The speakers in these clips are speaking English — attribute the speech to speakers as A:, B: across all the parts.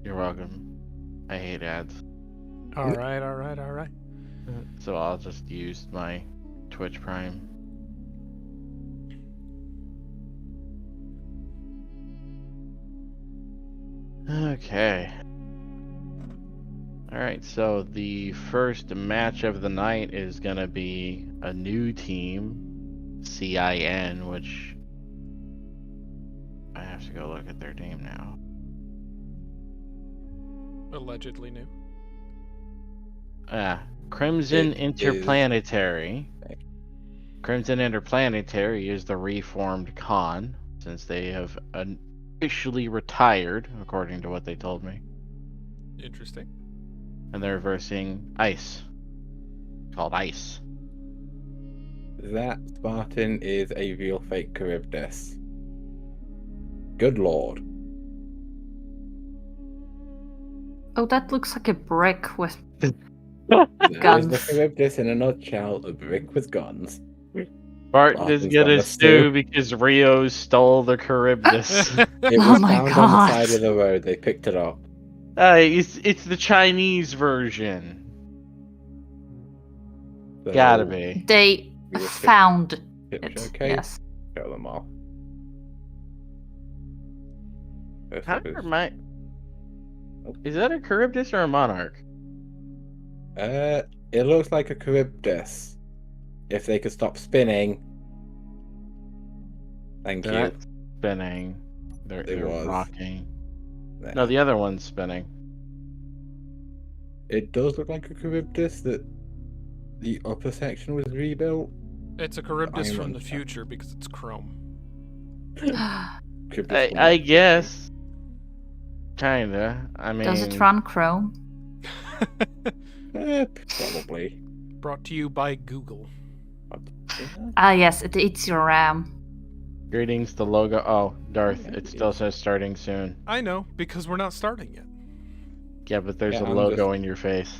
A: You're welcome. I hate ads.
B: All right.
A: So I'll just use my Twitch Prime. Okay. Alright, so the first match of the night is gonna be a new team, CIN, which I have to go look at their name now.
B: Allegedly new.
A: Crimson
C: It
A: Interplanetary. Crimson Interplanetary is the reformed Khan, since they have officially retired, according to what they told me.
B: Interesting.
A: And they're versing Ice. Called Ice.
C: That Spartan is a real fake Charybdis. Good lord.
D: Oh, that looks like a brick with
C: That is
D: guns.
C: the Charybdis in a nutshell, a brick with guns.
A: Barton is
C: Spartan's
A: gonna
C: gonna
A: sue
C: sue.
A: because Rio stole the Charybdis.
C: It
D: Oh
C: was
D: my
C: found on the
D: God.
C: side of the road. They picked it up.
A: It's the Chinese version.
C: So,
A: Gotta be.
D: They
C: we will
D: found
C: skip
D: it.
C: showcase.
D: Yes.
C: Show them all. First
A: How
C: up is-
A: my... Is that a Charybdis or a Monarch?
C: It looks like a Charybdis. If they could stop spinning. Thank
A: They're
C: you.
A: not spinning. They're
C: was.
A: rocking.
C: There.
A: No, the other one's spinning.
C: It does look like a Charybdis that the upper section was rebuilt.
B: It's a Charybdis
C: I'm
B: from the
C: unsure.
B: future because it's chrome.
C: Charybdis from
A: I
C: the-
A: guess. Kinda. I mean...
D: Does it run Chrome?
C: Probably.
B: Brought to you by Google.
D: Ah, yes, it eats your RAM.
A: Greetings, the logo... Oh, Darth, it still says starting soon.
B: I know, because we're not starting yet.
A: Yeah, but there's
C: Yeah,
A: a
C: I'm
A: logo in your face.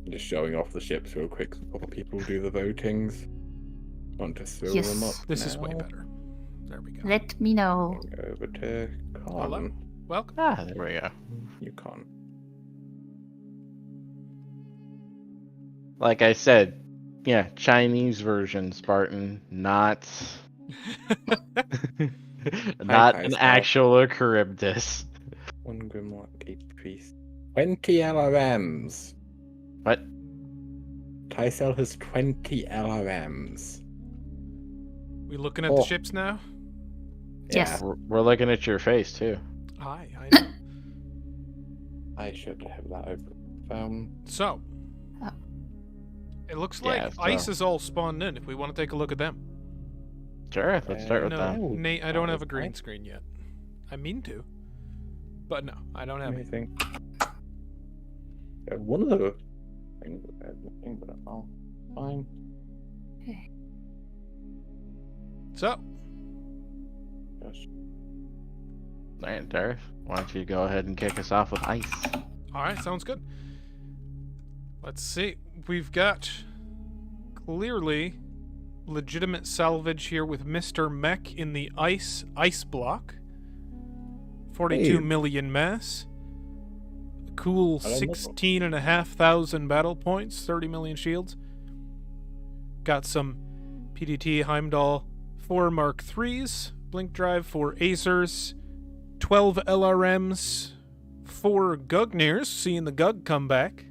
C: Just showing off the ships real quick before people do the votings. Want to throw
D: Yes.
C: them up
B: This is way
C: now?
B: better. There we go.
D: Let me know.
C: Going over to
B: Hello.
C: Con.
B: Welcome.
A: Ah, there we go.
C: You con.
A: Like I said, yeah, Chinese version Spartan, not not an
C: Style.
A: actual Charybdis.
C: One Grimlock, 8 piece. 20 LRMs.
A: What?
C: Tycel has 20 LRMs.
B: We looking at the ships now?
D: Yes.
A: We're looking at your face too.
B: Aye, I know.
C: I should have that open.
B: So,
D: Oh.
B: it looks
A: Yeah,
B: like
A: so-
B: ice is all spawned in. If we want to take a look at them.
A: Sure, let's start with
B: No,
A: that.
B: Nate, I don't have a green
C: Fine.
B: screen yet. I mean to, but no, I don't have it.
C: Anything. One of the things that there's nothing, but oh, fine.
B: So,
C: Just
A: Alright, Darth, why don't you go ahead and kick us off with ice?
B: all right, sounds good. Let's see. We've got clearly legitimate salvage here with Mr. Mech in the ice block. 42
C: Hey.
B: million mass. Cool
C: I don't know.
B: 16,500 battle points, 30 million shields. Got some PDT Heimdall 4 Mark IIIs, blink drive 4 Acers, 12 LRMs, 4 Gugnirs, seeing the Gug come back.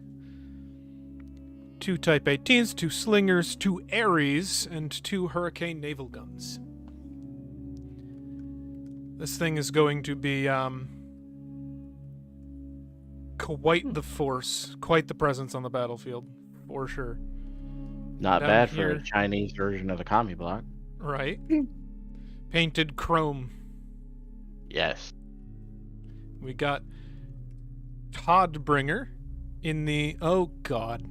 B: 2 Type 18s, 2 Slingers, 2 Ares, and 2 Hurricane naval guns. This thing is going to be quite the force, quite the presence on the battlefield, for sure.
A: Not
B: Down
A: bad
B: here.
A: for a Chinese version of the commie block.
B: Right? Painted chrome.
A: Yes.
B: We got Toddbringer in the... Oh, God.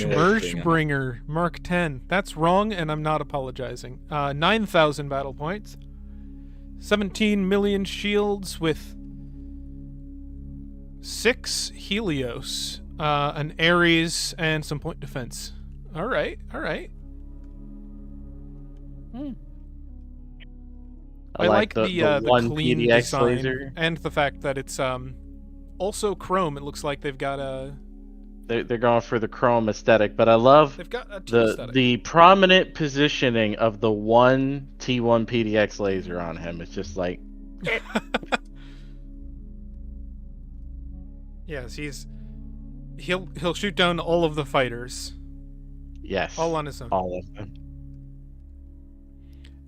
B: Schmershbringer Mark 10. That's wrong, and I'm not apologizing. 9,000 battle points. 17 million shields with 6 Helios, an Ares, and some point defense. All right. I like the
A: one
B: clean
A: PDX
B: design
A: laser.
B: and the fact that it's also chrome. It looks like they've got a
A: They're going for the chrome aesthetic, but I love
B: they've got a two aesthetic.
A: the prominent positioning of the one T1 PDX laser on him. It's just like
B: Yes, he'll shoot down all of the fighters.
A: yes,
B: All on his own.
A: all of them.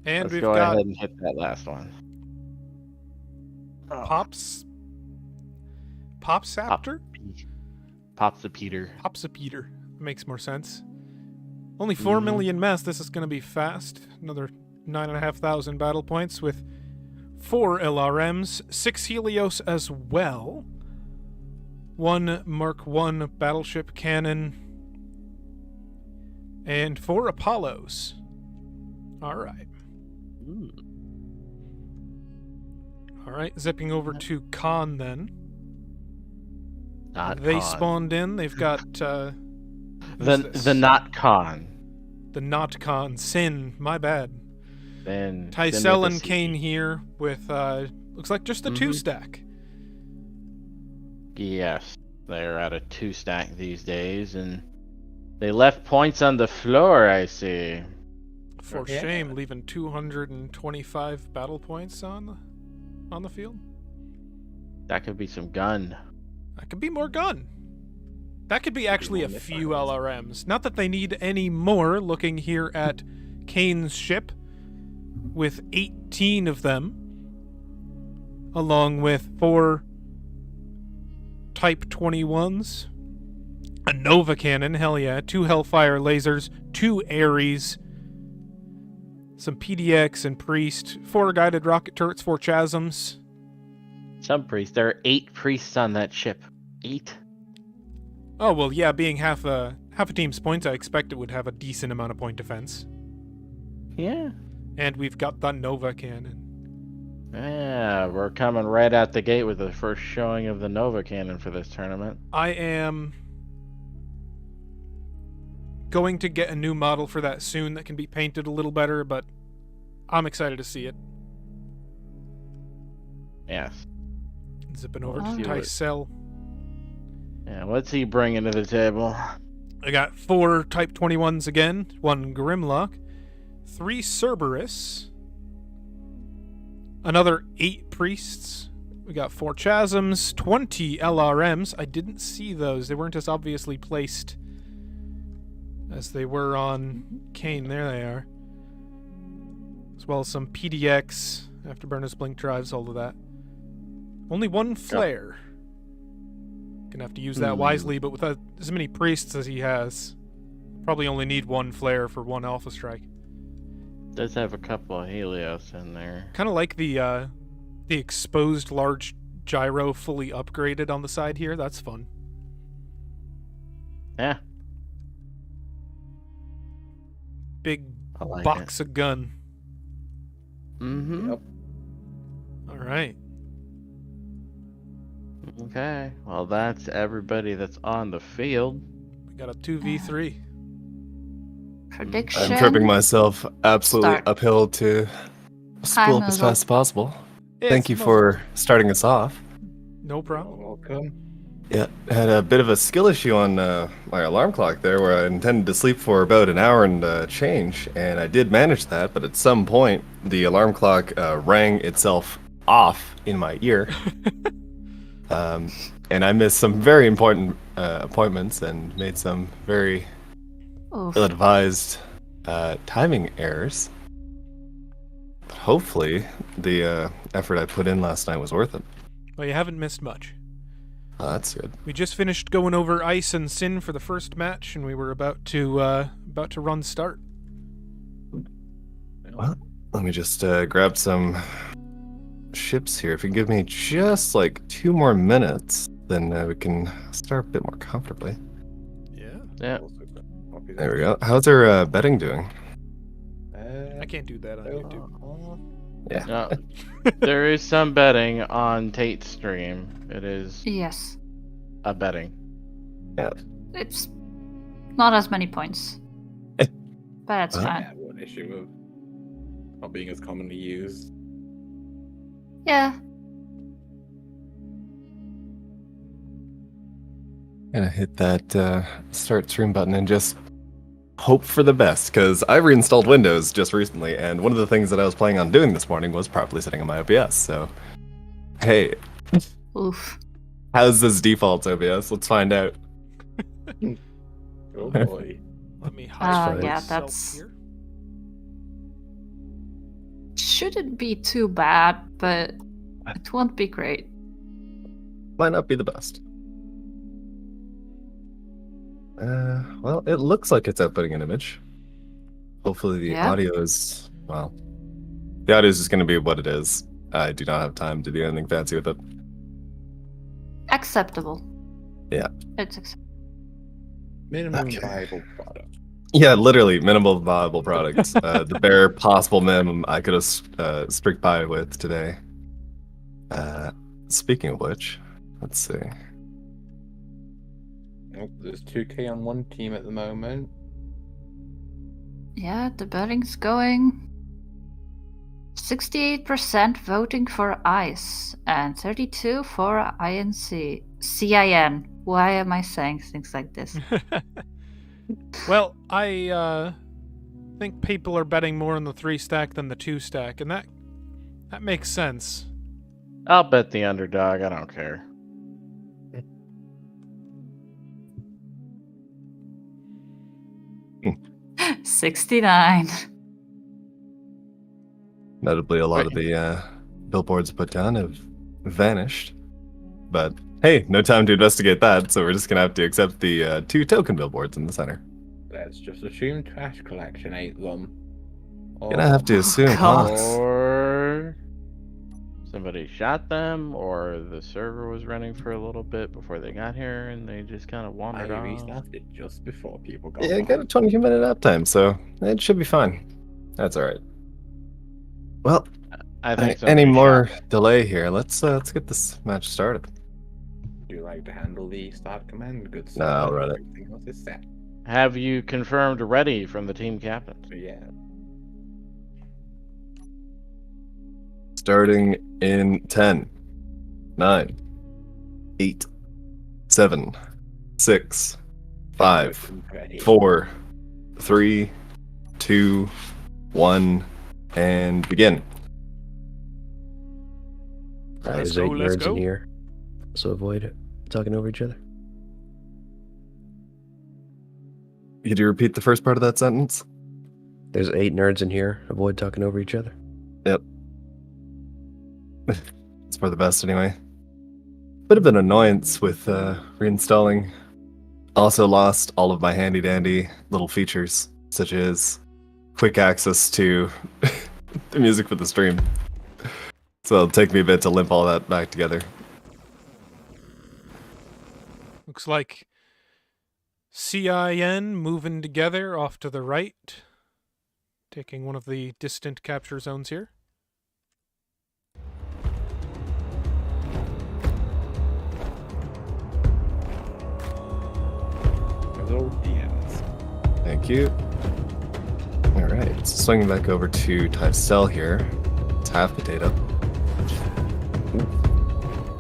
B: And
A: Let's
B: we've
A: go
B: got
A: ahead and hit that last one.
B: Popsaptor?
A: Pops the Peter.
B: Popsipeter. Makes more sense. Only 4 million mass. This is going to be fast. Another 9,500 battle points with 4 LRMs, 6 Helios as well, 1 Mark 1 battleship cannon, and 4 Apollos. All right. All right, zipping over to Khan then. They
A: Khan.
B: spawned in. They've got
A: the not Khan.
B: The not Khan. Sin. My bad.
A: Then
B: Tycel and Kane here with looks like just a 2-stack.
A: Yes, they're at a 2-stack these days, and they left points on the floor. I see.
B: For shame, leaving 225 battle points on the field.
A: That could be some gun.
B: That could be more gun. That could be actually a few LRMs. Not that they need any more, looking here at Kane's ship, with 18 of them, along with 4 Type 21s, a Nova cannon, hell yeah, 2 Hellfire lasers, 2 Ares, some PDX and Priest, 4 guided rocket turrets, 4 Chasms.
A: Some priests. There are 8 priests on that ship. 8.
B: Oh, well, yeah, being half a team's points, I expect it would have a decent amount of point defense.
A: Yeah.
B: And we've got the Nova cannon.
A: Yeah, we're coming right out the gate with the first showing of the Nova cannon for this tournament.
B: I am going to get a new model for that soon that can be painted a little better, but I'm excited to see it.
A: Yes.
B: Zipping over to
A: Let's see
B: Tycel.
A: Yeah, what's he bringing to the table?
B: I got 4 Type 21s again, 1 Grimlock, 3 Cerberus, another 8 Priests. We got 4 Chasms, 20 LRMs. I didn't see those. They weren't as obviously placed as they were on Kane. There they are. As well as some PDX, Afterburners, Blink Drives, all of that. Only 1 Flare. Gonna have to use that wisely, but with as many Priests as he has, probably only need 1 Flare for 1 Alpha Strike.
A: Does have a couple of Helios in there.
B: Kind of like the exposed large gyro fully upgraded on the side here. That's fun.
A: Yeah.
B: Big
A: like
B: box of gun.
A: Mm-hmm.
C: Yep.
B: All right.
A: Okay. Well, that's everybody that's on the field.
B: We got a 2v3.
D: Prediction.
E: I'm tripping myself absolutely
D: Start.
E: uphill to spool up as
D: Timer
E: fast as possible.
B: It's
E: Thank you for starting us off.
B: No problem.
C: Welcome.
E: Yeah, had a bit of a skill issue on my alarm clock there where I intended to sleep for about an hour and change, and I did manage that, but at some point the alarm clock rang itself off in my ear. And I missed some very important appointments and made some very
D: Oof.
E: ill-advised timing errors. But hopefully the effort I put in last night was worth it.
B: Well, you haven't missed much.
E: Oh, that's good.
B: We just finished going over Ice and Sin for the first match, and we were about to run start.
E: Well, let me just grab some ships here. If you can give me just like 2 more minutes, then we can start a bit more comfortably.
B: Yeah.
A: Yeah.
E: There we go. How's our betting doing?
B: I can't do that on YouTube.
E: Yeah.
A: No, there is some betting on Tate's stream. It is
D: Yes.
A: a betting.
E: Yeah.
D: It's not as many points. But that's
E: Huh?
D: fine.
C: Yeah, one issue of not being as commonly used.
D: Yeah.
E: Gonna hit that start stream button and just hope for the best, because I reinstalled Windows just recently, and one of the things that I was planning on doing this morning was properly setting up my OBS. So, hey,
D: Oof.
E: how's this default OBS? Let's find out.
C: Oh boy.
B: Let me hide
D: Yeah,
B: myself
D: that's-
B: here.
D: Shouldn't be too bad, but it won't be great.
E: Might not be the best. Well, it looks like it's outputting an image. Hopefully the
D: Yeah.
E: audio is, well, the audio is just going to be what it is. I do not have time to do anything fancy with it.
D: Acceptable.
E: Yeah.
D: It's acceptable.
C: Minimum
E: Okay.
C: viable product.
E: Yeah, literally, minimal viable products. The bare possible minimum I could have streaked by with today. Speaking of which, let's see.
C: Oh, there's 2k on one team at the moment.
D: Yeah, the voting's going. 68% voting for ICE and 32% for INC. CIN. Why am I saying things like this?
B: Well, I think people are betting more on the 3 stack than the 2 stack, and that makes sense.
A: I'll bet the underdog. I don't care.
D: Hmm. 69.
E: Notably, a lot of the billboards put down have vanished. But hey, no time to investigate that, so we're just gonna have to accept the 2 token billboards in the center.
C: Let's just assume trash collection ate them.
E: Gonna have to
D: Oh,
E: assume,
D: God.
E: huh?
A: Or somebody shot them, or the server was running for a little bit before they got here, and they just kind of
C: I
A: wandered off.
C: restarted just before people got
E: Yeah, got a 20-minute uptime, so it should be fine. That's all right. Well,
A: I think
E: any
A: somebody
E: more
A: shot them.
E: delay here? Let's get this match started.
C: Do you like to handle the start command? Good
E: No, I'll run it.
C: Everything else is set.
A: Have you confirmed ready from the team captain?
C: So yeah.
E: Starting in 10, 9, 8, 7, 6, 5,
C: Ready.
E: 4, 3, 2, 1, and begin.
B: Let's
F: There's
B: go,
F: 8
B: let's
F: nerds
B: go.
F: in here, so avoid talking over each other.
E: Could you repeat the first part of that sentence?
F: There's 8 nerds in here, avoid talking over each other.
E: Yep. It's for the best anyway. Bit of an annoyance with reinstalling. Also lost all of my handy dandy little features, such as quick access to the music for the stream. So it'll take me a bit to limp all that back together.
B: Looks like CIN moving together off to the right, taking one of the distant capture zones here.
C: Hello, DMs.
E: Thank you. Alright, swinging back over to Typecell here. It's half potato.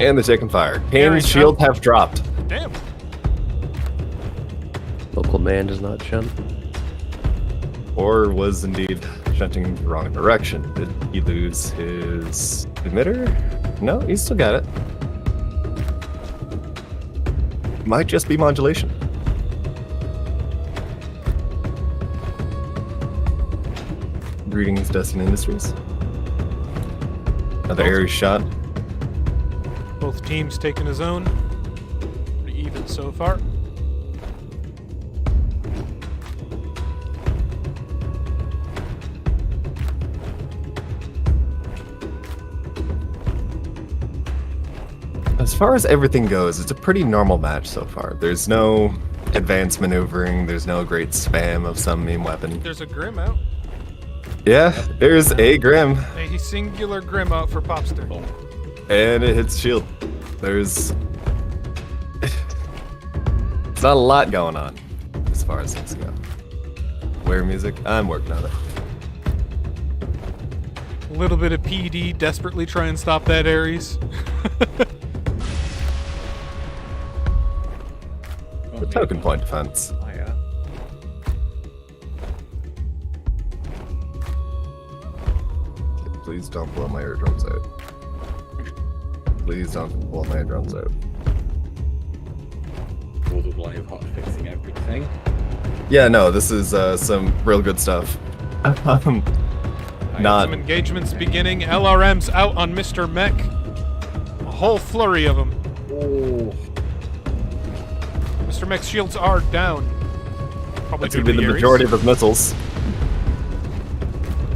E: And they're taking fire.
B: Very
E: Kane's shield have dropped.
B: Damn.
F: Local man does not shunt.
E: Or was indeed shunting in the wrong direction. Did he lose his emitter? No, he's still got it. Might just be modulation. Greetings, Destin Industries. Another Ares shot.
B: Both teams taking a zone. Pretty even so far.
E: As far as everything goes, it's a pretty normal match so far. There's no advanced maneuvering, there's no great spam of some meme weapon.
B: There's a Grim out.
E: Yeah, there's a Grim,
B: A singular Grim out for Popster.
E: and it hits shield. There's... It's not a lot going on, as far as things go. Where music? I'm working on it.
B: A little bit of PD, desperately try and stop that Ares.
E: The token point defense.
C: Oh, yeah.
E: Please don't blow my eardrums out. Please don't blow my eardrums out.
C: All the live hot fixing everything.
E: Yeah, no, this is some real good stuff. Not
B: Some engagements beginning. LRM's out on Mr. Mech. A whole flurry of them.
C: Oh.
B: Mr. Mech's shields are down. Probably
E: that's
B: due
E: gonna be
B: to
E: the
B: Ares.
E: majority of his missiles.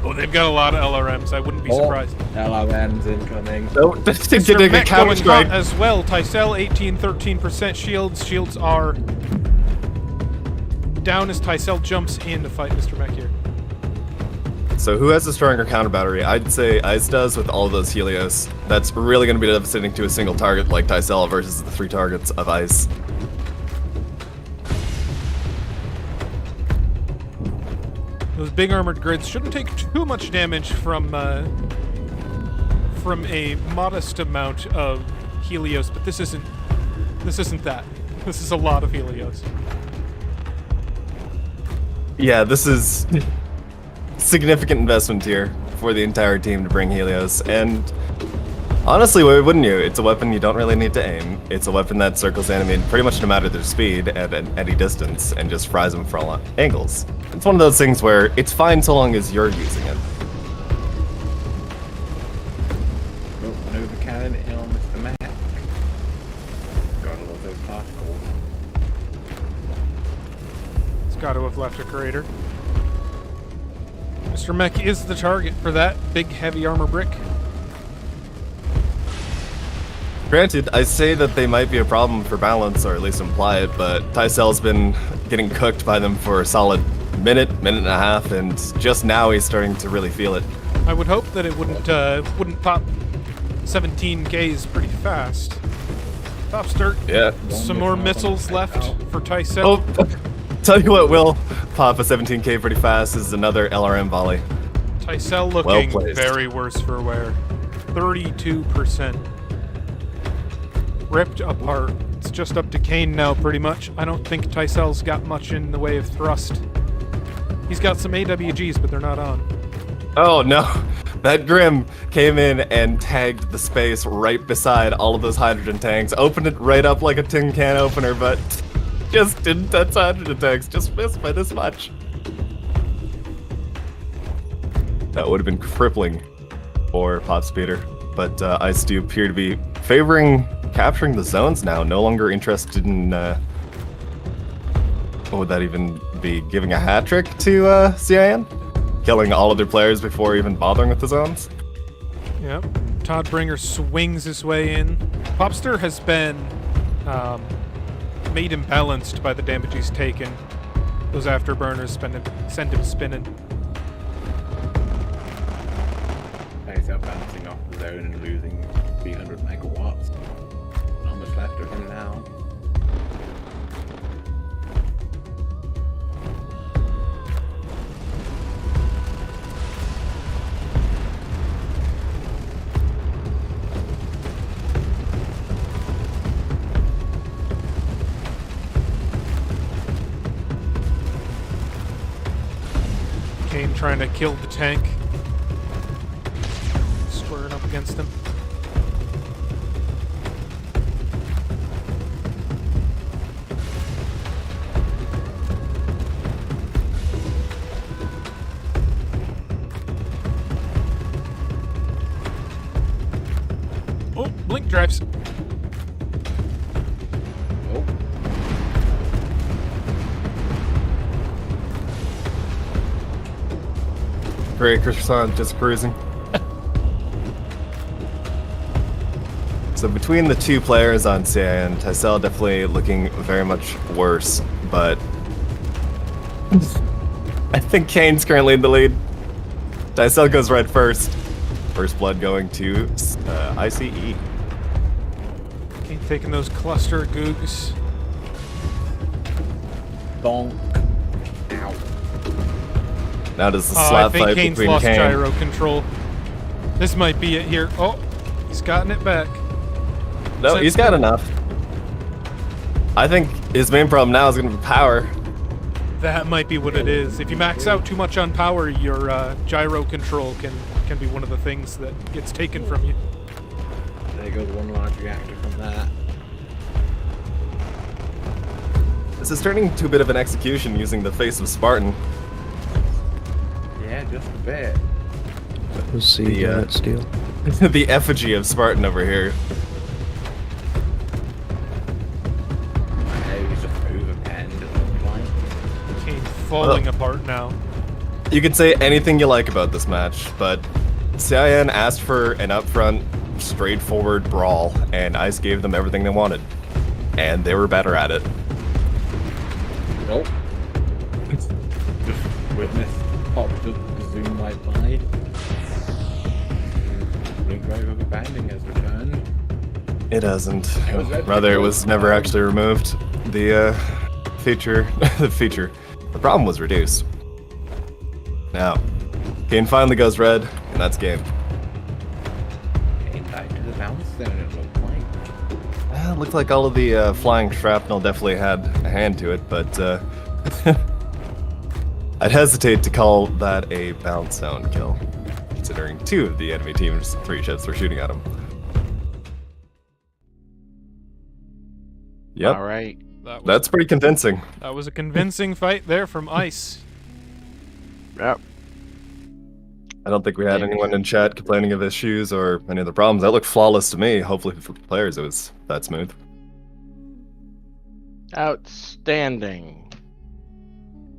B: Oh, they've got a lot of LRMs. I wouldn't be surprised.
C: LRM's incoming.
E: No,
B: Mr.
E: getting a
B: Mech
E: counter
B: going
E: strike.
B: hot as well. Tycel 18-13% shields. Shields are down as Tycel jumps in to fight Mr. Mech here.
E: So who has a stronger counter battery? I'd say Ice does with all of those Helios. That's really going to be devastating to a single target like Tycel versus the 3 targets of Ice.
B: Those big armored grids shouldn't take too much damage from a modest amount of Helios, but this isn't that. This is a lot of Helios.
E: Yeah, this is significant investment here for the entire team to bring Helios, and honestly, why wouldn't you? It's a weapon you don't really need to aim. It's a weapon that circles enemy pretty much no matter their speed at any distance and just fries them from all angles. It's one of those things where it's fine so long as you're using it.
C: Oh, Nova Cannon in on Mr. Mac. Got a lot of particles.
B: It's got to have left a crater. Mr. Mech is the target for that big heavy armor brick.
E: Granted, I say that they might be a problem for balance, or at least imply it, but Tycel's been getting cooked by them for a solid minute and a half, and just now he's starting to really feel it.
B: I would hope that it wouldn't pop 17Ks pretty fast. Top start.
E: Yeah.
B: Some more missiles left for Tycel.
E: Oh, tell you what will pop a 17k pretty fast is another LRM volley.
B: Tycel
E: Well
B: looking
E: placed.
B: very worse for wear. 32%. Ripped apart. It's just up to Kane now, pretty much. I don't think Tycel's got much in the way of thrust. He's got some AWGs, but they're not on.
E: Oh no, that Grim came in and tagged the space right beside all of those hydrogen tanks, opened it right up like a tin can opener, but just didn't touch hydrogen tanks, just missed by this much. That would have been crippling for Pop Speeder, but Ice do appear to be favoring capturing the zones now, no longer interested in, what would that even be, giving a hat trick to CIN? Killing all of their players before even bothering with the zones?
B: Yep. Todd Bringer swings his way in. Popster has been made imbalanced by the damage he's taken. Those afterburners send him spinning.
C: He's out bouncing off the zone and losing 300 megawatts. Not much left of him now.
B: Kane trying to kill the tank. Squaring up against him. Oh, blink drives.
C: Oh,
E: Great, Croissant just cruising. So between the two players on CIN, Tycel definitely looking very much worse, but I think Kane's currently in the lead. Tycel goes right first. First blood going to ICE.
B: Kane taking those cluster googs.
C: bonk. Ow.
E: Now does the
B: I
E: slap
B: think
E: fight
B: Kane's
E: between
B: lost
E: Kane.
B: gyro control. This might be it here. Oh, he's gotten it back.
E: No,
B: Sense
E: he's got
B: that-
E: enough. I think his main problem now is going to be power.
B: That might be what it is. If you max out too much on power, your gyro control can be one of the things that gets taken from you.
C: There goes one large reactor from that.
E: This is turning into a bit of an execution using the face of Spartan.
C: Yeah, just a bit.
F: We'll see that steel.
E: The effigy of Spartan over here.
C: He's just overpenned at the point.
B: Kane falling apart now.
E: You can say anything you like about this match, but CIN asked for an upfront, straightforward brawl, and ICE gave them everything they wanted. And they were better at it.
C: Nope. Just witness pop just zoom right by. Blink drive overbanding has returned.
E: It hasn't.
C: was red
E: Rather, it
C: pickle.
E: was never actually removed. The feature, the problem was reduced. Now, Kane finally goes red, and that's game.
C: Getting back to the bounce zone, it looked like.
E: It looked like all of the flying shrapnel definitely had a hand to it, but I'd hesitate to call that a bounce zone kill, considering 2 of the enemy team's 3 ships were shooting at him. Yep,
A: All right.
E: that's pretty convincing.
B: That was a convincing fight there from Ice.
A: Yep.
E: I don't think we had anyone in chat complaining of issues or any of the problems. That looked flawless to me. Hopefully for the players it was that smooth.
A: Outstanding.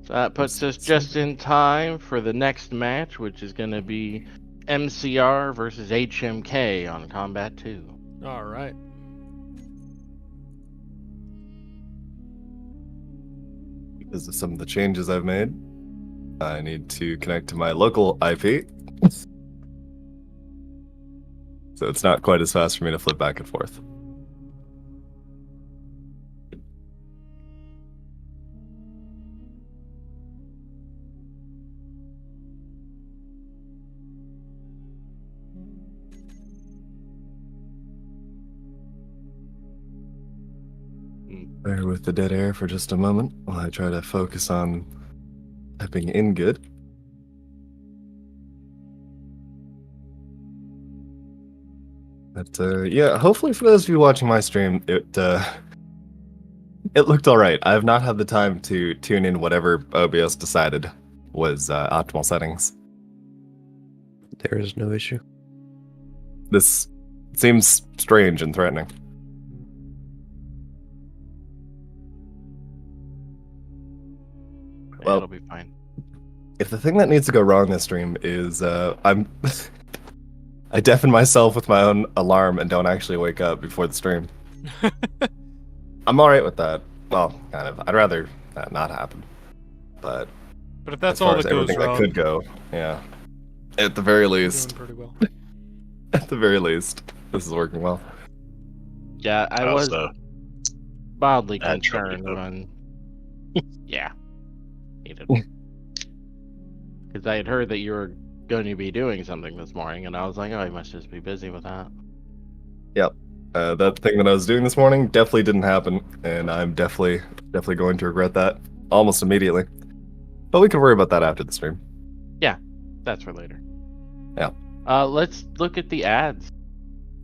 A: So that puts us just in time for the next match, which is going to be MCR versus HMK on Combat 2.
B: All right.
E: Because of some of the changes I've made, I need to connect to my local IP. So it's not quite as fast for me to flip back and forth. Bear with the dead air for just a moment while I try to focus on typing in good. But yeah, hopefully for those of you watching my stream, it looked alright. I have not had the time to tune in whatever OBS decided was optimal settings.
F: There is no issue.
E: This seems strange and threatening.
A: Yeah,
E: Well-
A: it'll be fine.
E: If the thing that needs to go wrong this stream is I deafen myself with my own alarm and don't actually wake up before the stream. I'm alright with that. Well, kind of. I'd rather that not happen. But
B: But if that's
E: as far
B: all
E: as
B: that goes
E: everything
B: wrong,
E: that could go, yeah. At the very
B: you're
E: least,
B: doing pretty well.
E: at the very least, this is working well.
A: Yeah, I was mildly
G: Bad
A: concerned
G: trouble.
A: when. Yeah. Needed. Because I had heard that you were going to be doing something this morning, and I was like, oh, he must just be busy with that.
E: That thing that I was doing this morning definitely didn't happen, and I'm definitely going to regret that almost immediately. But we can worry about that after the stream.
A: That's for later.
E: Yeah.
A: Let's look at the ads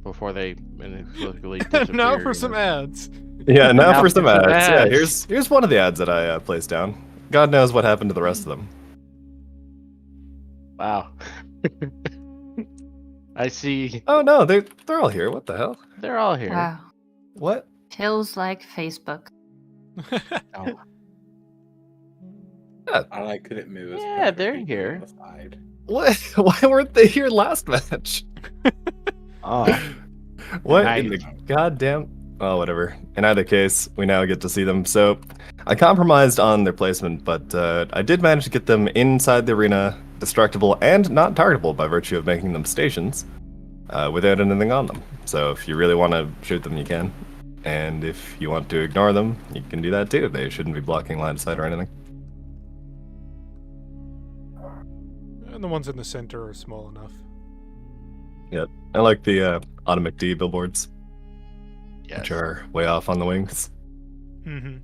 A: before they inexplicably disappear.
B: Now for
A: you
B: some
A: know.
B: ads.
E: Yeah, now for some ads. Yeah,
A: ads.
E: here's one of the ads that I placed down. God knows what happened to the rest of them.
A: Wow. I see.
E: Oh no, they're all here. What the hell?
A: They're all here.
D: Wow.
E: What?
D: Feels like Facebook.
A: Oh.
C: I like that it moves.
A: Yeah, they're
C: perfectly
A: here.
C: on the side.
E: What? Why weren't they here last match?
A: Oh.
E: What
A: Nice.
E: in the goddamn? Oh, whatever. In either case, we now get to see them. So, I compromised on their placement, but I did manage to get them inside the arena, destructible and not targetable by virtue of making them stations, without anything on them. So, if you really want to shoot them, you can. And if you want to ignore them, you can do that too. They shouldn't be blocking line of sight or anything.
B: And the ones in the center are small enough.
E: Yeah, I like the Auto McD billboards,
A: Yes.
E: which are way off on the wings.
B: Mm-hmm.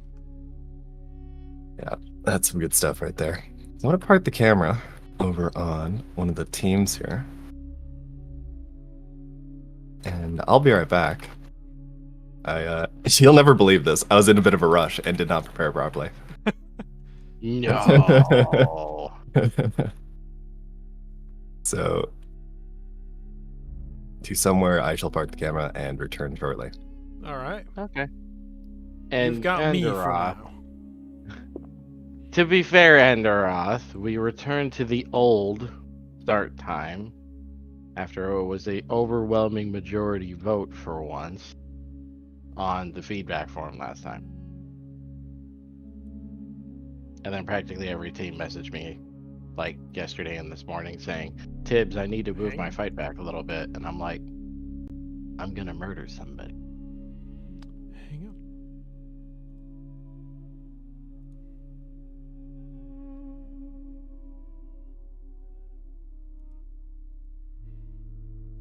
E: Yeah, that's some good stuff right there. I want to park the camera over on one of the teams here. And I'll be right back. You'll never believe this. I was in a bit of a rush and did not prepare properly.
A: No.
E: So, to somewhere I shall park the camera and return shortly.
B: All right.
A: Okay. And
B: You've got me for
A: Enderoth.
B: now.
A: To be fair, Enderoth, we returned to the old start time after it was a overwhelming majority vote for once on the feedback form last time. And then practically every team messaged me like yesterday and this morning saying, Tibbs, I need to move my fight back a little bit. And I'm like, I'm gonna murder somebody.
B: Hang on.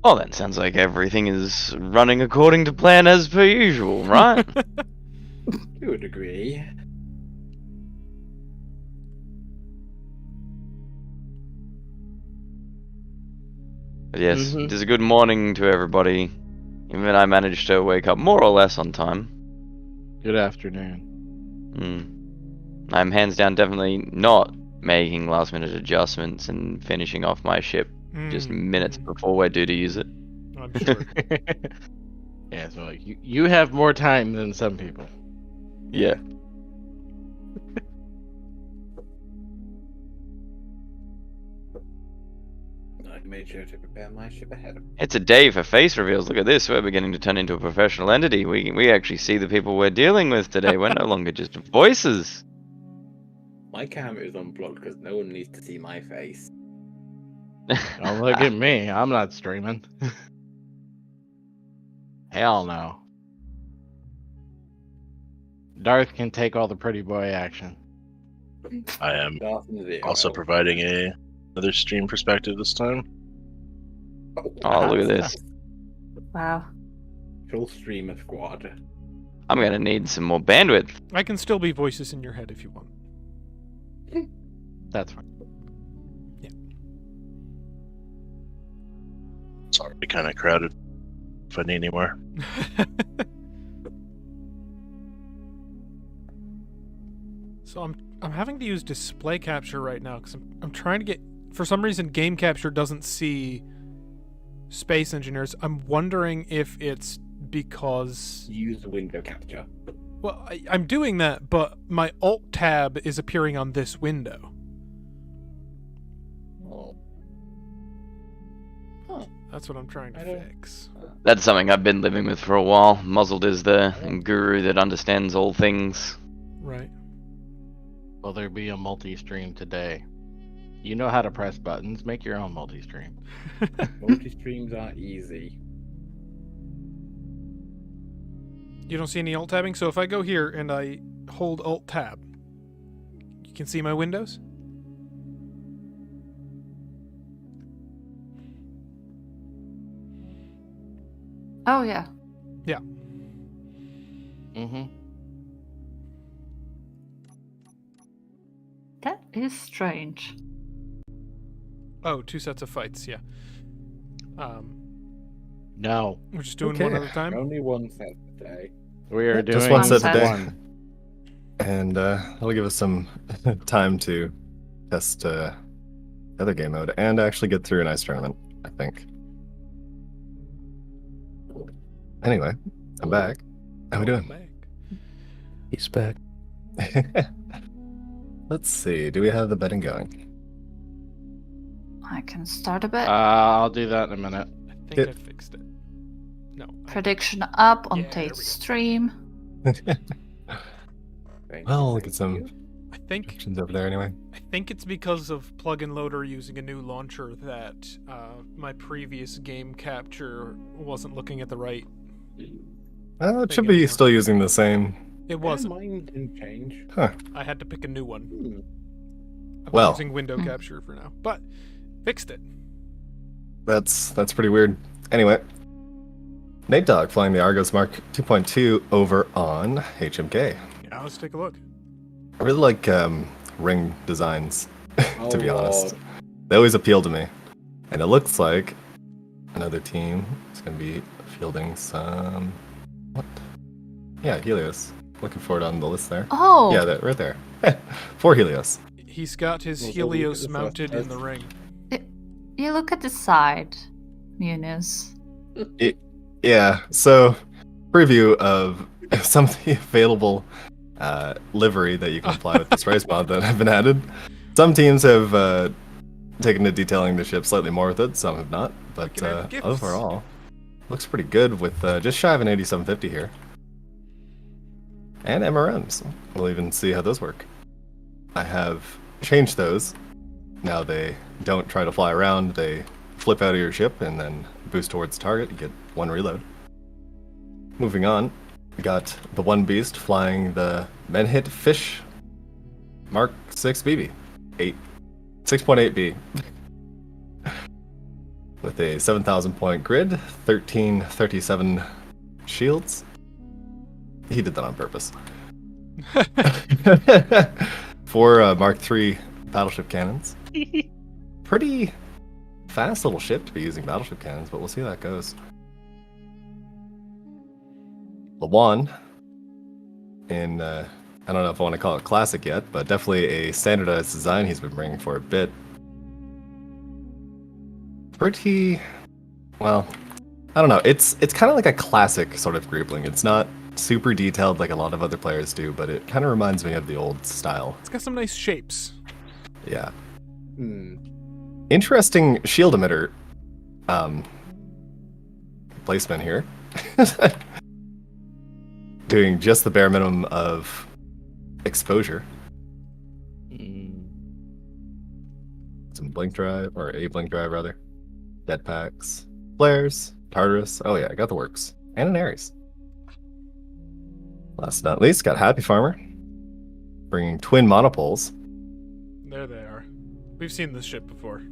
G: Well, then sounds like everything is running according to plan as per usual, right?
C: To a degree.
G: But yes,
A: Mhm.
G: it is a good morning to everybody. Even I managed to wake up more or less on time.
A: Good afternoon.
G: I'm hands down definitely not making last minute adjustments and finishing off my ship just minutes before we're due to use it.
B: I'm sure.
A: Yeah, so like, you have more time than some people.
G: Yeah.
C: I made sure to prepare my ship ahead of
G: It's a day for face reveals. Look at this. We're beginning to turn into a professional entity. We actually see the people we're dealing with today. We're no longer just voices.
C: My camera is unplugged because no one needs to see my face.
A: Don't look at me. I'm not streaming. Hell no. Darth can take all the pretty boy action.
H: I am
C: Darth and Zero.
H: also providing another stream perspective this time.
G: Oh, look at this.
D: Wow.
C: Full streamer squad.
G: I'm gonna need some more bandwidth.
B: I can still be voices in your head if you want.
A: That's fine.
H: It's already kind of crowded. If I need any more.
B: So I'm having to use display capture right now because I'm trying to get, for some reason game capture doesn't see space engineers. I'm wondering if it's because
C: Use window capture.
B: well I'm doing that, but my alt tab is appearing on this window.
C: Oh.
B: That's what I'm trying to
C: I don't-
B: fix.
G: That's something I've been living with for a while. Muzzled is the guru that understands all things.
B: Right.
A: Will there be a multi-stream today? You know how to press buttons. Make your own multi-stream.
C: Multi-streams are easy.
B: You don't see any alt tabbing? So if I go here and I hold alt tab, you can see my windows?
D: Oh, yeah.
A: Mm-hmm.
D: That is strange.
B: Oh, 2 sets of fights, yeah.
A: No,
B: We're just doing
E: Okay.
B: one at a time?
C: Only one set today.
A: we are doing
E: Just one set
D: set
E: today.
A: one.
E: And that'll give us some time to test other game mode and actually get through an ice tournament, I think. Anyway, I'm back. How we doing?
B: Back.
F: He's back.
E: Let's see. Do we have the betting going?
D: I can start a bit.
A: I'll do that in a minute.
B: I think
E: It-
B: I fixed it. No.
D: Prediction up on
B: Yeah, there we
D: Tate's
B: go.
D: stream.
E: Well, look at some
B: I think
E: options over there anyway.
B: I think it's because of plug-in loader using a new launcher that my previous game capture wasn't looking at the right.
E: It should
B: Thank you.
E: be still using the same.
B: It wasn't.
C: Mine didn't change.
E: Huh.
B: I had to pick a new one.
C: Hmm.
B: I'm
E: Well.
B: using window capture for now, but fixed it.
E: That's pretty weird. Anyway, Nate Dogg flying the Argos Mark 2.2 over on HMK.
B: Yeah, let's take a look.
E: I really like ring designs,
C: Oh,
E: to be honest.
C: Lord.
E: They always appeal to me. And it looks like another team is going to be fielding some... What? Yeah, Helios. Looking for it on the list there.
D: Oh,
E: Yeah, right there. 4 Helios.
B: He's got his
C: Well,
B: Helios
C: look at the
B: mounted
C: first
B: in the ring.
D: you look at the side, Muniz.
E: Yeah, so preview of some of the available livery that you can apply with this race mod that have been added. Some teams have taken to detailing the ship slightly more with it, some have not, but
B: can add gifts.
E: overall, looks pretty good with just shy of an 8750 here. And MRMs. We'll even see how those work. I have changed those. Now they don't try to fly around, they flip out of your ship and then boost towards target, you get 1 reload. Moving on, we got the one beast flying the Menhit Fish Mark 6 BB. 6.8B. With a 7,000 point grid, 1337 shields. He did that on purpose. 4 Mark 3 battleship cannons. Pretty fast little ship to be using battleship cannons, but we'll see how that goes. Lawan in, I don't know if I want to call it classic yet, but definitely a standardized design he's been bringing for a bit. Pretty, well, I don't know. It's kind of like a classic sort of groupling. It's not super detailed like a lot of other players do, but it kind of reminds me of the old style.
B: It's got some nice shapes.
E: Yeah.
C: Hmm.
E: Interesting shield emitter placement here. Doing just the bare minimum of exposure. Some blink drive, or a blink drive rather. Jetpacks, flares, Tartarus. Oh yeah, I got the works. And an Ares. Last but not least, got Happy Farmer. Bringing twin monopoles.
B: There they are. We've seen this ship before.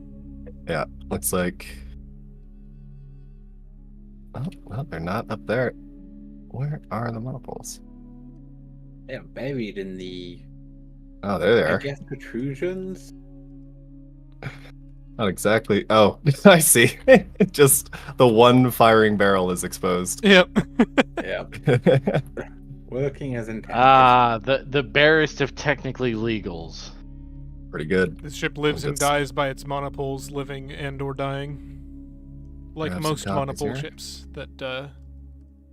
E: Yeah, looks like... Oh, well, they're not up there. Where are the monopoles?
C: They're buried in the,
E: Oh, there they
C: I
E: are.
C: guess, protrusions.
E: Not exactly. Oh, I see. Just the one firing barrel is exposed.
B: Yep.
C: Yeah. Working as intended.
A: Ah, the barest of technically legals.
E: Pretty good.
B: This ship lives and
E: That's-
B: dies by its monopoles, living and or dying. Like
E: have some
B: most
E: copies
B: monopole
E: here.
B: ships that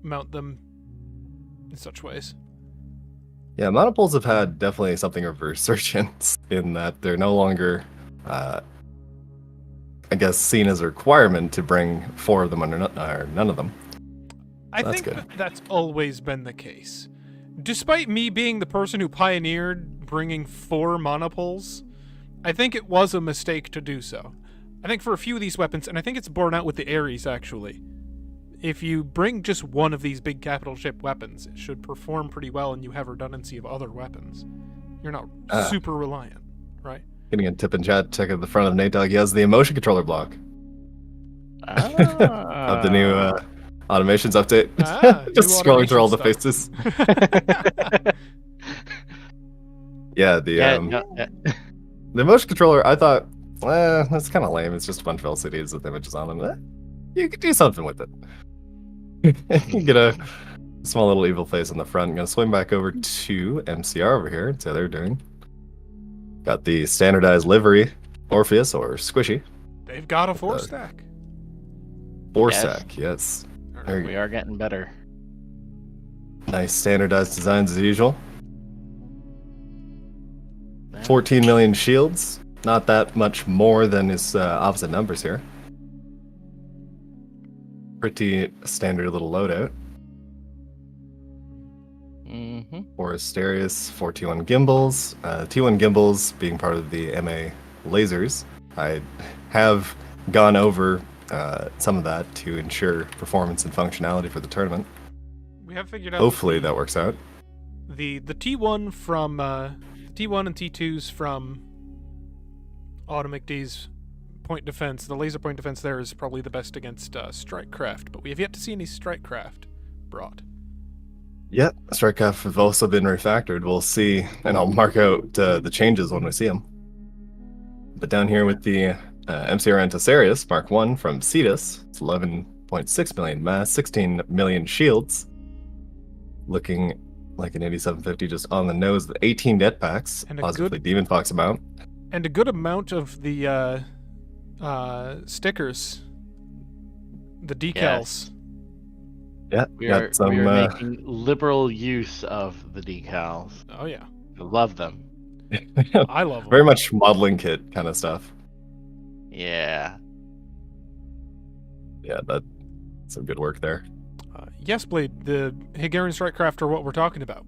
B: mount them in such ways.
E: Yeah, monopoles have had definitely something of a resurgence in that they're no longer, I guess, seen as a requirement to bring 4 of them or none of them.
B: I
E: That's
B: think
E: good.
B: that's always been the case. Despite me being the person who pioneered bringing 4 monopoles, I think it was a mistake to do so. I think for a few of these weapons, and I think it's borne out with the Ares actually, if you bring just one of these big capital ship weapons, it should perform pretty well and you have redundancy of other weapons. You're not super reliant, right?
E: Getting a tip in chat, check out the front of Nate Dogg. He has the emotion controller block of the new automations update. Just
B: new
E: scrolling through all the
B: automation stuff.
E: faces. Yeah,
A: Yeah,
E: the motion controller, I thought, that's kind of lame. It's just a bunch of LCDs with images on them. You could do something with it. You get a small little evil face on the front. I'm going to swing back over to MCR over here and see how they're doing. Got the standardized livery, Orpheus or Squishy.
B: They've got a 4-stack.
E: 4-stack, yes. Very
A: we
E: good.
A: are getting better.
E: Nice standardized designs as usual. 14 million shields. Not that much more than his opposite numbers here. Pretty standard little loadout.
A: Mm-hmm.
E: For Asterius, 4 T1 gimbals. T1 gimbals being part of the MA lasers. I have gone over some of that to ensure performance and functionality for the tournament.
B: We have figured out.
E: Hopefully that works out.
B: The T1 from T1 and T2s from Automac's point defense, the laser point defense there is probably the best against Strikecraft, but we have yet to see any Strikecraft brought.
E: Yeah, Strikecraft have also been refactored. We'll see, and I'll mark out the changes when we see them. But down here with the MCR Antisarius Mark 1 from Cetus, it's 11.6 million mass, 16 million shields. Looking like an 8750 just on the nose with 18 jetpacks,
B: And a
E: positively
B: good-
E: Demon Fox amount.
B: And a good amount of the stickers, the decals.
E: Yeah,
A: We
E: got
A: are,
E: some,
A: we are making liberal use of the decals.
B: Oh yeah,
A: I love them.
B: I love them.
E: very much modeling kit kind of stuff.
A: Yeah.
E: Yeah, that's some good work there.
B: Yes, Blade. The Hegarian Strikecraft are what we're talking about.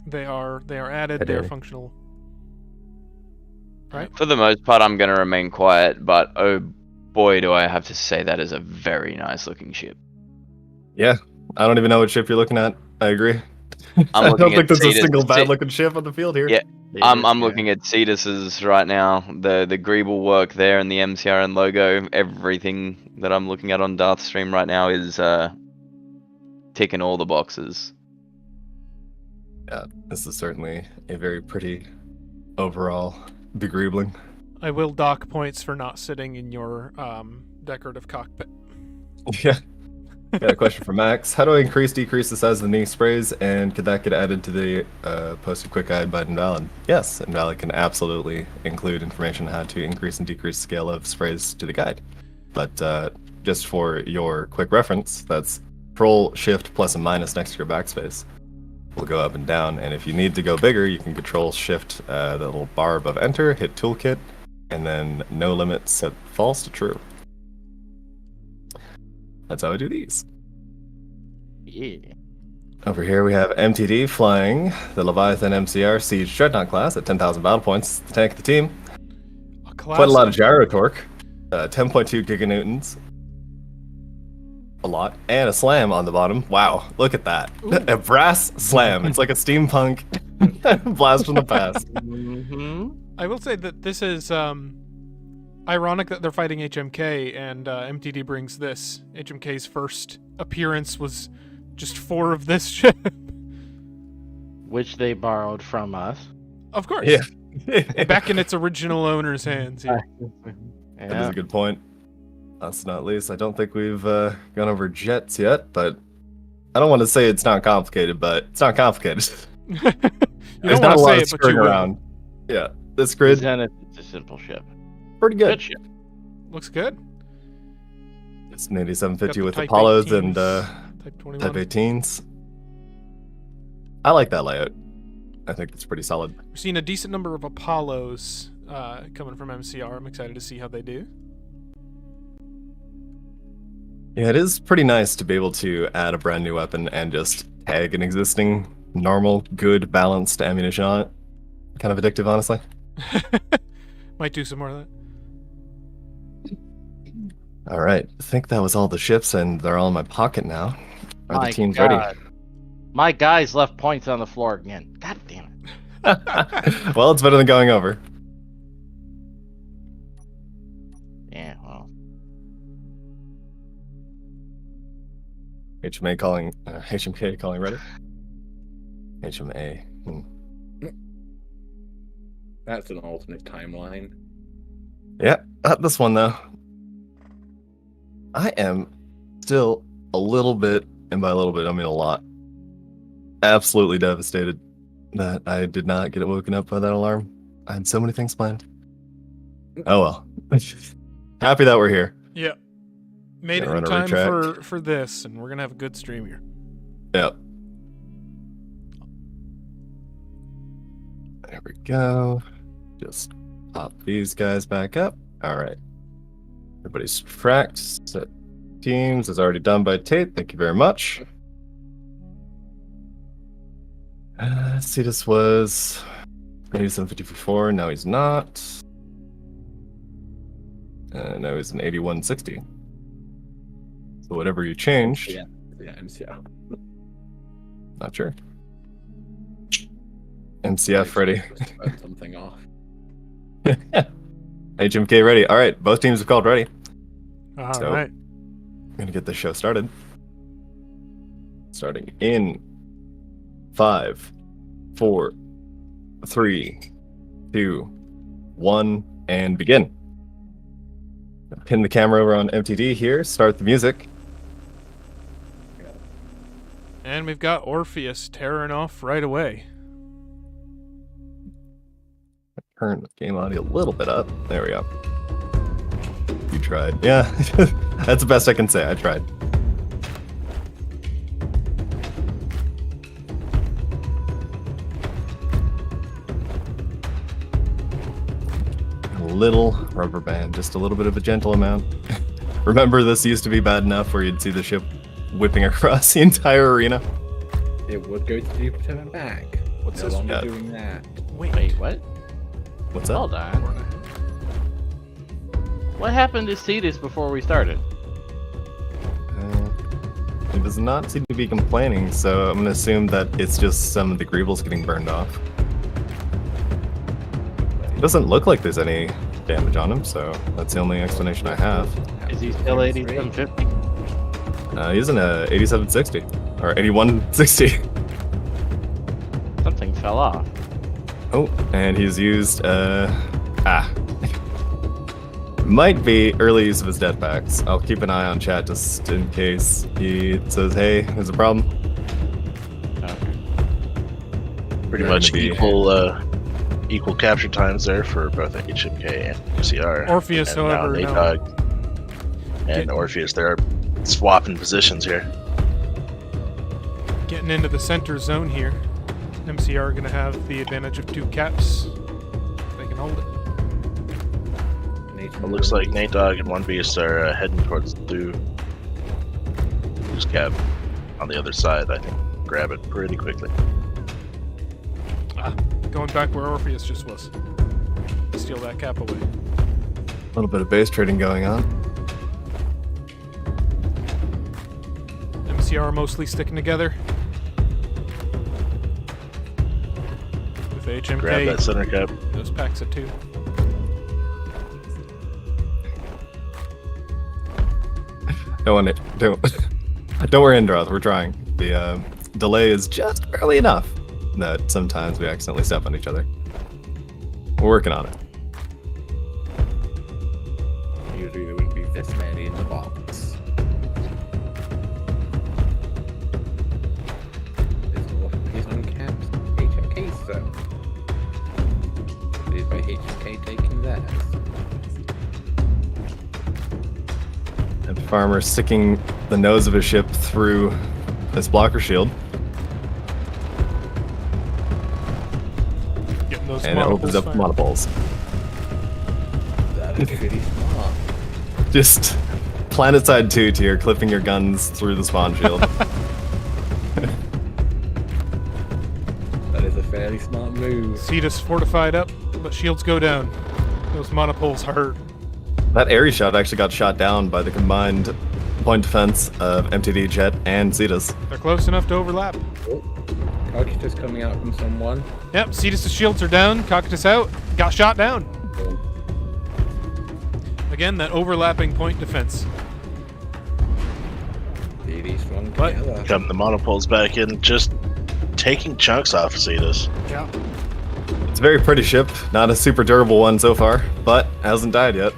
B: They are added. They are
F: Hegarian.
B: functional. Right.
G: For the most part, I'm going to remain quiet, but oh boy, do I have to say that is a very nice looking ship.
E: Yeah, I don't even know what ship you're looking at. I agree. I
G: looking
E: don't think
G: at
E: there's a
G: Cetus-
E: single bad looking ship on the field here.
G: Yeah, I'm
A: Yeah.
G: looking at Cetus's right now. The Greeble work there and the MCRN logo, everything that I'm looking at on Darthstream right now is ticking all the boxes.
E: Yeah, this is certainly a very pretty overall begreebling.
B: I will dock points for not sitting in your decorative cockpit.
E: Yeah. Got a question from Max. How do I decrease the size of the knee sprays, and could that get added to the posted quick guide by Invalid? Yes, Invalid can absolutely include information on how to increase and decrease the scale of sprays to the guide. But just for your quick reference, that's Control Shift plus and minus next to your backspace. Will go up and down, and if you need to go bigger, you can Control Shift the little bar above Enter, hit Toolkit, and then no limit set false to true. That's how I do these.
A: Yeah.
E: Over here we have MTD flying the Leviathan MCR Siege Dreadnought class at 10,000 battle points. The tank of the team. Quite a lot of gyro torque. 10.2 giganewtons. A lot. And a slam on the bottom. Wow, look at that. A brass slam. It's like a steampunk blast from the past.
A: Mm-hmm.
B: I will say that this is ironic that they're fighting HMK and MTD brings this. HMK's first appearance was just 4 of this ship.
A: Which they borrowed from us.
B: Of course.
E: Yeah.
B: Back in its original owner's hands. Yeah.
E: That is
A: Yeah.
E: a good point. Last but not least, I don't think we've gone over jets yet, but I don't want to say it's not complicated, but it's not complicated.
B: You
E: There's
B: don't
E: not
B: want
E: a
B: to
E: lot
B: say
E: of
B: it, but
E: screwing
B: you will.
E: around. Yeah, this grid,
A: Zenith, it's a simple ship.
E: pretty good.
A: Good ship.
B: Looks good.
E: It's an 8750
B: Got the
E: with
B: Type
E: Apollos
B: 18s,
E: and
B: Type 21.
E: Type 18s. I like that layout. I think it's pretty solid.
B: We're seeing a decent number of Apollos coming from MCR. I'm excited to see how they do.
E: Yeah, it is pretty nice to be able to add a brand new weapon and just tag an existing, normal, good, balanced ammunition on it. Kind of addictive, honestly.
B: Might do some more of that.
E: All right, I think that was all the ships, and they're all in my pocket now. Are
A: My
E: the teams
A: God. My guys left points on the floor again. God damn it.
E: ready? Well, it's better than going over.
A: Yeah, well.
E: HMK calling ready. HMA.
C: That's an alternate timeline.
E: Yeah, not this one though. I am still a little bit, and by a little bit I mean a lot, absolutely devastated that I did not get woken up by that alarm. I had so many things planned. Oh well. Happy that we're here.
B: Yeah. Made it
E: Gonna
B: in
E: run a
B: time
E: retract.
B: for this, and we're going to have a good stream here.
E: Yep. There we go. Just pop these guys back up. All right. Everybody's fracked. Set teams is already done by Tate. Thank you very much. See, this was 8754. Now he's not. Now he's an 8160. So whatever you changed,
C: Yeah, MCR.
E: not sure. MCF ready.
C: Just turn something off.
E: HMK ready. All right, both teams have called ready.
B: All
E: So-
B: right.
E: I'm gonna get this show started. Starting in 5, 4, 3, 2, 1, and begin. Pin the camera over on MTD here. Start the music.
B: And we've got Orpheus tearing off right away.
E: Turn the game audio a little bit up. There we go. You tried. Yeah, that's the best I can say. I tried. A little rubber band, just a little bit of a gentle amount. Remember, this used to be bad enough where you'd see the ship whipping across the entire arena.
C: It would go to Jupiter and back.
B: What's
C: No
B: this?
C: longer
E: Yeah.
C: doing that.
A: Wait, what?
E: What's
A: Hold
E: up?
A: on. What happened to Cetus before we started?
E: It does not seem to be complaining, so I'm gonna assume that it's just some of the greebles getting burned off. It doesn't look like there's any damage on him, so that's the only explanation I have.
A: Is he still 8750?
E: He's in a 8760 or 8160.
A: Something fell off.
E: Oh, and he's used might be early use of his death packs. I'll keep an eye on chat just in case he says, "Hey, there's a problem."
A: Okay.
H: Pretty
E: They're
H: much
E: gonna be-
H: equal capture times there for both HMK and MCR.
B: Orpheus,
H: and
B: however,
H: now
B: no.
H: Nate and
B: Get-
H: Orpheus, they're swapping positions here.
B: Getting into the center zone here. MCR going to have the advantage of 2 caps. They can hold it.
H: It looks like Nate Dogg and One Beast are heading towards Blue. Who's cap on the other side, I think. Grab it pretty quickly.
B: Going back where Orpheus just was. Steal that cap away.
E: A little bit of base trading going on.
B: MCR mostly sticking together. With HMK,
H: Grab that center cap.
B: those packs of 2.
E: Don't worry, Indroth. We're trying. The delay is just early enough that sometimes we accidentally step on each other. We're working on it.
C: Usually there wouldn't be this many in the box. Is on caps HMK so. Is by HMK taking theirs.
E: And Farmer sticking the nose of his ship through this blocker shield,
B: Getting those
E: and it opens up
B: fired.
E: monopoles.
C: That is pretty smart.
E: Just planetside 2 tier, clipping your guns through the spawn shield.
C: That is a fairly smart move.
B: Cetus fortified up, but shields go down. Those monopoles hurt.
E: That Ares shot actually got shot down by the combined point defense of MTD, Jet, and Cetus.
B: They're close enough to overlap.
C: Oh, Cocktail's coming out from someone.
B: Yep, Cetus' shields are down. Cocktus out. Got shot down.
C: Oh,
B: Again, that overlapping point defense.
C: these strong
B: What?
C: together.
H: Come the monopoles back in, just taking chunks off of Cetus.
B: Yeah.
E: It's a very pretty ship, not a super durable one so far, but hasn't died yet.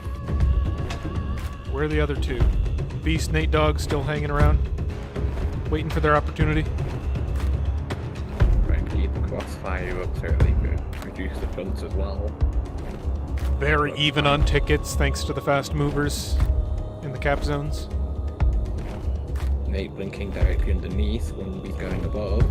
B: Where are the other 2? Beast, Nate Dogg still hanging around, waiting for their opportunity.
C: Trying to keep the crossfire up so they could reduce the fronts as well.
B: Very even on tickets thanks to the fast movers in the cap zones.
C: Nate blinking directly underneath when he's going above.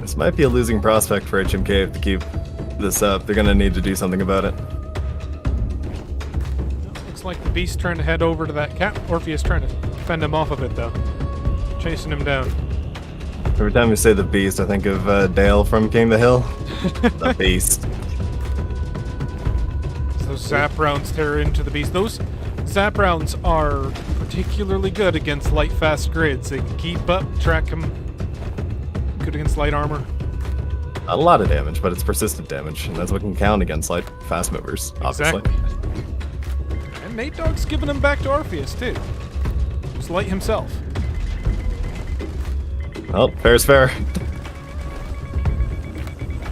E: This might be a losing prospect for HMK if they keep this up. They're gonna need to do something about it.
B: Looks like the Beast trying to head over to that cap. Orpheus trying to fend him off of it though. Chasing him down.
E: Every time you say the Beast, I think of Dale from King of the Hill. The Beast.
B: So those zap rounds tear into the beast. Those zap rounds are particularly good against light, fast grids. They can keep up, track them. Good against light armor.
E: Not a lot of damage, but it's persistent damage, and that's what can count against light, fast movers, obviously.
B: Exactly. And Nate Dogg's giving him back to Orpheus, too. Just light himself.
E: Well, fair's fair.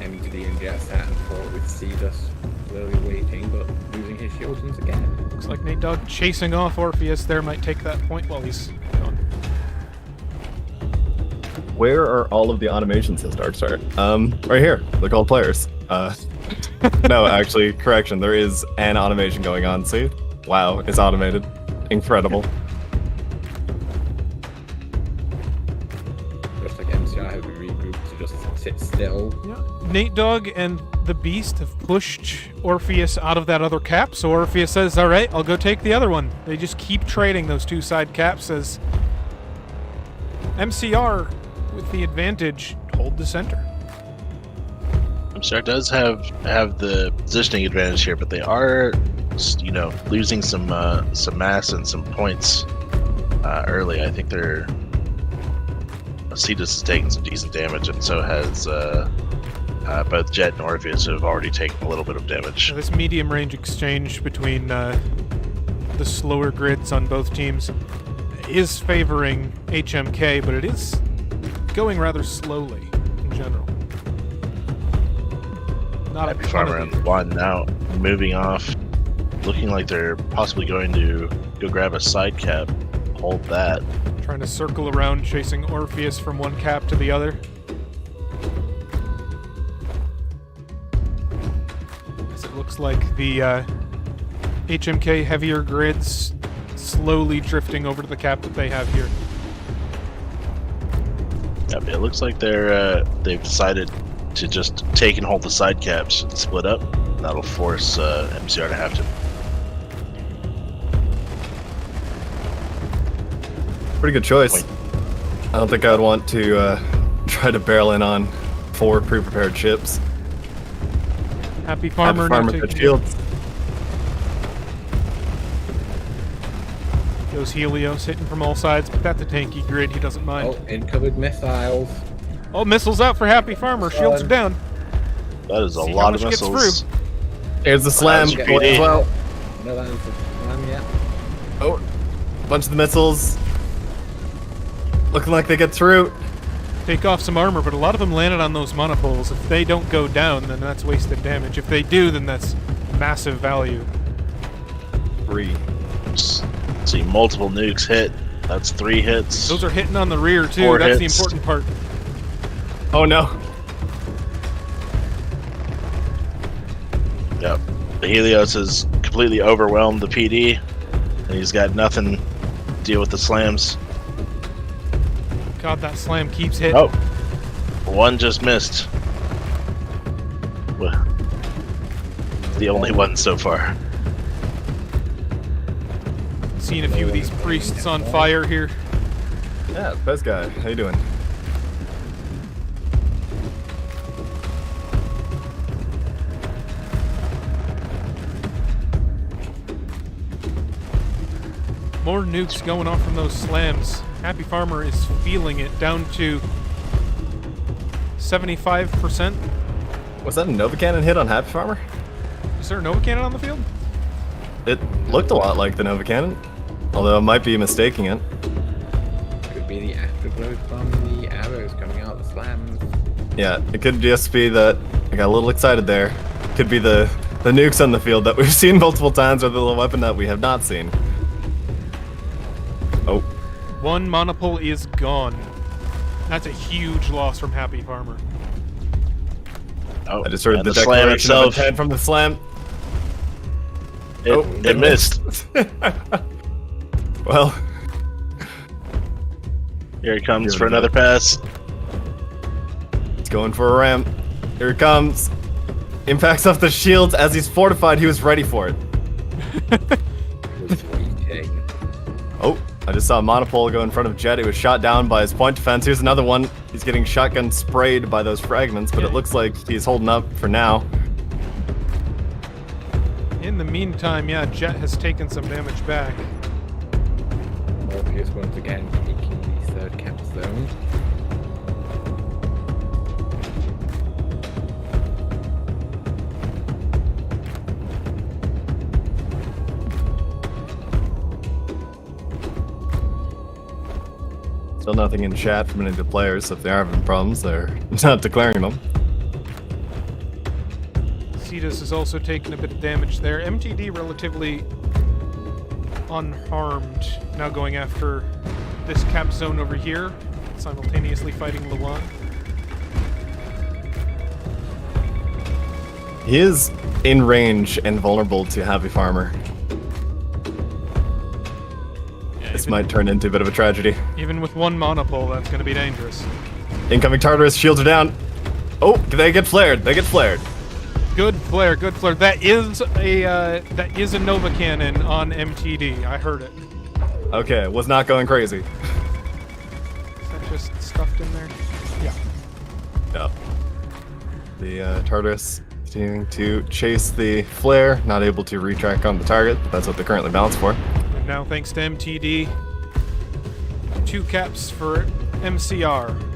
C: MTD and Jet sat and fought with Cetus, slowly waiting, but losing his shields once again.
B: Looks like Nate Dogg chasing off Orpheus there might take that point while he's gone.
E: Where are all of the automations in Starcore? Right here. They're called players. No, actually, correction. There is an automation going on. See? Wow, it's automated. Incredible.
C: Just like MCI have regrouped to just sit still.
B: Yeah. Nate Dogg and the Beast have pushed Orpheus out of that other cap, so Orpheus says, alright, I'll go take the other one. They just keep trading those two side caps as MCR, with the advantage, hold the center.
H: MCR does have the positioning advantage here, but they are, losing some mass and some points early. I think they're Cetus has taken some decent damage, and so has both Jet and Orpheus have already taken a little bit of damage.
B: This medium range exchange between the slower grids on both teams is favoring HMK, but it is going rather slowly in general. Not a
H: Happy
B: ton
H: Farmer
B: of
H: and one now moving off, looking like they're possibly going to go grab a side cap, hold that.
B: trying to circle around, chasing Orpheus from one cap to the other. As it looks like the HMK heavier grids slowly drifting over to the cap that they have here.
H: Yep, it looks like they've decided to just take and hold the side caps and split up. That'll force MCR to have to.
E: Pretty good choice. I don't think I'd want to try to barrel in on 4 pre-prepared ships.
B: Happy Farmer,
E: Farmer
B: now
E: good
B: taking
E: shields.
B: those Helios hitting from all sides, but that's a tanky grid, he doesn't mind.
C: Oh, incoming missiles.
B: Oh, missiles out for Happy Farmer, shields are down.
H: That is a
B: See how
H: lot of
B: much gets
H: missiles.
E: Here's the slam
H: That's
E: point as
H: PD.
E: well.
C: No, that is the slam yet.
E: Oh, bunch of the missiles. Looking like they get through.
B: Take off some armor, but a lot of them landed on those monopoles. If they don't go down, then that's wasted damage. If they do, then that's massive value.
E: 3.
H: See multiple nukes hit. That's 3 hits.
B: Those are hitting on the rear, too.
H: 4
B: That's
H: hits.
B: the important part.
E: Oh no.
H: Yep. The Helios has completely overwhelmed the PD, and he's got nothing to deal with the slams.
B: God, that slam keeps hitting.
H: Oh, one just missed. Well, the only one so far.
B: Seen a few of these priests on fire here.
E: Yeah, best guy. How you doing?
B: More nukes going off from those slams. Happy Farmer is feeling it, down to 75%.
E: Was that a Nova Cannon hit on Happy Farmer?
B: Is there a Nova Cannon on the field?
E: It looked a lot like the Nova Cannon, although I might be mistaking it.
C: Could be the afterglow from the arrows coming out of the slams.
E: Yeah, it could just be that I got a little excited there. Could be the nukes on the field that we've seen multiple times, or the little weapon that we have not seen. Oh.
B: One monopole is gone. That's a huge loss from Happy Farmer.
H: Oh,
E: I just heard
H: and
E: the
H: slam
E: declaration of
H: itself.
E: intent from the slam.
H: It missed.
E: Well,
H: Here it comes
E: Here
H: for
E: we go.
H: another pass.
E: it's going for a ramp. Here it comes. Impacts off the shields. As he's fortified, he was ready for it.
C: It was waiting.
E: Oh, I just saw a monopole go in front of Jet. He was shot down by his point defense. Here's another one. He's getting shotgun sprayed by those fragments, but it looks like he's holding up for now.
B: In the meantime, yeah, Jet has taken some damage back.
C: Morpheus once again taking the third cap zone.
E: Still nothing in chat from any of the players, so if they are having problems, they're not declaring them.
B: Cetus has also taken a bit of damage there. MTD relatively unharmed. Now going after this cap zone over here, simultaneously fighting Lawan.
E: He is in range and vulnerable to Happy Farmer. This might turn into a bit of a tragedy.
B: Even with one monopole, that's going to be dangerous.
E: Incoming Tartarus, shields are down. Oh, they get flared. They get flared.
B: Good flare, good flare. That is a Nova Cannon on MTD. I heard it.
E: Okay, was not going crazy.
B: Is that just stuffed in there? Yeah.
E: Yep. The Tartarus continuing to chase the flare, not able to retrack on the target, but that's what they're currently balanced for.
B: And now, thanks to MTD, 2 caps for MCR.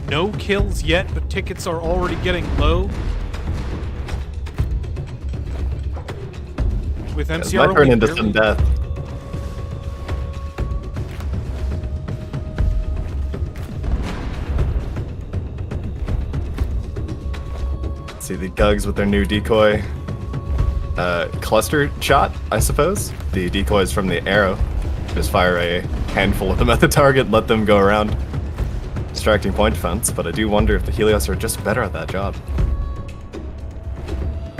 B: No kills yet, but tickets are already getting low. With
E: This
B: MCR
E: might turn
B: only
E: into
B: barely-
E: some death. See the Gugs with their new decoy cluster shot, I suppose. The decoys from the arrow. Just fire a handful of them at the target, let them go around. Distracting point defense, but I do wonder if the Helios are just better at that job.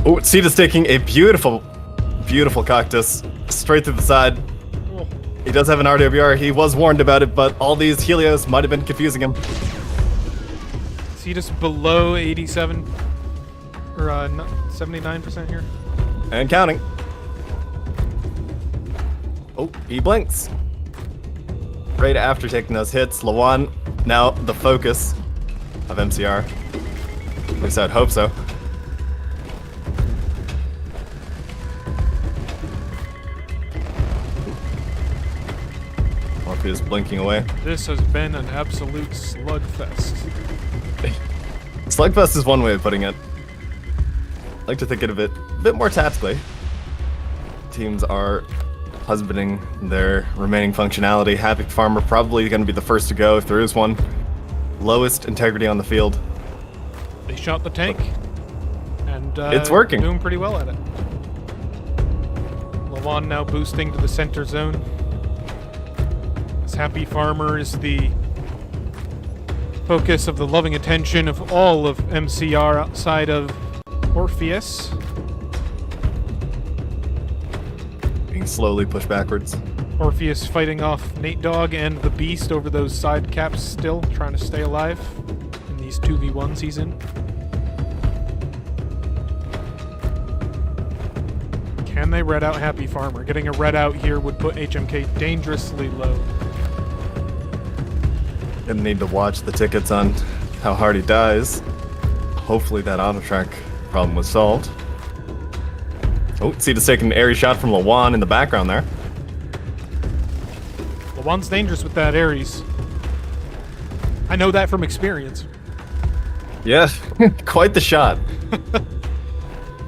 E: Oh, Cetus taking a beautiful, beautiful cactus straight through the side. He does have an RWR. He was warned about it, but all these Helios might have been confusing him.
B: Cetus below 87 or 79% here.
E: And counting. Oh, he blinks. Right after taking those hits, Lawan now the focus of MCR. At least I'd hope so. Morpheus blinking away.
B: This has been an absolute slugfest.
E: Slugfest is one way of putting it. I like to think of it a bit more tactically. Teams are husbanding their remaining functionality. Happy Farmer probably going to be the first to go if there is one. Lowest integrity on the field.
B: They shot the tank, and
E: It's working.
B: Doing pretty well at it. Lawan now boosting to the center zone. This Happy Farmer is the focus of the loving attention of all of MCR outside of Orpheus.
E: Being slowly pushed backwards.
B: Orpheus fighting off Nate Dogg and the Beast over those side caps still, trying to stay alive in these 2v1s he's in. Can they red out Happy Farmer? Getting a red out here would put HMK dangerously low.
E: Gonna need to watch the tickets on how hard he dies. Hopefully that auto track problem was solved. Oh, Cetus taking an airy shot from Lawan in the background there.
B: Lawan's dangerous with that Ares. I know that from experience.
E: Yeah, quite the shot.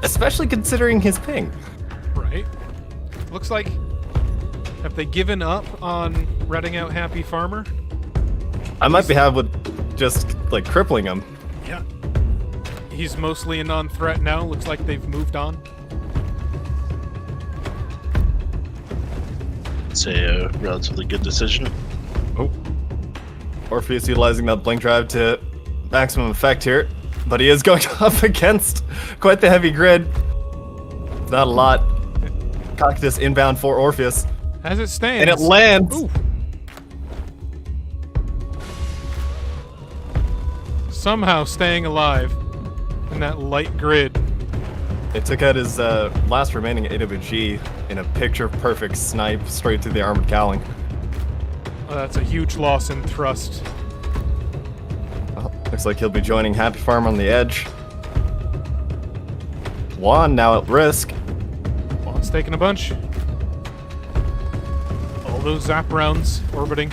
E: Especially considering his ping.
B: Right. Looks like, have they given up on redding out Happy Farmer?
E: I might be happy with just like crippling him.
B: Yeah. He's mostly a non-threat now. Looks like they've moved on.
H: It's a relatively good decision.
E: Oh. Orpheus utilizing that blink drive to maximum effect here. But he is going up against quite the heavy grid. Not a lot. Cactus inbound for Orpheus.
B: As it stands.
E: And it lands.
B: Ooh. Somehow staying alive in that light grid.
E: It took out his last remaining AWG in a picture-perfect snipe straight through the armored cowling.
B: Oh, that's a huge loss in thrust.
E: Well, looks like he'll be joining Happy Farm on the edge. Juan now at risk.
B: Juan's taking a bunch. All those zap rounds orbiting.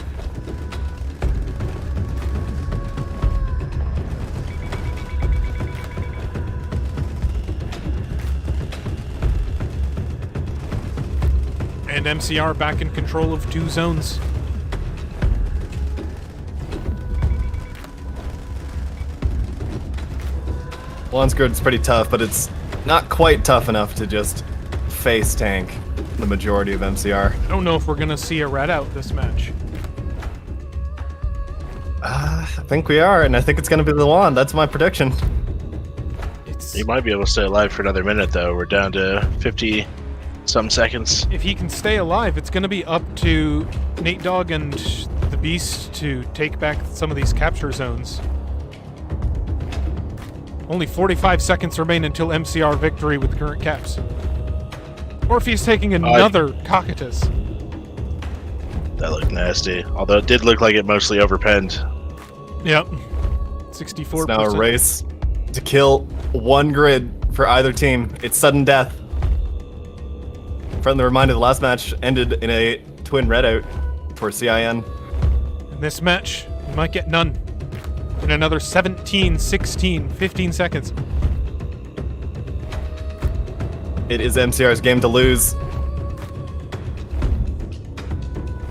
B: And MCR back in control of 2 zones.
E: Juan's grid's pretty tough, but it's not quite tough enough to just face tank the majority of MCR.
B: I don't know if we're gonna see a red out this match.
E: I think we are, and I think it's going to be the Juan. That's my prediction.
H: He might be able to stay alive for another minute, though. We're down to 50-some seconds.
B: If he can stay alive, it's gonna be up to Nate Dogg and the Beast to take back some of these capture zones. Only 45 seconds remain until MCR victory with current caps. Or if he's taking another Cocytus.
H: That looked nasty. Although it did look like it mostly overpenned.
B: Yep. 64%.
E: It's now a race to kill 1 grid for either team. It's sudden death. Friendly reminder, the last match ended in a twin redout for CIN.
B: In this match, we might get none. In another 17, 16, 15 seconds.
E: It is MCR's game to lose.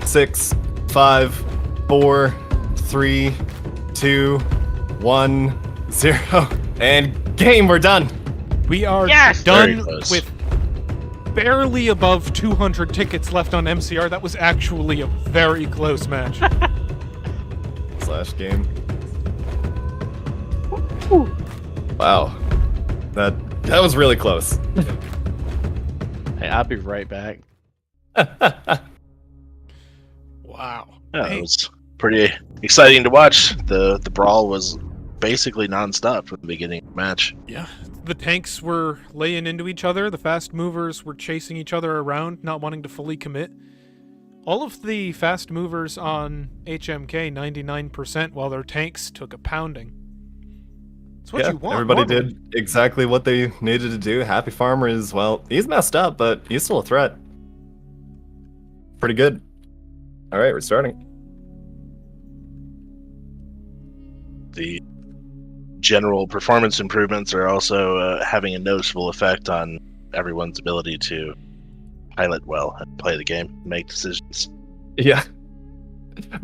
E: 6, 5, 4, 3, 2, 1, 0. And game, we're done.
B: We are
A: Yes!
B: done
H: Very close.
B: with barely above 200 tickets left on MCR. That was actually a very close match.
E: Slash game. Wow. That was really close.
A: Hey, I'll be right back.
B: Wow.
H: Yeah,
B: Hey,
H: it was pretty exciting to watch. The brawl was basically non-stop from the beginning of the match.
B: yeah, the tanks were laying into each other. The fast movers were chasing each other around, not wanting to fully commit. All of the fast movers on HMK, 99%, while their tanks took a pounding. It's what
E: Yeah,
B: you want.
E: everybody
B: normally.
E: did exactly what they needed to do. Happy Farmer is, well, he's messed up, but he's still a threat. Pretty good. All right, we're starting.
H: The general performance improvements are also having a noticeable effect on everyone's ability to pilot well and play the game, make decisions.
E: Yeah.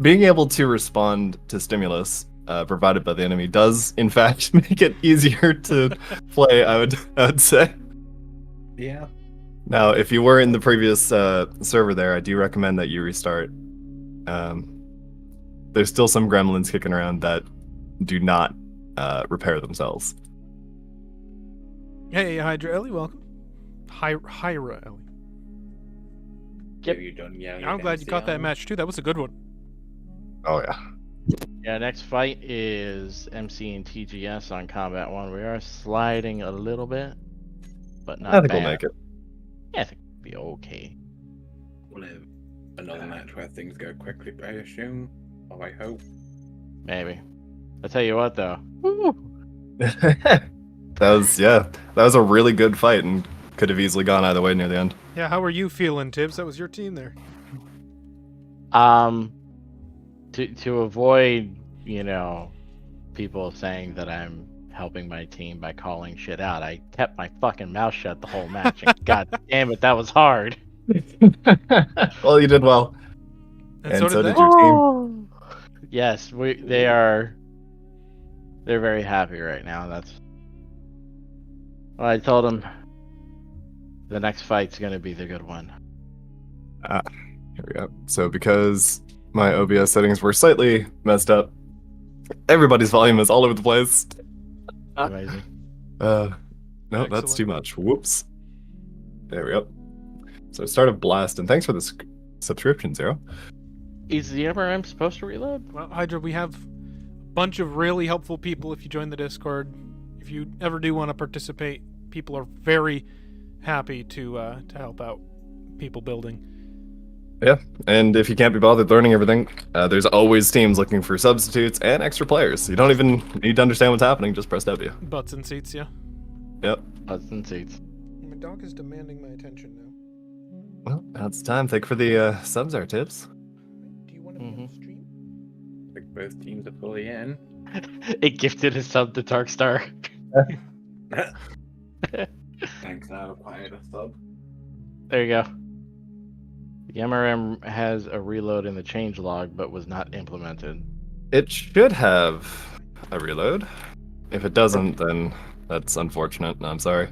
E: Being able to respond to stimulus provided by the enemy does, in fact, make it easier to play, I would say.
C: Yeah.
E: Now, if you were in the previous server there, I do recommend that you restart. There's still some gremlins kicking around that do not repair themselves.
B: Hey, Hydra Ellie, welcome. Hyra Ellie.
C: Have you done? Yeah.
B: I'm glad you caught that match too. That was a good one.
E: Oh, yeah.
A: Yeah, next fight is MC and TGS on Combat 1. We are sliding a little bit, but not
E: I think
A: bad.
E: we'll make it.
A: Yeah, I think we'll be okay.
C: We'll have another match where things go quickly, I assume. Or I hope.
A: Maybe. I'll tell you what, though.
E: That was a really good fight and could have easily gone either way near the end.
B: Yeah, how are you feeling, Tibbs? That was your team there.
A: To avoid, people saying that I'm helping my team by calling shit out, I kept my fucking mouth shut the whole match. And god damn it, that was hard.
E: Well, you did well.
B: And so did they.
E: your team.
A: Yes, they're very happy right now. That's well, I told them the next fight's gonna be the good one.
E: Here we go. So because my OBS settings were slightly messed up, everybody's volume is all over the place.
A: Amazing.
E: No, that's
B: Excellent.
E: too much. Whoops. There we go. So start a blast, and thanks for the subscription, Zero.
A: Is the MRM supposed to reload?
B: Well, Hydra, we have a bunch of really helpful people if you join the Discord. If you ever do want to participate, people are very happy to help out people building.
E: Yeah, and if you can't be bothered learning everything, there's always teams looking for substitutes and extra players. You don't even need to understand what's happening, just press W.
B: Butts and seats, yeah.
E: Yep.
A: Butts and seats.
B: My dog is demanding my attention now.
E: Well, now it's time. Thank you for the subs, our tips.
B: Do you want to be on the stream?
C: I think both teams are fully in.
A: It gifted a sub to Darkstar.
C: Thanks, I acquired a sub.
A: There you go. The MRM has a reload in the change log, but was not implemented.
E: It should have a reload. If it doesn't, then that's unfortunate. I'm sorry.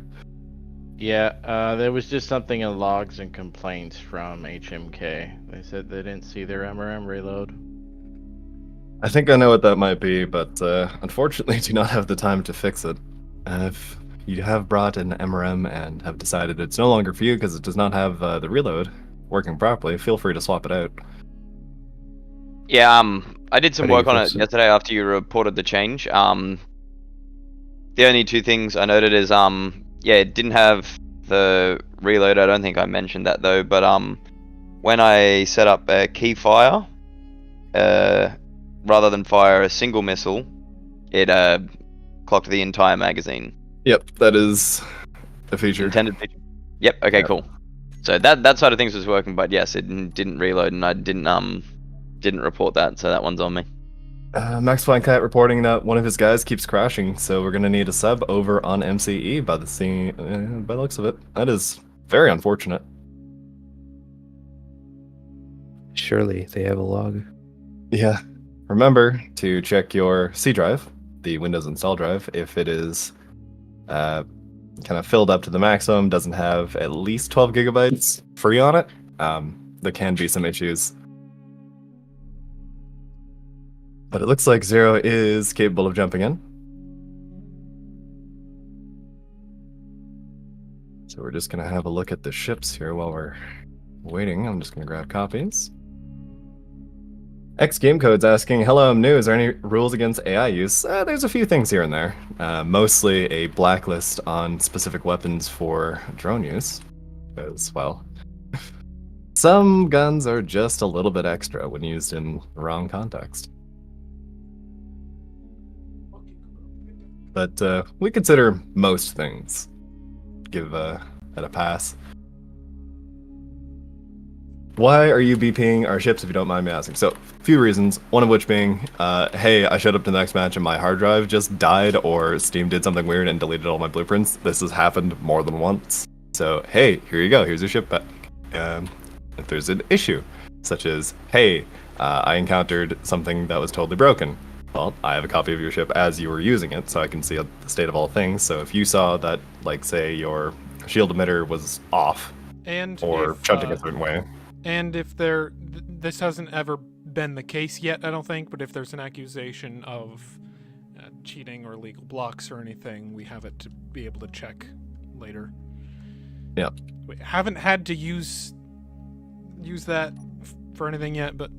A: Yeah, there was just something in logs and complaints from HMK. They said they didn't see their MRM reload.
E: I think I know what that might be, but unfortunately do not have the time to fix it. If you have brought an MRM and have decided it's no longer for you because it does not have the reload working properly, feel free to swap it out.
G: Yeah, I did some
E: How do you
G: work on
E: fix
G: it
E: it?
G: yesterday after you reported the change. The only two things I noted is yeah, it didn't have the reload. I don't think I mentioned that though, but when I set up a key fire, rather than fire a single missile, it clocked the entire magazine.
E: Yep, that is a feature.
G: Intended feature. Yep. Okay.
E: Yep.
G: Cool. So that side of things was working, but yes, it didn't reload, and I didn't report that, so that one's on me.
E: Max Flying Cat reporting that one of his guys keeps crashing, so we're gonna need a sub over on MCE by the looks of it. That is very unfortunate.
F: Surely they have a log.
E: Yeah. Remember to check your C drive, the Windows install drive, if it is kind of filled up to the maximum, doesn't have at least 12 gigabytes free on it. There can be some issues. But it looks like Zero is capable of jumping in. So we're just going to have a look at the ships here while we're waiting. I'm just going to grab copies. X Gamecode's asking, hello, I'm new. Is there any rules against AI use? There's a few things here and there. Mostly a blacklist on specific weapons for drone use. As well, some guns are just a little bit extra when used in the wrong context. But we consider most things. Give it a pass. Why are you BPing our ships if you don't mind me asking? So, a few reasons. One of which being, hey, I showed up to the next match and my hard drive just died, or Steam did something weird and deleted all my blueprints. This has happened more than once. So, hey, here you go. Here's your ship back. If there's an issue, such as, hey, I encountered something that was totally broken. Well, I have a copy of your ship as you were using it, so I can see the state of all things. So if you saw that, like, say, your shield emitter was off,
B: And
E: or
B: if,
E: shunting a certain way.
B: And if this hasn't ever been the case yet, I don't think, but if there's an accusation of cheating or illegal blocks or anything, we have it to be able to check later.
E: Yep.
B: We haven't had to use that for anything yet, but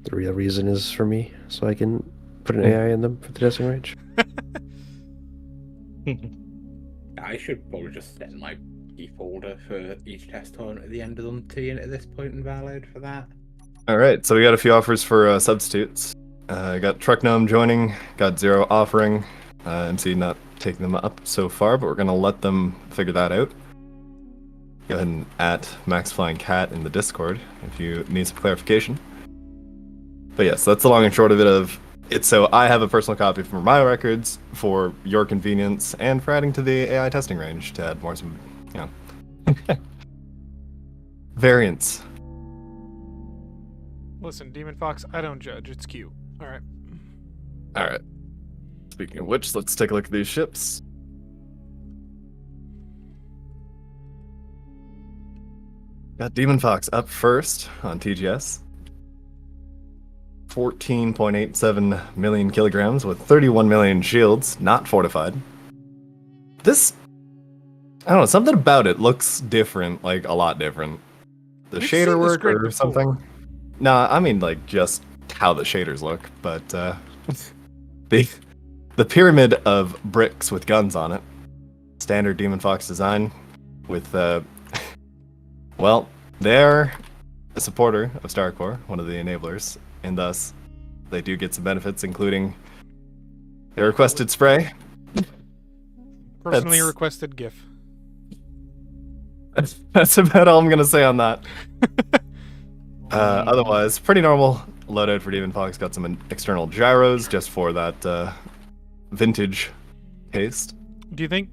F: The real reason is for me, so I can put an AI in them for the testing range.
C: I should probably just send my key folder for each test horn at the end of them to you at this point and valid for that.
E: All right, so we got a few offers for substitutes. Got Truck Gnome joining, got Zero offering. MC not taking them up so far, but we're going to let them figure that out. Go ahead and at Max Flying Cat in the Discord if you need some clarification. But yes, that's the long and short of it. So I have a personal copy for my records for your convenience and for adding to the AI testing range to add more some, variants.
B: listen, Demon Fox, I don't judge. It's cute. All right.
E: All right. Speaking of which, let's take a look at these ships. Got Demon Fox up first on TGS. 14.87 million kilograms with 31 million shields, not fortified. This, I don't know, something about it looks different, like a lot different. The
B: We've
E: shader
B: seen this
E: work
B: grid
E: or
B: before.
E: something? Nah, I mean like just how the shaders look, but the pyramid of bricks with guns on it. Standard Demon Fox design with, well, they're a supporter of Starcore, one of the enablers, and thus they do get some benefits, including the requested spray.
B: Personally
E: That's-
B: requested GIF.
E: That's about all I'm gonna say on that. Otherwise, pretty normal loadout for Demon Fox. Got some external gyros just for that vintage taste.
B: Do you think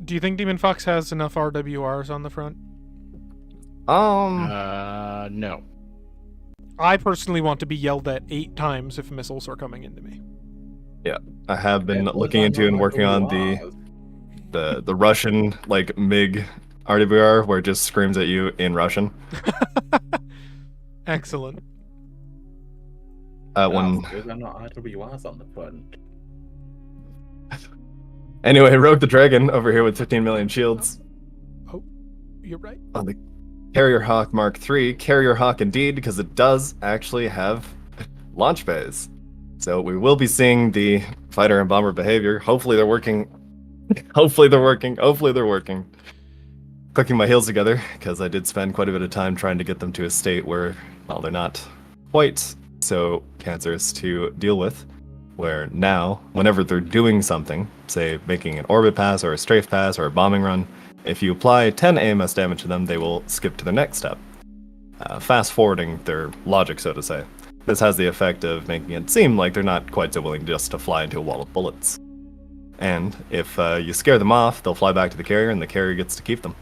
B: Demon Fox has enough RWRs on the front?
A: No.
B: I personally want to be yelled at 8 times if missiles are coming into me.
E: I have been
C: Yeah,
E: looking into and working on the Russian like MiG RWR where it just screams at you in Russian.
B: Excellent.
E: One
C: Those are not RWRs on the front.
E: anyway, Rogue the Dragon over here with 15 million shields
B: You're right.
E: on the Carrier Hawk Mark III. Carrier Hawk indeed, because it does actually have launch bays. So we will be seeing the fighter and bomber behavior. Hopefully they're working. Hopefully they're working. Hopefully they're working. Clicking my heels together, because I did spend quite a bit of time trying to get them to a state where, well, they're not quite so cancerous to deal with. Where now, whenever they're doing something, say making an orbit pass or a strafe pass or a bombing run, if you apply 10 AMS damage to them, they will skip to the next step. Fast forwarding their logic, so to say. This has the effect of making it seem like they're not quite so willing just to fly into a wall of bullets. And if you scare them off, they'll fly back to the carrier and the carrier gets to keep them.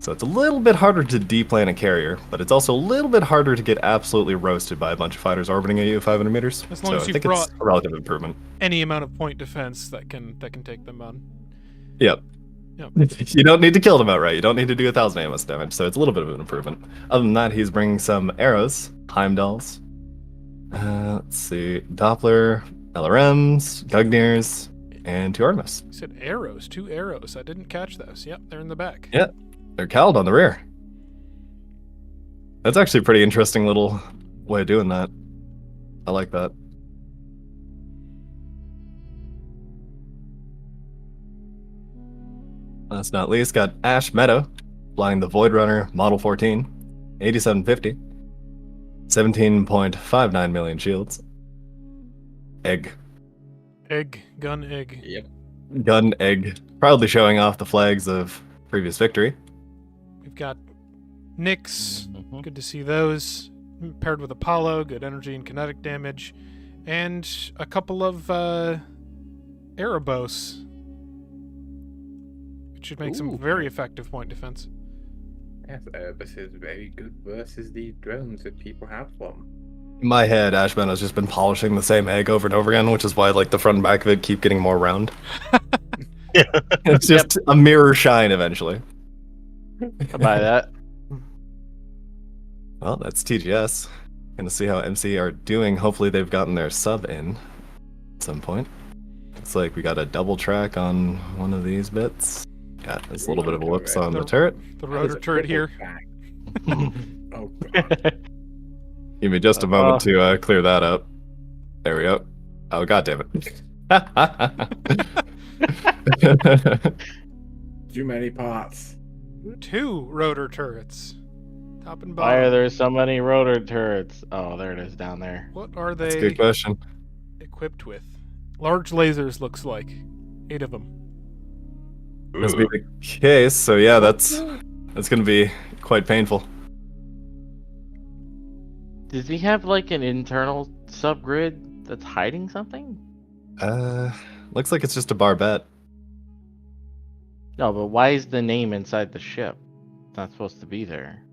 E: So it's a little bit harder to deplan a carrier, but it's also a little bit harder to get absolutely roasted by a bunch of fighters orbiting at you at 500 meters.
B: As long
E: so
B: as
E: I
B: you
E: think
B: brought-
E: it's a relative improvement.
B: Any amount of point defense that can take them on.
E: Yep.
B: Yep.
E: You don't need to kill them outright. You don't need to do 1,000 AMS damage, so it's a little bit of an improvement. Other than that, he's bringing some arrows, Heimdalls. Let's see, Doppler, LRMs, Gugnirs, and 2 Artemis.
B: You said arrows, 2 arrows. I didn't catch those. Yep, they're in the back.
E: Yeah. They're cowled on the rear. That's actually a pretty interesting little way of doing that. I like that. Last but not least, got Ash Meadow flying the Void Runner Model 14, 8750, 17.59 million shields. Egg.
B: Gun egg.
C: Yep.
E: Gun egg. Proudly showing off the flags of previous victory.
B: We've got Nyx.
A: Mhm.
B: Good to see those. Paired with Apollo, good energy and kinetic damage. And a couple of Erebos. It should make some
C: Ooh.
B: very effective point defense.
C: Yes, this is very good versus the drones if people have them.
E: In my head, Ashman has just been polishing the same egg over and over again, which is why like the front and back of it keep getting more round. It's just a mirror shine eventually.
A: I buy that.
E: Well, that's TGS. Gonna see how MC are doing. Hopefully they've gotten their sub in at some point. Looks like we got a double track on one of these bits. Got this little bit of a whoops on the turret.
B: The rotor turret here.
C: Oh god.
E: Give me just a moment to clear that up. There we go. Oh, god damn it.
C: Too many parts.
B: 2 rotor turrets. Top and
A: Why are
B: bottom.
A: there so many rotor turrets? Oh, there it is down there.
B: What are
E: That's a
B: they
E: good question.
B: equipped with? Large lasers, looks like. 8 of them.
E: Must be the case, so yeah, that's gonna be quite painful.
A: Does he have like an internal subgrid that's hiding something?
E: Looks like it's just a barbette.
A: No, but why is the name inside the ship? It's not supposed to be there.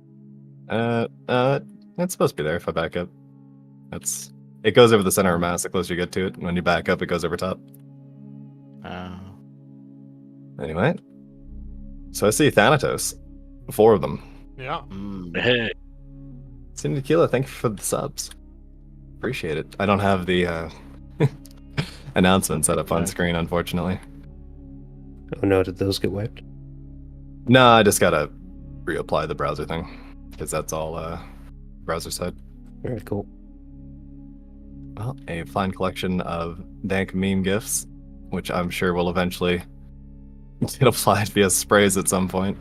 E: It's supposed to be there if I back up. It goes over the center of mass the closer you get to it. And when you back up, it goes over top.
A: Oh.
E: Anyway. So I see Thanatos. 4 of them.
B: Yeah.
H: Hey,
E: Cindy Tequila, thank you for the subs. Appreciate it. I don't have the announcement set up on screen, unfortunately.
F: Oh no, did those get wiped?
E: No, I just gotta reapply the browser thing. Because that's all browser side.
F: Alright, cool.
E: Well, a fine collection of dank meme gifs, which I'm sure will eventually get applied via sprays at some point.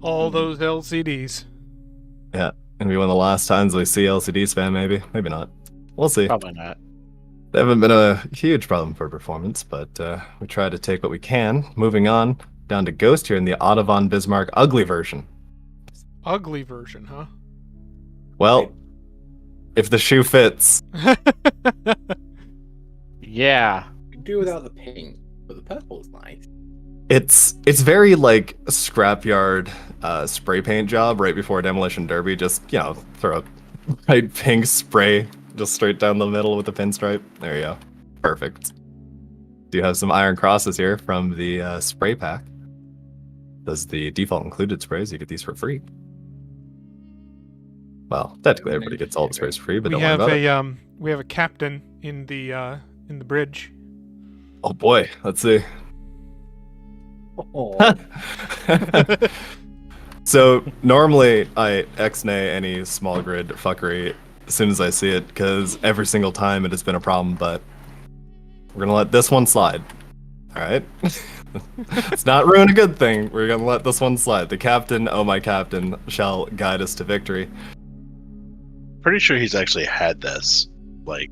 B: All those LCDs.
E: Yeah, gonna be one of the last times we see LCD spam, maybe. Maybe not. We'll see.
A: Probably not.
E: They haven't been a huge problem for performance, but we try to take what we can. Moving on, down to Ghost here in the Otto von Bismarck ugly version.
B: Ugly version, huh?
E: Well, if the shoe fits.
A: Yeah.
C: You can do without the pink, but the purple is nice.
E: It's very like scrapyard spray paint job right before Demolition Derby. Just, throw a bright pink spray just straight down the middle with a pinstripe. There you go. Perfect. Do have some iron crosses here from the spray pack. Does the default included sprays? You get these for free. Well, technically everybody gets all the sprays for free, but don't worry about it.
B: We have a captain in the bridge.
E: Oh boy, let's see.
C: Oh.
E: So normally I ex-nay any small grid fuckery as soon as I see it, because every single time it has been a problem, but we're gonna let this one slide. Alright? It's not ruin a good thing. We're gonna let this one slide. The captain, oh my captain, shall guide us to victory.
H: Pretty sure he's actually had this, like,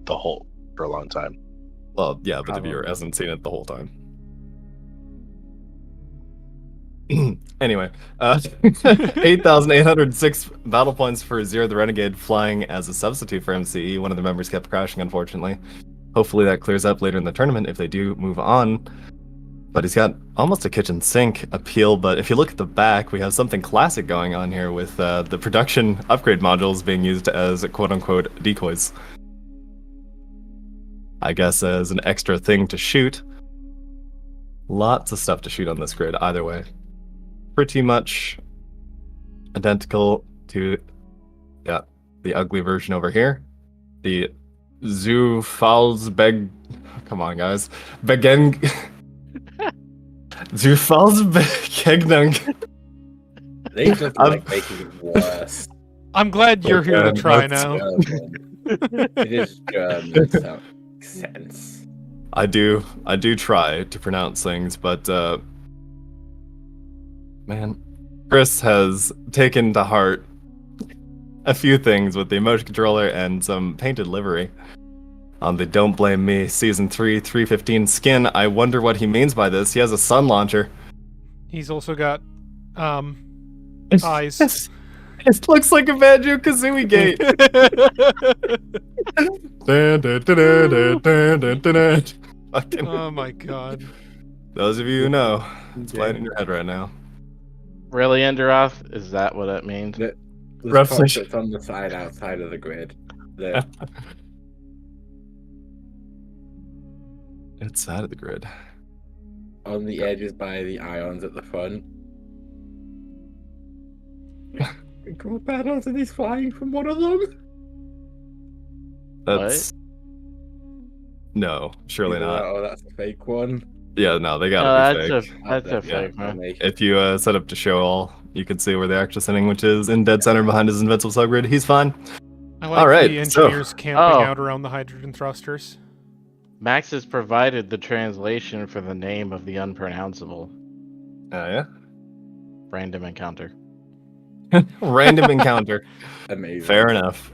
H: for a long time.
E: Well, yeah, but the viewer hasn't seen it the whole time. Anyway, 8,806 battle points for Zero the Renegade flying as a substitute for MCE. One of the members kept crashing, unfortunately. Hopefully that clears up later in the tournament if they do move on. But he's got almost a kitchen sink appeal, but if you look at the back, we have something classic going on here with the production upgrade modules being used as quote-unquote decoys. I guess as an extra thing to shoot. Lots of stuff to shoot on this grid, either way. Pretty much identical to the ugly version over here. The Zufalsbeg. Come on, guys. Begen. Zufalsbegegnung.
C: They just like making it worse.
B: I'm glad you're here to try now.
C: It is German, so it makes sense.
E: I do try to pronounce things, but man, Chris has taken to heart a few things with the emotion controller and some painted livery on the Don't Blame Me Season 3 315 skin. I wonder what he means by this. He has a sun launcher.
B: He's also got eyes.
E: It looks like a Banjo-Kazooie gate. Fucking-
B: Oh my god.
E: Those of you who know, it's playing in your head right now.
A: Really, Enderoth? Is that what it means?
C: The
E: Roughly.
C: spot that's on the side outside of the grid. The,
E: Inside of the grid.
C: on the edges by the ions at the front. Come on, and he's flying from one of them.
E: That's no, surely not.
C: Oh, that's a fake one.
E: Yeah, no, they gotta be
A: that's
E: fake.
A: that's a
C: Yeah,
A: fake, man.
E: If you set up to show all, you can see where the actor's sitting, which is in dead center behind his invincible subgrid. He's fine.
B: I like
E: All right,
B: the
E: so-
B: engineers camping out around the hydrogen thrusters.
A: Max has provided the translation for the name of the unpronounceable.
E: Yeah.
A: Random encounter.
E: Random encounter.
C: Amazing.
E: Fair enough.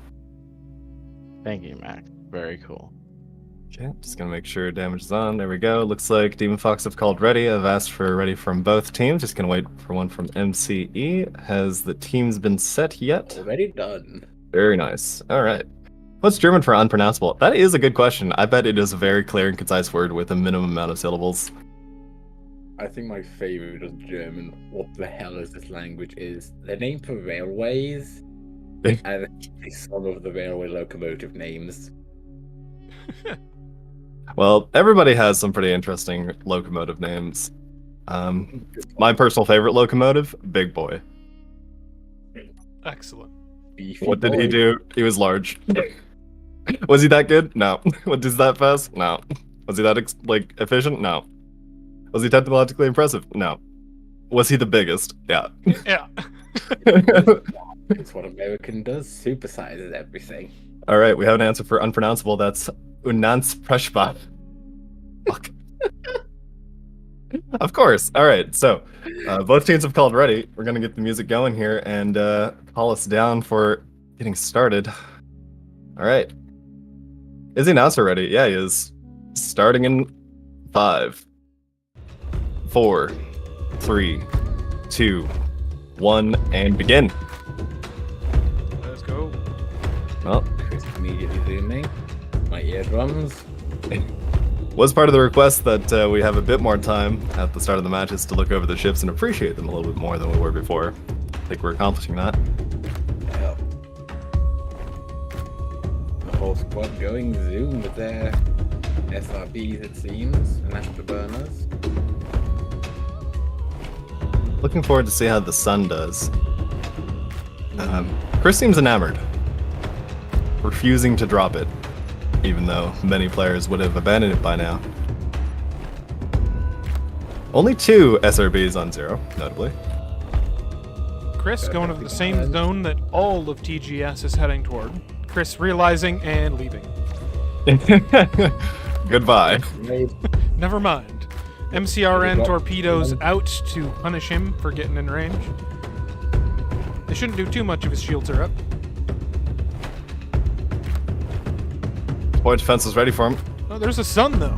A: Thank you, Max. Very cool.
E: Okay, just gonna make sure damage is on. There we go. Looks like Demon Fox have called ready. I've asked for ready from both teams. Just gonna wait for one from MCE. Has the teams been set yet?
C: Already done.
E: Very nice. All right. What's German for unpronounceable? That is a good question. I bet it is a very clear and concise word with a minimum amount of syllables.
C: I think my favorite is German. What the hell is this language? Is the name for railways and some of the railway locomotive names.
E: Well, everybody has some pretty interesting locomotive names. My personal favorite locomotive, Big Boy.
B: Excellent.
C: Beefy
E: What did he
C: boy.
E: do? He was large. Was he that good? No. Was that fast? No. Was he that efficient? No. Was he technologically impressive? No. Was he the biggest? Yeah.
B: Yeah.
C: It's what American does. Supersizes everything.
E: All right, we have an answer for unpronounceable. That's Unansprechbar. Fuck. Of course. All right, so both teams have called ready. We're gonna get the music going here and call us down for getting started. All right. Is he announced already? Yeah, he is. Starting in 5, 4, 3, 2, 1, and begin.
B: Let's go.
E: Well,
C: Chris immediately zooming. My eardrums.
E: was part of the request that we have a bit more time at the start of the matches to look over the ships and appreciate them a little bit more than we were before. I think we're accomplishing that.
C: Yep. The whole squad going zoom with their SRBs, it seems, and afterburners.
E: Looking forward to see how the sun does. Chris seems enamored, refusing to drop it, even though many players would have abandoned it by now. Only 2 SRBs on 0, notably.
B: Chris going to the same zone that all of TGS is heading toward. Chris realizing and leaving.
E: Goodbye.
B: Never mind. MCRN torpedoes out to punish him for getting in range. They shouldn't do too much if his shields are up.
E: Point defense was ready for him.
B: Oh, there's a sun though.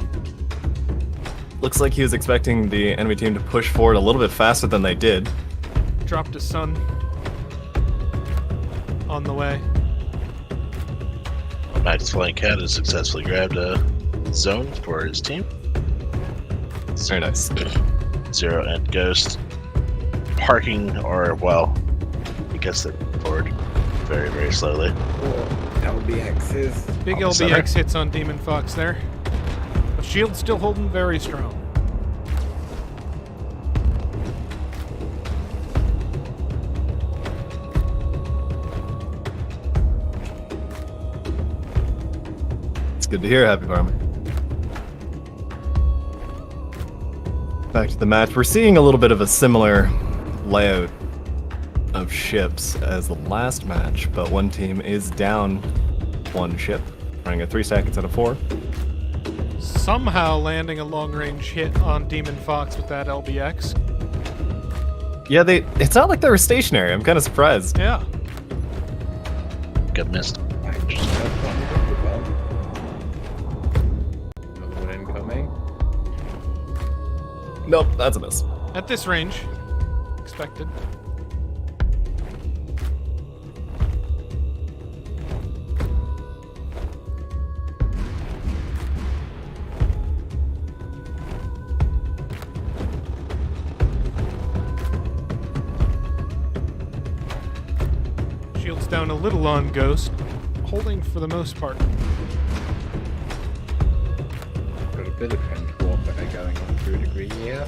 E: Looks like he was expecting the enemy team to push forward a little bit faster than they did.
B: Dropped a sun on the way.
H: Max Flying Cat has successfully grabbed a zone for his team.
E: Very nice.
H: Zero and Ghost parking, or well, I guess they're forward very, very slowly.
C: LBXs.
B: Big
H: On the center.
B: LBX hits on Demon Fox there. But shield's still holding very strong.
E: It's good to hear, Happy Farmer. Back to the match. We're seeing a little bit of a similar layout of ships as the last match, but one team is down 1 ship, running a 3-stack instead of 4.
B: Somehow landing a long-range hit on Demon Fox with that LBX.
E: Yeah, it's not like they were stationary. I'm kind of surprised.
B: Yeah.
H: Got missed.
C: Another one incoming.
E: Nope, that's a miss.
B: At this range. Expected. Shields down a little on Ghost. Holding for the most part.
C: Got a bit of trench warfare going on to a degree here.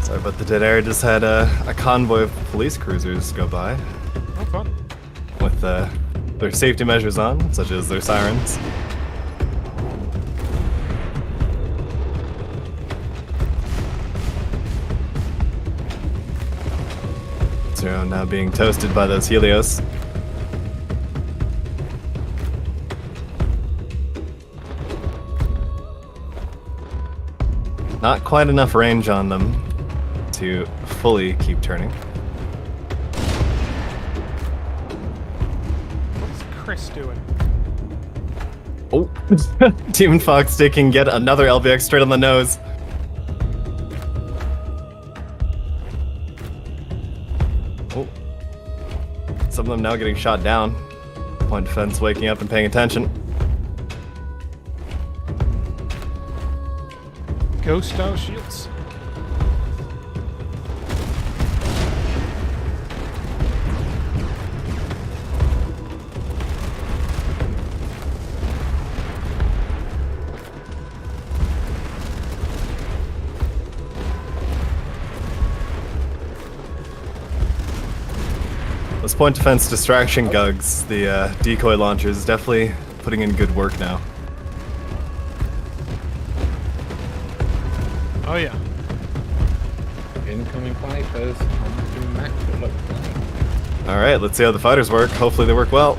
E: Sorry about the dead air. Just had a convoy of police cruisers go by
B: Oh, fun.
E: with their safety measures on, such as their sirens. Zero now being toasted by those Helios. Not quite enough range on them to fully keep turning.
B: What's Chris doing?
E: Oh, Demon Fox taking yet another LBX straight on the nose. Oh, some of them now getting shot down. Point defense waking up and paying attention.
B: Ghost style shields.
E: Those point defense distraction gugs, the decoy launchers, definitely putting in good work now.
B: Oh yeah.
C: Incoming fighters on to match it looks like.
E: Alright, let's see how the fighters work. Hopefully they work well.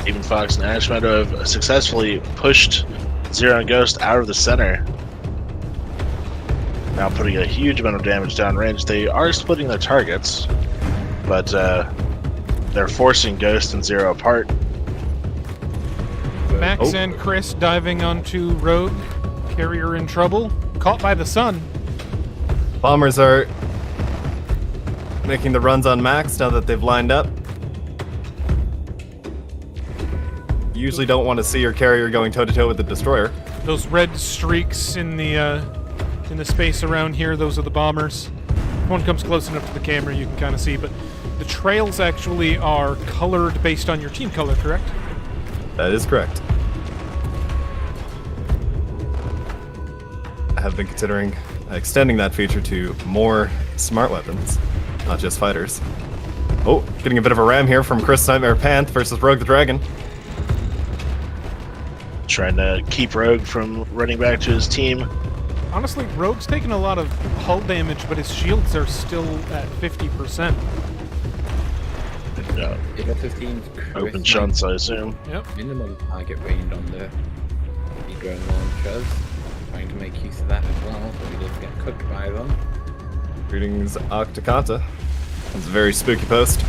H: Demon Fox and Ash Meadow have successfully pushed Zero and Ghost out of the center. Now putting a huge amount of damage downrange. They are splitting their targets, but they're forcing Ghost and Zero apart.
B: Max and Chris diving onto Rogue. Carrier in trouble. Caught by the sun.
E: Bombers are making the runs on Max now that they've lined up. You usually don't want to see your carrier going toe-to-toe with the destroyer.
B: Those red streaks in the space around here, those are the bombers. If one comes close enough to the camera, you can kind of see, but the trails actually are colored based on your team color, correct?
E: That is correct. I have been considering extending that feature to more smart weapons, not just fighters. Oh, getting a bit of a ram here from Chris Nightmare Panth versus Rogue the Dragon.
H: Trying to keep Rogue from running back to his team.
B: Honestly, Rogue's taking a lot of hull damage, but his shields are still at 50%.
H: Yeah.
C: If a 15
H: Open shots, I assume.
B: Yep.
C: Minimum target range on the drone launchers. Trying to make use of that as well, so he doesn't get cooked by them.
E: Greetings, Octacata. It's a very spooky post.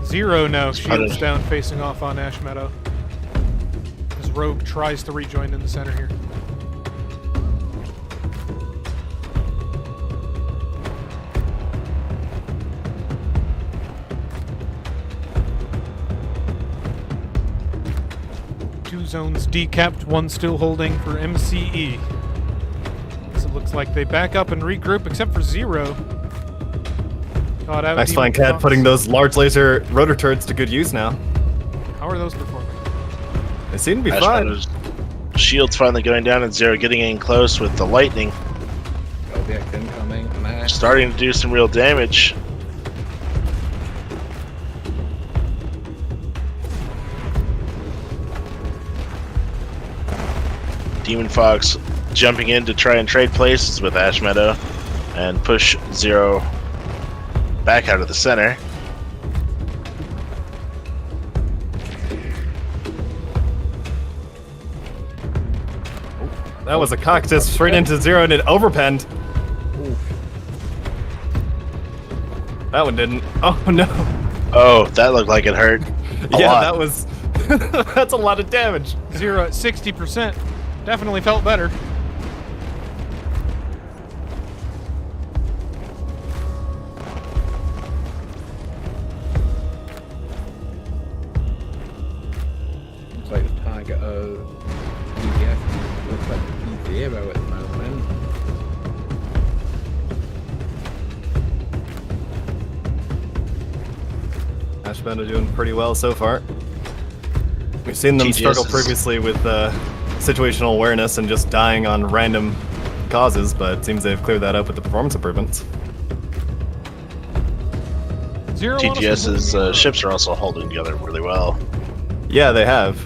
B: Zero now, shields down, facing off on Ash Meadow. As Rogue tries to rejoin in the center here. Two zones decapped, one still holding for MCE. So it looks like they back up and regroup, except for Zero. Caught out.
E: Max Fine Cat putting those large laser rotor turrets to good use now.
B: How are those performing?
E: They seem to be
H: Ash
E: fine.
H: Meadow's shield's finally going down, and Zero getting in close with the lightning.
C: LBX incoming. Max.
H: Starting to do some real damage. Demon Fox jumping in to try and trade places with Ash Meadow and push Zero back out of the center.
E: That was a cactus straight into Zero and it overpenned. That one didn't. Oh no.
H: Oh, that looked like it hurt.
E: Yeah, that was. That's a lot of damage.
B: Zero at 60%. Definitely felt better.
C: Looks like the target of EDF looks like Zero at the moment.
E: Ash Meadow doing pretty well so far. We've seen them
H: TGS
E: struggle
H: is-
E: previously with situational awareness and just dying on random causes, but it seems they've cleared that up with the performance improvements.
B: Zero
H: TGS's ships are also holding together really well.
E: Yeah, they have.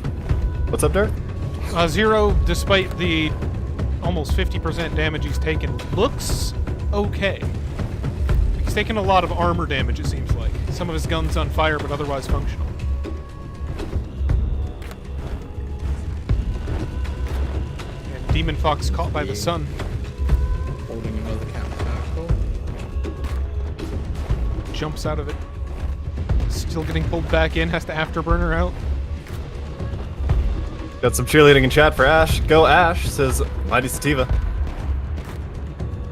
E: What's up, Derek?
B: Zero, despite the almost 50% damage he's taken, looks okay. He's taken a lot of armor damage, it seems like. Some of his guns on fire, but otherwise functional. And Demon Fox caught by the sun.
C: Holding another cap circle.
B: Jumps out of it. Still getting pulled back in, has to afterburner out.
E: Got some cheerleading in chat for Ash. Go Ash, says Mighty Sativa.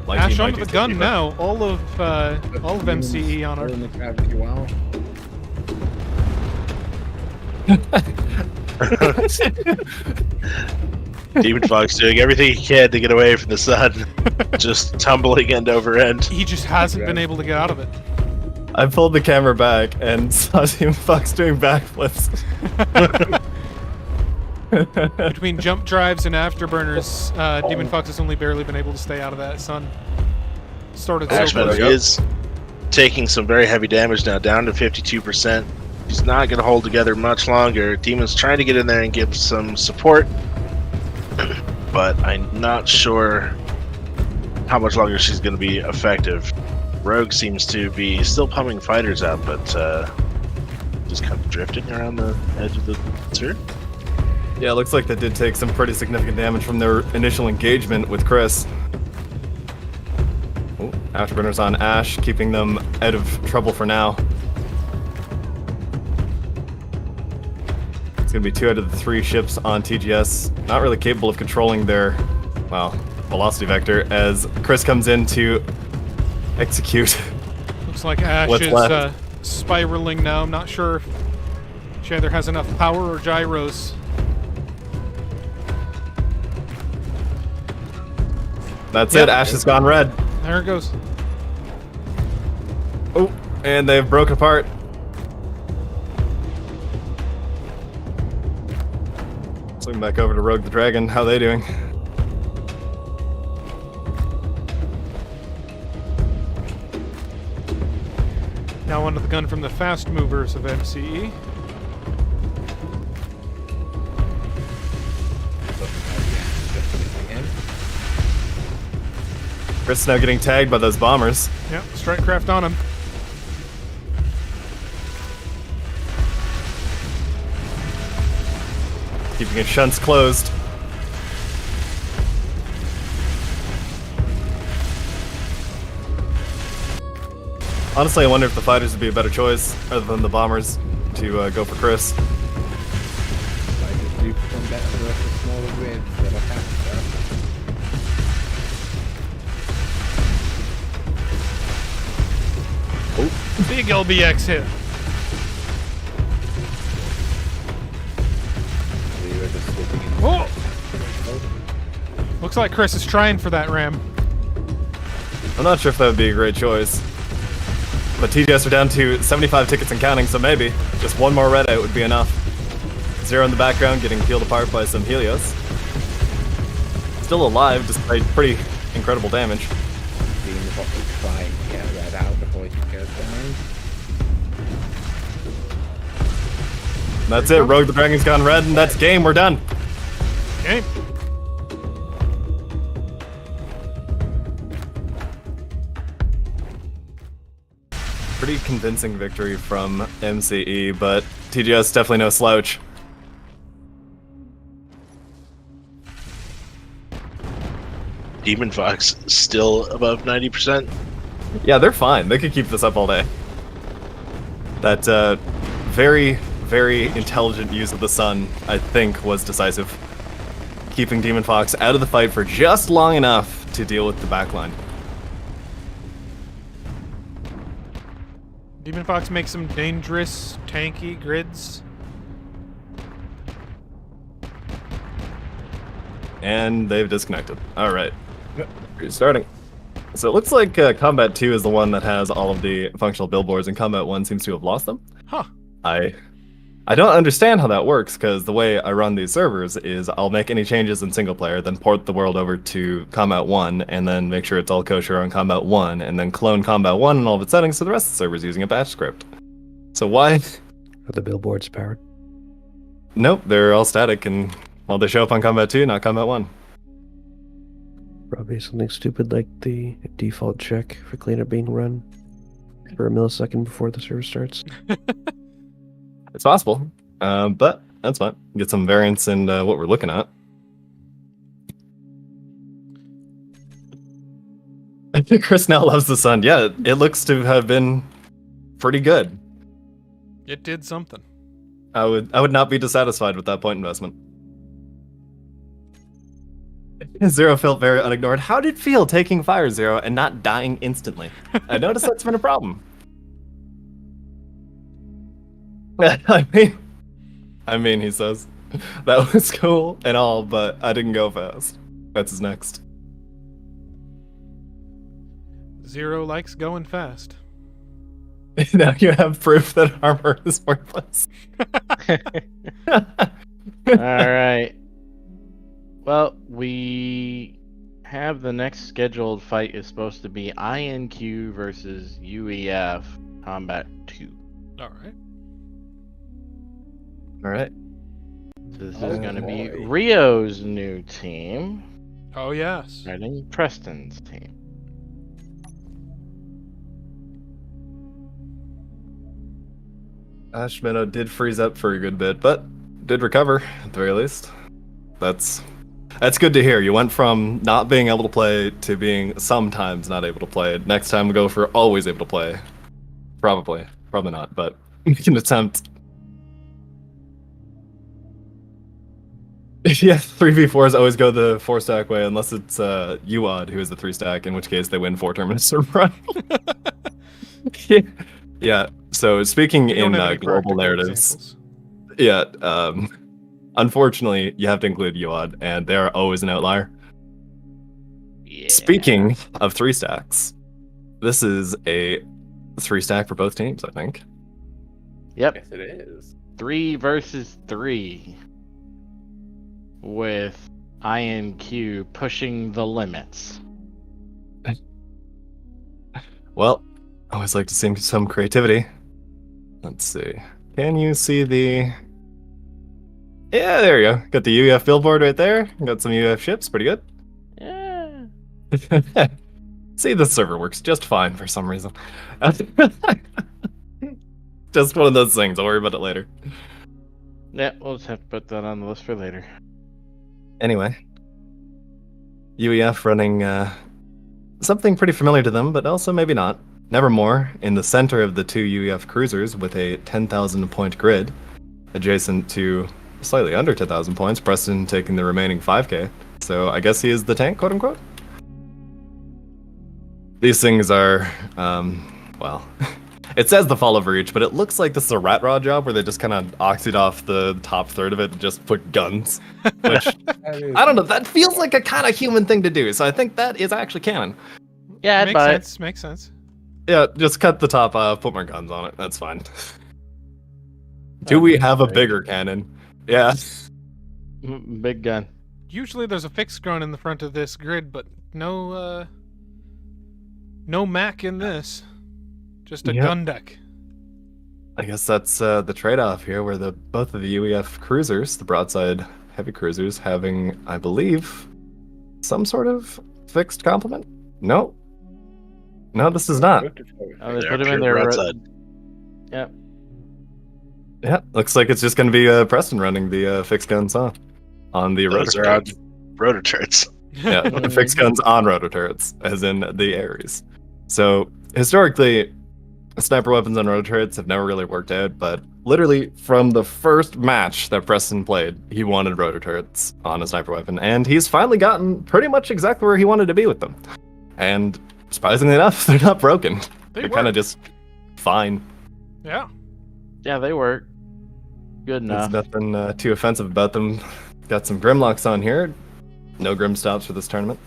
B: Ash onto the gun now. All of MCE on our.
C: Holding the gravity well.
H: Demon Fox doing everything he can to get away from the sun, just tumbling end over end.
B: He just hasn't been able to get out of it.
E: I pulled the camera back and saw Demon Fox doing backflips.
B: Between jump drives and afterburners, Demon Fox has only barely been able to stay out of that sun. Started so
H: Ash Meadow
B: close.
H: is taking some very heavy damage now, down to 52%. He's not going to hold together much longer. Demon's trying to get in there and give some support, but I'm not sure how much longer she's going to be effective. Rogue seems to be still pumping fighters out, but just kind of drifting around the edge of the sphere.
E: Yeah, it looks like they did take some pretty significant damage from their initial engagement with Chris. Afterburners on Ash, keeping them out of trouble for now. It's going to be 2 out of the 3 ships on TGS. Not really capable of controlling their, well, velocity vector as Chris comes in to execute.
B: Looks like Ash
E: What's
B: is
E: left?
B: spiraling now. I'm not sure if she either has enough power or gyros.
E: That's
B: Yep.
E: it. Ash has gone red.
B: There it goes.
E: Oh, and they've broken apart. Swing back over to Rogue the Dragon. How are they doing?
B: Now onto the gun from the fast movers of MCE.
E: Chris now getting tagged by those bombers.
B: Yep, strike craft on him.
E: Keeping his shunts closed. Honestly, I wonder if the fighters would be a better choice, other than the bombers, to go for Chris.
C: Fighters do perform better versus smaller grids that are faster.
B: Big LBX hit.
C: We were just slipping in.
B: Oh! Looks like Chris is trying for that ram.
E: I'm not sure if that would be a great choice. But TGS are down to 75 tickets and counting, so maybe just one more red out would be enough. Zero in the background, getting peeled apart by some Helios. Still alive, despite pretty incredible damage.
C: Being the bottom trying to get red out before he goes down.
E: And that's it, Rogue the Dragon's gone red, and that's game, we're done.
B: Okay.
E: Pretty convincing victory from MCE, but TGS definitely no slouch.
H: Demon Fox still above 90%.
E: Yeah, they're fine. They could keep this up all day. That very, very intelligent use of the sun, I think, was decisive. Keeping Demon Fox out of the fight for just long enough to deal with the backline.
B: Demon Fox makes some dangerous, tanky grids.
E: And they've disconnected. Alright. Restarting. So it looks like Combat 2 is the one that has all of the functional billboards, and Combat 1 seems to have lost them.
B: Huh.
E: I don't understand how that works, because the way I run these servers is I'll make any changes in single player, then port the world over to Combat 1, and then make sure it's all kosher on Combat 1, and then clone Combat 1 and all of its settings to the rest of the servers using a batch script. So why?
F: Are the billboards powered?
E: Nope, they're all static, and well, they show up on Combat 2, not Combat 1.
F: Probably something stupid like the default check for cleanup being run for a millisecond before the server starts.
E: It's possible, but that's fine. Get some variance in what we're looking at. I think Chris now loves the sun. Yeah, it looks to have been pretty good.
B: It did something.
E: I would not be dissatisfied with that point investment. Zero felt very unignored. How did it feel taking fire, Zero, and not dying instantly? I noticed that's been a problem. I mean, he says, that was cool and all, but I didn't go fast. That's his next.
B: Zero likes going fast.
E: Now you have proof that armor is worthless.
A: Alright. Well, we have the next scheduled fight is supposed to be INQ versus UEF Combat 2.
B: Alright.
E: Alright.
A: So this is going to be Rio's new team
B: Oh, yes.
A: fighting Preston's team.
E: Ashmeadow did freeze up for a good bit, but did recover, at the very least. That's That's good to hear. You went from not being able to play to being sometimes not able to play. Next time we go for always able to play. Probably not, but we can attempt. Yeah, 3v4s always go the 4-stack way, unless it's UOD who is the 3-stack, in which case they win 4 tournaments in a row. Yeah. So speaking
B: We don't
E: in
B: have any
E: global
B: practical
E: narratives,
B: examples.
E: yeah. Unfortunately, you have to include UOD, and they are always an outlier.
A: Yeah.
E: Speaking of 3-stacks, this is a 3-stack for both teams, I think.
A: Yep.
C: Yes, it is.
A: 3 versus 3. With INQ pushing the limits.
E: Well, I always like to see some creativity. Let's see. Can you see the... Yeah, there you go. Got the UEF billboard right there. Got some UEF ships. Pretty good.
A: Yeah.
E: See, the server works just fine for some reason. Just one of those things. I'll worry about it later.
A: Yeah, we'll just have to put that on the list for later.
E: Anyway. UEF running something pretty familiar to them, but also maybe not. Nevermore, in the center of the 2 UEF cruisers with a 10,000 point grid, adjacent to slightly under 10,000 points, Preston taking the remaining 5k. So I guess he is the tank, quote unquote. These things are, well, it says the fall of reach, but it looks like this is a rat rod job where they just kind of oxied off the top third of it and just put guns. Which, I don't know, that feels like a kind of human thing to do, so I think that is actually canon.
A: Yeah, I'd
B: Makes
A: buy
B: sense. Makes sense.
E: Yeah, just cut the top off, put more guns on it, that's fine. Do we have a bigger cannon? Yeah.
A: it. Big gun.
B: Usually there's a fixed gun in the front of this grid, but no Mac in this. Just a
E: Yep.
B: gun deck.
E: I guess that's the trade-off here, where both of the UEF cruisers, the broadside heavy cruisers, having, I believe, some sort of fixed complement? No. No, this is not.
A: Oh, they
H: They're
A: put him in
H: pure
A: there.
H: broadside.
A: Yep.
E: Yeah, looks like it's just going to be Preston running the fixed guns on the rotor
H: Those are on
E: turrets.
H: rotor turrets.
E: Yeah, the fixed guns on rotor turrets, as in the Ares. So, historically, sniper weapons on rotor turrets have never really worked out, but literally from the first match that Preston played, he wanted rotor turrets on a sniper weapon, and he's finally gotten pretty much exactly where he wanted to be with them. And surprisingly enough, they're not broken. They're kind of just fine.
B: Yeah.
A: Yeah, they work. Good
E: There's
A: enough.
E: nothing too offensive about them. Got some Grimlocks on here. No Grim stops for this tournament.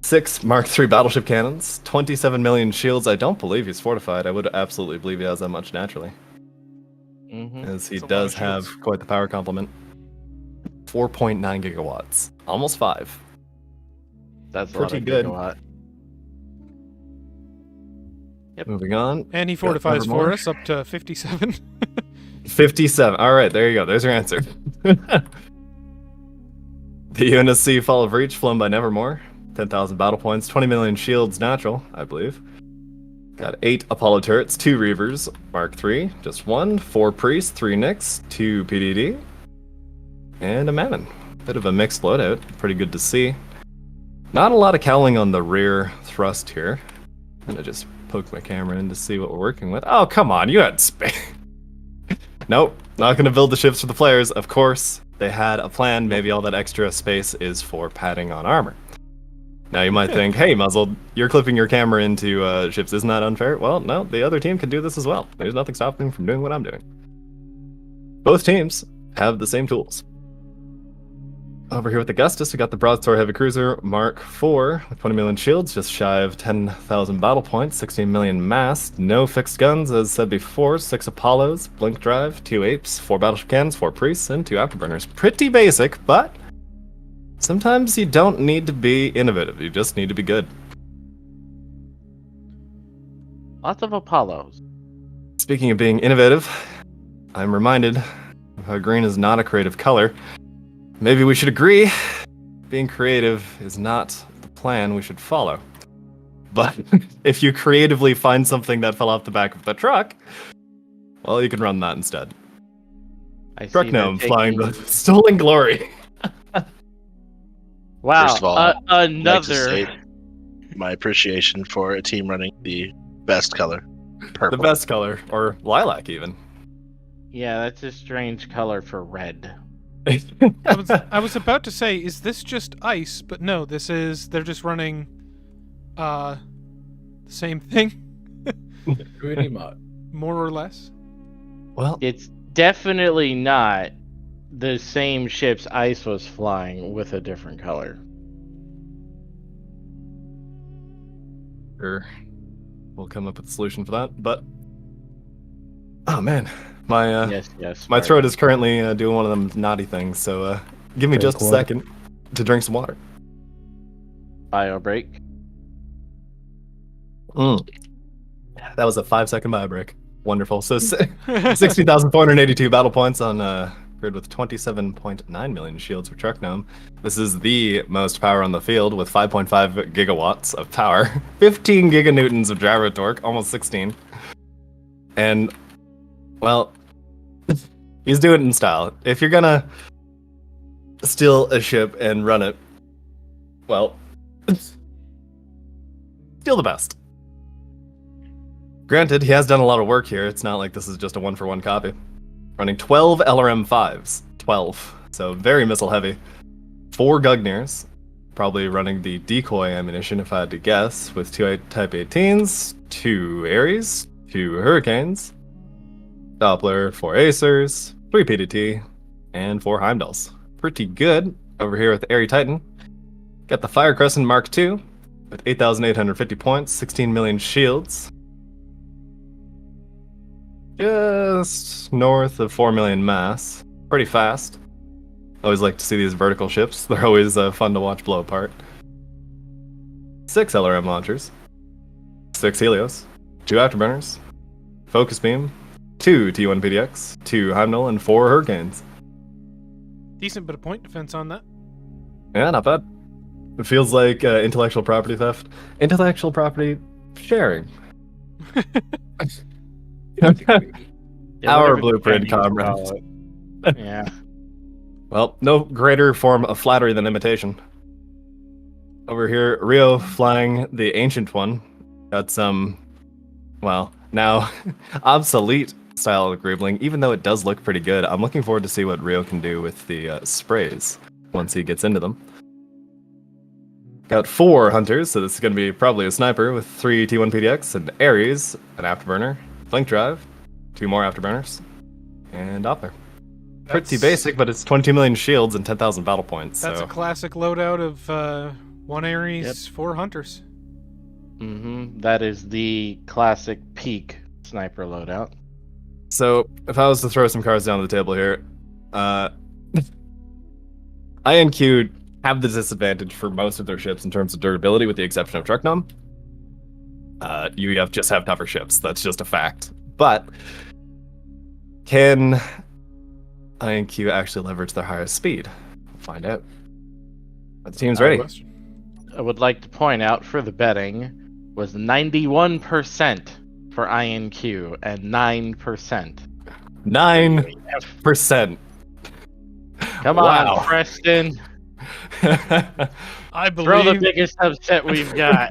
E: 6 Mark III battleship cannons, 27 million shields. I don't believe he's fortified. I would absolutely believe he has that much naturally, as he
B: That's a lot
E: does
B: of
E: have
B: shields.
E: quite the power complement. 4.9 gigawatts, almost 5.
A: That's
E: pretty
A: a lot of
E: good.
A: gigawatt. Yep.
E: Moving on.
B: And he
E: Got
B: fortifies
E: Nevermore.
B: for us up to 57.
E: 57. All right, there you go. There's your answer. The UNSC Fall of Reach, flown by Nevermore. 10,000 battle points, 20 million shields natural, I believe. Got 8 Apollo turrets, 2 Reavers, Mark III, just 1, 4 Priests, 3 Nyx, 2 PDD, and a Mammon. Bit of a mixed loadout, pretty good to see. Not a lot of cowling on the rear thrust here. I'm gonna just poke my camera in to see what we're working with. Oh, come on, you had space. Nope, not gonna build the ships for the players, of course. They had a plan, maybe all that extra space is for padding on armor. Now you might think, hey, Muzzled, you're clipping your camera into ships, isn't that unfair? Well, no, the other team can do this as well. There's nothing stopping them from doing what I'm doing. Both teams have the same tools. Over here with Augustus, we got the Broadsword Heavy Cruiser Mark IV with 20 million shields, just shy of 10,000 battle points, 16 million mass, no fixed guns, as said before, 6 Apollos, Blink Drive, 2 Apes, 4 Battleship Cannons, 4 Priests, and 2 Afterburners. Pretty basic, but sometimes you don't need to be innovative, you just need to be good.
A: Lots of Apollos.
E: Speaking of being innovative, I'm reminded of how green is not a creative color. Maybe we should agree, being creative is not the plan we should follow. But if you creatively find something that fell off the back of the truck, well, you can run that instead.
A: I
E: Truck
A: see they're
E: gnome flying the
A: taking-
E: stolen glory.
A: Wow.
H: First of all, I'd like to
A: Another.
H: state my appreciation for a team running the best color, purple.
E: The best color, or lilac even.
A: Yeah, that's a strange color for red.
B: I was about to say, is this just ice? But no, they're just running the same thing.
C: Pretty much.
B: More or less.
E: Well,
A: It's definitely not the same ships Ice was flying with a different color.
E: sure, we'll come up with a solution for that. But oh man, my
A: Yes.
E: my throat is currently doing one of them naughty things. So give me
F: Drink
E: just a
F: water.
E: second to drink some water.
A: Bio break.
E: That was a 5-second bio break. Wonderful. So 60,482 battle points on grid with 27.9 million shields for Truck Gnome. This is the most power on the field with 5.5 gigawatts of power, 15 giganewtons of gyro torque, almost 16. And, well, he's doing it in style. If you're gonna steal a ship and run it, well, steal the best. Granted, he has done a lot of work here. It's not like this is just a one-for-one copy. Running 12 LRM-5s. 12. So very missile heavy. 4 Gugnirs. Probably running the decoy ammunition if I had to guess, with 2 Type 18s, 2 Ares, 2 Hurricanes, Doppler, 4 Acers, 3 PDT, and 4 Heimdalls. Pretty good over here with the Airy Titan. Got the Fire Crescent Mark II with 8,850 points, 16 million shields. Just north of 4 million mass. Pretty fast. Always like to see these vertical ships. They're always fun to watch blow apart. 6 LRM launchers. 6 Helios. 2 Afterburners. Focus Beam. 2 T1 PDX. 2 Heimdall, and 4 Hurricanes.
B: Decent bit of point defense on that.
E: Yeah, not bad. It feels like intellectual property theft. Intellectual property sharing.
A: Yeah,
E: Our
A: whatever
E: blueprint,
A: you wanna
E: comrades.
A: call it. Yeah.
E: Well, no greater form of flattery than imitation. Over here, Rio flying the ancient one. Got some, well, now obsolete style of Greebling, even though it does look pretty good. I'm looking forward to see what Rio can do with the sprays once he gets into them. Got 4 Hunters, so this is going to be probably a sniper with 3 T1 PDX, and Ares, an Afterburner, Blink Drive, 2 more Afterburners, and Doppler. Pretty basic, but it's 22 million shields and 10,000 battle points.
B: That's
E: so.
B: a classic loadout of 1 Ares, 4 Hunters.
A: That is the classic peak sniper loadout.
E: So, if I was to throw some cards down the table here, INQ have the disadvantage for most of their ships in terms of durability, with the exception of Truck Gnome. You just have tougher ships. That's just a fact. But can INQ actually leverage their highest speed? We'll find out. The team's ready.
A: I would like to point out for the betting was 91% for INQ and 9%.
E: 9%.
A: Come
E: Wow.
A: on, Preston.
B: I
A: Throw the
B: believe.
A: biggest upset we've got.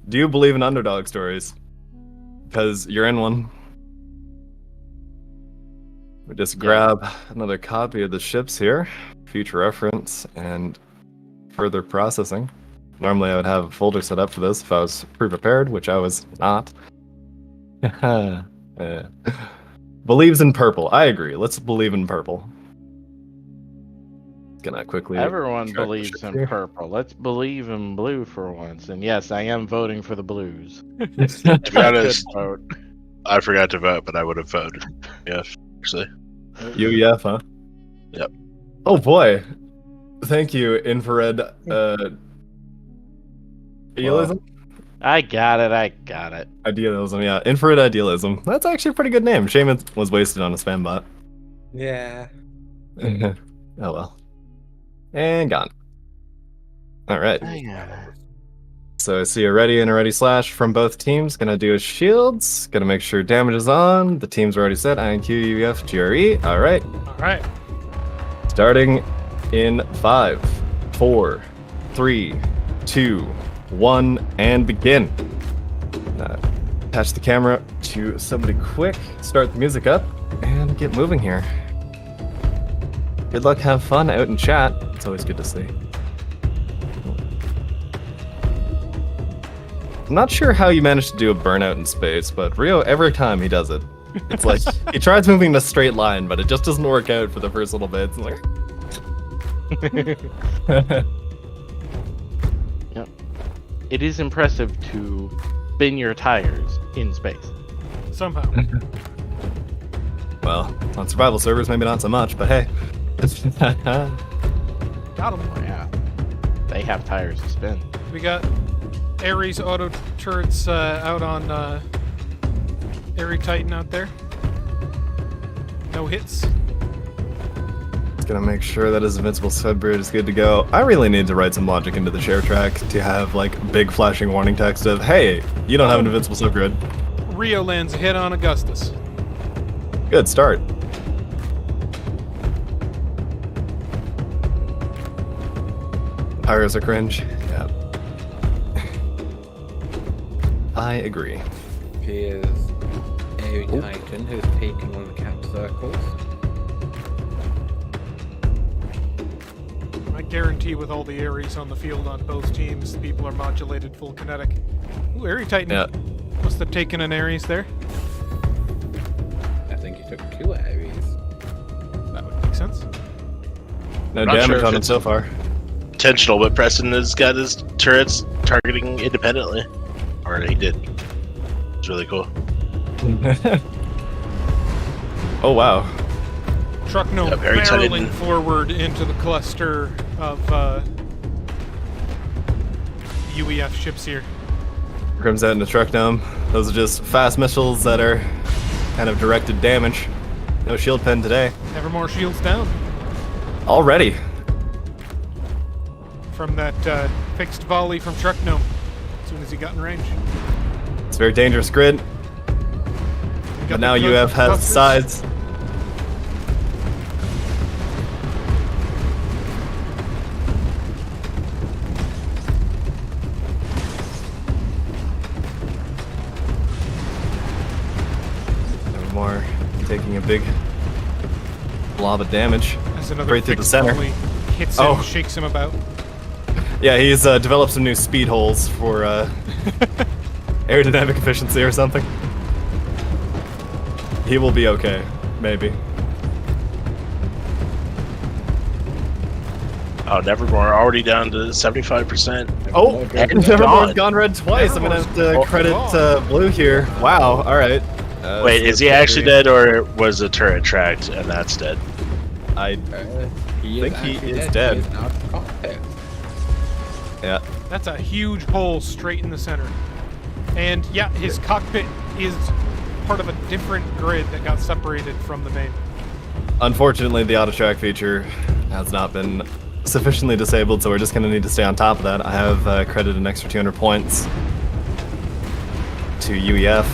E: Do you believe in underdog stories? Because you're in one. We just grab another copy of the ships here, future reference, and further processing. Normally I would have a folder set up for this if I was pre-prepared, which I was not. Believes in purple. I agree. Let's believe in purple. Gonna quickly.
A: Everyone
E: check the
A: believes
E: ships
A: in
E: here.
A: purple. Let's believe in blue for once. And yes, I am voting for the blues.
H: To be honest,
A: Vote.
H: I forgot to vote, but I would have voted. Yeah, actually.
E: UEF, huh?
H: Yep.
E: Oh boy. Thank you, infrared idealism.
A: I got it.
E: Idealism, yeah. Infrared idealism. That's actually a pretty good name. Shame it was wasted on a spam bot.
C: Yeah.
E: Oh well. And gone. Alright.
A: I got it.
E: So I see a ready and a ready slash from both teams. Gonna do his shields. Gonna make sure damage is on. The team's already set. INQ, UEF, GRE. Alright.
B: All right.
E: Starting in 5, 4, 3, 2, 1, and begin. Attach the camera to somebody quick, start the music up, and get moving here. Good luck, have fun out in chat. It's always good to see. I'm not sure how you managed to do a burnout in space, but Rio, every time he does it, it's like he tries moving in a straight line, but it just doesn't work out for the first little bit. It's like...
A: Yep. It is impressive to spin your tires in space.
B: Somehow.
E: Well, on survival servers, maybe not so much, but hey.
B: Got him.
A: Oh, yeah. They have tires to spin.
B: We got Ares auto turrets out on Aerie Titan out there. No hits.
E: It's gonna make sure that his invincible subgrid is good to go. I really need to write some logic into the share track to have like big flashing warning text of, hey, you don't have an invincible subgrid.
B: Rio lands a hit on Augustus.
E: Good start. Pyros are cringe. Yeah. I agree.
C: Here's Aerie Titan, who's taking one of the cap circles.
B: I guarantee with all the Ares on the field on both teams, people are modulated full kinetic. Ooh, Aerie Titan must have taken an Ares there.
C: I think he took 2 Aries.
B: That would make sense.
E: No
H: Not
E: damage
H: sure if
E: on him
H: it's-
E: so far.
H: Intentional, but Preston has got his turrets targeting independently. Or he did. It's really cool.
E: Oh wow.
B: Truck no
H: Yeah, Aerie Titan.
B: barreling forward into the cluster of UEF ships here.
E: Comes out in the truck dome. Those are just fast missiles that are kind of directed damage. No shield pen today.
B: Nevermore shields down
E: Already.
B: from that fixed volley from Truck Gnome as soon as he got in range.
E: It's a very dangerous grid.
B: We got
E: But now
B: the
E: UF has
B: clusters.
E: sides. Nevermore taking a big blob of damage.
B: As another
E: right through the
B: fixed
E: center.
B: volley hits him,
E: Oh.
B: shakes him about.
E: Yeah, he's developed some new speed holes for aerodynamic efficiency or something. He will be okay, maybe.
H: Oh, Nevermore already down to 75%.
E: Oh,
H: And
E: Nevermore's
H: gone.
E: gone red twice. I'm gonna have to
H: Oh,
E: credit
B: gone.
E: Blue here. Wow, alright.
H: Wait, is he actually dead or was the turret tracked and that's dead?
E: I
C: He
E: think he
C: actually
E: is dead.
C: He is now at the cockpit.
E: yeah.
B: That's a huge hole straight in the center. And yeah, his cockpit is part of a different grid that got separated from the main.
E: Unfortunately, the auto track feature has not been sufficiently disabled, so we're just gonna need to stay on top of that. I have credited an extra 200 points to UEF.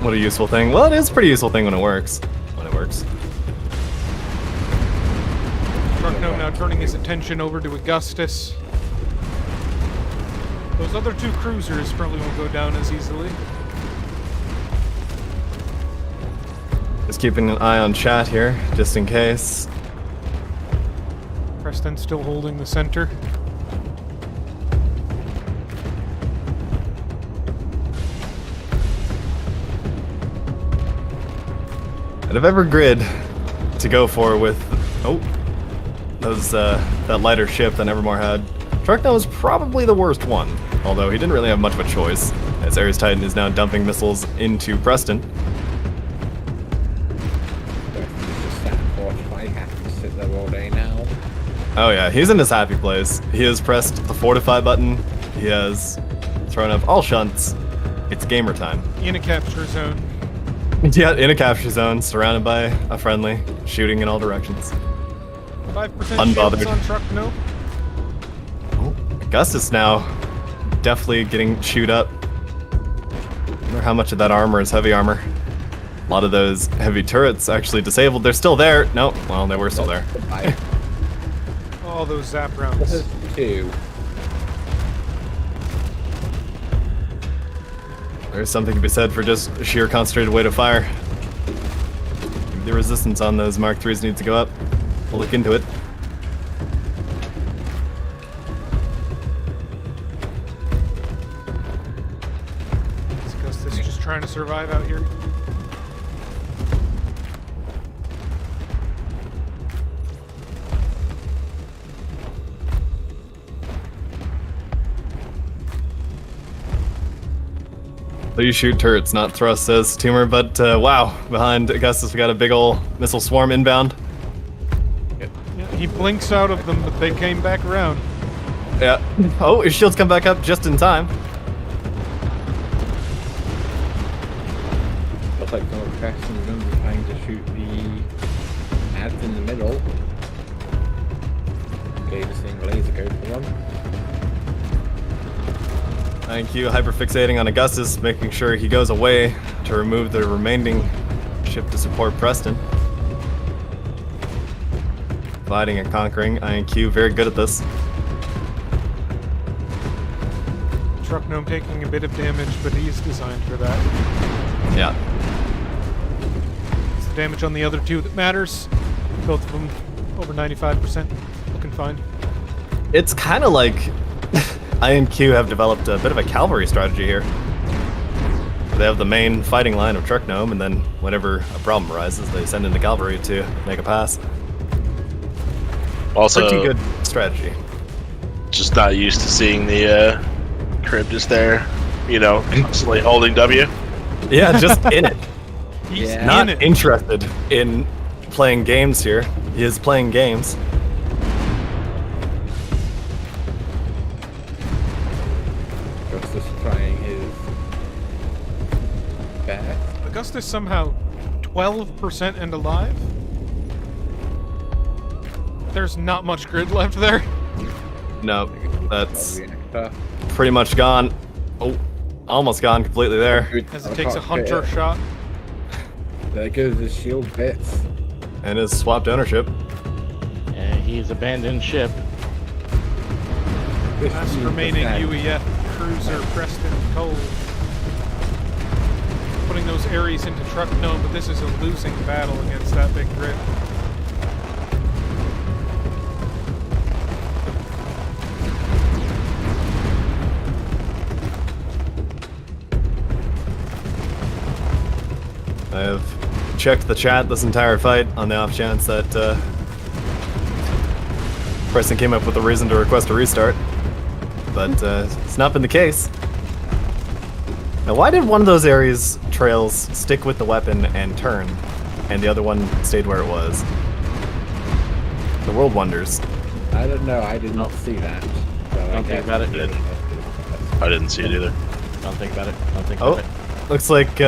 E: What a useful thing. Well, it is a pretty useful thing when it works. When it works.
B: Truckno now turning his attention over to Augustus. Those other 2 cruisers probably won't go down as easily.
E: Just keeping an eye on chat here, just in case.
B: Preston still holding the center.
E: Out of every grid to go for with those that lighter ship that Nevermore had, Truckno was probably the worst one. Although he didn't really have much of a choice, as Ares Titan is now dumping missiles into Preston.
C: Just sat fortified, have to sit there all day now.
E: Oh yeah, he's in his happy place. He has pressed the fortify button. He has thrown up all shunts. It's gamer time.
B: In a capture zone.
E: Yeah, in a capture zone, surrounded by a friendly, shooting in all directions.
B: 5%
E: Unbothered.
B: shields on Truckno.
E: Augustus now definitely getting chewed up. I wonder how much of that armor is heavy armor. A lot of those heavy turrets actually disabled. They're still there. No, well, they were still there.
B: All those zap
C: This
B: rounds.
C: is 2.
E: There's something to be said for just sheer concentrated weight of fire. The resistance on those Mark IIIs needs to go up. We'll look into it.
B: Augustus just trying to survive out here.
E: Please shoot turrets, not thrusts, says Tumor. But wow, behind Augustus we got a big ol' missile swarm inbound.
B: Yeah, he blinks out of them, but they came back around.
E: Yeah. Oh, his shields come back up just in time.
C: Looks like some of Preston's going to be trying to shoot the ads in the middle. Okay, just seeing laser go for one.
E: IQ hyperfixating on Augustus, making sure he goes away to remove the remaining ship to support Preston. Fighting and conquering. IQ very good at this.
B: Truck gnome taking a bit of damage, but he's designed for that.
E: Yeah.
B: It's the damage on the other two that matters. Both of them over 95%. Looking fine.
E: It's kind of like INQ have developed a bit of a cavalry strategy here. They have the main fighting line of truck gnome, and then whenever a problem arises, they send in the cavalry to make a pass.
H: Also,
E: Pretty good strategy.
H: just not used to seeing the crib just there, you know, constantly holding W.
E: Yeah, just in it.
B: He's
C: Yeah.
B: in
E: Not
B: it.
E: interested in playing games here. He is playing games.
C: Justice trying his best.
B: Augustus somehow 12% and alive. There's not much grid left there.
E: No, that's
C: Probably an extra.
E: pretty much gone. Oh, almost gone completely there.
C: Good.
B: As it
C: I
B: takes a
C: can't
B: hunter
C: fit it.
B: shot.
C: There goes the shield bits.
E: And his swapped ownership.
A: Yeah, he's abandoned ship.
B: Last
C: 15%.
B: remaining UEF cruiser Preston Cole. Putting those Ares into truck gnome, but this is a losing battle against that big grid.
E: I have checked the chat this entire fight on the off chance that Preston came up with a reason to request a restart. But it's not been the case. Now, why did one of those Ares trails stick with the weapon and turn, and the other one stayed where it was? The world wonders.
C: I don't know. I did not see that. So
A: Don't think about it.
H: I didn't see it either.
A: Don't think about it. Don't think
E: Oh,
A: about it.
E: looks like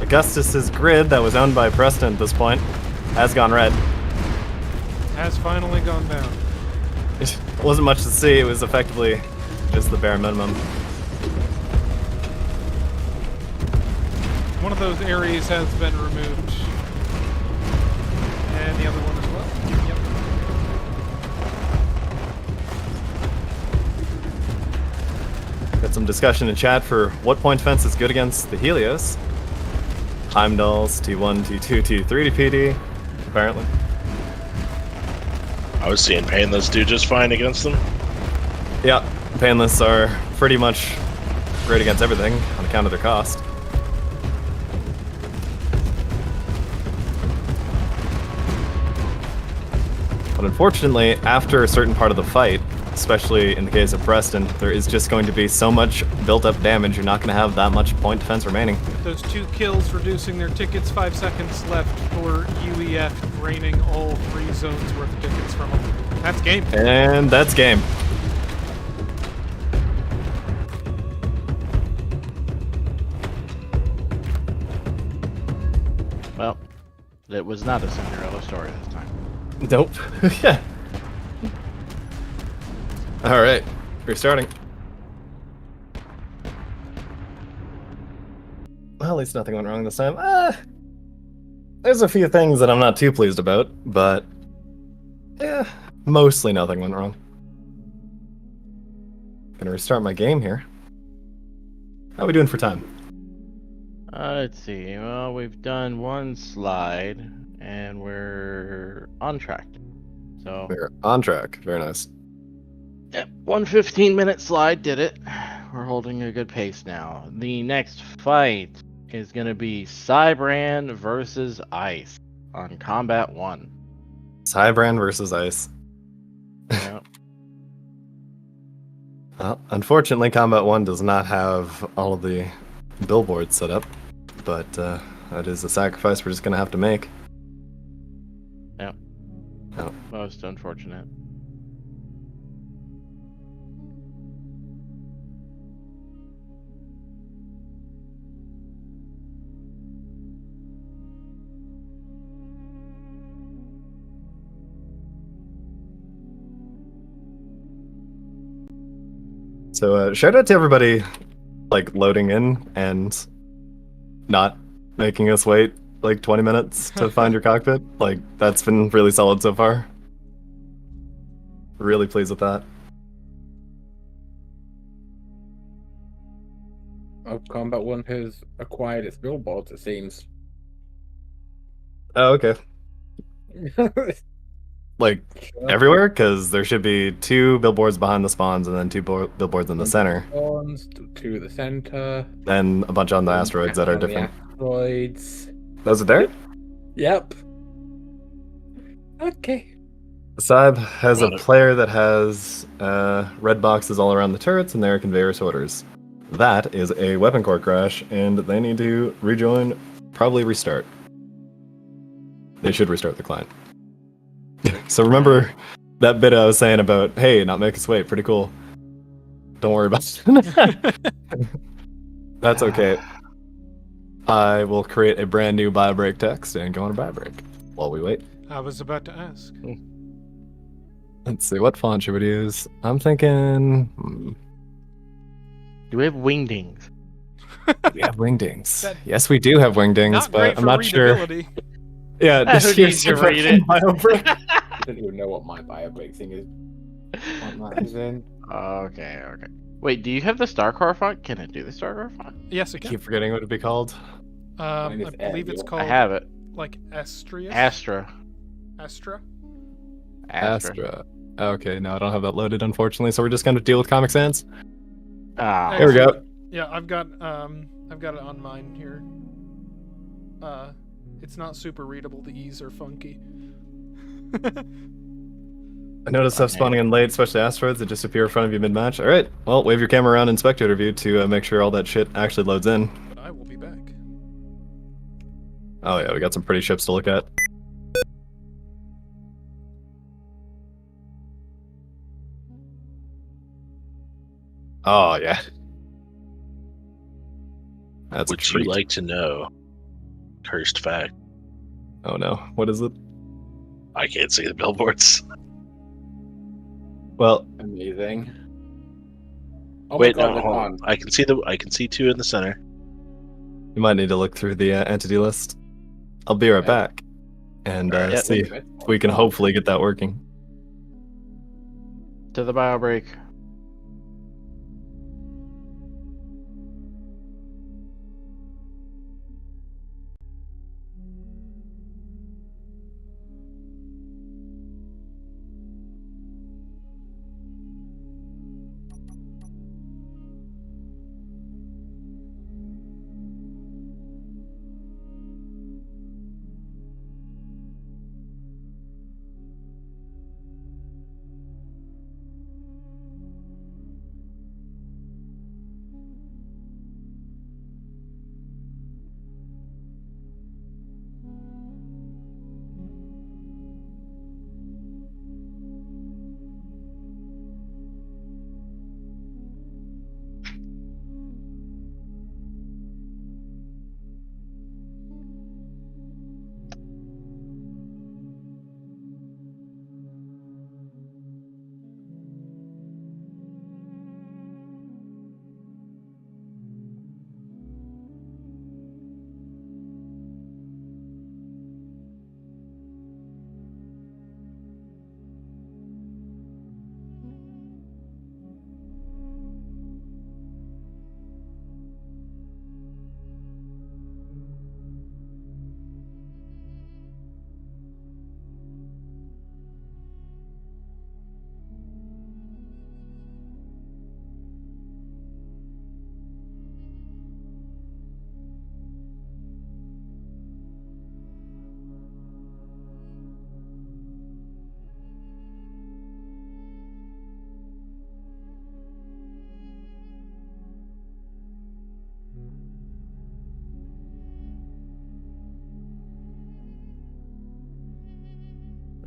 E: Augustus's grid that was owned by Preston at this point has gone red.
B: Has finally gone down.
E: It wasn't much to see. It was effectively just the bare minimum.
B: One of those Ares has been removed. And the other one as well. Yep.
E: Got some discussion in chat for what point defense is good against the Helios. Heimdall's T1, T2, T3 to PD, apparently.
H: I was seeing Painless do just fine against them.
E: Yeah, Painless are pretty much great against everything on account of their cost. But unfortunately, after a certain part of the fight, especially in the case of Preston, there is just going to be so much built-up damage, you're not going to have that much point defense remaining.
B: Those 2 kills reducing their tickets, 5 seconds left for UEF, draining all 3 zones worth of tickets from them. That's game.
E: And that's game.
A: Well, it was not a Cinderella story this time.
E: Nope. Yeah. All right, restarting. Well, at least nothing went wrong this time. there's a few things that I'm not too pleased about, but yeah, mostly nothing went wrong. Gonna restart my game here. How are we doing for time?
A: Let's see. Well, we've done one slide, and we're on track. So,
E: We're on track. Very nice.
A: yep, 1 15-minute slide did it. We're holding a good pace now. The next fight is going to be Cybran versus Ice on Combat 1.
E: Cybran versus Ice.
A: Yep.
E: Well, unfortunately, Combat 1 does not have all of the billboards set up, but that is a sacrifice we're just going to have to make.
A: Yep.
E: Oh.
A: Most unfortunate.
E: So shout out to everybody like loading in and not making us wait like 20 minutes to find your cockpit. Like that's been really solid so far. Really pleased with that.
C: Combat 1 has acquired its billboards, it seems.
E: Oh, okay. Like
C: Sure.
E: everywhere, because there should be 2 billboards behind the spawns and then 2 billboards in the center.
C: Spawns, 2 at the center.
E: Then a bunch on the
C: one
E: asteroids that are
C: on the
E: different.
C: Asteroids.
E: Those are there?
C: Yep. Okay.
E: Saib has a
H: Got it.
E: player that has red boxes all around the turrets and their conveyor sorters. That is a weapon core crash, and they need to rejoin, probably restart. They should restart the client. So remember that bit I was saying about, hey, not make us wait, pretty cool. Don't worry about it. That's okay. I will create a brand new bio break text and go on a bio break while we wait.
B: I was about to ask.
E: Let's see, what font should we use? I'm thinking...
A: Do we have wingdings?
E: We have wingdings.
B: That-
E: Yes, we do have wingdings,
B: Not
E: but
B: great
E: I'm
B: for
E: not sure.
B: readability.
E: Yeah,
A: Who
E: just
A: needs to read it?
E: bio break.
C: I don't even know what my bio break thing is. What that is in.
A: Okay. Wait, do you have the Starcore font? Can it do the Starcore font?
B: Yes, it
E: I
B: can.
E: keep forgetting what it'd be called.
C: Mine
B: I
C: is
B: believe it's
C: Arial.
B: called
A: I have it.
B: like Astrius.
A: Astra.
B: Astra.
E: Astra. Okay, no, I don't have that loaded, unfortunately, so we're just gonna deal with Comic Sans.
A: Ah.
E: Here we go.
B: Yeah, I've got it on mine here. It's not super readable. The E's are funky.
E: I noticed stuff spawning in late, especially asteroids that just appear in front of you mid-match. Alright, well, wave your camera around in spectator view to make sure all that shit actually loads in.
B: But I will be back.
E: Oh yeah, we got some pretty ships to look at. Oh yeah. That's
H: Would
E: a
H: you
E: treat.
H: like to know? Cursed fact.
E: Oh no, what is it?
H: I can't see the billboards.
E: Well,
C: Amazing. Oh
H: Wait,
C: my god,
H: no,
C: they're
H: hold
C: gone.
H: on. I can see 2 in the center.
E: you might need to look through the entity list. I'll be right
C: Okay.
E: back and
A: Alright.
E: see if we can hopefully get that working.
A: To the bio break.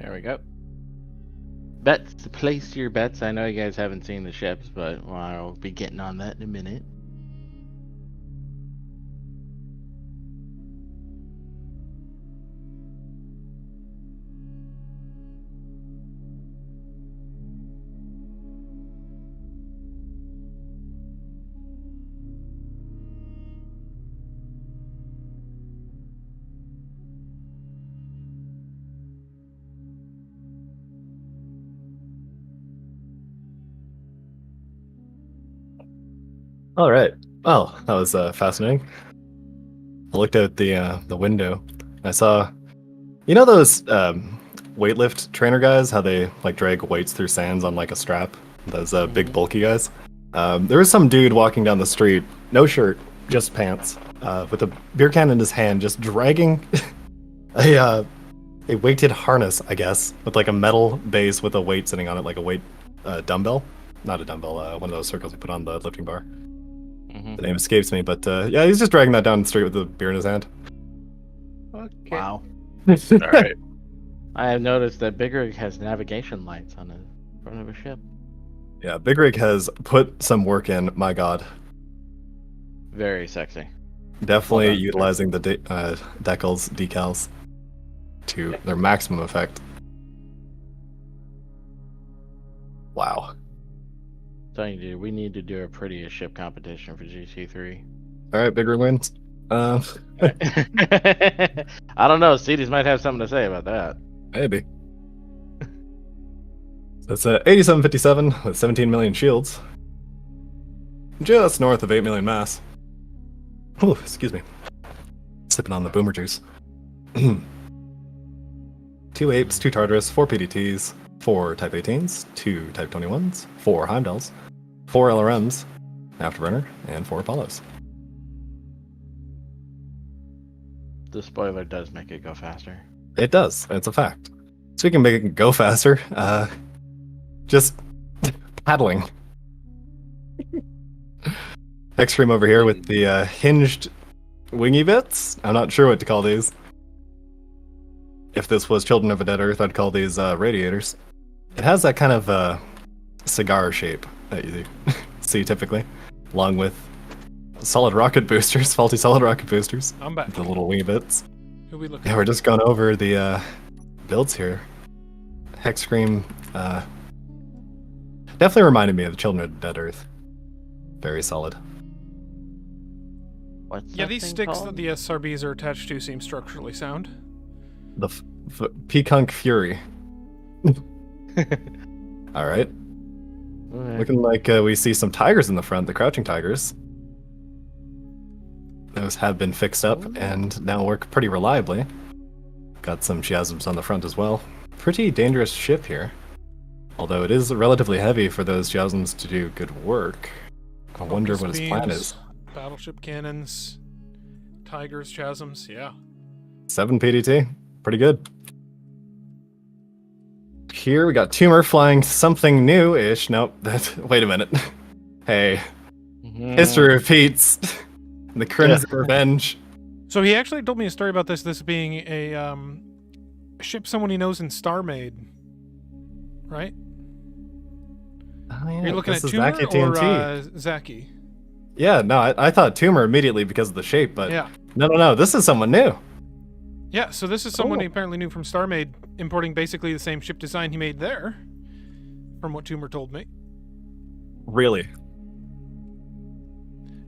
A: There we go. Bets. Place your bets. I know you guys haven't seen the ships, but I'll be getting on that in a minute.
E: All right. Well, that was fascinating. I looked out the window. I saw, you know, those weightlift trainer guys, how they like drag weights through sands on like a strap. Those big bulky guys. There was some dude walking down the street, no shirt, just pants, with a beer can in his hand, just dragging a weighted harness, I guess, with like a metal base with a weight sitting on it, like a weight dumbbell. Not a dumbbell, one of those circles you put on the lifting bar. The name escapes me, but yeah, he's just dragging that down the street with the beer in his hand.
A: Okay. Wow.
H: All right.
A: I have noticed that Big Rig has navigation lights on the front of a ship.
E: Yeah, Big Rig has put some work in, my god.
A: Very sexy.
E: Definitely
A: Well done,
E: utilizing the decals to their maximum effect. Wow.
A: Telling you, dude, we need to do a prettiest ship competition for GT3.
E: All right, Big Rig wins.
A: I don't know. Cedes might have something to say about that.
E: Maybe. So it's 8757 with 17 million shields. Just north of 8 million mass. Oh, excuse me. Sipping on the boomer juice. 2 apes, 2 Tartarus, 4 PDTs, 4 Type 18s, 2 Type 21s, 4 Heimdalls, 4 LRMs, Afterburner, and 4 Apollos.
A: The spoiler does make it go faster.
E: It does. It's a fact. Speaking of making it go faster, just paddling. Extreme over here with the hinged wingy bits. I'm not sure what to call these. If this was Children of a Dead Earth, I'd call these radiators. It has that kind of cigar shape that you see typically, along with solid rocket boosters, faulty solid rocket boosters.
B: I'm back.
E: The little wing bits.
B: Who we looking
E: Yeah, we're just going over the builds here. Hexcream definitely reminded me of Children of Dead Earth. Very solid.
A: What's
B: Yeah,
A: that
B: these
A: thing
B: sticks
A: called?
B: that the SRBs are attached to seem structurally sound.
E: The Peakunk Fury. All right.
A: Okay.
E: Looking like we see some tigers in the front, the crouching tigers. Those have been fixed up and now work pretty reliably. Got some chiasms on the front as well. Pretty dangerous ship here. Although it is relatively heavy for those chiasms to do good work. I wonder
B: Focus
E: what his plan
B: beams,
E: is.
B: Battleship cannons, tigers, chasms, yeah.
E: 7 PDT. Pretty good. Here we got Tumor flying something new-ish. Nope. Wait a minute. Hey. History repeats. The Crimson Revenge.
B: So he actually told me a story about this being a ship someone he knows in StarMade. Right?
E: Oh, yeah.
B: Are you looking
E: this
B: at
E: is
B: Tumor
E: Zaki
B: or
E: TNT.
B: Zaki?
E: Yeah, no, I thought Tumor immediately because of the shape, but
B: Yeah.
E: no, this is someone new.
B: Yeah, so this is someone
E: Cool.
B: he apparently knew from StarMade, importing basically the same ship design he made there, from what Tumor told me.
E: Really?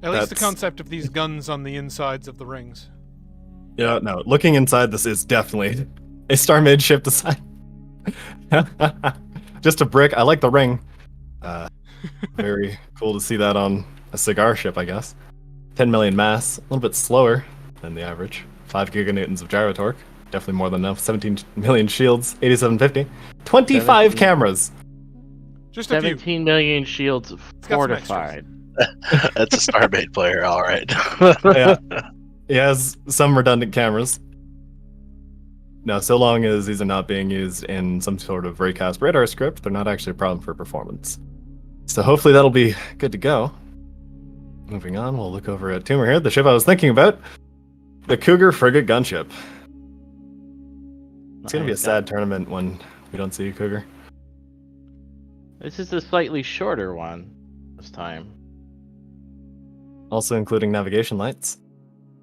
B: At least the
E: That's-
B: concept of these guns on the insides of the rings.
E: Yeah, no, looking inside this is definitely a StarMade ship design. Just a brick. I like the ring. Very cool to see that on a cigar ship, I guess. 10 million mass, a little bit slower than the average. 5 giganewtons of gyro torque, definitely more than enough. 17 million shields, 8750. 25
A: 17.
E: cameras.
B: Just a few.
A: 17 million shields
B: got some
A: fortified.
H: That's a Starbait player, all right.
E: Yeah. He has some redundant cameras. Now, so long as these are not being used in some sort of raycast radar script, they're not actually a problem for performance. So hopefully that'll be good to go. Moving on, we'll look over at Tumor here, the ship I was thinking about. The Cougar frigate gunship. It's gonna be a sad tournament when we don't see you, Cougar.
A: This is a slightly shorter one this time.
E: Also including navigation lights.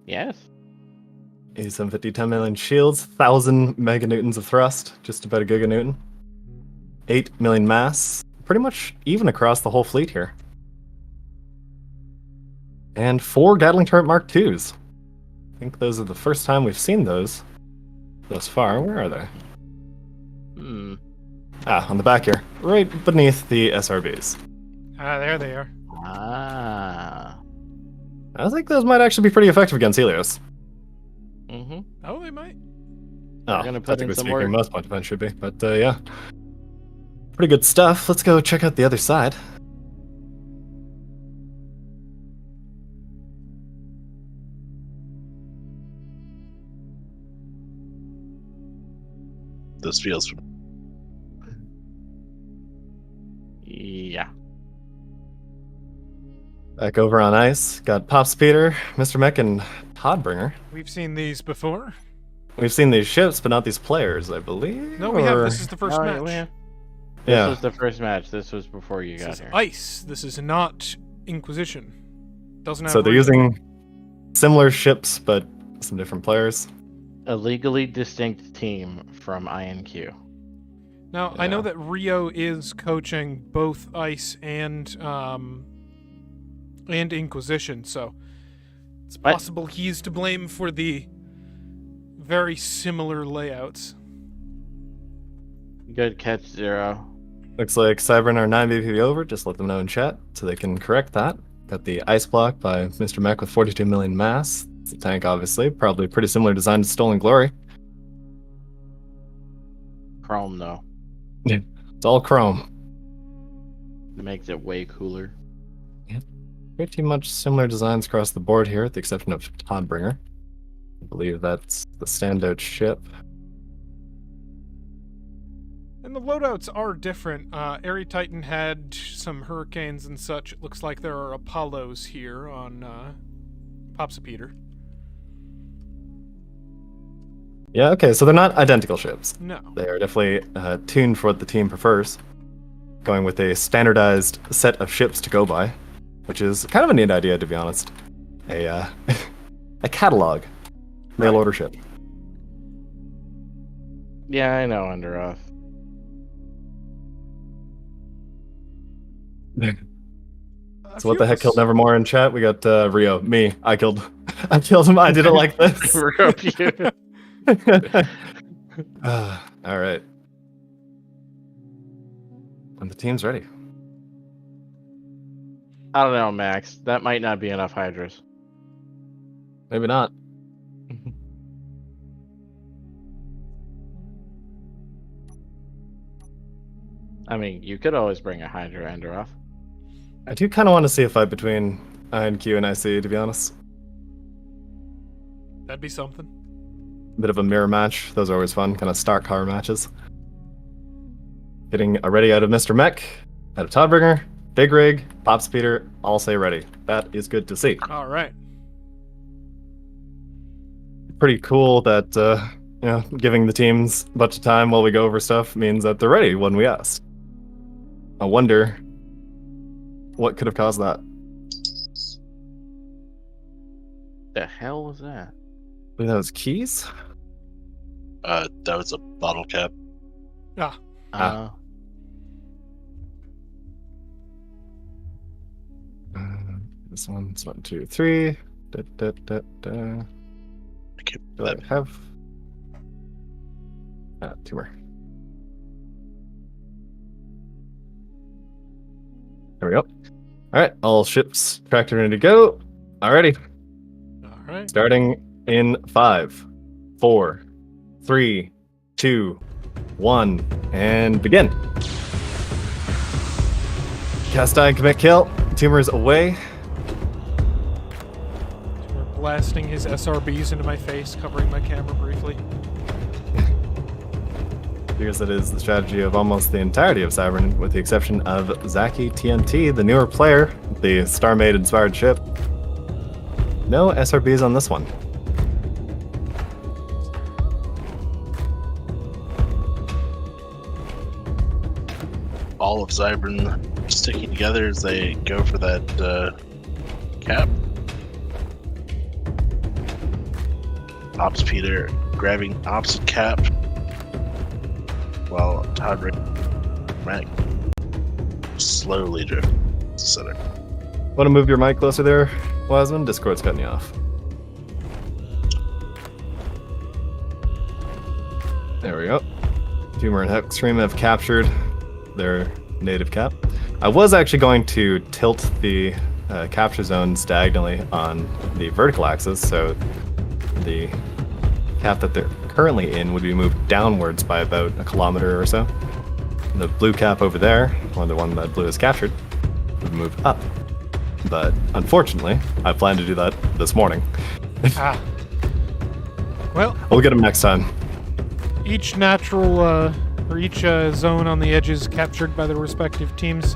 A: Yes.
E: 8750, 10 million shields, 1,000 meganewtons of thrust, just about a giganewton. 8 million mass, pretty much even across the whole fleet here. And 4 Gatling turret Mark IIs. I think those are the first time we've seen those thus far. Where are they? On the back here, right beneath the SRBs.
B: There they are.
E: I think those might actually be pretty effective against Helios.
B: Oh, they might.
A: We're gonna put in some work.
E: Most point defense should be, but yeah. Pretty good stuff. Let's go check out the other side.
H: This feels.
A: Yeah.
E: Back over on ice, got Pops Peter, Mr. Mech, and Toddbringer.
B: We've seen these before.
E: We've seen these ships, but not these players, I believe.
B: No, we have. This is the first
A: No,
B: match.
A: This was the first match. This was before you
B: This
A: got
B: is
A: here.
B: Ice. This is not Inquisition. Doesn't have.
E: So they're
B: Rio.
E: using similar ships, but some different players.
A: A legally distinct team from INQ.
B: Now I know that Rio is coaching both Ice and Inquisition, so it's possible he's to blame for the very similar layouts.
A: Good catch, Zero.
E: Looks like Cybern are 9 BPV over. Just let them know in chat so they can correct that. Got the ice block by Mr. Mech with 42 million mass. It's a tank, obviously. Probably pretty similar design to Stolen Glory.
A: Chrome, though.
E: It's all chrome.
A: It makes it way cooler.
E: Pretty much similar designs across the board here, with the exception of Toddbringer. I believe that's the standout ship.
B: And the loadouts are different. Airy Titan had some Hurricanes and such. It looks like there are Apollos here on Pops Peter.
E: Yeah, okay, so they're not identical ships.
B: No.
E: They are definitely tuned for what the team prefers. Going with a standardized set of ships to go by, which is kind of a neat idea, to be honest. A catalog. Mail order ship.
A: Yeah, I know, Underoath.
E: So what the heck killed Nevermore in chat? We got Rio. Me. I killed him. I did it like this. All right. And the team's ready.
A: I don't know, Max. That might not be enough Hydras.
E: Maybe not.
A: I mean, you could always bring a Hydra Enderoth.
E: I do kind of want to see a fight between INQ and IC, to be honest.
B: That'd be something.
E: Bit of a mirror match. Those are always fun, kind of Starcore matches. Getting a ready out of Mr. Mech, out of Toddbringer, Big Rig, Pops Peter, all say ready. That is good to see.
B: All right.
E: Pretty cool that, giving the teams a bunch of time while we go over stuff means that they're ready when we ask. I wonder what could have caused that.
A: The hell was that?
E: I believe that was keys?
H: That was a bottle cap.
E: This one's 1, 2, 3. Do I have? Two more. There we go. All right, all ships tracked and ready to go. Alrighty.
B: All right.
E: Starting in 5, 4, 3, 2, 1, and begin. Cast iron, commit, kill. Tumors away.
B: We're blasting his SRBs into my face, covering my camera briefly.
E: Because it is the strategy of almost the entirety of Cybern, with the exception of Zaki TNT, the newer player, the StarMade inspired ship. No SRBs on this one.
H: all of Zybran sticking together as they go for that cap. Ops Peter grabbing opposite cap, while Todd Mac slowly drifts to center.
E: Want to move your mic closer there, Wiseman? Discord's cutting you off. There we go. Tumor and Hexstream have captured their native cap. I was actually going to tilt the capture zones diagonally on the vertical axis, so the cap that they're currently in would be moved downwards by about a kilometer or so. The blue cap over there, or the one that blue has captured, would move up. But unfortunately, I plan to do that this morning.
B: Well,
E: we'll get them next time.
B: Each natural, or each zone on the edges captured by the respective teams.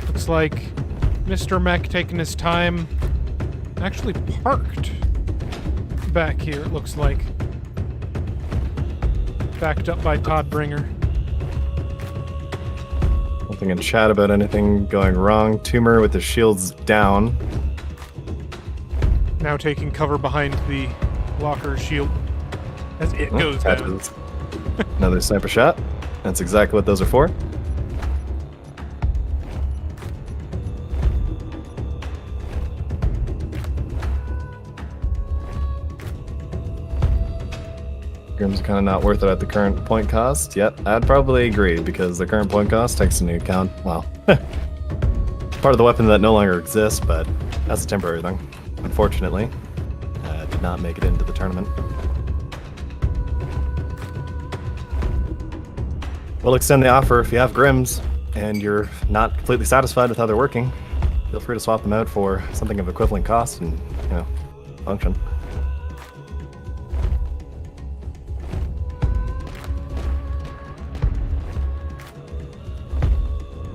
B: Looks like Mr. Mech taking his time, actually parked back here, it looks like. Backed up by Todd Bringer.
E: Nothing in chat about anything going wrong. Tumor with the shields down.
B: Now taking cover behind the locker shield as it goes down.
E: Another sniper shot. That's exactly what those are for. Grim's kind of not worth it at the current point cost. Yep, I'd probably agree, because the current point cost takes into account, well, part of the weapon that no longer exists, but that's a temporary thing. Unfortunately, did not make it into the tournament. We'll extend the offer if you have Grims and you're not completely satisfied with how they're working. Feel free to swap them out for something of equivalent cost and, function.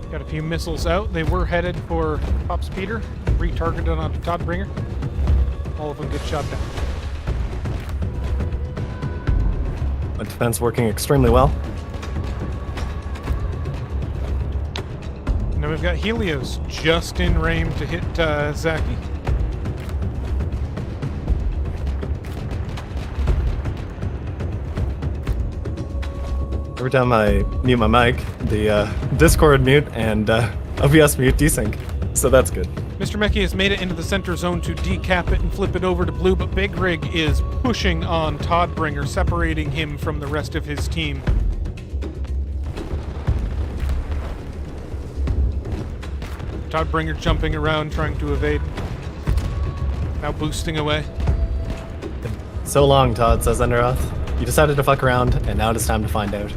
B: Got a few missiles out. They were headed for Pops Peter, retargeted onto Todd Bringer. All of them get shot down.
E: My defense working extremely well.
B: Now we've got Helios just in range to hit Zaki.
E: Every time I mute my mic, the Discord mute and OBS mute desync, so that's good.
B: Mr. Mechie has made it into the center zone to decap it and flip it over to blue, but Big Rig is pushing on Todd Bringer, separating him from the rest of his team. Todd Bringer jumping around, trying to evade. Now boosting away.
E: So long, Todd, says Enderoth. You decided to fuck around, and now it is time to find out.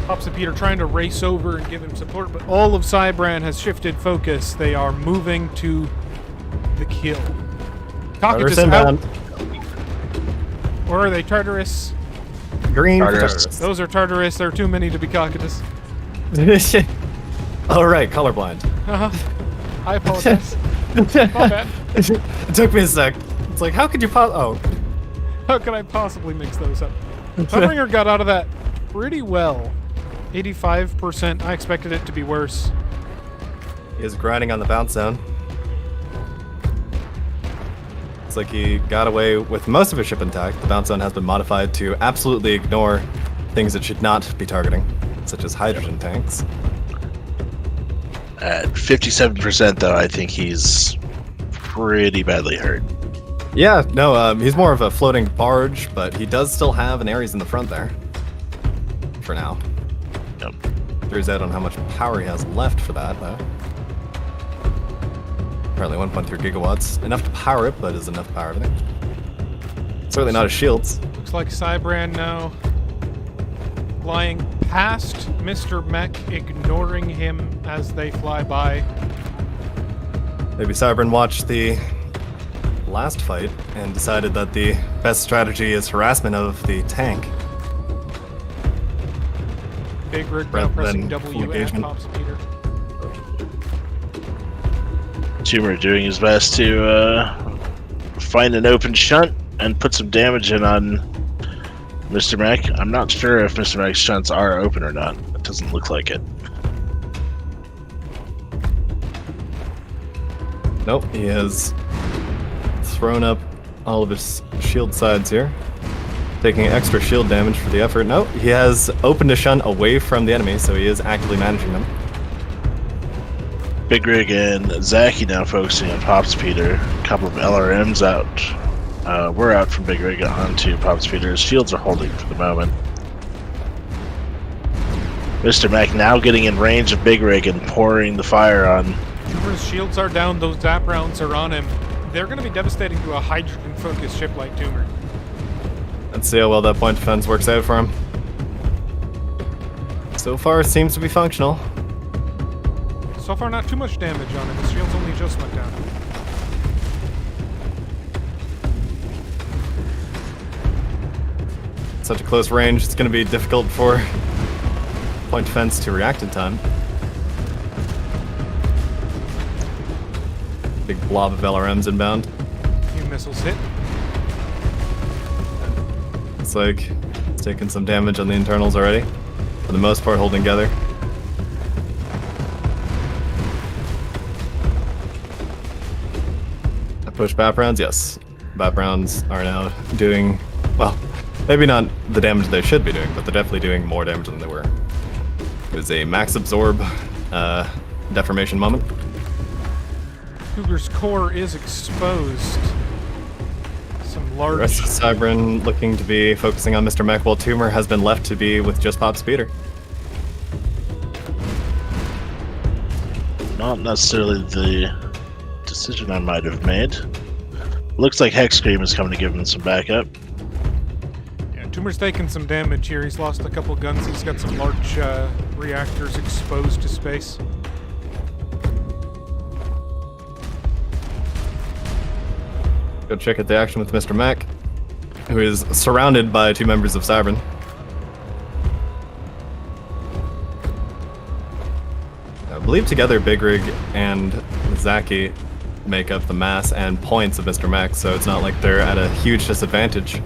B: Pops and Peter trying to race over and give him support, but all of Cybran has shifted focus. They are moving to the kill. Cockatous out. Or are they Tartarus?
E: Green
G: Tartarus.
B: Those are Tartarus. There are too many to be Cockatous.
E: Oh, right, colorblind.
B: I apologize. My bad.
E: It took me a sec. It's like, how could you
B: How could I possibly mix those up? Sunringer got out of that pretty well. 85%. I expected it to be worse.
E: He is grinding on the bounce zone. It's like he got away with most of his ship intact. The bounce zone has been modified to absolutely ignore things it should not be targeting, such as hydrogen tanks.
H: At 57%, though, I think he's pretty badly hurt.
E: Yeah, no, he's more of a floating barge, but he does still have an Ares in the front there. For now.
H: Yep.
E: Figures out on how much power he has left for that, though. Apparently 1.3 gigawatts. Enough to power it, but is enough to power everything. Certainly not his shields.
B: Looks like Cybran now flying past Mr. Mech, ignoring him as they fly by.
E: Maybe Cybran watched the last fight and decided that the best strategy is harassment of the tank.
B: Big Rig now
E: Rather
B: pressing
E: than full
B: W at
E: engagement.
B: Pops Peter.
H: Tumor doing his best to find an open shunt and put some damage in on Mr. Mac. I'm not sure if Mr. Mac's shunts are open or not. It doesn't look like it.
E: Nope, he has thrown up all of his shield sides here, taking extra shield damage for the effort. Nope, he has opened a shunt away from the enemy, so he is actively managing them.
H: Big Rig and Zachy now focusing on Pop Speeder. A couple of LRMs out. We're out from Big Rig onto Pop Speeder. His shields are holding for the moment. Mr. Mac now getting in range of Big Rig and pouring the fire on.
B: Tumor's shields are down, those zap rounds are on him. They're going to be devastating to a hydrogen-focused ship like Tumor.
E: Let's see how well that point defense works out for him. So far, it seems to be functional.
B: So far, not too much damage on him. His shields only just went down.
E: Such a close range, it's going to be difficult for point defense to react in time. Big blob of LRMs inbound.
B: A few missiles hit.
E: Looks like it's taking some damage on the internals already. For the most part, holding together. Push BAP rounds? Yes. BAP rounds are now doing, well, maybe not the damage they should be doing, but they're definitely doing more damage than they were. It was a max absorb deformation moment.
B: Cougar's core is exposed. Some large...
E: The rest of Cybran looking to be focusing on Mr. Mech, while Tumor has been left to be with just Pop Speeder.
H: Not necessarily the decision I might have made. Looks like Hex Scream is coming to give him some backup.
B: Yeah, Tumor's taking some damage here. He's lost a couple guns. He's got some large reactors exposed to space.
E: Go check out the action with Mr. Mac, who is surrounded by two members of Cybran. I believe together Big Rig and Zachy make up the mass and points of Mr. Mac, so it's not like they're at a huge disadvantage.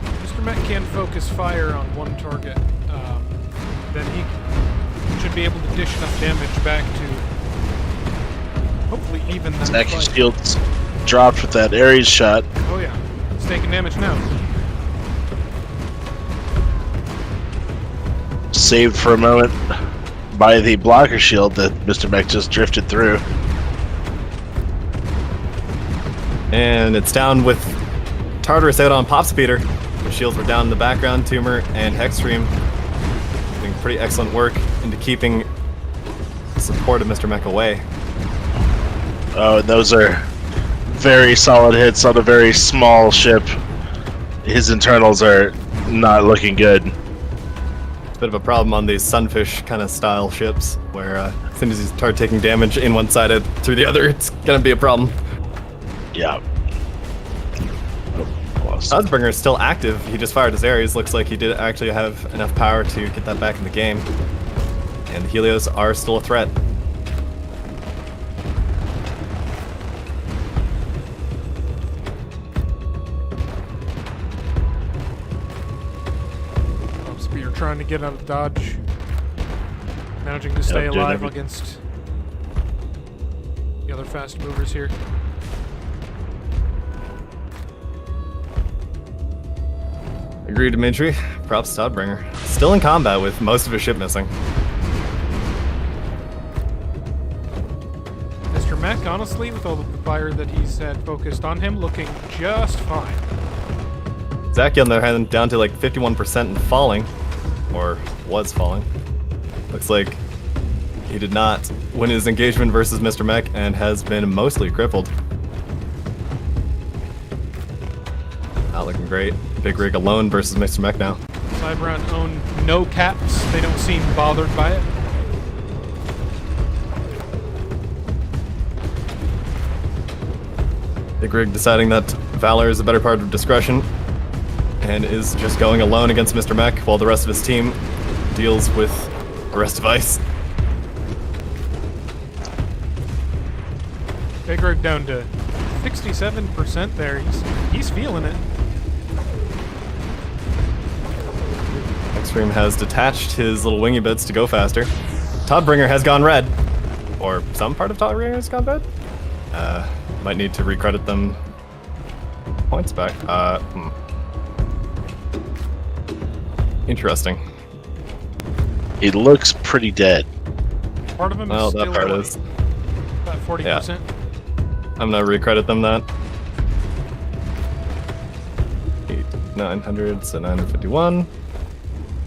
B: Mr. Mac can focus fire on one target. Then he should be able to dish enough damage back to hopefully even that
H: Zachy's
B: fight.
H: shields dropped with that Ares shot.
B: Oh yeah, he's taking damage now.
H: Saved for a moment by the blocker shield that Mr. Mech just drifted through.
E: And it's down with Tartarus out on Pop Speeder. The shields were down in the background. Tumor and Hexstream doing pretty excellent work into keeping support of Mr. Mech away.
H: Oh, and those are very solid hits on a very small ship. His internals are not looking good.
E: It's a bit of a problem on these Sunfish kind of style ships, where as soon as you start taking damage in one side through the other, it's going to be a problem.
H: Yeah.
E: Sudsbringer is still active. He just fired his Ares. Looks like he did actually have enough power to get that back in the game. And the Helios are still a threat.
B: Speeder trying to get out of dodge. Managing to stay alive against the other fast movers here.
E: Agreed, Dimitri. Props to Toddbringer. Still in combat with most of his ship missing.
B: Mr. Mech, honestly, with all of the fire that he's had focused on him, looking just fine.
E: Zachy, on the other hand, down to like 51% and falling. Or was falling. Looks like he did not win his engagement versus Mr. Mech and has been mostly crippled. Not looking great. Big Rig alone versus Mr. Mech now.
B: Cybran own no caps. They don't seem bothered by it.
E: Big Rig deciding that Valor is a better part of discretion and is just going alone against Mr. Mech while the rest of his team deals with the rest of Ice.
B: Big Rig down to 67% there. He's feeling it.
E: Extreme has detached his little wingy bits to go faster. Toddbringer has gone red. Or some part of Toddbringer has gone red. Might need to recredit them points back. Interesting.
H: It looks pretty dead.
B: Part of him
E: Well,
B: is
E: that
B: still
E: part
B: alive.
E: is.
B: About 40%.
E: I'm gonna recredit them that. 900, so 951.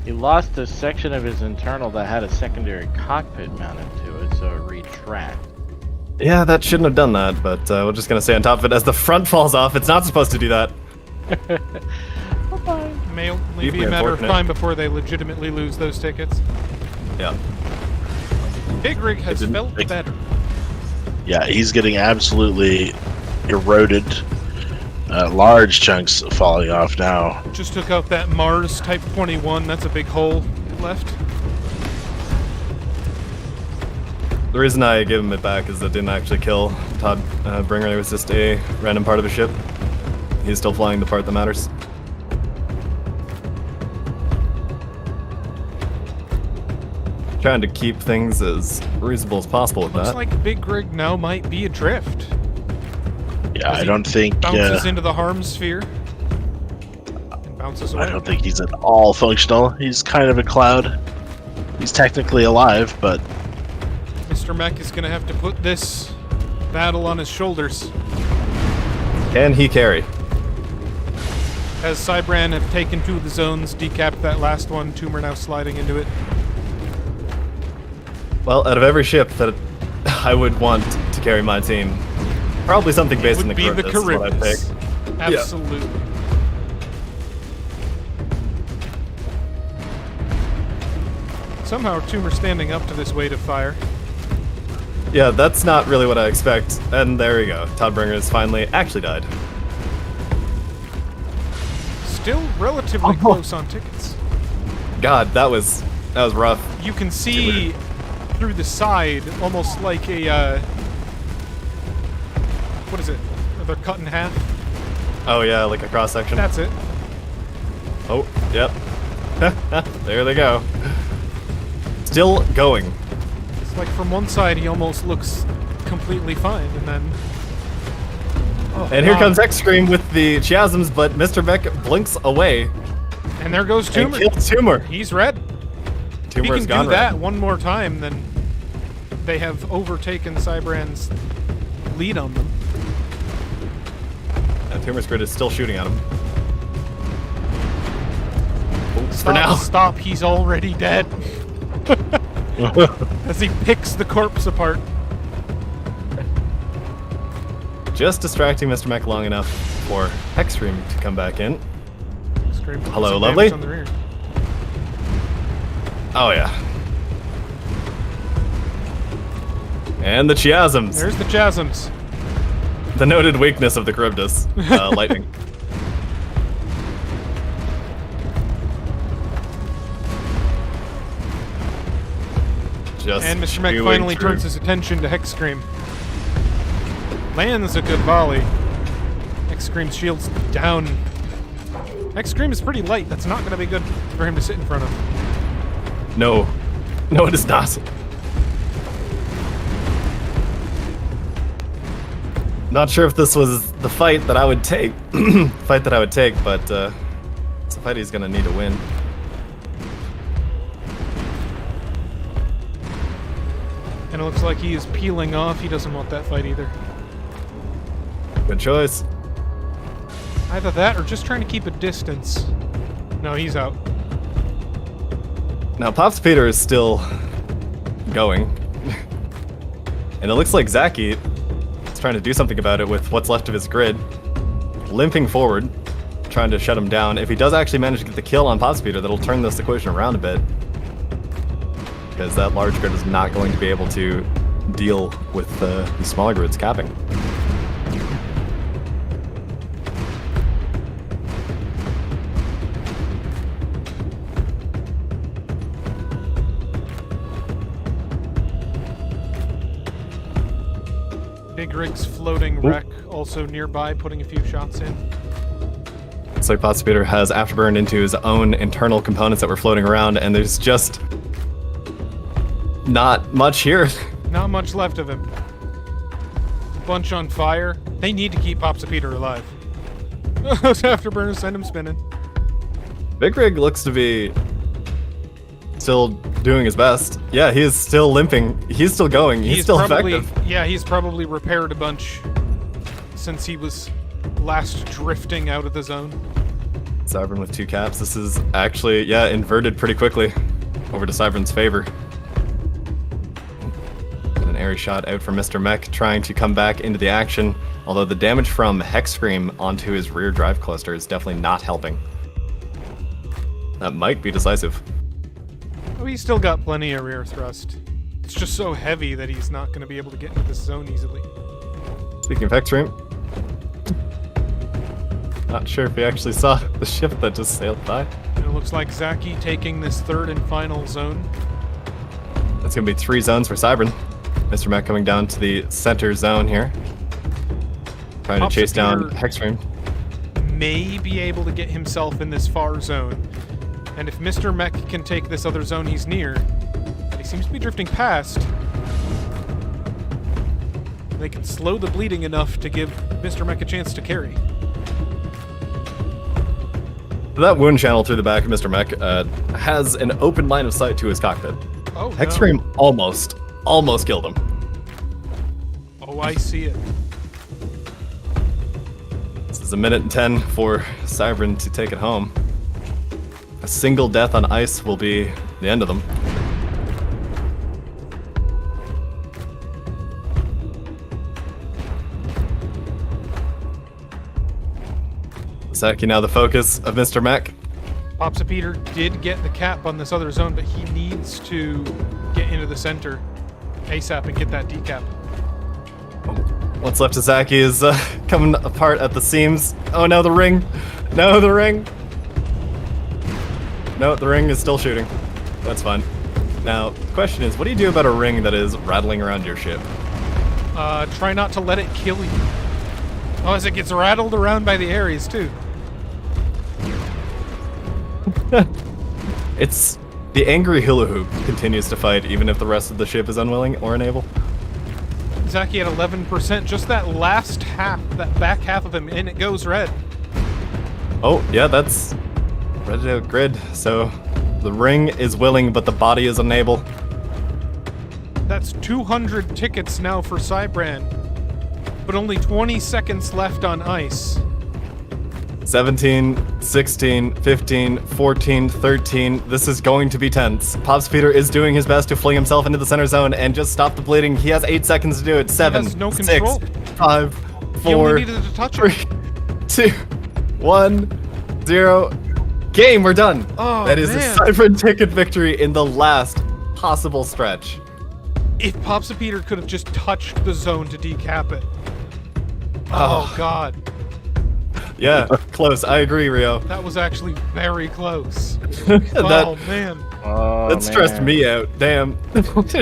A: He lost a section of his internal that had a secondary cockpit mounted to it, so it retracted.
E: Yeah, that shouldn't have done that, but we're just gonna stay on top of it as the front falls off. It's not supposed to do that.
B: May only
E: Deeply
B: be a matter of
E: unfortunate.
B: time before they legitimately lose those tickets.
E: Yeah.
B: Big Rig has
E: didn't
B: felt
H: make-
B: better.
H: Yeah, he's getting absolutely eroded. Large chunks falling off now.
B: Just took out that Mars Type 21. That's a big hole left.
E: The reason I gave him it back is it didn't actually kill Todd Bringer. It was just a random part of his ship. He's still flying the part that matters. Trying to keep things as reasonable as possible with
B: Looks
E: that.
B: like Big Rig now might be adrift.
H: Yeah,
B: As
H: I
B: he
H: don't think.
B: Bounces into the harm sphere. And bounces away.
H: I don't think he's at all functional. He's kind of a cloud. He's technically alive, but
B: Mr. Mech is going to have to put this battle on his shoulders.
E: Can he carry?
B: As Cybran have taken two of the zones, decapped that last one, Tumor now sliding into it.
E: Well, out of every ship that I would want to carry my team, probably something based in
B: Would
E: the
B: be the
E: Charybdis is what I'd pick.
B: Charybdis. Absolutely. Somehow Tumor standing up to this weight of fire.
E: Yeah, that's not really what I expect. And there we go. Toddbringer has finally actually died.
B: Still relatively close on tickets.
E: God, that was rough.
B: You can see through the side, almost like a, what is it? They're cut in half.
E: Oh yeah, like a cross section.
B: That's it.
E: Oh, yep. There they go. Still going.
B: It's like from one side he almost looks completely fine, and then... Oh,
E: And here
B: God.
E: comes X-Scream with the chiasms, but Mr. Mech blinks away
B: And there goes
E: and
B: Tumor.
E: kills Tumor.
B: He's red. If he
E: Tumor's
B: can
E: gone
B: do
E: red.
B: that one more time, then they have overtaken Cybran's lead on them.
E: And Tumor's grid is still shooting at him. Oh, for
B: Stop,
E: now.
B: stop, he's already dead. As he picks the corpse apart.
E: Just distracting Mr. Mech long enough for X-Scream to come back in.
B: Scream puts
E: Hello,
B: some
E: lovely.
B: damage on the rear.
E: Oh yeah. And the chiasms.
B: There's the chasms.
E: The noted weakness of the Charybdis. Lightning. Just
B: And Mr. Mech
E: chewing
B: finally
E: through.
B: turns his attention to Hexscream. Lands a good volley. Hexscream's shield's down. Hexscream is pretty light. That's not going to be good for him to sit in front of.
E: No. No, it is not. Not sure if this was the fight that I would take. But it's a fight he's gonna need to win.
B: And it looks like he is peeling off. He doesn't want that fight either.
E: Good choice.
B: Either that or just trying to keep a distance. No, he's out.
E: Now, Pops Peter is still going. And it looks like Zaki is trying to do something about it with what's left of his grid. Limping forward, trying to shut him down. If he does actually manage to get the kill on Pops Peter, that'll turn this equation around a bit. Because that large grid is not going to be able to deal with the smaller grids capping.
B: Big Rig's floating wreck also nearby, putting a few shots in.
E: Looks like Potspeter has afterburned into his own internal components that were floating around, and there's just not much here.
B: Not much left of him. Bunch on fire. They need to keep Popsipeter alive. Those afterburners send him spinning.
E: Big Rig looks to be still doing his best. Yeah, he is still limping. He's still going. He's still effective.
B: Yeah, he's probably repaired a bunch since he was last drifting out of the zone.
E: Cybern with 2 caps. This is actually, yeah, inverted pretty quickly over to Cybern's favor. An airy shot out from Mr. Mech, trying to come back into the action, although the damage from Hex Scream onto his rear drive cluster is definitely not helping. That might be decisive.
B: Oh, he's still got plenty of rear thrust. It's just so heavy that he's not going to be able to get into this zone easily.
E: Speaking of Hex Scream, not sure if he actually saw the ship that just sailed by.
B: And it looks like Zaki taking this third and final zone.
E: That's going to be 3 zones for Cybern. Mr. Mech coming down to the center zone here. Trying to chase down Hex Scream.
B: May be able to get himself in this far zone. And if Mr. Mech can take this other zone he's near, that he seems to be drifting past, they can slow the bleeding enough to give Mr. Mech a chance to carry.
E: That wound channel through the back of Mr. Mech has an open line of sight to his cockpit.
B: Oh,
E: Hex
B: no.
E: Scream almost killed him.
B: Oh, I see it.
E: This is 1:10 for Cybern to take it home. A single death on ice will be the end of them. Zaki now the focus of Mr. Mech.
B: Popsipeter did get the cap on this other zone, but he needs to get into the center ASAP and get that decap.
E: What's left of Zaki is coming apart at the seams. Oh no, the ring! No, the ring! No, the ring is still shooting. That's fine. Now, the question is, what do you do about a ring that is rattling around your ship?
B: Try not to let it kill you. Oh, as it gets rattled around by the Ares, too.
E: It's the angry hula hoop continues to fight even if the rest of the ship is unwilling or unable.
B: Zaki at 11%, just that last half, that back half of him, and it goes red.
E: Oh, yeah, that's ready to grid. So the ring is willing, but the body is unable.
B: That's 200 tickets now for Cybran, but only 20 seconds left on ice.
E: 17, 16, 15, 14, 13. This is going to be tense. Popsipeter is doing his best to fling himself into the center zone and just stop the bleeding. He has 8 seconds to do it. 7,
B: He has no
E: 6,
B: control.
E: 5,
B: He only
E: 4,
B: needed to touch
E: 3,
B: it.
E: 2, 1, 0. Game, we're done.
B: Oh,
E: That is
B: man.
E: a Cybran ticket victory in the last possible stretch.
B: If Popsipeter could have just touched the zone to decap it. Oh, God.
E: Yeah, close. I agree, Rio.
B: That was actually very close.
E: that
B: Oh, man.
E: that stressed me out. Damn.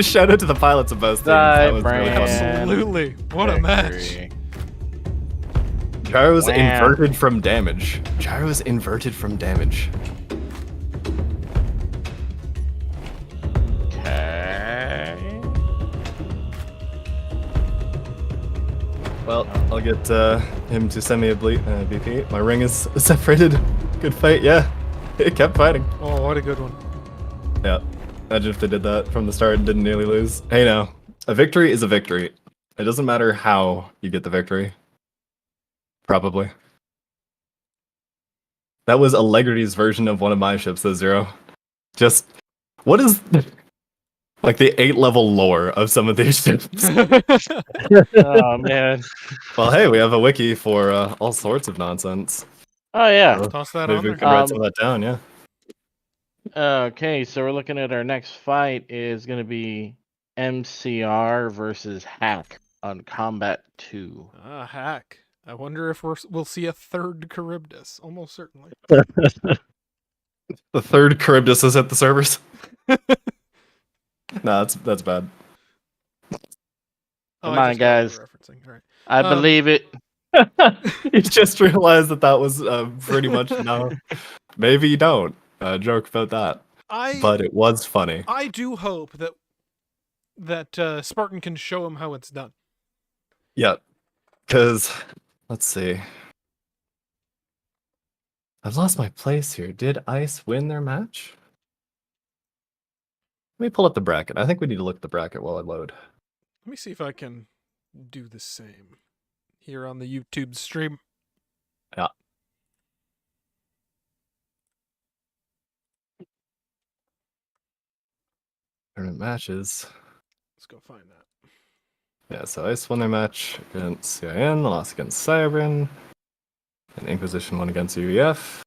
E: Shout out to the pilots of both teams. That was really
A: Cybran.
E: fun.
B: Absolutely. What a match.
A: Victory.
E: Gyro's
A: Wow.
E: inverted from damage. Gyro's inverted from damage.
A: Okay.
E: Well, I'll get him to send me a BP. My ring is separated. Good fight, yeah. It kept fighting.
B: Oh, what a good one.
E: Yeah. Imagine if they did that from the start and didn't nearly lose. Hey now, a victory is a victory. It doesn't matter how you get the victory. Probably. That was Allegrity's version of one of my ships, though, Zero. Just, what is, like, the 8-level lore of some of these ships?
A: Oh man.
E: Well, hey, we have a wiki for all sorts of nonsense.
A: Oh yeah.
B: Toss that
E: Maybe
B: on
E: we
B: there.
E: can write some of that down, yeah.
A: Okay, so we're looking at our next fight is going to be MCR versus Hack on Combat 2.
B: Ah, Hack. I wonder if we'll see a third Charybdis. Almost certainly.
E: The third Charybdis is at the servers. Nah, that's bad.
B: Oh,
A: Come
B: I
A: on,
B: just got
A: guys.
B: referencing. All right.
A: I believe it.
E: You just realized that was pretty much no. Maybe you don't joke about that, but it was funny.
B: I do hope that Spartan can show him how it's done.
E: Yeah, because let's see. I've lost my place here. Did Ice win their match? Let me pull up the bracket. I think we need to look at the bracket while I load.
B: Let me see if I can do the same here on the YouTube stream.
E: Yeah. Tournament matches.
B: Let's go find that.
E: Yeah, so Ice won their match against CIN, the loss against Cybrin, and Inquisition won against UEF.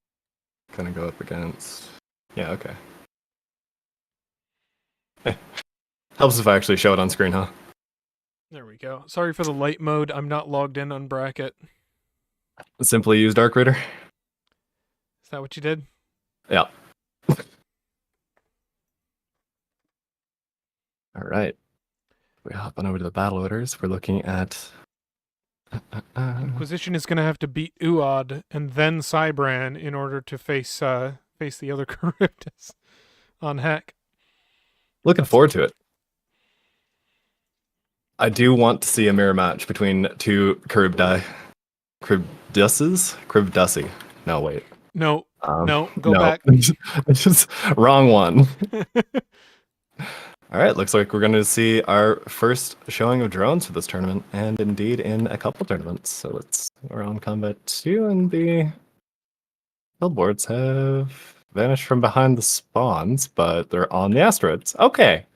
E: Gonna go up against. Yeah, okay. Helps if I actually show it on screen, huh?
B: There we go. Sorry for the light mode. I'm not logged in on bracket.
E: Simply use Dark Reader.
B: Is that what you did?
E: Yeah. All right. We hop on over to the battle orders. We're looking at.
B: Inquisition is going to have to beat Uod and then Cybran in order to face the other Charybdis on Heck.
E: Looking forward to it. I do want to see a mirror match between two Charybdii. Charybdisi. No, wait.
B: No, go back.
E: Just wrong one. All right, looks like we're going to see our first showing of drones for this tournament, and indeed in a couple tournaments. So we're on Combat 2, and the billboards have vanished from behind the spawns, but they're on the asteroids. Okay.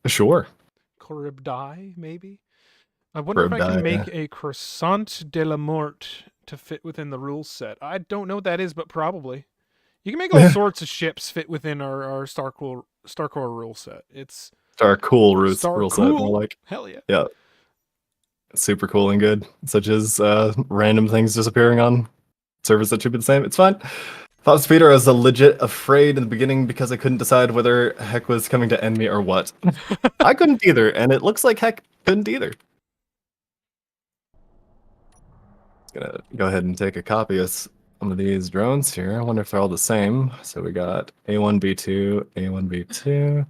E: Sure.
B: Charybdii, maybe? I wonder if I can make a croissant de la mort to fit within the rule set. I don't know what that is, but probably. You can make all sorts of ships fit within our Starcore rule set. It's
E: Starcool rule set, more like.
B: Hell yeah.
E: Yeah. Super cool and good, such as random things disappearing on servers that should be the same. It's fine. Thought Speeder, I was legit afraid in the beginning because I couldn't decide whether Heck was coming to end me or what. I couldn't either, and it looks like Heck couldn't either. Gonna go ahead and take a copy of some of these drones here. I wonder if they're all the same. So we got A1B2, A1B2.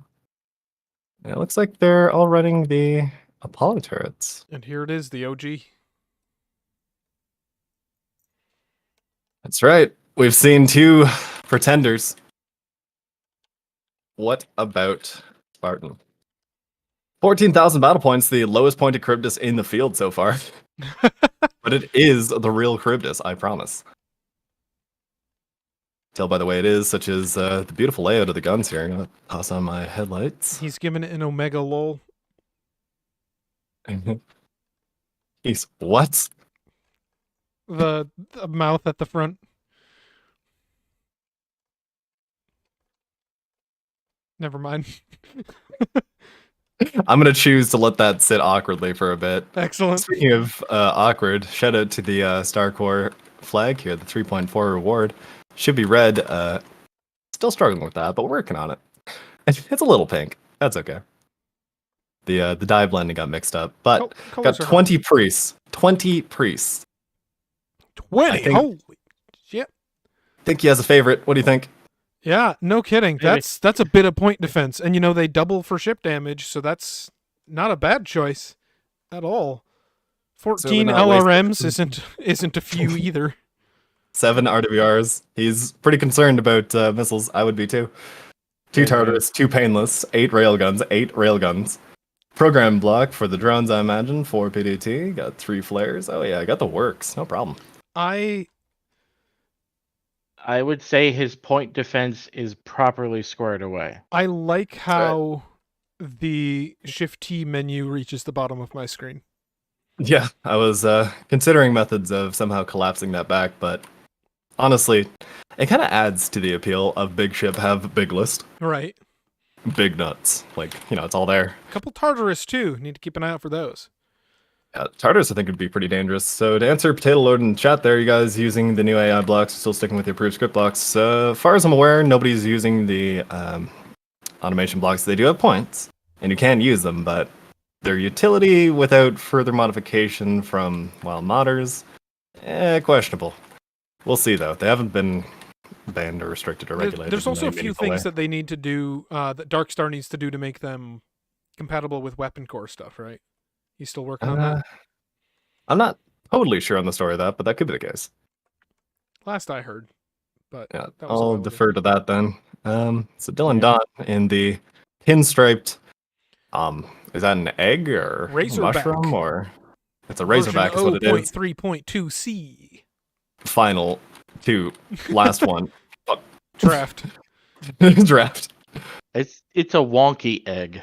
E: And it looks like they're all running the Apollo turrets.
B: And here it is, the OG.
E: That's right. We've seen two pretenders. What about Spartan? 14,000 battle points, the lowest pointed Charybdis in the field so far. But it is the real Charybdis, I promise. Tell by the way it is, such as the beautiful layout of the guns here. I'm gonna toss on my headlights.
B: He's giving it an Omega lol.
E: He's what?
B: The mouth at the front. Never mind.
E: I'm gonna choose to let that sit awkwardly for a bit.
B: Excellent.
E: Speaking of awkward, shout out to the Starcore flag here, the 3.4 reward. Should be red. Still struggling with that, but we're working on it. It's a little pink. That's okay. The dye blending got mixed up, but got 20 priests. 20 priests.
B: 20? Holy shit.
E: I think he has a favorite. What do you think?
B: Yeah, no kidding. That's a bit of point defense. And they double for ship damage, so that's not a bad choice at all. 14 LRMs isn't a few either.
E: 7 RWRs. He's pretty concerned about missiles. I would be too. 2 Tartarus, 2 Painless, 8 railguns. Program block for the drones, I imagine. 4 PDT. Got 3 flares. Oh yeah, I got the works. No problem.
A: I would say his point defense is properly squared away.
B: I like how the Shift T menu reaches the bottom of my screen.
E: Yeah, I was considering methods of somehow collapsing that back, but honestly, it kind of adds to the appeal of big ship have big list.
B: Right.
E: Big nuts. Like, it's all there.
B: A couple Tartarus too. Need to keep an eye out for those.
E: Yeah, Tartarus I think would be pretty dangerous. So to answer Potato Lord in the chat there, you guys using the new AI blocks, still sticking with your approved script blocks. As far as I'm aware, nobody's using the automation blocks. They do have points, and you can use them, but their utility without further modification from wild modders, questionable. We'll see though. They haven't been banned or restricted or regulated.
B: There's also
E: in
B: a
E: any
B: few
E: meaningful
B: things
E: way.
B: that they need to do, that Darkstar needs to do to make them compatible with weapon core stuff, right? He's still working on that?
E: I'm not totally sure on the story of that, but that could be the case.
B: Last I heard. But
E: Yeah,
B: that was a
E: I'll
B: while ago.
E: defer to that then. So Dylan
A: Yeah.
E: Don in the pinstriped, is that an egg or
B: Razorback.
E: mushroom or it's a razorback is what it is.
B: 0.3.2c.
E: Final two, last one.
B: Draft.
E: Draft.
A: It's a wonky egg.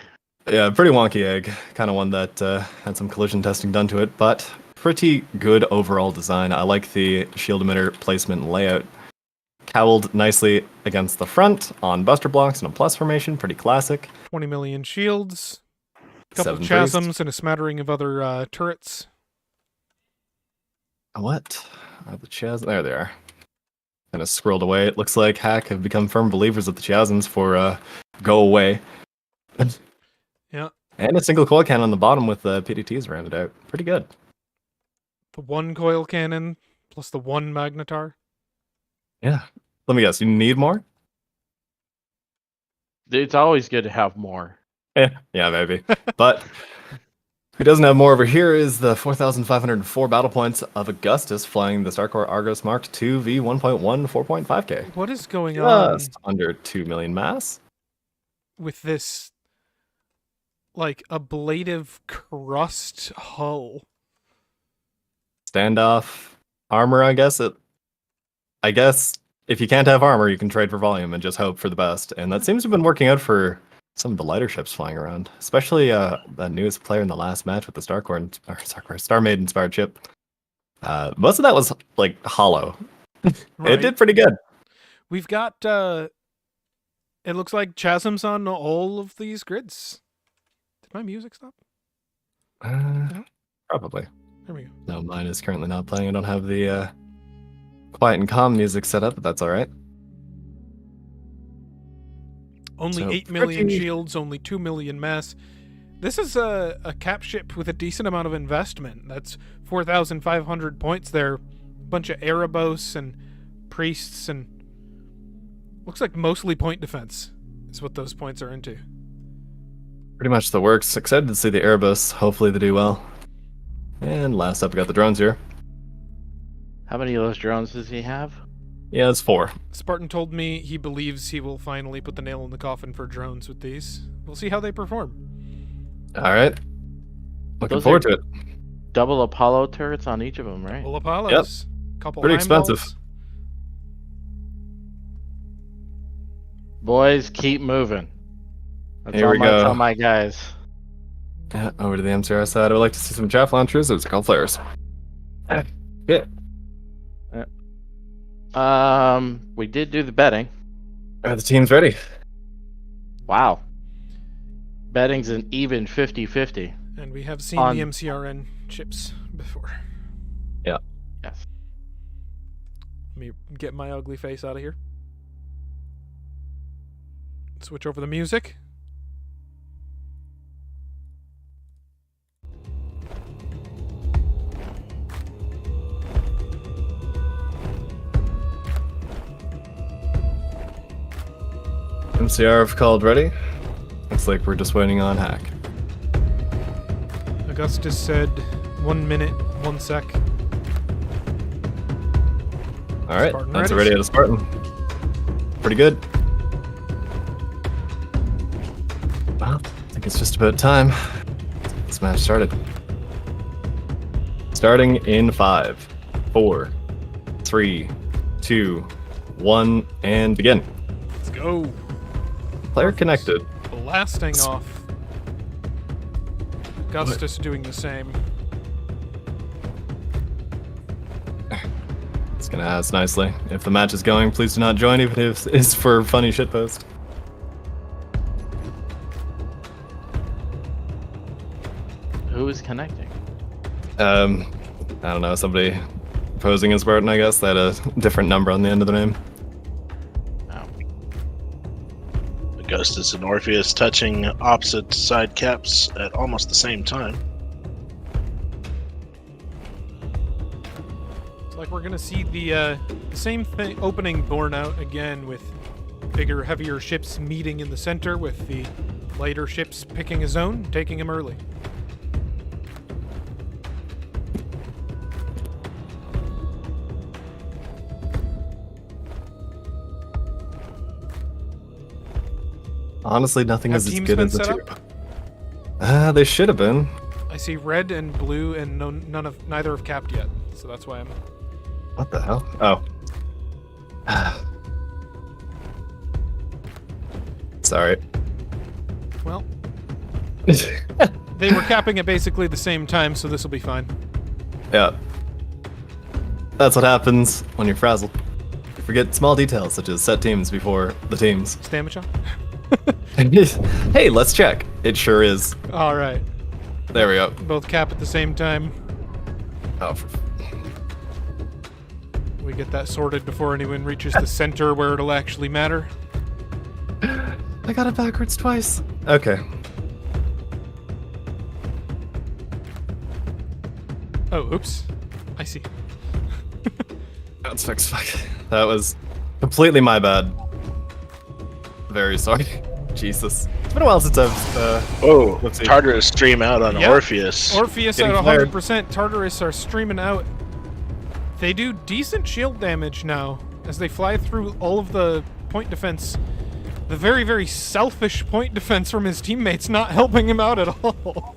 E: Yeah, pretty wonky egg. Kind of one that had some collision testing done to it, but pretty good overall design. I like the shield emitter placement and layout. Cowled nicely against the front on buster blocks in a plus formation. Pretty classic.
B: 20 million shields. A couple
E: 7
B: chasms
E: priest.
B: and a smattering of other turrets.
E: What? The chasms. There they are. Kind of scrolled away. It looks like Hack have become firm believers of the chasms for go away.
B: Yeah.
E: And a single coil cannon on the bottom with PDTs rounded out. Pretty good.
B: The one coil cannon plus the one magnetar.
E: Yeah. Let me guess. You need more?
A: It's always good to have more.
E: Yeah, maybe. But who doesn't have more over here is the 4,504 battle points of Augustus flying the Starcore Argos Mark II V1.1 4.5K.
B: What is going on
E: Just under 2 million mass.
B: with this, like, ablative crust hull?
E: Standoff armor, I guess. I guess if you can't have armor, you can trade for volume and just hope for the best. And that seems to have been working out for some of the lighter ships flying around, especially that newest player in the last match with the Star Maiden inspired ship. Most of that was like hollow.
B: Right.
E: It did pretty good.
B: We've got, it looks like chasms on all of these grids. Did my music stop?
E: Probably.
B: There we go.
E: No, mine is currently not playing. I don't have the quiet and calm music set up, but that's all right.
B: Only
E: So
B: 8 million
E: pretty-
B: shields, only 2 million mass. This is a cap ship with a decent amount of investment. That's 4,500 points there. A bunch of Erebos and priests and looks like mostly point defense is what those points are into.
E: Pretty much the works. Excited to see the Erebus. Hopefully they do well. And last up, we got the drones here.
A: How many of those drones does he have?
E: Yeah, it's 4.
B: Spartan told me he believes he will finally put the nail in the coffin for drones with these. We'll see how they perform.
E: All right. Looking
A: Those
E: forward
A: are-
E: to it.
A: Double Apollo turrets on each of them, right?
B: Well, Apollos. Couple
E: Pretty
B: Heimdalls.
E: expensive.
A: Boys, keep moving. That's
E: Here
A: all
E: we
A: I
E: go.
A: tell my guys.
E: Yeah, over to the MCR side. I would like to see some chaff launchers. It's called flares. Yeah.
A: We did do the betting.
E: Are the teams ready?
A: Wow. Betting's an even 50-50.
B: And we have seen
A: On-
B: the MCRN chips before.
A: Yes.
B: Let me get my ugly face out of here. Switch over the music.
E: MCR have called ready. Looks like we're just waiting on Hack.
B: Augustus said 1 minute, 1 sec.
E: All right,
B: Spartan
E: that's
B: ready.
E: already at a Spartan. Pretty good. Well, I think it's just about time. This match started. Starting in 5, 4, 3, 2, 1, and begin.
B: Let's go.
E: Player connected.
B: Blasting off. Augustus doing the same.
E: It's gonna ask nicely. If the match is going, please do not join, even if it's for funny shitpost.
A: Who is connecting?
E: I don't know, somebody posing as Spartan, I guess. They had a different number on the end of the name.
A: Oh.
H: Justice and Orpheus touching opposite side caps at almost the same time.
B: It's like we're gonna see the same thing opening borne out again, with bigger, heavier ships meeting in the center, with the lighter ships picking a zone, taking him early.
E: Honestly, nothing
B: Have
E: is as
B: teams
E: good
B: been
E: as the
B: set
E: two. They should have been.
B: I see red and blue, and neither have capped yet, so that's why I'm.
E: What the hell? Oh. Sorry.
B: Well, they were capping at basically the same time, so this will be fine.
E: Yeah. That's what happens when you're frazzled. You forget small details such as set teams before the teams.
B: Stamicha?
E: Hey, let's check. It sure is.
B: All right.
E: There we go.
B: Both cap at the same time.
E: Oh,
B: We get that sorted before anyone reaches the center where it'll actually matter.
E: I got it backwards twice. Okay.
B: Oh, oops. I see.
E: That's fixed. Fuck. That was completely my bad. Very sorry. Jesus. It's been a while since I've, let's see.
H: Tartarus stream out on
B: Yep.
H: Orpheus.
B: Orpheus at
E: Getting flared.
B: 100%. Tartarus are streaming out. They do decent shield damage now as they fly through all of the point defense. The very, very selfish point defense from his teammates not helping him out at all.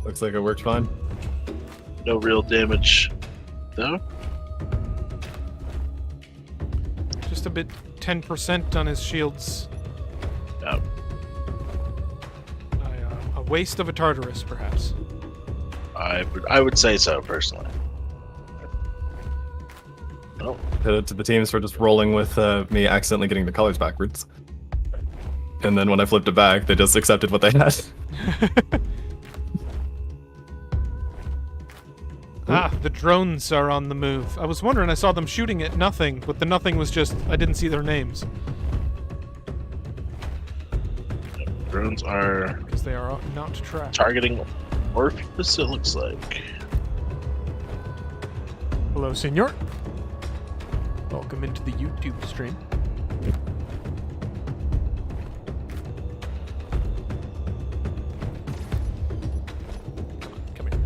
E: Looks like it worked fine.
H: No real damage, though.
B: Just a bit 10% on his shields.
H: Yep.
B: A waste of a Tartarus, perhaps.
H: I would say so, personally. Oh.
E: To the teams for just rolling with me accidentally getting the colors backwards. And then when I flipped it back, they just accepted what they had.
B: The drones are on the move. I was wondering, I saw them shooting at nothing, but the nothing was just, I didn't see their names.
H: Drones are...
B: Because they are not tracked.
H: targeting Orpheus, it looks like.
B: Hello, senor. Welcome into the YouTube stream. Come here.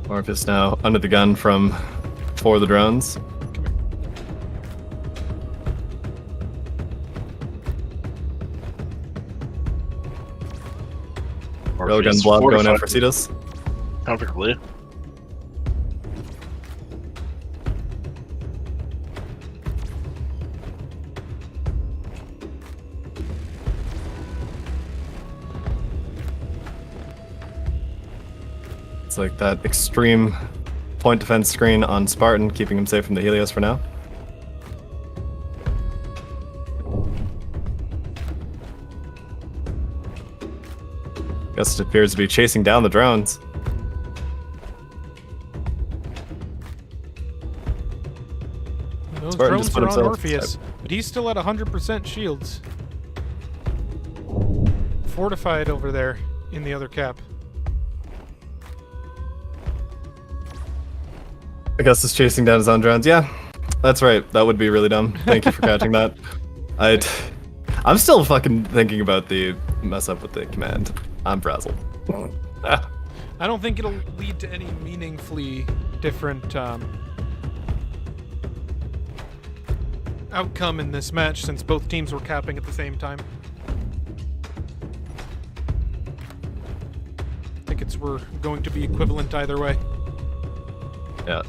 E: Orpheus now under the gun from 4 of the drones.
B: Come here.
E: Railgun
H: Orpheus
E: blob going in for
H: fortified
E: Cetus.
H: comfortably.
E: It's like that extreme point defense screen on Spartan, keeping him safe from the Helios for now. Guess it appears to be chasing down the drones.
B: Those
E: Spartan
B: drones
E: just put
B: are on
E: himself-
B: Orpheus, but he's still at 100% shields. Fortified over there in the other cap.
E: I guess it's chasing down his own drones. Yeah, that's right. That would be really dumb. Thank you for catching that. I'm still fucking thinking about the mess up with the command. I'm frazzled.
B: I don't think it'll lead to any meaningfully different outcome in this match, since both teams were capping at the same time. I think we're going to be equivalent either way.
E: Yeah,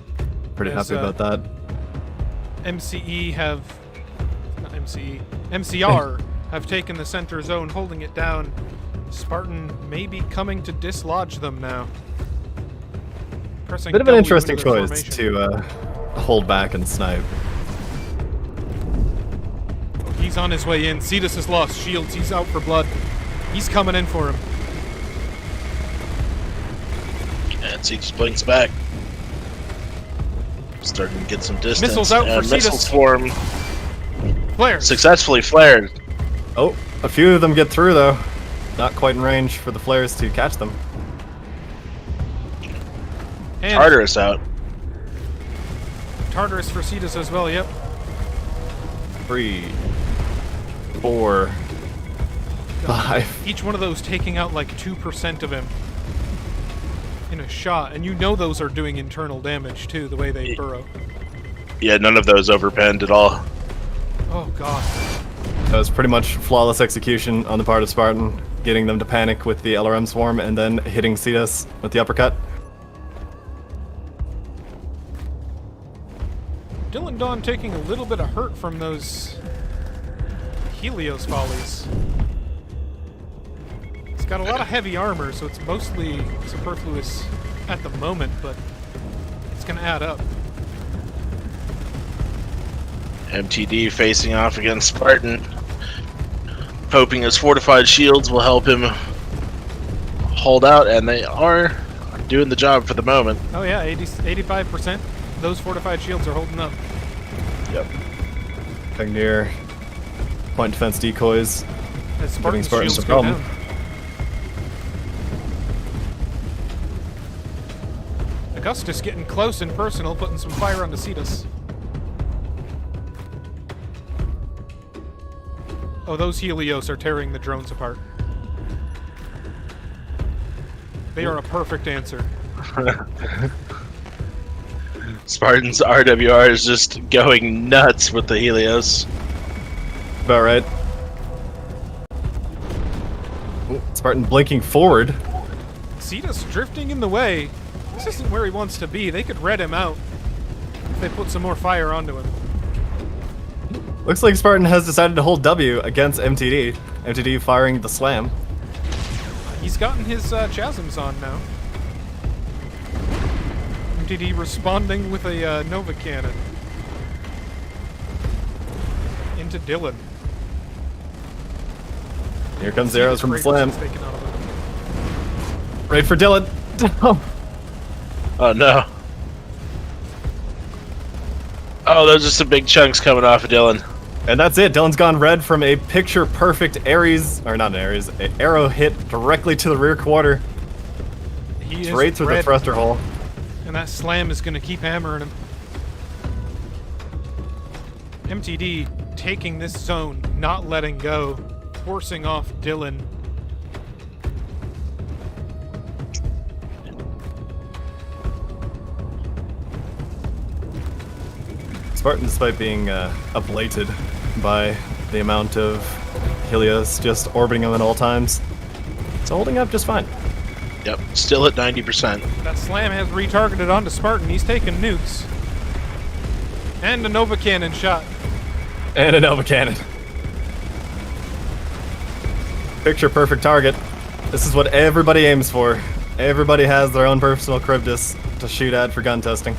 E: pretty
B: Yes,
E: happy about that.
B: MCR have taken the center zone, holding it down. Spartan may be coming to dislodge them now. Pressing
E: Bit of an
B: W
E: interesting
B: into their
E: choice
B: formation.
E: to hold back and snipe.
B: He's on his way in. Cetus has lost shields. He's out for blood. He's coming in for him.
H: And Cetus blinks back. Starting to get some distance.
B: Missiles out for
H: Missiles
B: Cetus.
H: form.
B: Flares.
H: Successfully flared.
E: Oh, a few of them get through though. Not quite in range for the flares to catch them.
B: And
H: Tartarus out.
B: Tartarus for Cetus as well, yep.
E: 3, 4, 5.
B: Each one of those taking out like 2% of him in a shot, and you know those are doing internal damage too, the way they burrow.
H: Yeah, none of those overpenned at all.
B: Oh god.
E: That was pretty much flawless execution on the part of Spartan, getting them to panic with the LRM swarm and then hitting Cetus with the uppercut.
B: Dylan Dawn taking a little bit of hurt from those Helios volleys. It's got a lot of heavy armor, so it's mostly superfluous at the moment, but it's gonna add up.
H: MTD facing off against Spartan, hoping his fortified shields will help him hold out, and they are doing the job for the moment.
B: Oh yeah, 85%. Those fortified shields are holding up.
H: Yep.
E: Coming near point defense decoys.
B: As Spartan's
E: Spartans
B: shields
E: a
B: go
E: problem.
B: down. Augustus getting close and personal, putting some fire on the Cetus. Oh, those Helios are tearing the drones apart. They are a perfect answer.
H: Spartan's RWR is just going nuts with the Helios.
E: About right. Ooh, Spartan blinking forward.
B: Cetus drifting in the way. This isn't where he wants to be. They could red him out if they put some more fire onto him.
E: Looks like Spartan has decided to hold W against MTD. MTD firing the slam.
B: He's gotten his chasms on now. MTD responding with a Nova Cannon. Into Dylan.
E: Here comes the arrows from the
B: Great
E: slam.
B: taken out of him.
E: Right for Dylan.
H: Oh no. Oh, those are some big chunks coming off of Dylan.
E: And that's it. Dylan's gone red from a picture-perfect Ares, or not an Ares, an arrow hit directly to the rear quarter.
B: He is
E: Straight through the
B: red,
E: thruster hole.
B: and that slam is going to keep hammering him. MTD taking this zone, not letting go, forcing off Dylan.
E: Spartan, despite being ablated by the amount of Helios just orbiting him at all times, it's holding up just fine.
H: Yep, still at 90%.
B: That slam has retargeted onto Spartan. He's taking nukes. And a Nova Cannon shot.
E: And a Nova Cannon. Picture perfect target. This is what everybody aims for. Everybody has their own personal Charybdis to shoot at for gun testing.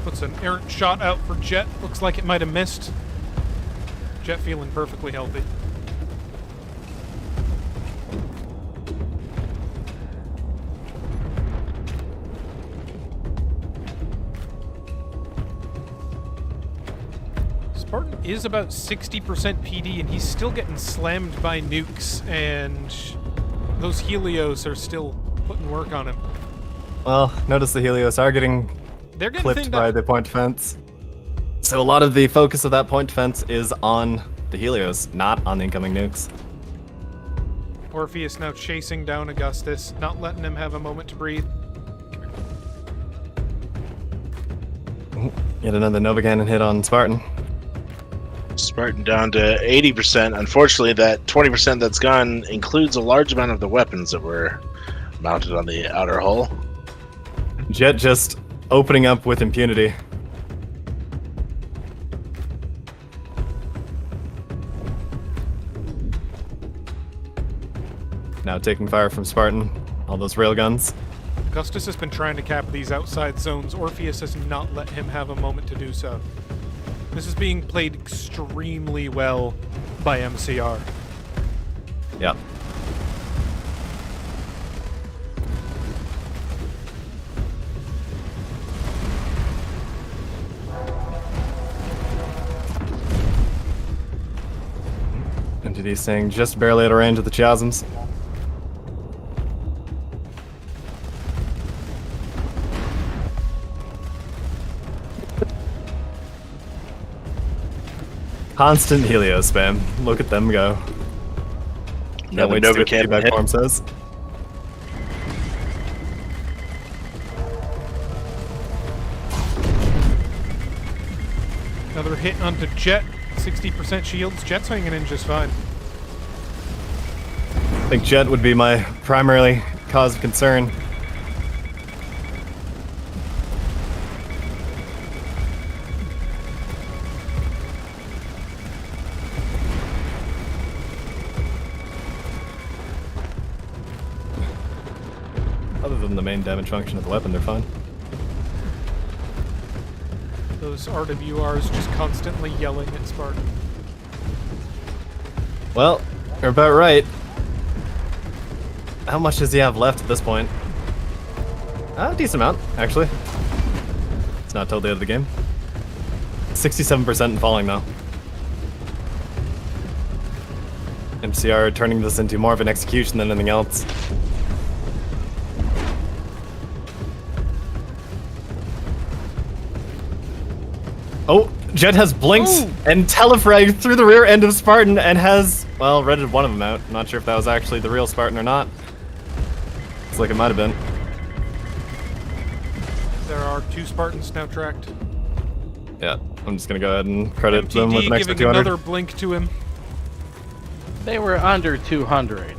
B: Puts an errant shot out for Jet. Looks like it might have missed. Jet feeling perfectly healthy. Spartan is about 60% PD, and he's still getting slammed by nukes, and those Helios are still putting work on him.
E: Well, notice the Helios are getting
B: They're getting
E: clipped
B: thinned
E: by
B: up.
E: the point defense. So a lot of the focus of that point defense is on the Helios, not on the incoming nukes.
B: Orpheus now chasing down Augustus, not letting him have a moment to breathe.
E: Yet another Nova Cannon hit on Spartan.
H: Spartan down to 80%. Unfortunately, that 20% that's gone includes a large amount of the weapons that were mounted on the outer hull.
E: Jet just opening up with impunity. Now taking fire from Spartan. All those railguns.
B: Augustus has been trying to cap these outside zones. Orpheus has not let him have a moment to do so. This is being played extremely well by MCR.
E: MTD saying just barely out of range of the chasms. Constant Helio spam. Look at them go. Can't wait to see what the feedback form says.
B: Another hit onto Jet. 60% shields. Jet's hanging in just fine.
E: I think Jet would be my primary cause of concern. Other than the main damage function of the weapon, they're fine.
B: Those RWRs just constantly yelling at Spartan.
E: Well, you're about right. How much does he have left at this point? A decent amount, actually. It's not totally out of the game. 67% and falling now. MCR turning this into more of an execution than anything else. Oh, Jet has blinked and telefragged through the rear end of Spartan and has, well, redded one of them out. I'm not sure if that was actually the real Spartan or not. Looks like it might have been.
B: There are 2 Spartans now tracked.
E: Yeah, I'm just gonna go ahead and credit
B: MTD
E: them with an extra
B: giving
E: 200.
B: another blink to him.
A: They were under 200.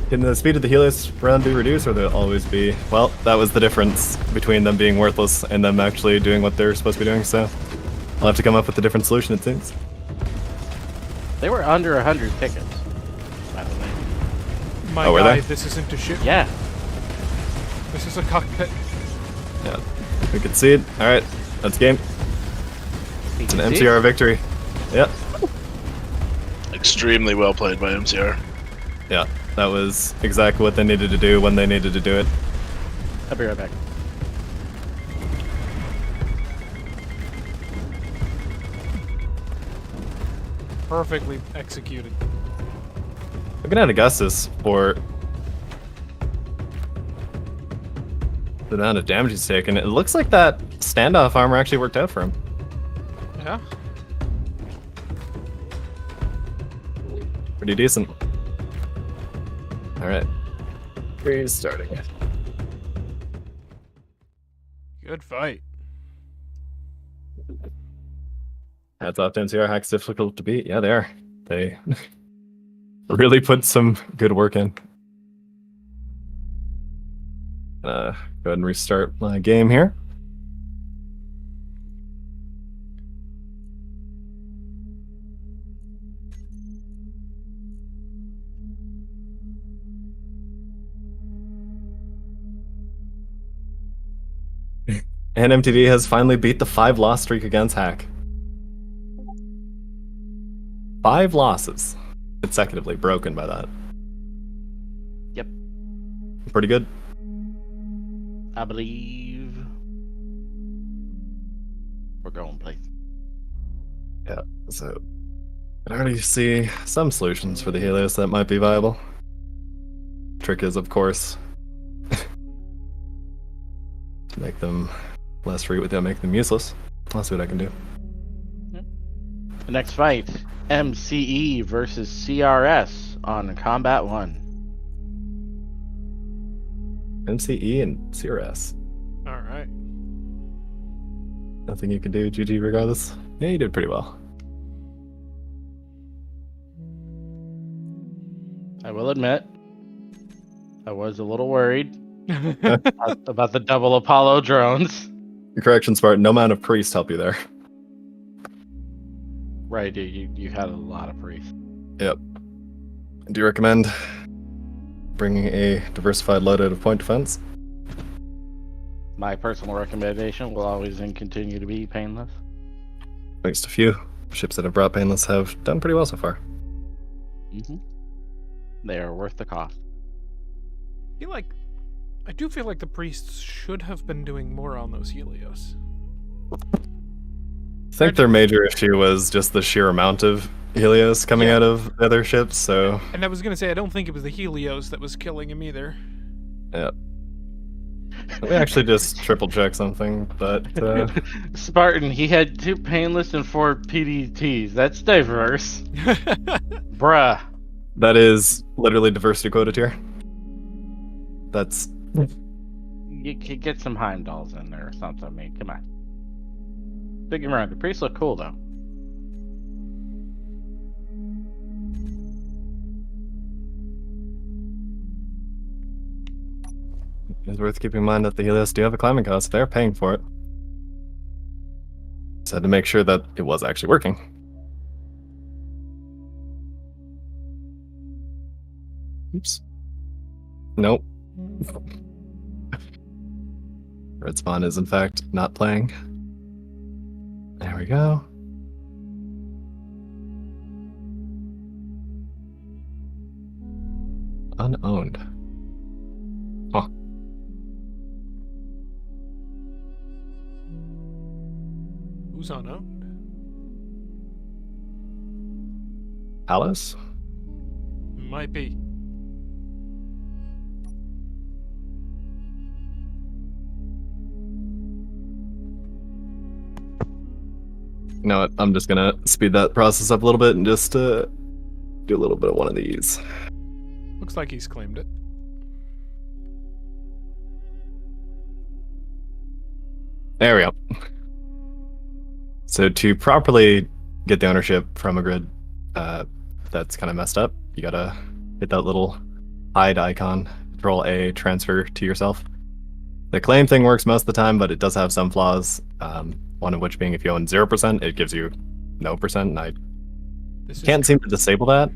E: Can the speed of the Helios run be reduced, or they'll always be? Well, that was the difference between them being worthless and them actually doing what they're supposed to be doing, so I'll have to come up with a different solution, it seems.
A: They were under 100 tickets, by the way.
B: My
E: were
B: guy,
E: they?
B: this isn't a ship.
A: Yeah.
B: This is a cockpit.
E: Yeah, we can see it. Alright, that's game. It's an MCR victory. Yep.
H: Extremely well played by MCR.
E: Yeah, that was exactly what they needed to do when they needed to do it.
A: I'll be right back.
B: Perfectly executed.
E: Looking at Augustus for the amount of damage he's taken, it looks like that standoff armor actually worked out for him.
B: Yeah.
E: Pretty decent. Alright. Restarting it.
B: Good fight.
E: Hats off to MCR. Hacks difficult to beat. Yeah, they are. They really put some good work in. Go ahead and restart my game here. And MTV has finally beat the 5-loss streak against Hack. 5 losses consecutively, broken by that.
A: Yep.
E: Pretty good.
A: I believe we're going places.
E: Yeah, so I already see some solutions for the Helios that might be viable. Trick is, of course, to make them less free without making them useless. I'll see what I can do.
A: The next fight, MCE versus CRS on Combat 1.
E: MCE and CRS.
B: Alright.
E: Nothing you can do, GG regardless. Yeah, you did pretty well.
A: I will admit, I was a little worried about the double Apollo drones.
E: Correction, Spartan, no amount of priest help you there.
A: Right, dude, you had a lot of priests.
E: Yep. Do you recommend bringing a diversified loadout of point defense?
A: My personal recommendation will always and continue to be painless.
E: At least a few ships that have brought painless have done pretty well so far.
A: Mm-hmm. They are worth the cost.
B: I do feel like the priests should have been doing more on those Helios.
E: I think their major issue was just the sheer amount of Helios coming out of the other ships, so...
B: And I was going to say, I don't think it was the Helios that was killing him either.
E: Yeah. Let me actually just triple check something, but...
A: Spartan, he had 2 painless and 4 PDTs. That's diverse. Bruh.
E: That is literally diversity quota tier. That's...
A: You could get some Heimdalls in there or something. I mean, come on. Big around. The priests look cool, though.
E: It's worth keeping in mind that the Helios do have a climbing cost. They're paying for it. Just had to make sure that it was actually working. Oops. Nope. Red Spawn is in fact not playing. There we go. Unowned. Huh.
B: Who's unowned?
E: Alice?
B: Might be.
E: You know what? I'm just gonna speed that process up a little bit and just do a little bit of one of these.
B: Looks like he's claimed it.
E: There we go. So to properly get the ownership from a grid that's kind of messed up, you gotta hit that little hide icon, Control A, transfer to yourself. The claim thing works most of the time, but it does have some flaws. One of which being if you own 0%, it gives you no percent, and I can't seem to disable that.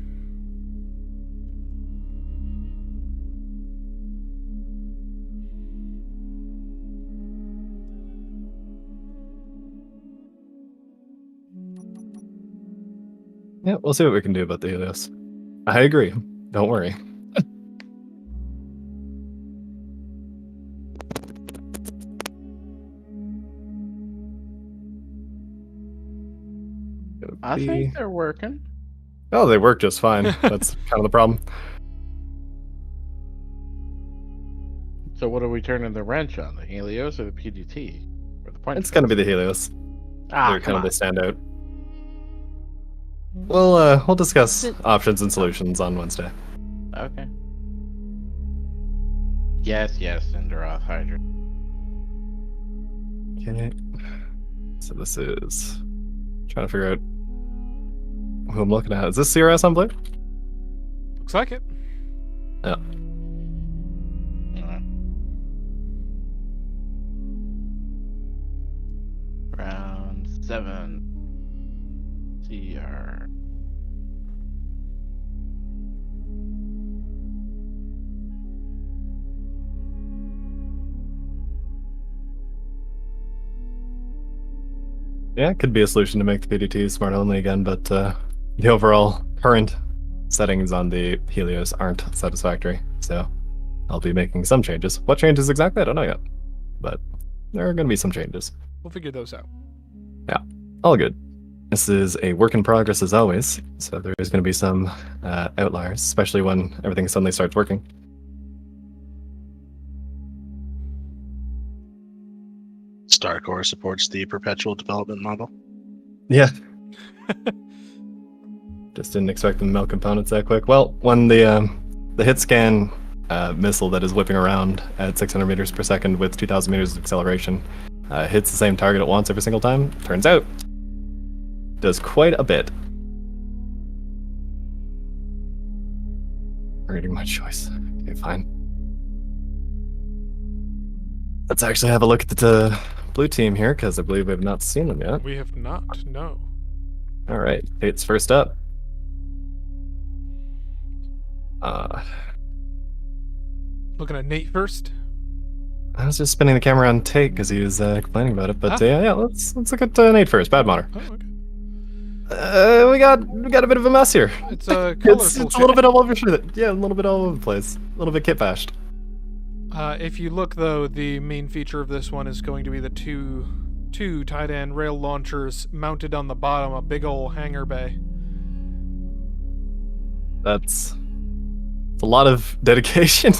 E: Yeah, we'll see what we can do about the Helios. I agree. Don't worry.
A: I think they're working.
E: Oh, they work just fine. That's kind of the problem.
A: So what are we turning the wrench on? The Helios or the PDT? Or the point?
E: It's going to be the Helios. They're kind of the standout. We'll discuss options and solutions on Wednesday.
A: Okay. Yes, Indra Hydra.
E: Okay. So this is trying to figure out who I'm looking at. Is this CRS on blue?
B: Looks like it.
E: Yeah.
A: Round 7. CR.
E: Yeah, it could be a solution to make the PDT smart only again, but the overall current settings on the Helios aren't satisfactory, so I'll be making some changes. What changes exactly? I don't know yet, but there are going to be some changes.
B: We'll figure those out.
E: Yeah, all good. This is a work in progress as always, so there is going to be some outliers, especially when everything suddenly starts working.
H: Starcore supports the perpetual development model.
E: Yeah. Just didn't expect them to melt components that quick. Well, when the hit scan missile that is whipping around at 600 meters per second with 2,000 meters of acceleration hits the same target at once every single time, turns out does quite a bit. Reading my choice. Okay, fine. Let's actually have a look at the blue team here, because I believe we have not seen them yet.
B: We have not, no.
E: All right, Tate's first up.
B: Looking at Nate first.
E: I was just spinning the camera on Tate because he was complaining about it, but yeah, let's look at Nate first. Bad monitor.
B: Oh, okay.
E: We got a bit of a mess here.
B: It's a
E: It's a little bit all over yeah, a little bit all over the place. A little bit kit bashed.
B: If you look though, the main feature of this one is going to be the two 2 Titan rail launchers mounted on the bottom, a big ol' hangar bay.
E: It's a lot of dedication.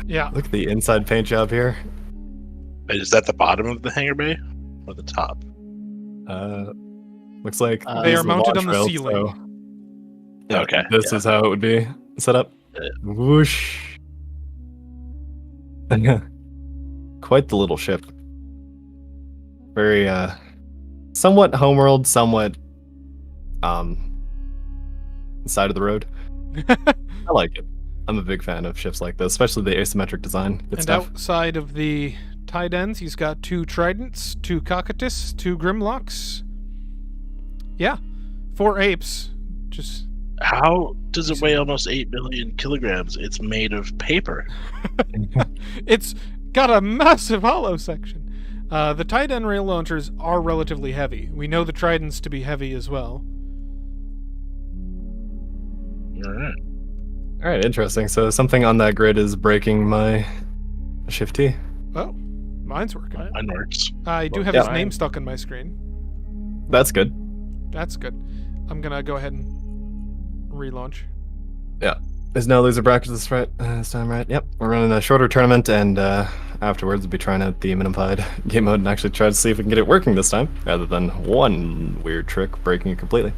B: Yeah.
E: Look at the inside paint job here.
H: Is that the bottom of the hangar bay or the top?
E: Looks like
B: They
E: these
B: are
E: the
B: mounted
E: launch
B: on the
E: rails,
B: ceiling.
E: so yeah,
H: Okay,
E: this
H: yeah.
E: is how it would be set up. Whoosh. Quite the little ship. Very somewhat homeworld, somewhat side of the road. I like it. I'm a big fan of ships like this, especially the asymmetric design. Good
B: And
E: stuff.
B: outside of the Titans, he's got 2 Tridents, 2 Cocytus, 2 Grimlocks. Yeah, 4 apes. Just
H: How does it weigh almost 8 million kilograms? It's made of paper.
B: it's got a massive hollow section. The Titan rail launchers are relatively heavy. We know the Tridents to be heavy as well.
H: All right.
E: All right, interesting. So something on that grid is breaking my shift T.
B: Oh, mine's working.
H: Mine works.
B: I do have
E: Yeah.
B: his name stuck on my screen.
E: That's good.
B: That's good. I'm gonna go ahead and relaunch.
E: There's no loser bracket this time, right? Yep. We're running a shorter tournament, and afterwards we'll be trying out the minified game mode and actually try to see if we can get it working this time, rather than one weird trick breaking it completely.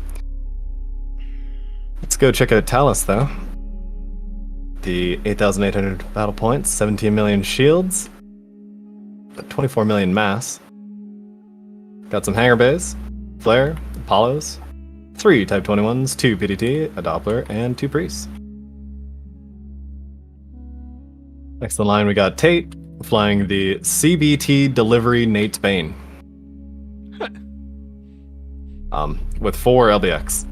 E: Let's go check out Talus, though. The 8,800 battle points, 17 million shields, 24 million mass. Got some hangar bays, flare, Apollos, 3 Type 21s, 2 PDT, a Doppler, and 2 priests. Next in line, we got Tate flying the CBT delivery Nate Bane. With 4 LBX.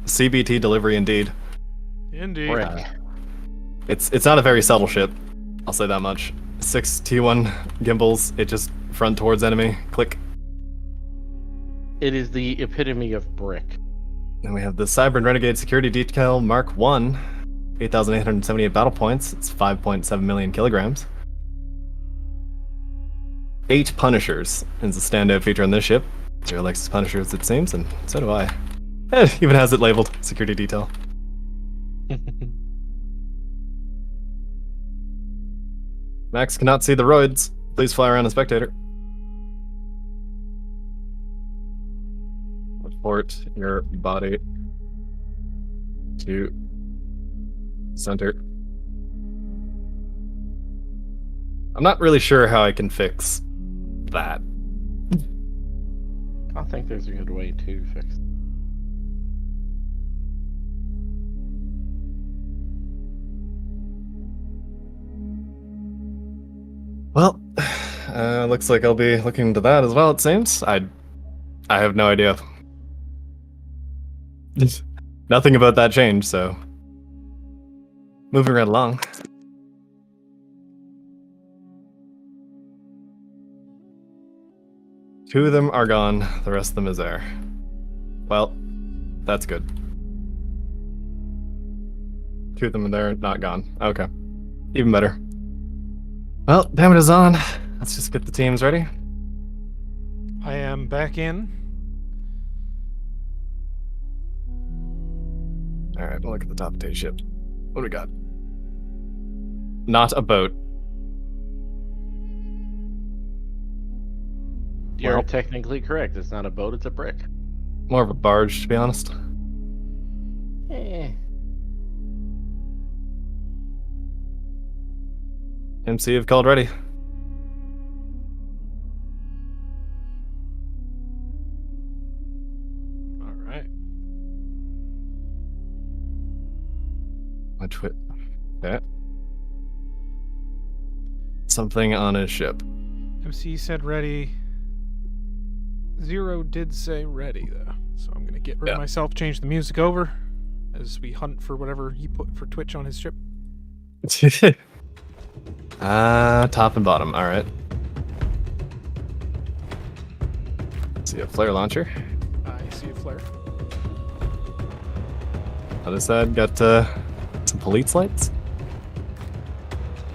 E: CBT delivery indeed.
B: Indeed.
A: Brick.
E: It's not a very subtle ship, I'll say that much. 6 T1 gimbals, it just front towards enemy, click.
A: It is the epitome of brick.
E: Then we have the Cyber Renegade Security Decal Mark 1, 8,878 battle points, it's 5.7 million kilograms. 8 Punishers is a standout feature on this ship. Zero likes his Punishers, it seems, and so do I. It even has it labeled Security Detail. Max cannot see the roids. Please fly around a spectator. Report your body to center. I'm not really sure how I can fix that.
A: I think there's a good way to fix it.
E: Well, looks like I'll be looking into that as well, it seems. I have no idea. Nothing about that changed, so... Moving right along. Two of them are gone, the rest of them is there. Well, that's good. Two of them are there, not gone. Okay. Even better. Well, damn it is on. Let's just get the teams ready.
B: I am back in.
E: Alright, we'll look at the top of the ship. What do we got? Not a boat.
A: You're
E: Well.
A: technically correct. It's not a boat, it's a brick.
E: More of a barge, to be honest. MC have called ready.
B: All right.
E: My twit. Okay. Something on his ship.
B: MC said ready. Zero did say ready, though. So I'm going to get rid of myself, change the music over as we hunt for whatever he put for Twitch on his ship.
E: Top and bottom. All right. See a flare launcher.
B: I see a flare.
E: Other side got some police lights.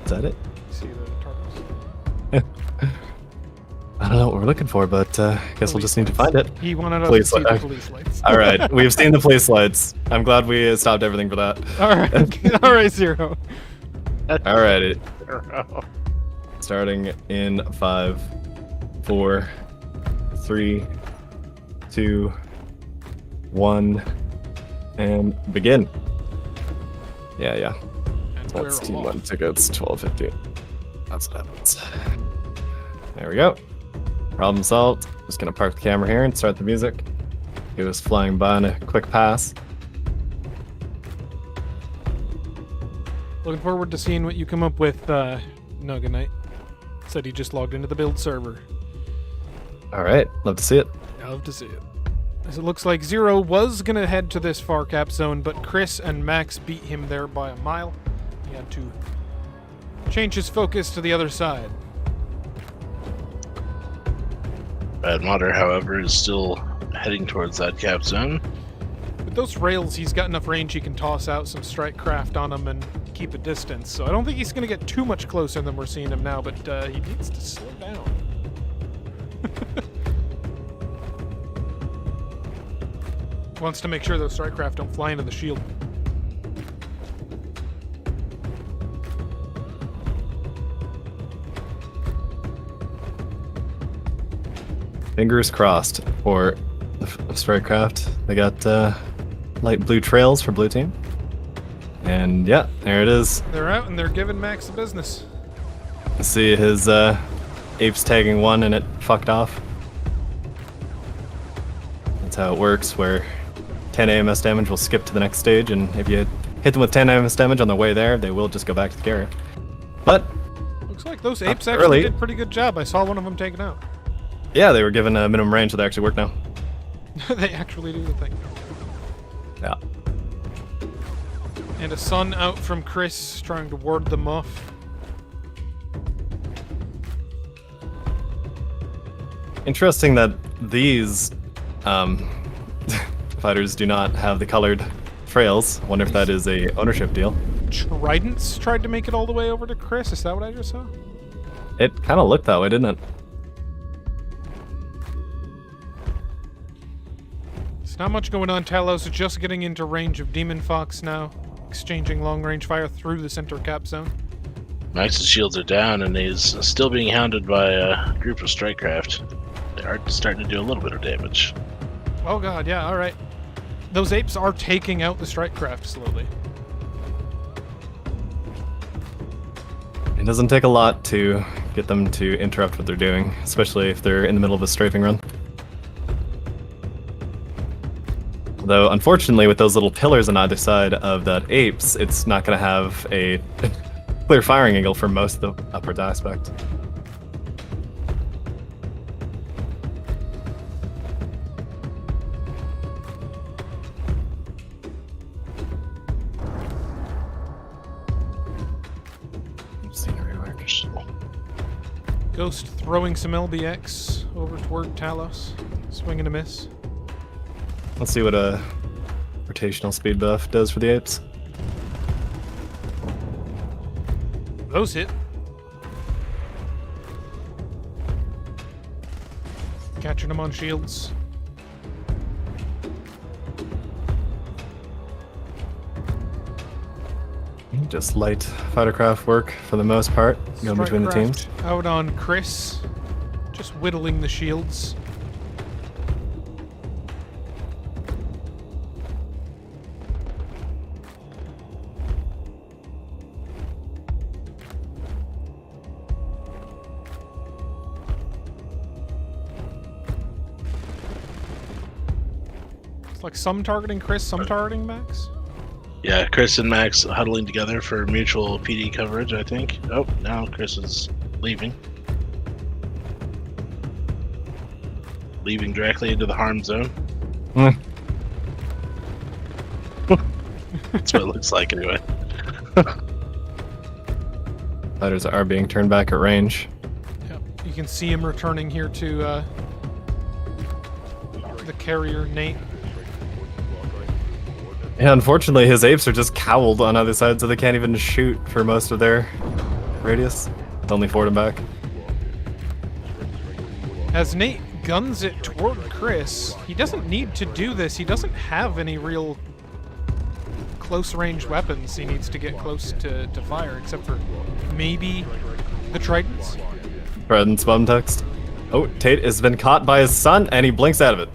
E: Is that it?
B: I see the
E: don't know what we're looking for, but guess we'll just need to find it.
B: He wanted us
E: Police
B: to see the
E: light.
B: police lights.
E: All right, we've seen the police lights. I'm glad we stopped everything for that.
B: All right, all right, Zero.
E: All right, starting in 5, 4, 3, 2, 1, and begin. Yeah.
B: And
E: That's
B: we're
E: Team
B: off.
E: 1 tickets, 12.50. That's what happens. There we go. Problem solved. Just gonna park the camera here and start the music. He was flying by on a quick pass.
B: Looking forward to seeing what you come up with, Nugget Knight. Said he just logged into the build server.
E: All right, love to see it.
B: I love to see it. As it looks like Zero was going to head to this far cap zone, but Chris and Max beat him there by a mile. He had to change his focus to the other side.
H: Bad Mater, however, is still heading towards that cap zone.
B: With those rails, he's got enough range he can toss out some strike craft on them and keep a distance. So I don't think he's going to get too much closer than we're seeing him now, but he needs to slow down. Wants to make sure those strike craft don't fly into the shield.
E: Fingers crossed for the Strikecraft. They got light blue trails for blue team. And yeah, there it is.
B: They're out and they're giving Max the business.
E: See his apes tagging one and it fucked off. That's how it works, where 10 AMS damage will skip to the next stage, and if you hit them with 10 AMS damage on the way there, they will just go back to the carrier. But
B: Looks like those apes
E: Not
B: actually
E: early.
B: did a pretty good job. I saw one of them taken out.
E: yeah, they were given a minimum range, so they actually work now.
B: They actually do the thing.
E: Yeah.
B: And a sun out from Chris, trying to ward them off.
E: Interesting that these fighters do not have the colored trails. Wonder if that is a ownership deal.
B: Tridents tried to make it all the way over to Chris. Is that what I just saw?
E: It kind of looked that way, didn't it?
B: There's not much going on. Talos is just getting into range of Demon Fox now, exchanging long-range fire through the center cap zone.
H: Max's shields are down, and he's still being hounded by a group of strikecraft. They are starting to do a little bit of damage.
B: Oh god, yeah, alright. Those apes are taking out the strike craft slowly.
E: It doesn't take a lot to get them to interrupt what they're doing, especially if they're in the middle of a strafing run. Though, unfortunately, with those little pillars on either side of that apes, it's not going to have a clear firing angle for most of the upwards aspect. Scenery work.
B: Ghost throwing some LBX over toward Talos. Swing and a miss.
E: Let's see what a rotational speed buff does for the apes.
B: Those hit. Catching them on shields.
E: Just light fightercraft work for the most part, going between the teams.
B: Strikecraft out on Chris. Just whittling the shields. It's like some targeting Chris, some targeting Max.
H: Yeah, Chris and Max huddling together for mutual PD coverage, I think. Oh, now Chris is leaving. Leaving directly into the harm zone. That's what it looks like, anyway.
E: Fighters are being turned back at range.
B: Yep. You can see him returning here to the carrier, Nate.
E: Yeah, unfortunately, his apes are just cowled on either side, so they can't even shoot for most of their radius. Only forward and back.
B: As Nate guns it toward Chris, he doesn't need to do this. He doesn't have any real close-range weapons he needs to get close to fire, except for maybe the Tridents.
E: Trident's bum text. Oh, Tate has been caught by his son, and he blinks out of it.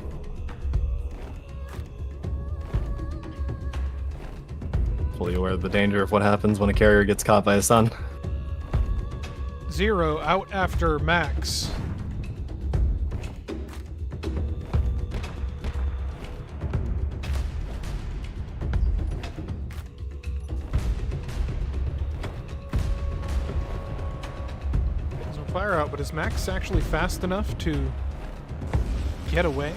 E: Fully aware of the danger of what happens when a carrier gets caught by his son.
B: Zero out after Max. Fire out, but is Max actually fast enough to get away?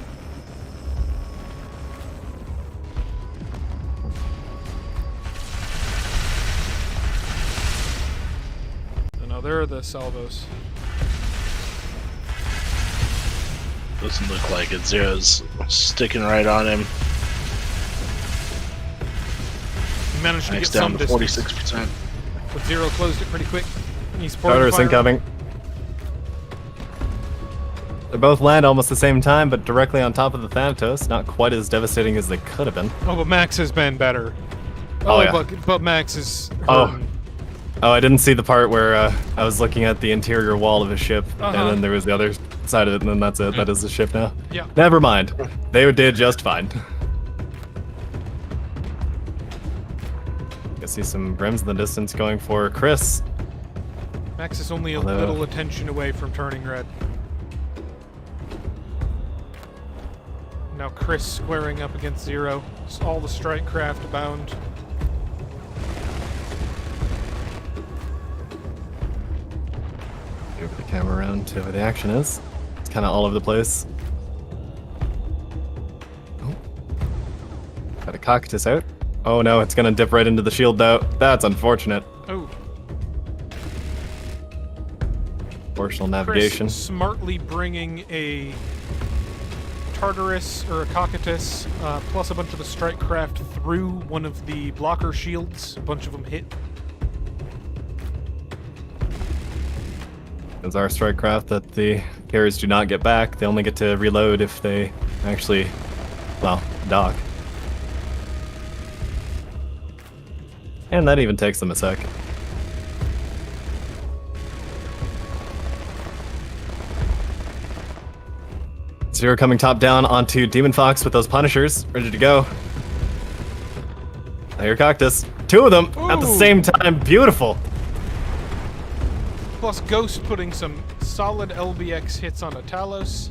B: No, there are the salvos.
H: Doesn't look like it. Zero's sticking right on him.
B: He managed to
H: Max
B: get some
H: down to
B: distance.
H: 46%.
B: But Zero closed it pretty quick. He's pouring
E: Starters
B: fire.
E: incoming. They both land almost the same time, but directly on top of the Thanatos. Not quite as devastating as they could have been.
B: Oh, but Max has been better.
E: Oh, yeah.
B: But Max is
E: Oh.
B: hurting.
E: Oh, I didn't see the part where I was looking at the interior wall of his ship, and then there was the other side of it, and then that's it. That is the ship now.
B: Yeah.
E: Never mind. They did just fine. I see some brims in the distance going for Chris.
B: Max is only a
E: Although-
B: little attention away from turning red. Now Chris squaring up against Zero. Just all the strike craft abound.
E: Move the camera around to where the action is. It's kind of all over the place. Oh. Got a Cocktus out. Oh no, it's gonna dip right into the shield though. That's unfortunate.
B: Oh,
E: Proportional navigation.
B: Chris smartly bringing a Tartarus or a Cocktus plus a bunch of the strike craft through one of the blocker shields. A bunch of them hit.
E: Those are strike craft that the carriers do not get back. They only get to reload if they actually, well, dock. And that even takes them a sec. Zero coming top down onto Demon Fox with those Punishers, ready to go. Here, Cactus. Two of them at the
B: Ooh.
E: same time. Beautiful.
B: Plus Ghost putting some solid LBX hits on a Talos.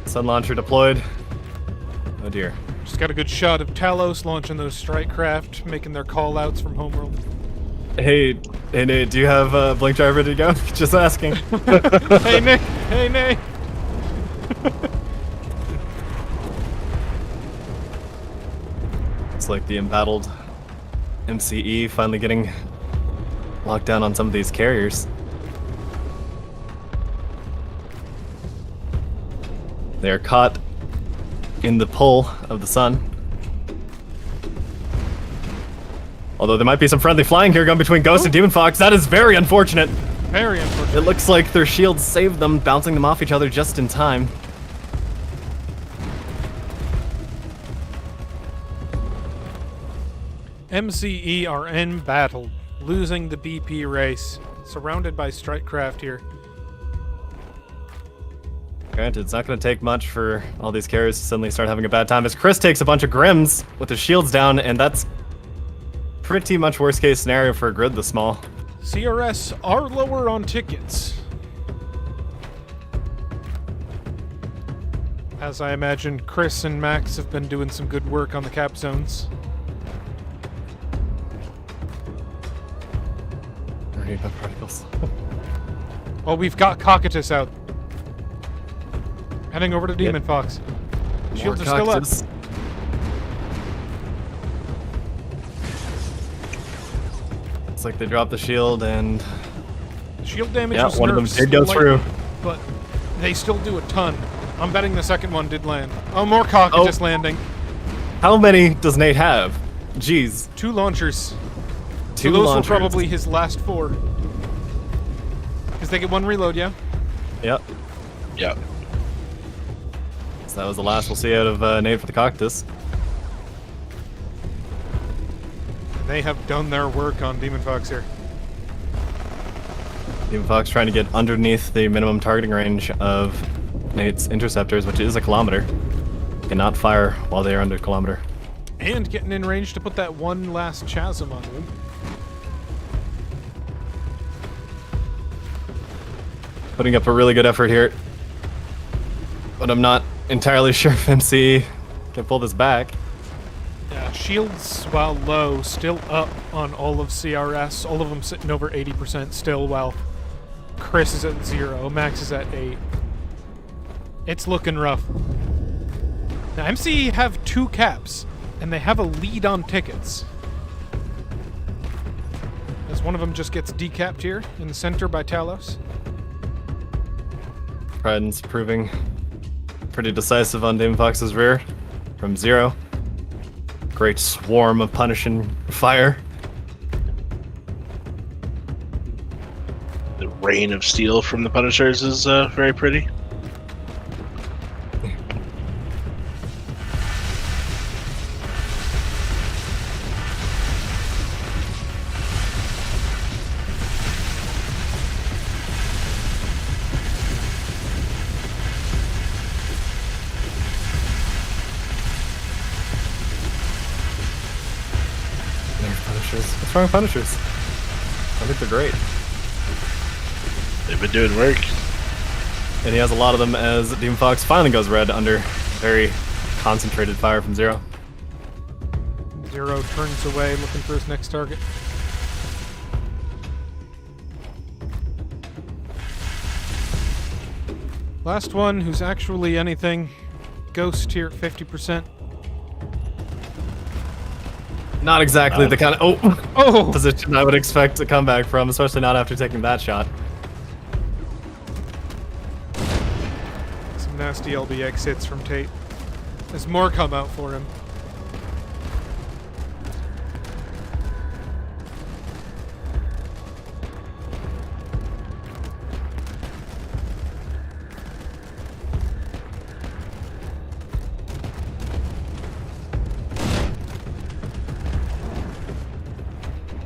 E: Sun launcher deployed. Oh dear.
B: Just got a good shot of Talos launching those strike craft, making their call outs from homeworld.
E: Hey, Nate, do you have Blink Drive ready to go? Just asking.
B: Hey Nick! Hey Nick!
E: It's like the embattled MCE finally getting locked down on some of these carriers. They are caught in the pull of the sun. Although there might be some friendly flying here going between Ghost and Demon Fox. That is very unfortunate.
B: Very unfortunate.
E: It looks like their shields saved them, bouncing them off each other just in time.
B: MCE are in battle, losing the BP race, surrounded by strike craft here.
E: Granted, it's not going to take much for all these carriers to suddenly start having a bad time as Chris takes a bunch of Grims with his shields down, and that's pretty much worst case scenario for a grid this small.
B: CRS are lower on tickets. As I imagine, Chris and Max have been doing some good work on the cap zones.
E: Particles.
B: Oh, we've got Cocktus out. Heading over to Demon Fox. Shields are still up.
E: like they dropped the shield, and
B: Shield damage
E: yeah,
B: was
E: one of them
B: nerfed
E: did go
B: slightly,
E: through.
B: but they still do a ton. I'm betting the second one did land. Oh, more Cockatous landing.
E: How many does Nate have? Jeez.
B: 2 launchers.
E: Two
B: So those
E: launchers.
B: were probably his last 4. Because they get 1 reload, yeah?
E: Yep.
H: Yeah.
E: So that was the last we'll see out of Nate for the Cactus.
B: They have done their work on Demon Fox here.
E: Demon Fox trying to get underneath the minimum targeting range of Nate's interceptors, which is a kilometer. Cannot fire while they are under a kilometer.
B: And getting in range to put that one last chasm on them.
E: Putting up a really good effort here. But I'm not entirely sure if MC can pull this back.
B: Yeah, shields, while low, still up on all of CRS. All of them sitting over 80% still, while Chris is at 0, Max is at 8. It's looking rough. Now, MC have 2 caps, and they have a lead on tickets. As one of them just gets decapped here in the center by Talos.
E: Trident's proving pretty decisive on Demon Fox's rear from 0. Great swarm of punishing fire.
H: The rain of steel from the Punishers is very pretty.
E: What's wrong with Punishers? I think they're great.
H: They've been doing work.
E: And he has a lot of them as Demon Fox finally goes red under very concentrated fire from 0.
B: 0 turns away, looking for his next target. Last one, who's actually anything. Ghost here at 50%.
E: Not exactly the kind of
B: Oh!
E: position I would expect a comeback from, especially not after taking that shot.
B: Some nasty LBX hits from Tate. There's more come out for him.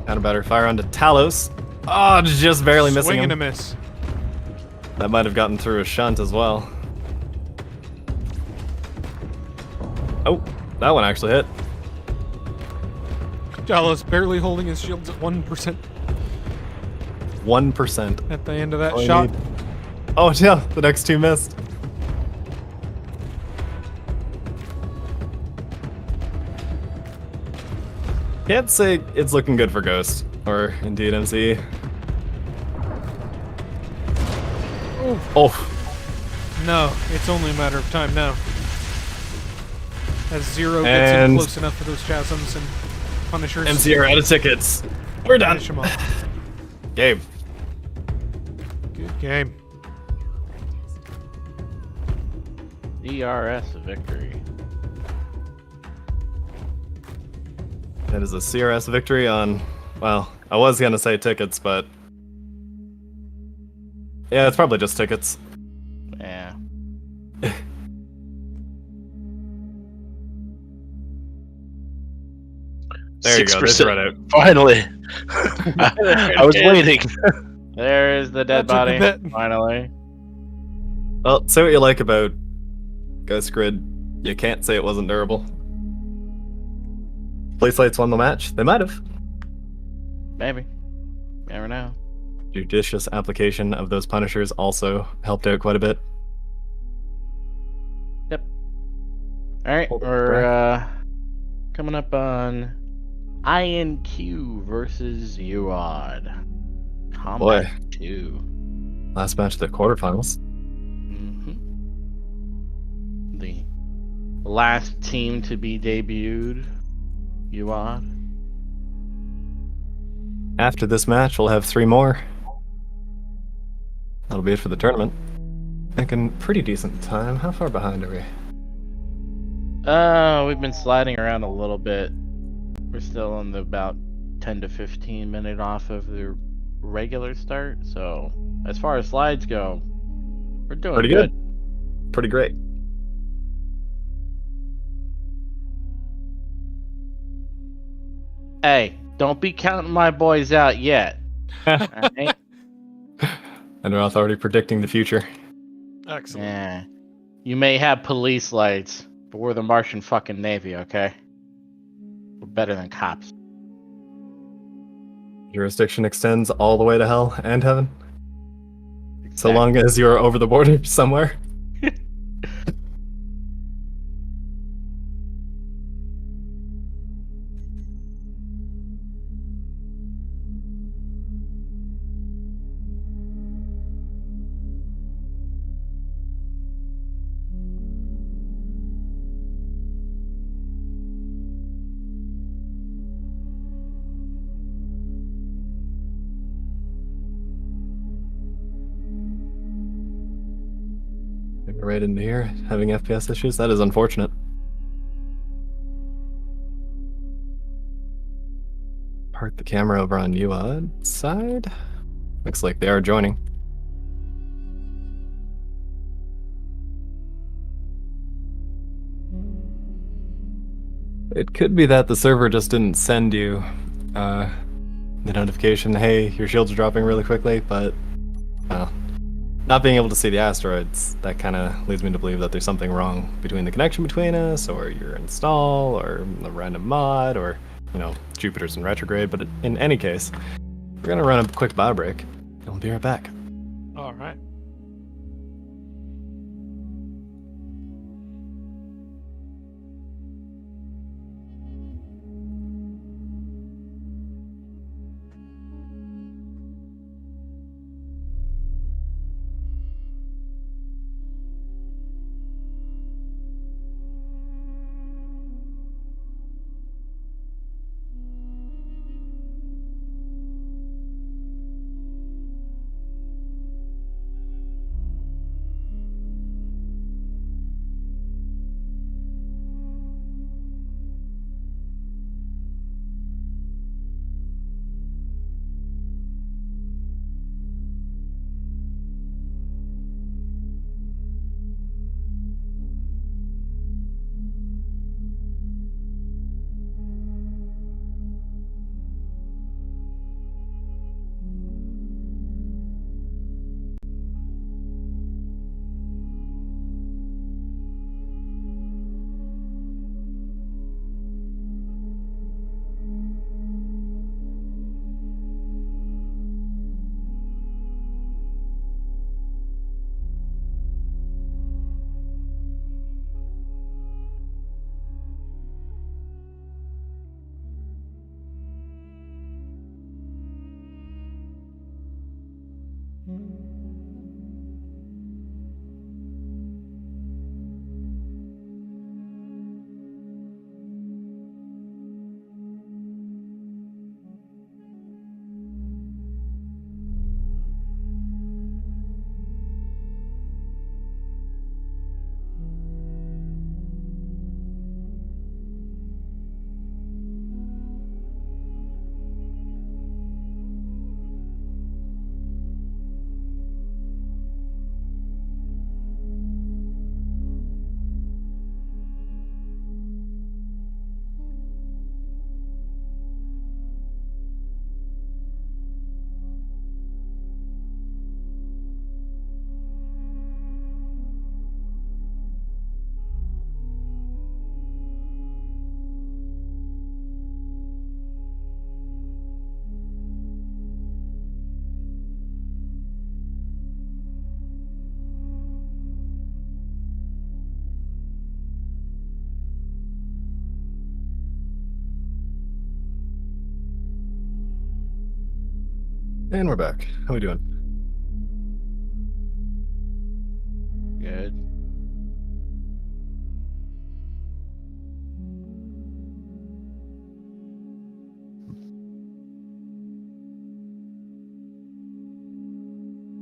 E: Kind of better. Fire onto Talos. Oh, just barely missing
B: Swing
E: him.
B: and a miss.
E: That might have gotten through a shunt as well. Oh, that one actually hit.
B: Talos barely holding his shields at 1%
E: 1%.
B: at the end of that
E: All you
B: shot.
E: need. Oh, yeah, the next 2 missed. Can't say it's looking good for Ghost, or indeed MC. Oh,
B: No, it's only a matter of time now. As 0 gets in
E: And-
B: close enough for those chasms and Punishers.
E: MC are out of tickets. We're done.
B: Finish him off.
E: Game.
B: Good game.
A: DRS victory.
E: That is a CRS victory on, well, I was gonna say tickets, but yeah, it's probably just tickets.
A: Yeah.
E: There you go, they
H: 6%.
E: threw it out.
H: Finally. I was waiting.
A: There is the dead
B: That took a
A: body.
B: bit.
A: Finally.
E: Well, say what you like about Ghost Grid, you can't say it wasn't durable. Playslights won the match. They might have.
A: Maybe. Never know.
E: Judicious application of those punishers also helped out quite a bit.
A: All right,
E: Hold on,
A: we're coming up on INQ versus UOD. Combat 2.
E: Last match of the quarterfinals.
A: The last team to be debuted, UOD.
E: After this match, we'll have 3 more. That'll be it for the tournament. Making pretty decent time. How far behind are we?
A: We've been sliding around a little bit. We're still on the about 10 to 15 minute off of the regular start. So as far as slides go, we're doing
E: Pretty good. Pretty great.
A: Hey, don't be counting my boys out yet. Alright?
E: And we're already predicting the future.
B: Excellent.
A: Yeah. You may have police lights, but we're the Martian fucking Navy, okay? We're better than cops.
E: Jurisdiction extends all the way to hell and heaven. So
A: Exactly.
E: long as you're over the border somewhere. Right into here, having FPS issues. That is unfortunate. Park the camera over on UOD side. Looks like they are joining. It could be that the server just didn't send you the notification, hey, your shields are dropping really quickly, but not being able to see the asteroids, that kind of leads me to believe that there's something wrong between the connection between us, or your install, or a random mod, or, Jupiter's in retrograde. But in any case, we're going to run a quick bio break, and we'll be right back.
B: All right.
E: And we're back. How we doing?
A: Good.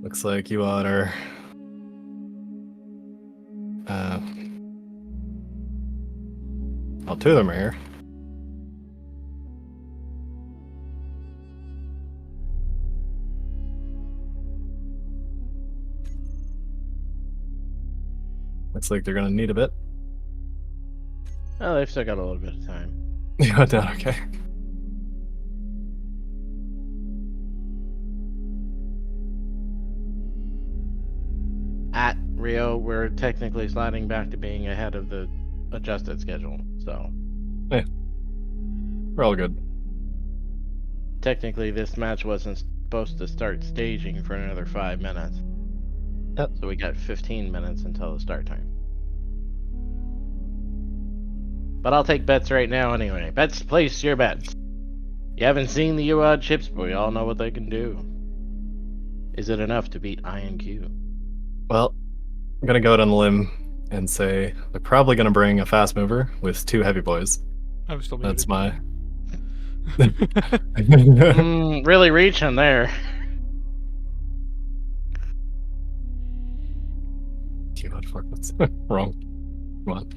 E: Looks like you are. Well, two of them are here. Looks like they're gonna need a bit.
A: Oh, they've still got a little bit of time.
E: You got that, okay.
A: At Rio, we're technically sliding back to being ahead of the adjusted schedule, so
E: We're all good.
A: technically this match wasn't supposed to start staging for another 5 minutes.
E: Yep.
A: So we got 15 minutes until the start time. But I'll take bets right now anyway. Bets, place your bets. You haven't seen the UOD chips, but we all know what they can do. Is it enough to beat INQ?
E: Well, I'm gonna go out on the limb and say they're probably gonna bring a fast mover with two heavy boys.
B: I'm still
E: That's
B: muted.
E: my.
A: Really reaching there.
E: God, fuck, that's wrong. Come on.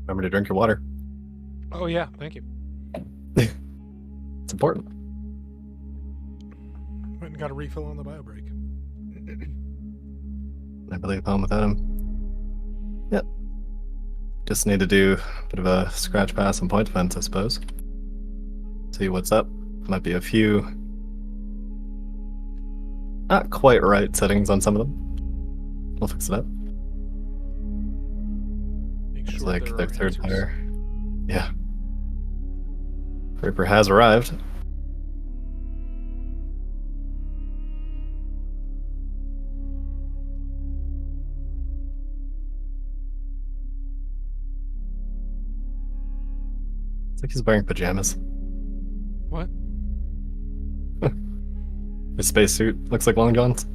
E: Remember to drink your water.
B: Oh yeah, thank you.
E: It's important.
B: Went and got a refill on the bio break.
E: I believe home without him. Yep. Just need to do a bit of a scratch pass and point defense, I suppose. See what's up. Might be a few not quite right settings on some of them. We'll fix it up.
B: Make
E: It's
B: sure
E: like
B: there
E: their
B: are
E: third
B: answers.
E: player. Yeah. Reaper has arrived. It's like he's wearing pajamas.
B: What?
E: His spacesuit looks like long johns.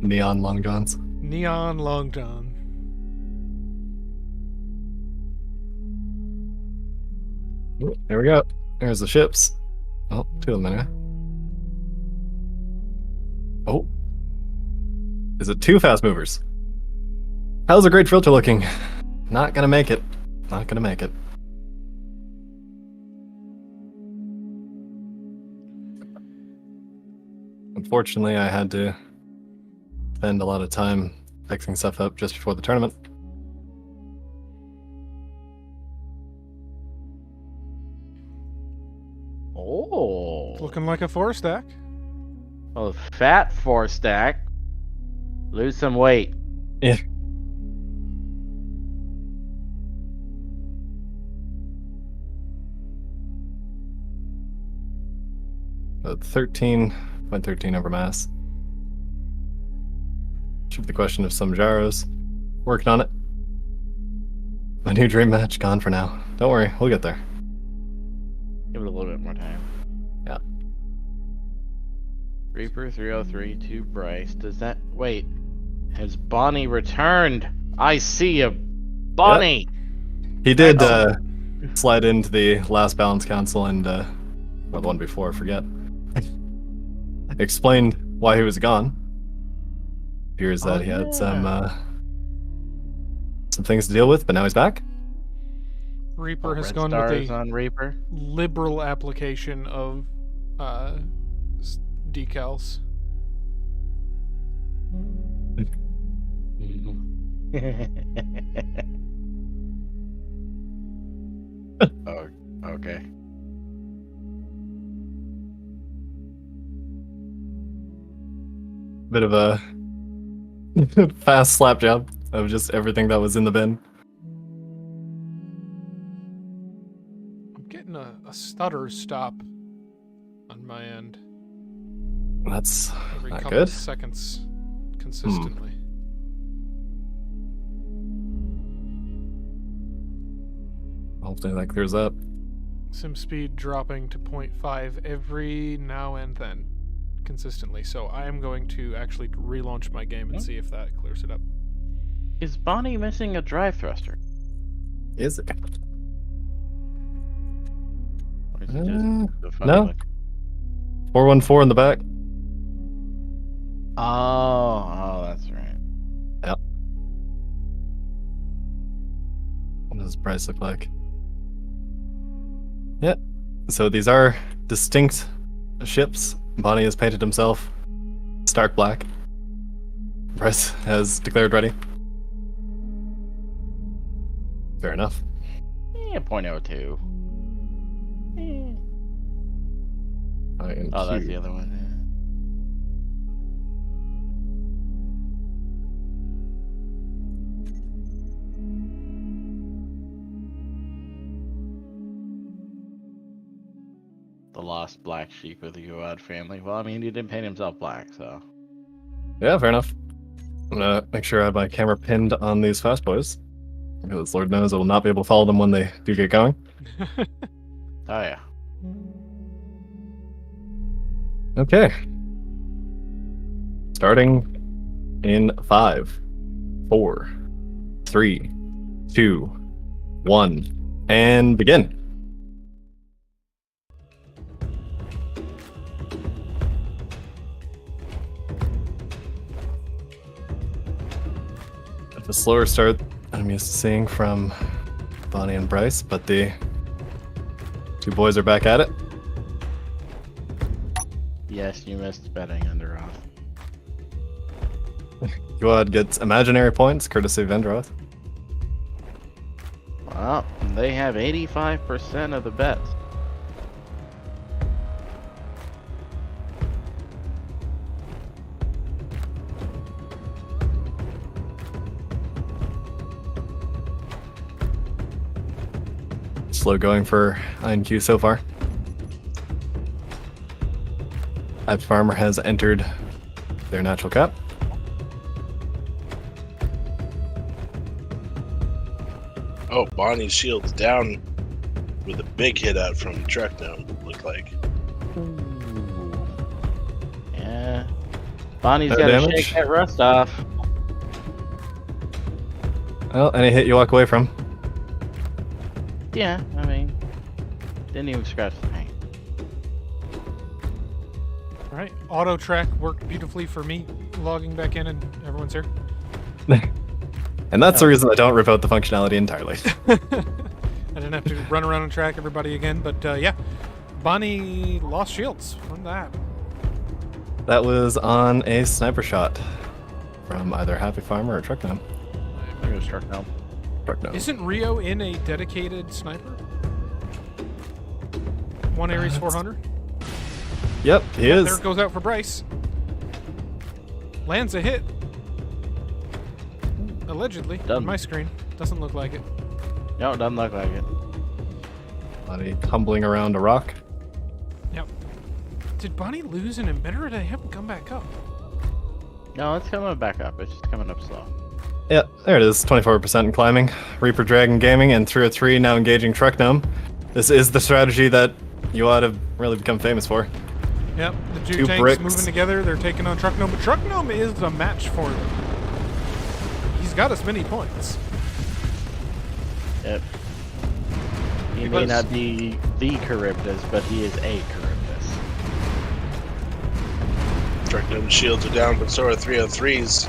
E: Neon long johns.
B: Neon Long John.
E: Oh, there we go. There's the ships. Oh, two of them anyway. Oh. Is it two fast movers? How's the great filter looking? Not gonna make it. Not gonna make it. Unfortunately, I had to spend a lot of time fixing stuff up just before the tournament.
A: Oh.
B: Looking like a 4-stack.
A: Well, fat 4-stack. Lose some weight.
E: Yeah. But 13.13 over mass. Should be the question of some gyros. Working on it. My new dream match gone for now. Don't worry, we'll get there.
A: Give it a little bit more time.
E: Yeah.
A: Reaper 303 to Bryce. Does that wait? Has Bonnie returned? I see a Bonnie.
E: He did slide into the last balance council and well, the one before, I forget. Explained why he was gone. Appears that he had some things to deal with, but now he's back.
B: Reaper has
A: Red
B: gone
A: stars
B: with a
A: on Reaper.
B: liberal application of decals.
A: Oh, okay.
E: Bit of a fast slap job of just everything that was in the bin.
B: I'm getting a stutter stop on my end
E: That's
B: every
E: not
B: couple
E: good.
B: seconds consistently.
E: Hopefully that clears up.
B: Sim speed dropping to 0.5 every now and then consistently. So I am going to actually relaunch my game and see if that clears it up.
A: Is Bonnie missing a drive thruster?
E: Is it?
A: Or is it just the funny
E: no.
A: look?
E: 414 in the back.
A: Oh, that's right.
E: Yep. What does Bryce look like? Yep. So these are distinct ships. Bonnie has painted himself stark black. Bryce has declared ready. Fair enough.
A: Yeah, 0.02. Oh, that's the other one. The lost black sheep of the Uad family. Well, I mean, he didn't paint himself black, so.
E: Yeah, fair enough. I'm gonna make sure I have my camera pinned on these fast boys. Because Lord knows I will not be able to follow them when they do get going.
A: Oh, yeah.
E: Okay. Starting in 5, 4, 3, 2, 1, and begin. A slower start I'm used to seeing from Bonnie and Bryce, but the two boys are back at it.
A: Yes, you missed betting under off.
E: Uad gets imaginary points, courtesy of Vendroth.
A: Well, they have 85% of the bets.
E: Slow going for INQ so far. Happy Farmer has entered their natural cap.
H: Oh, Bonnie's shield's down with a big hit out from truck now, look like.
A: Yeah. Bonnie's
E: No
A: got to
E: damage?
A: shake that rust off.
E: Well, any hit you walk away from.
A: Yeah, I mean, didn't even scratch the paint.
B: All right, auto track worked beautifully for me. Logging back in and everyone's here.
E: And that's the reason I don't rip out the functionality entirely.
B: I didn't have to run around and track everybody again, but yeah, Bonnie lost shields from that.
E: That was on a sniper shot from either Happy Farmer or Truck Gnome.
A: I'm gonna start now.
E: Truck Gnome.
B: Isn't Rio in a dedicated sniper? One Ares 400?
E: Yep, he
B: Yeah,
E: is.
B: there it goes out for Bryce. Lands a hit. Allegedly, on
A: Done.
B: my screen. Doesn't look like it.
A: No, it doesn't look like it.
E: Bonnie tumbling around a rock.
B: Yep. Did Bonnie lose an emitter? They haven't come back up.
A: No, it's coming back up. It's just coming up slow.
E: Yeah, there it is. 24% in climbing. Reaper Dragon Gaming and 303 now engaging Truck Gnome. This is the strategy that you ought to really become famous for.
B: Yep, the two
E: Two
B: tanks
E: bricks.
B: moving together. They're taking on Truck Gnome, but Truck Gnome is a match for them. He's got as many points.
A: Yep. He may
B: Because-
A: not be the Charybdis, but he is a Charybdis.
H: Truck Gnome shields are down, but so are 303s.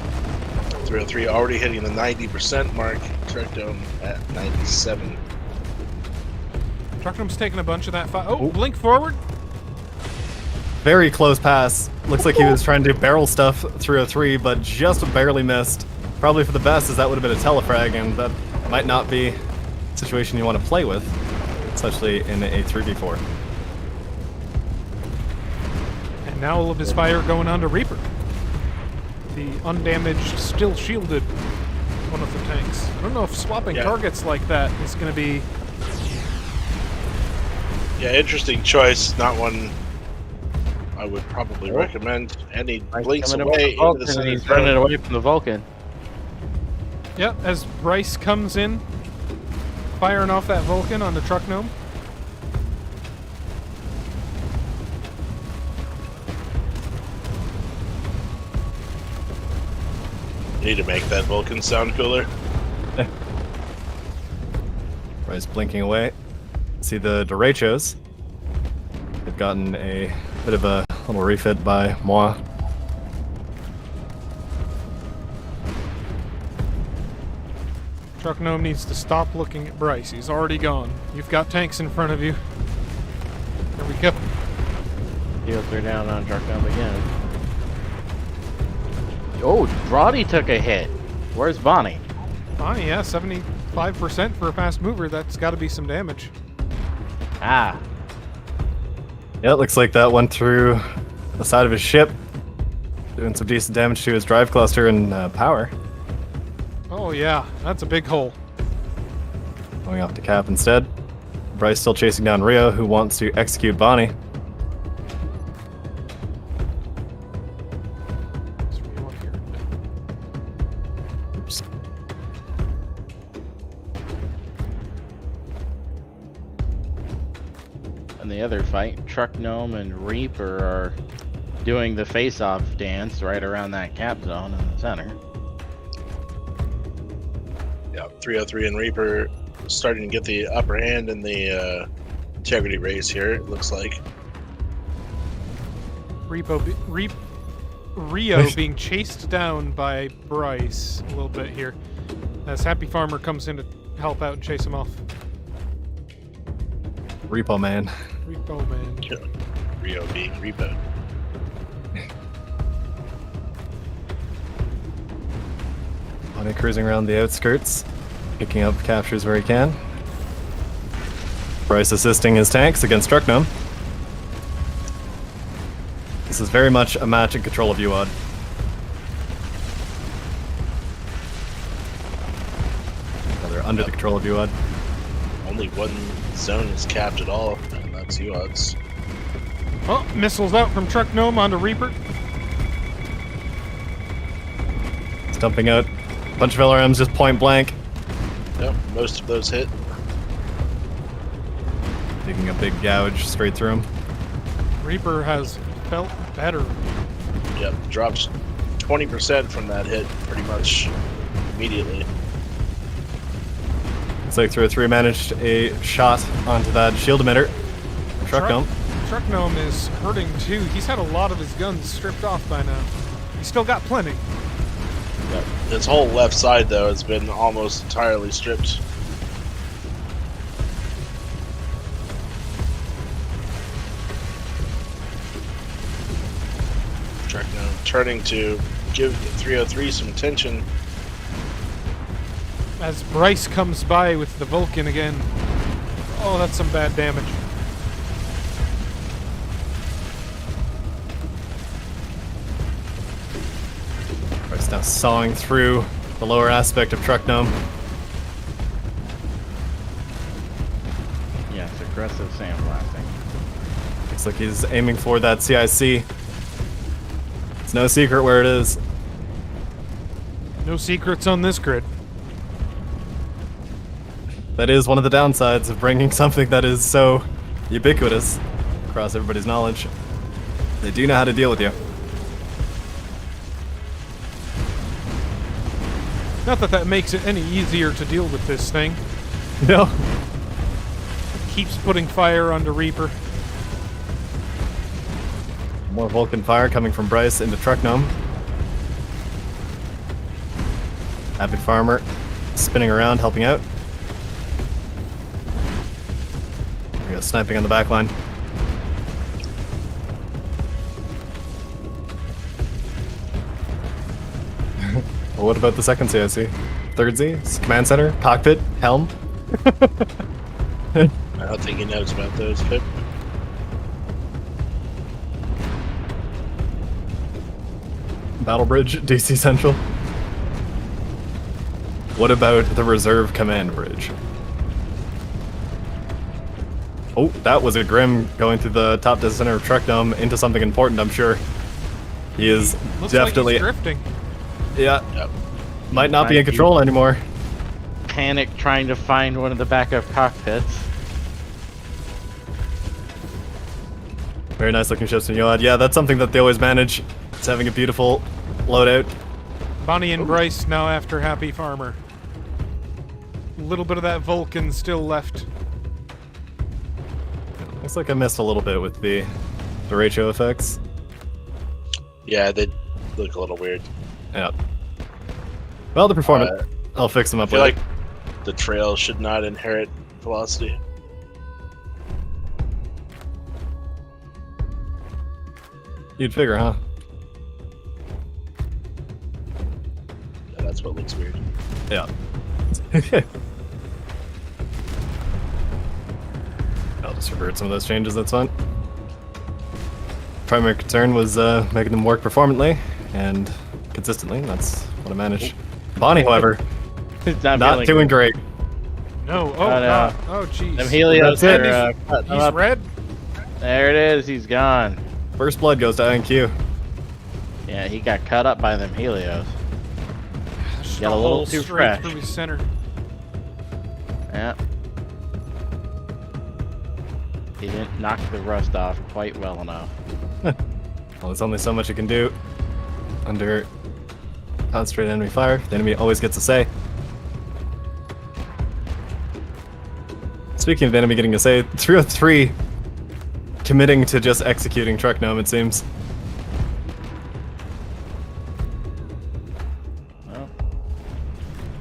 H: 303 already hitting the 90% mark. Truck Gnome at 97.
B: Truck Gnome's taking a bunch of that fight. Oh,
E: Oh.
B: blink forward.
E: Very close pass. Looks like he was trying to barrel stuff 303, but just barely missed. Probably for the best, as that would have been a telefrag, and that might not be a situation you want to play with, especially in a 3v4.
B: And now all of his fire going on to Reaper. The undamaged, still shielded one of the tanks. I don't know if swapping
H: Yeah.
B: targets like that is going to be...
H: Yeah, interesting choice. Not one I would probably recommend. And he blinks
A: Coming
H: away
A: up
H: into
A: with
H: the
A: the Vulcan,
H: center
A: and he's running
H: zone.
A: away from the Vulcan.
B: Yep, as Bryce comes in, firing off that Vulcan on the Truck Gnome.
H: Need to make that Vulcan sound cooler.
E: Bryce blinking away. See the derechos. They've gotten a bit of a little refit by moi.
B: Truck Gnome needs to stop looking at Bryce. He's already gone. You've got tanks in front of you. There we go.
A: Shields are down on Truck Gnome again. Oh, Drawdy took a hit. Where's Bonnie?
B: Bonnie, yeah, 75% for a fast mover. That's got to be some damage.
A: Ah,
E: Yeah, it looks like that went through the side of his ship, doing some decent damage to his drive cluster and power.
B: Oh, yeah, that's a big hole.
E: Going off to Cap instead. Bryce still chasing down Rio, who wants to execute Bonnie.
B: What's Rio here?
E: Oops.
A: in the other fight, Truck Gnome and Reaper are doing the face-off dance right around that cap zone in the center.
H: Yeah, 303 and Reaper starting to get the upper hand in the integrity race here, it looks like.
B: Rio being chased down by Bryce a little bit here. As Happy Farmer comes in to help out and chase him off.
E: Repo Man.
B: Repo Man.
H: Rio being Repo.
E: Bonnie cruising around the outskirts, picking up captures where he can. Bryce assisting his tanks against Truck Gnome. This is very much a match in control of UOD. They're under the control of UOD.
H: Only one zone is capped at all, and that's UOD's.
B: Oh, missiles out from Truck Gnome onto Reaper.
E: It's dumping out a bunch of LRMs just point blank.
H: Yep, most of those hit.
E: Taking a big gouge straight through him.
B: Reaper has felt better.
H: Yep, drops 20% from that hit pretty much immediately.
E: Looks like 303 managed a shot onto that shield emitter. Truck Gnome.
B: Truck Gnome is hurting too. He's had a lot of his guns stripped off by now. He's still got plenty.
H: Yep. His whole left side, though, has been almost entirely stripped. Truck Gnome turning to give 303 some attention.
B: As Bryce comes by with the Vulcan again. Oh, that's some bad damage.
E: Bryce now sawing through the lower aspect of Truck Gnome.
A: Yes, aggressive sandblasting.
E: Looks like he's aiming for that CIC. It's no secret where it is.
B: No secrets on this grid.
E: That is one of the downsides of bringing something that is so ubiquitous across everybody's knowledge. They do know how to deal with you.
B: Not that that makes it any easier to deal with this thing.
E: No.
B: Keeps putting fire onto Reaper.
E: More Vulcan fire coming from Bryce into Truck Gnome. Happy Farmer spinning around, helping out. We got sniping on the back line. Well, what about the second CIC? Third Z? Command center? Cockpit? Helm?
H: I don't think he knows about those, Pip.
E: Battle Bridge? DC Central? What about the reserve command bridge? Oh, that was a Grim going through the top to center of Truck Gnome into something important, I'm sure. He is
B: Looks
E: definitely...
B: like he's drifting.
E: Yeah.
H: Yep.
E: Might not be
A: Might
E: in
A: be.
E: control anymore.
A: Panic trying to find one of the backup cockpits.
E: Very nice looking ships from UOD. Yeah, that's something that they always manage. It's having a beautiful loadout.
B: Bonnie and Bryce now after Happy Farmer. A little bit of that Vulcan still left.
E: Looks like I missed a little bit with the derecho effects.
H: Yeah, they look a little weird.
E: Yeah. Well, the performance. I'll fix them
H: I
E: up
H: feel
E: later.
H: like the trail should not inherit velocity.
E: You'd figure, huh?
H: Yeah, that's what looks weird.
E: Yeah. I'll just revert some of those changes, that's fine. Primary concern was making them work performantly and consistently. That's what I managed. Bonnie, however,
A: It's
E: not
A: feeling
E: doing
A: good.
E: great.
B: No, oh,
A: no.
B: God. Oh, jeez.
A: Them Helios
E: That's it.
A: are cutting
B: He's
A: up.
B: red.
A: There it is. He's gone.
E: First blood goes to INQ.
A: Yeah, he got cut up by them Helios.
B: Just
A: Got a little
B: hole
A: too
B: straight
A: fresh.
B: through his center.
A: Yeah. He didn't knock the rust off quite well enough.
E: Well, there's only so much you can do under concentrated enemy fire. The enemy always gets a say. Speaking of the enemy getting a say, 303 committing to just executing Truck Gnome, it seems.
A: Well,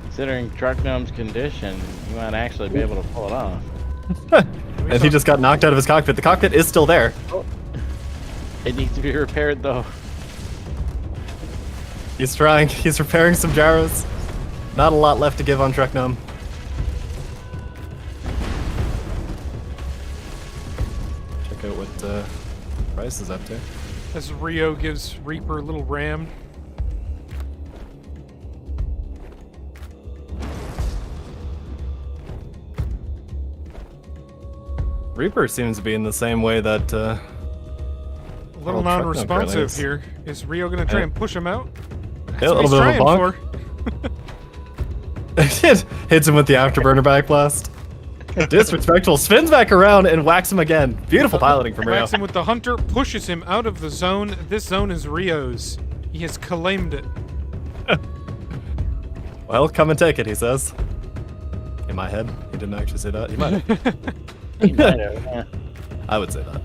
A: considering Truck Gnome's condition, he might actually be able to pull it off.
E: And he just got knocked out of his cockpit. The cockpit is still there.
A: It needs to be repaired though.
E: He's trying. He's repairing some gyros. Not a lot left to give on Truck Gnome. Check out what Bryce is up to.
B: As Rio gives Reaper a little ram.
E: Reaper seems to be in the same way that
B: A little
E: Truck Gnome
B: non-responsive
E: currently is.
B: here. Is Rio gonna try
E: Yeah.
B: and push him out? That's
E: Yeah, a
B: what he's
E: little bit of a
B: trying
E: bonk.
B: for.
E: hits him with the afterburner back blast. Disrespectful. Spins back around and whacks him again. Beautiful piloting from Rio.
B: Whacks him with the hunter, pushes him out of the zone. This zone is Rio's. He has claimed it.
E: Well, come and take it, he says. In my head, he didn't actually say that. He might have.
A: He might have, yeah.
E: I would say that.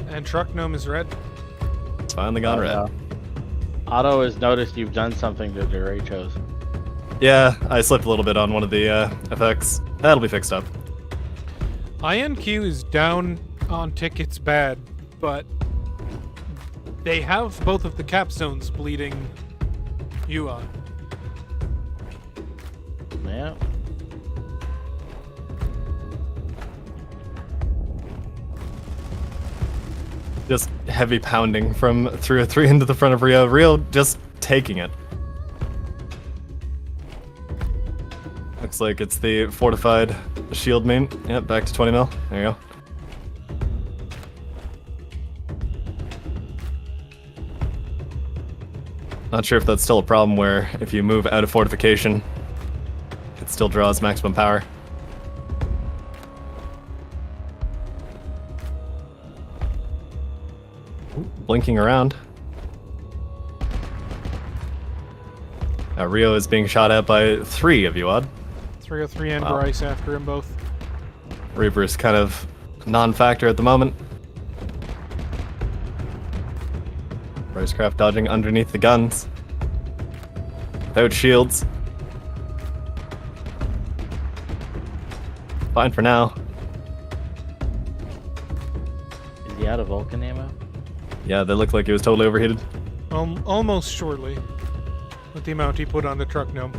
B: And Truck Gnome is red.
E: It's finally gone red.
A: Otto has noticed you've done something to derechos.
E: Yeah, I slipped a little bit on one of the effects. That'll be fixed up.
B: INQ is down on tickets bad, but they have both of the cap zones bleeding you on.
A: Yeah.
E: Just heavy pounding from 303 into the front of Rio. Rio just taking it. Looks like it's the fortified shield main. Yep, back to 20 mil. There you go. Not sure if that's still a problem where if you move out of fortification, it still draws maximum power. Ooh, blinking around. Rio is being shot at by 3 of you, Odd.
B: 303 and
E: Wow.
B: Bryce after him both.
E: Reaper is kind of non-factor at the moment. Racecraft dodging underneath the guns. Without shields. Fine for now.
A: Is he out of Vulcan ammo?
E: Yeah, they look like he was totally overheated.
B: Almost shortly. With the amount he put on the Truck Gnome.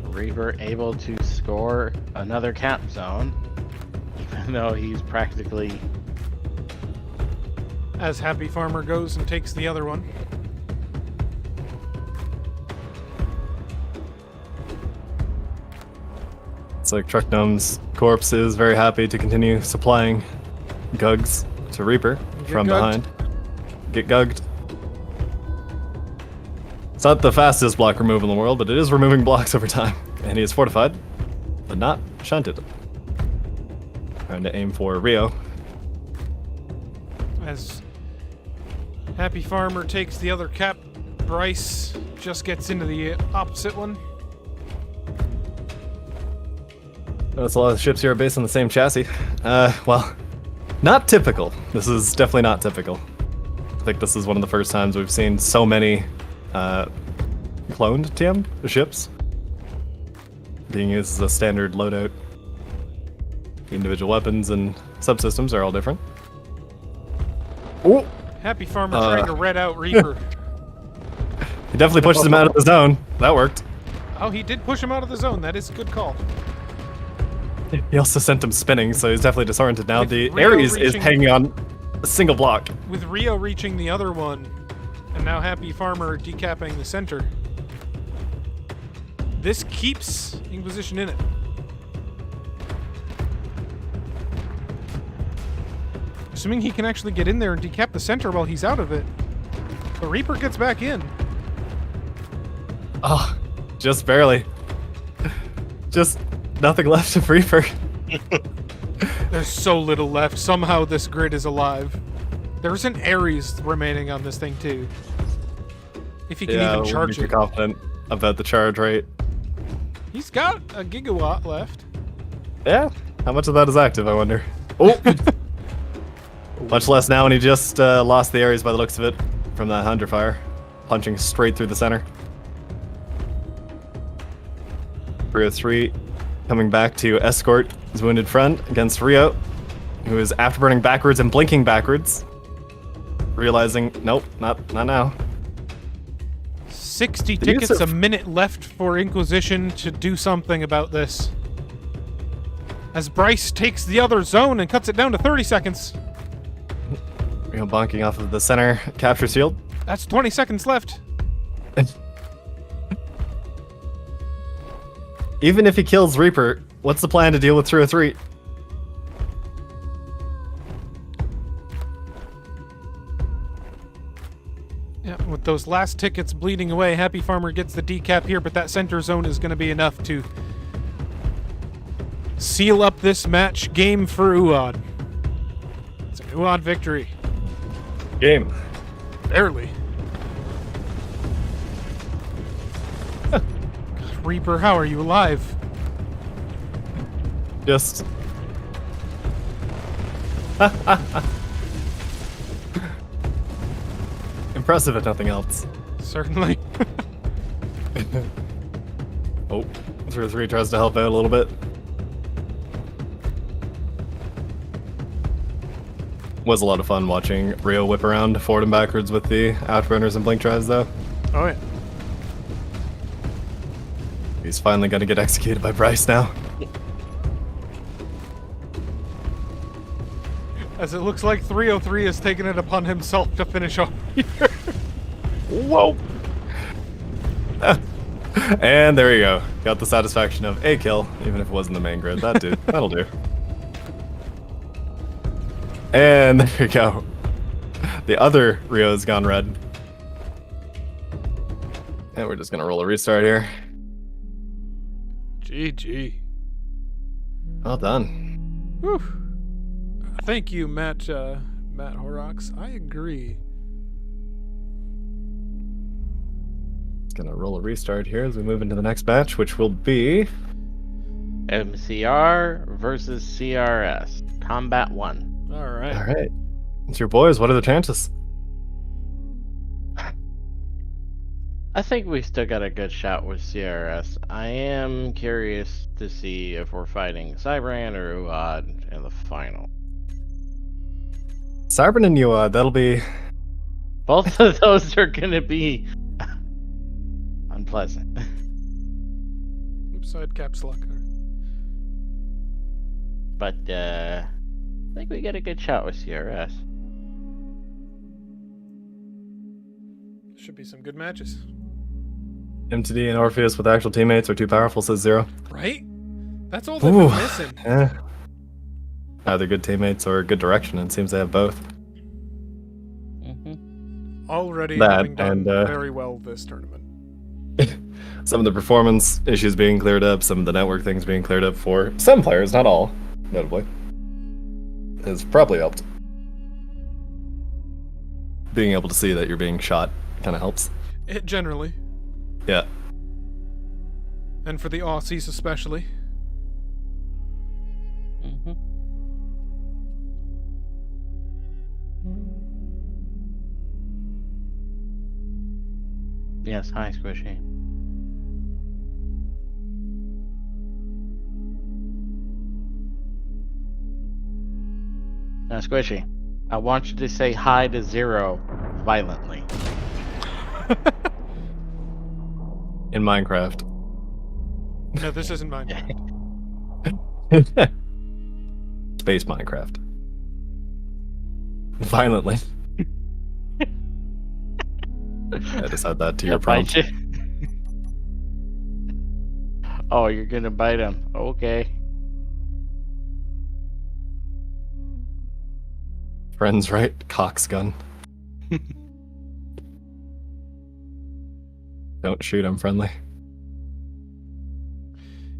A: Reaper able to score another cap zone, even though he's practically.
B: As Happy Farmer goes and takes the other one.
E: It's like Truck Gnome's corpse is very happy to continue supplying gugs to Reaper from
B: gugged.
E: behind. Get gugged. It's not the fastest block remove in the world, but it is removing blocks over time. And he is fortified, but not shunted. Trying to aim for Rio.
B: As Happy Farmer takes the other cap. Bryce just gets into the opposite one.
E: Notice a lot of ships here are based on the same chassis. Well, not typical. This is definitely not typical. I think this is one of the first times we've seen so many cloned TM ships being used as a standard loadout. The individual weapons and subsystems are all different. Oh!
B: Happy Farmer trying to red out Reaper.
E: He definitely pushes him out of the zone. That worked.
B: Oh, he did push him out of the zone. That is a good call.
E: He also sent him spinning, so he's definitely disoriented now.
B: With
E: The
B: Rio
E: Ares is
B: reaching-
E: hanging on a single block.
B: With Rio reaching the other one, and now Happy Farmer decapping the center. This keeps Inquisition in it. Assuming he can actually get in there and decap the center while he's out of it. The Reaper gets back in.
E: Oh, just barely. Just nothing left of Reaper.
B: There's so little left. Somehow this grid is alive. There's an Ares remaining on this thing too. If he can even charge
E: we're
B: it.
E: confident about the charge rate.
B: He's got a gigawatt left.
E: Yeah. How much of that is active, I wonder? Oh! Much less now when he just lost the Ares by the looks of it from that Hunter fire. Punching straight through the center. 303 coming back to escort his wounded friend against Rio, who is afterburning backwards and blinking backwards. Realizing, nope, not now.
B: 60
E: The use
B: tickets, a
E: of-
B: minute left for Inquisition to do something about this. As Bryce takes the other zone and cuts it down to 30 seconds.
E: Rio bonking off of the center capture shield.
B: That's 20 seconds left.
E: Even if he kills Reaper, what's the plan to deal with 303?
B: Yeah, with those last tickets bleeding away, Happy Farmer gets the decap here, but that center zone is going to be enough to seal up this match game for Uad. It's an Uad victory.
E: Game.
B: Barely. God, Reaper, how are you alive?
E: Just... Impressive if nothing else.
B: Certainly.
E: Oh, 303 tries to help out a little bit. Was a lot of fun watching Rio whip around forward and backwards with the outrunners and blink drives though.
B: Oh yeah.
E: He's finally gonna get executed by Bryce now.
B: As it looks like 303 has taken it upon himself to finish off here.
E: Whoa! And there you go. Got the satisfaction of a kill, even if it wasn't the main grid. That'll do. And there you go. The other Rio's gone red. And we're just gonna roll a restart here.
B: GG.
E: Well done.
B: Whew. Thank you, Matt Horrocks. I agree.
E: Gonna roll a restart here as we move into the next match, which will be
A: MCR versus CRS. Combat 1.
B: All right.
E: all right. It's your boys. What are the chances?
A: I think we still got a good shot with CRS. I am curious to see if we're fighting Cybran or Uad in the final.
E: Cybran and Yua, that'll be
A: Both of those are gonna be unpleasant.
B: Oops, I had caps lock. All right.
A: But I think we get a good shot with CRS.
B: Should be some good matches.
E: MTD and Orpheus with actual teammates are too powerful, says Zero.
B: Right? That's all they've
E: Ooh.
B: been missing.
E: Either good teammates or good direction, and it seems they have both.
B: Already
E: That
B: having done
E: and,
B: very well this tournament.
E: Some of the performance issues being cleared up, some of the network things being cleared up for some players, not all, notably, has probably helped. being able to see that you're being shot kind of helps.
B: It generally.
E: Yeah.
B: And for the Aussies especially.
A: Mm-hmm. Yes, hi, Squishy. Now, Squishy, I want you to say hi to Zero violently.
E: In Minecraft.
B: No, this isn't mine.
E: Space Minecraft. Violently. I just add that to your prompt.
A: Bite you. Oh, you're gonna bite him. Okay.
E: Friends, right? Cox gun. Don't shoot, I'm friendly.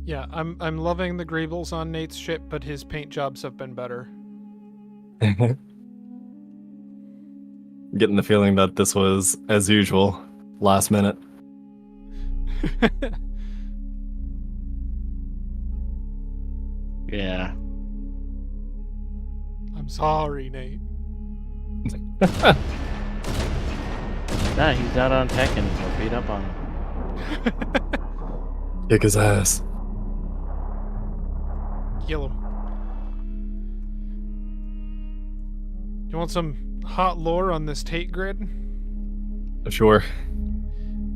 B: Yeah, I'm loving the greebles on Nate's ship, but his paint jobs have been better.
E: Getting the feeling that this was, as usual, last minute.
A: Yeah.
B: I'm sorry, Nate.
A: Nah, he's not on tech anymore. Beat up on him.
E: Kick his ass.
B: Kill him. You want some hot lore on this Tate grid?
E: Sure.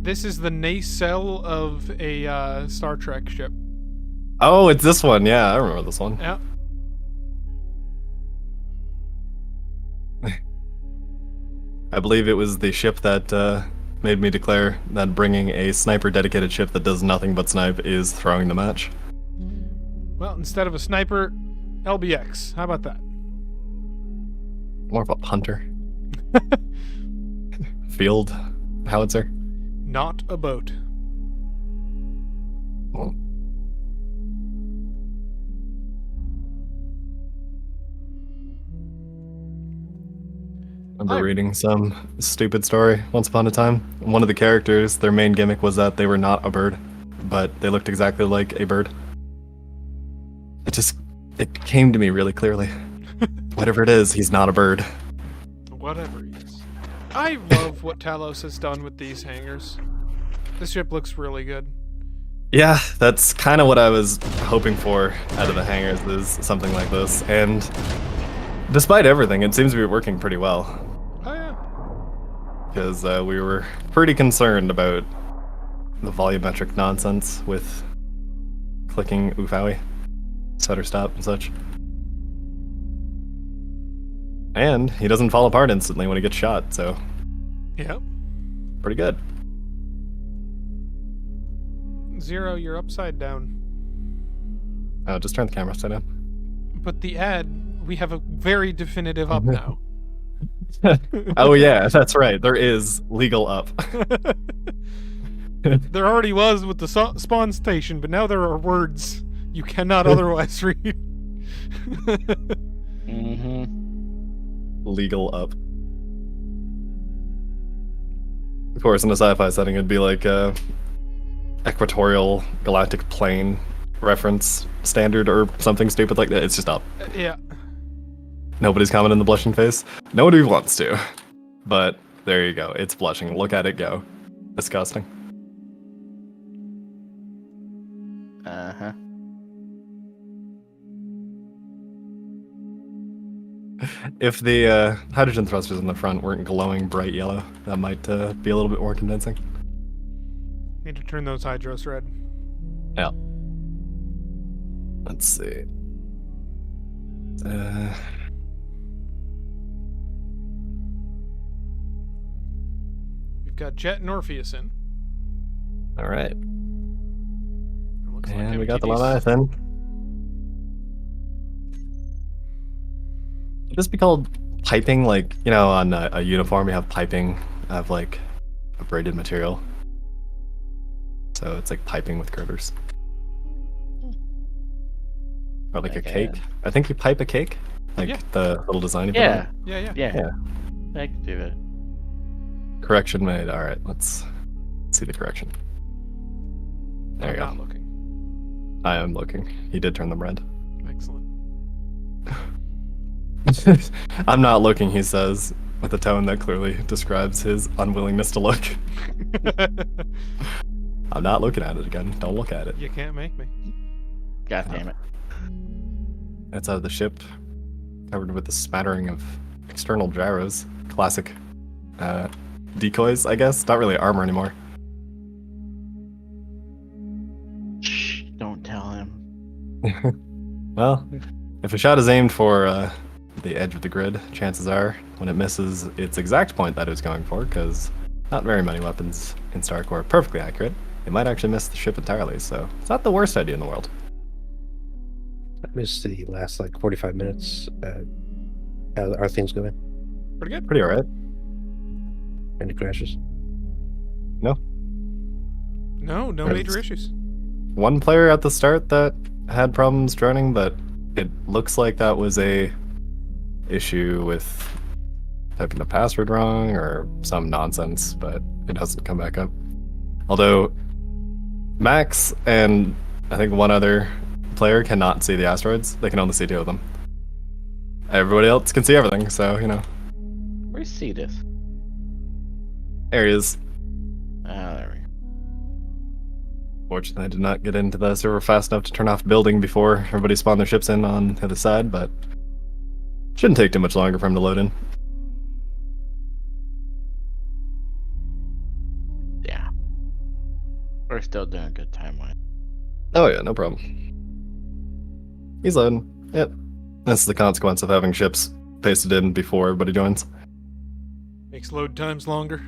B: This is the nacelle of a Star Trek ship.
E: Oh, it's this one. Yeah, I remember this one.
B: Yeah.
E: I believe it was the ship that made me declare that bringing a sniper-dedicated ship that does nothing but snipe is throwing the match.
B: Well, instead of a sniper, LBX. How about that?
E: More of a punter. Field howitzer.
B: Not a boat.
E: Well, I remember reading some stupid story once upon a time. One of the characters, their main gimmick was that they were not a bird, but they looked exactly like a bird. It came to me really clearly. Whatever it is, he's not a bird.
B: Whatever he is. I love what Talos has done with these hangars. This ship looks really good.
E: Yeah, that's kind of what I was hoping for out of the hangars, is something like this. And despite everything, it seems to be working pretty well.
B: Oh yeah.
E: Because we were pretty concerned about the volumetric nonsense with clicking Ufawi, stutter stop, and such. And he doesn't fall apart instantly when he gets shot, so
B: Yep.
E: pretty good.
B: Zero, you're upside down.
E: Just turn the camera upside down.
B: But the ad, we have a very definitive up now.
E: Oh yeah, that's right. There is legal up.
B: There already was with the spawn station, but now there are words you cannot otherwise read.
A: Mm-hmm.
E: Legal up. Of course, in a sci-fi setting, it'd be like equatorial galactic plane reference standard or something stupid like that. It's just up.
B: Yeah.
E: Nobody's commenting the blushing face. Nobody wants to. But there you go. It's blushing. Look at it go. Disgusting.
A: Uh-huh.
E: If the hydrogen thrusters in the front weren't glowing bright yellow, that might be a little bit more convincing.
B: Need to turn those hydros red.
E: Yeah. Let's see.
B: We've got Jet and Orpheus in.
E: All right.
B: It looks like
E: And we got the
B: MTD's
E: Leviathan. Would this be called piping? Like, you know, on a uniform you have piping of like a braided material. So it's like piping with girders. Or like a
A: Okay.
E: cake. I think you pipe a cake. Like
B: Yeah.
E: the little design you put
A: Yeah.
E: on
B: Yeah, yeah.
A: Yeah.
E: Yeah.
A: I can do it.
E: Correction made. All right, let's see the correction. There
B: I'm
E: you go.
B: not looking.
E: I am looking. He did turn them red.
B: Excellent.
E: I'm not looking, he says, with a tone that clearly describes his unwillingness to look. I'm not looking at it again. Don't look at it.
B: You can't make me.
A: God damn it.
E: It's out of the ship, covered with a smattering of external gyros. Classic decoys, I guess. Not really armor anymore.
A: Shh, don't tell him.
E: Well, if a shot is aimed for the edge of the grid, chances are, when it misses its exact point that it was going for, because not very many weapons in Starcore are perfectly accurate, it might actually miss the ship entirely, so it's not the worst idea in the world.
F: I missed the last 45 minutes. How are things going?
B: Pretty good.
E: Pretty alright.
F: Any crashes?
B: No
E: There's
B: major issues.
E: one player at the start that had problems joining, but it looks like that was a issue with typing the password wrong or some nonsense, but it doesn't come back up. Although Max and I think one other player cannot see the asteroids. They can only see 2 of them. Everybody else can see everything, so, you know.
A: Where's Cetus?
E: There he is.
A: Ah, there we go.
E: Fortunately, I did not get into the server fast enough to turn off building before everybody spawned their ships in on the other side, but shouldn't take too much longer for him to load in.
A: Yeah. We're still doing good time-wise.
E: Oh yeah, no problem. He's loading. Yep. That's the consequence of having ships pasted in before everybody joins.
B: Makes load times longer.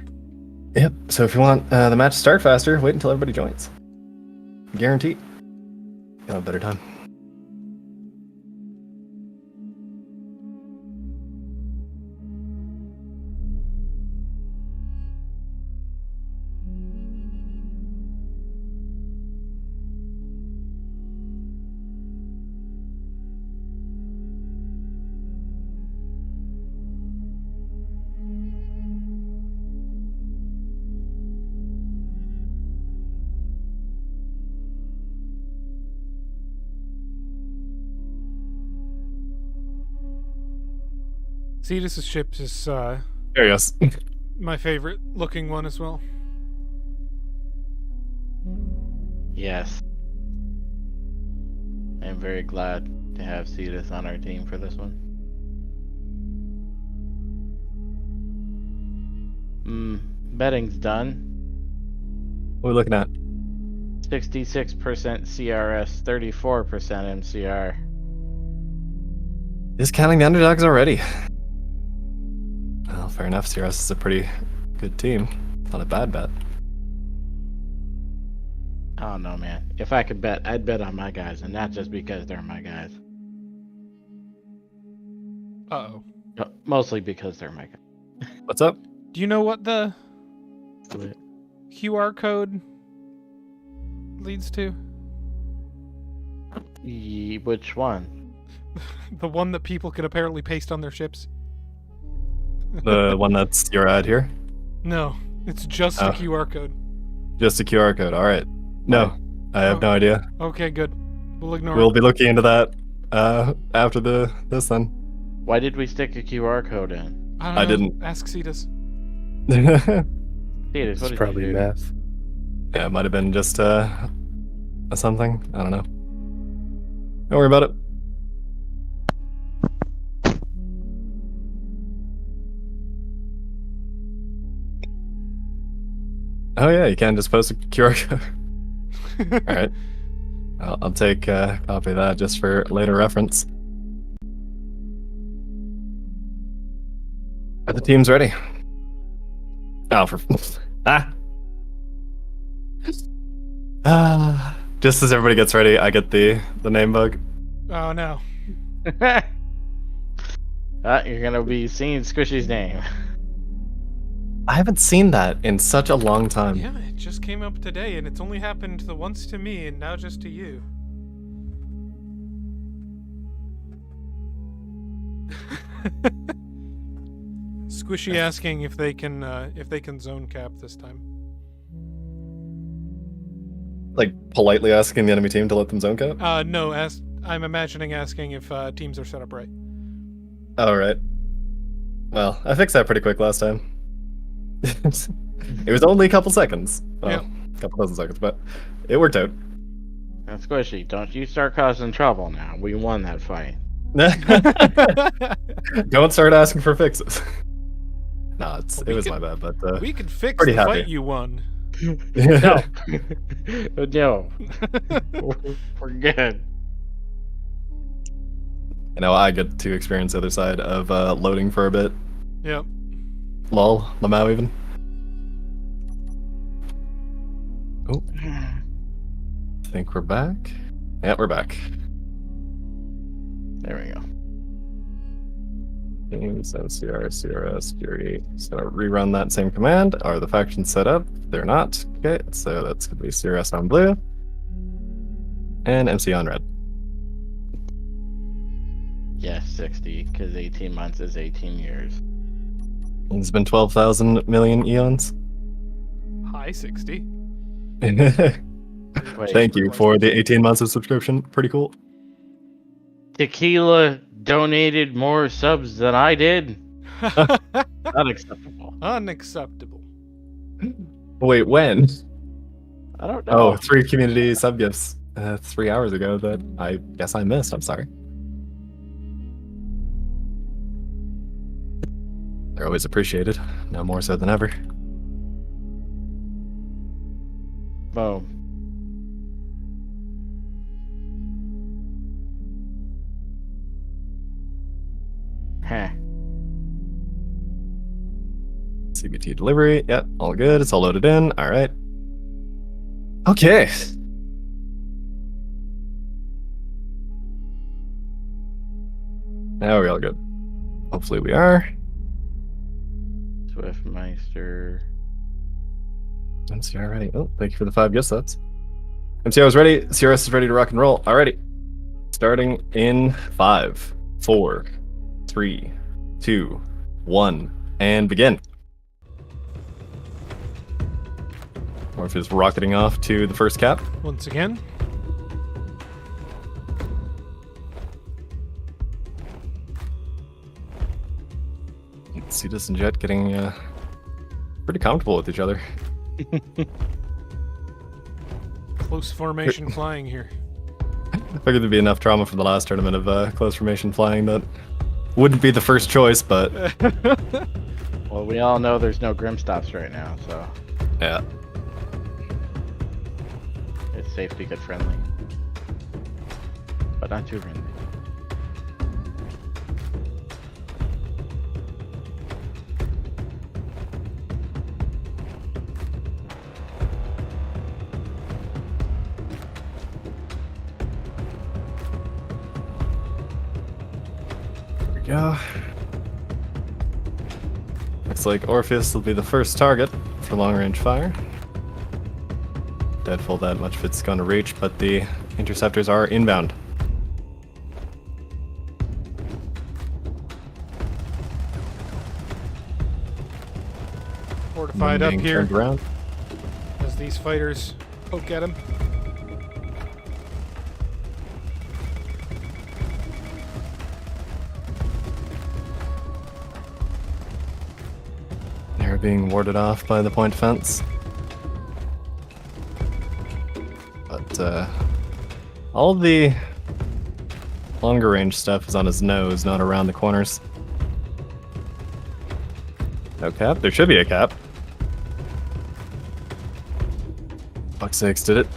E: Yep. So if you want the match to start faster, wait until everybody joins. Guaranteed. You'll have a better time.
B: Cetus' ship is
E: There he goes.
B: my favorite looking one as well.
A: Yes. I'm very glad to have Cetus on our team for this one. Betting's done.
E: What are we looking at?
A: 66% CRS, 34% MCR.
E: Discounting the underdogs already. Well, fair enough. CRS is a pretty good team. Not a bad bet.
A: I don't know, man. If I could bet, I'd bet on my guys, and not just because they're my guys.
B: Uh-oh.
A: Mostly because they're my guys.
E: What's up?
B: Do you know what the QR code leads to?
A: Which one?
B: The one that people can apparently paste on their ships?
E: The one that's your ad here?
B: No, it's just a QR code.
E: Just a QR code. All right. No, I have no idea.
B: Okay, good. We'll ignore
E: We'll
B: it.
E: be looking into that after this then.
A: Why did we stick a QR code in?
B: I don't
E: I
B: know.
E: didn't.
B: Ask Cetus.
A: Cetus,
F: It's
A: what did
F: probably
A: you do?
F: math.
E: Yeah, it might have been just a something. I don't know. Don't worry about it. Oh yeah, you can just post a QR code. All right, I'll take a copy of that just for later reference. Are the teams ready? Oh, for just as everybody gets ready, I get the name bug.
B: Oh no.
A: You're gonna be seeing Squishy's name.
E: I haven't seen that in such a long time.
B: Yeah, it just came up today, and it's only happened the once to me, and now just to you. Squishy asking if they can zone cap this time.
E: Like politely asking the enemy team to let them zone cap?
B: No, I'm imagining asking if teams are set up right.
E: Oh, right. Well, I fixed that pretty quick last time. It was only a couple seconds. Well,
B: Yep.
E: a couple dozen seconds, but it worked out.
A: Now, Squishy, don't you start causing trouble now. We won that fight.
E: Don't start asking for fixes. No, it was my bad, but
B: We could fix
E: pretty
B: the
E: happy.
B: fight you won.
A: No. No. We're good.
E: You know, I get to experience the other side of loading for a bit.
B: Yep.
E: Lol, Lamau even. Oh, I think we're back. Yeah, we're back.
A: There we go.
E: Teams, MCR, CRS, Fury. So rerun that same command. Are the factions set up? They're not. Okay, so that's going to be CRS on blue. And MC on red.
A: Yes, 60, because 18 months is 18 years.
E: It's been 12,000 million eons.
B: High 60.
A: Wait,
E: Thank you for the 18 months of subscription. Pretty cool.
A: Tequila donated more subs than I did. Unacceptable.
B: Unacceptable.
E: Wait, when?
A: I don't know.
E: Oh, 3 community sub gifts 3 hours ago that I guess I missed. I'm sorry. They're always appreciated, now more so than ever.
A: Boom. Heh.
E: CBT delivery, yep, all good. It's all loaded in. All right. Okay. Now we're all good. Hopefully we are.
A: Swiftmeister.
E: MCR ready. Oh, thank you for the 5 gift sets. MCR is ready. CRS is ready to rock and roll. Alrighty. Starting in 5, 4, 3, 2, 1, and begin. Morph rocketing off to the first cap.
B: Once again.
E: Cetus and Jet getting pretty comfortable with each other.
B: Close formation flying here.
E: I figured there'd be enough trauma from the last tournament of close formation flying that wouldn't be the first choice, but
A: Well, we all know there's no Grimstops right now, so
E: yeah.
A: it's safe to be good friendly. But not too friendly.
E: Yeah. Looks like Orpheus will be the first target for long-range fire. Doubtful that much of it's going to reach, but the interceptors are inbound.
B: Fortified up
E: Being
B: here
E: turned around.
B: as these fighters poke at him.
E: They're being warded off by the point defense. But all the longer range stuff is on his nose, not around the corners. No cap? There should be a cap. Fuck's sakes, did it?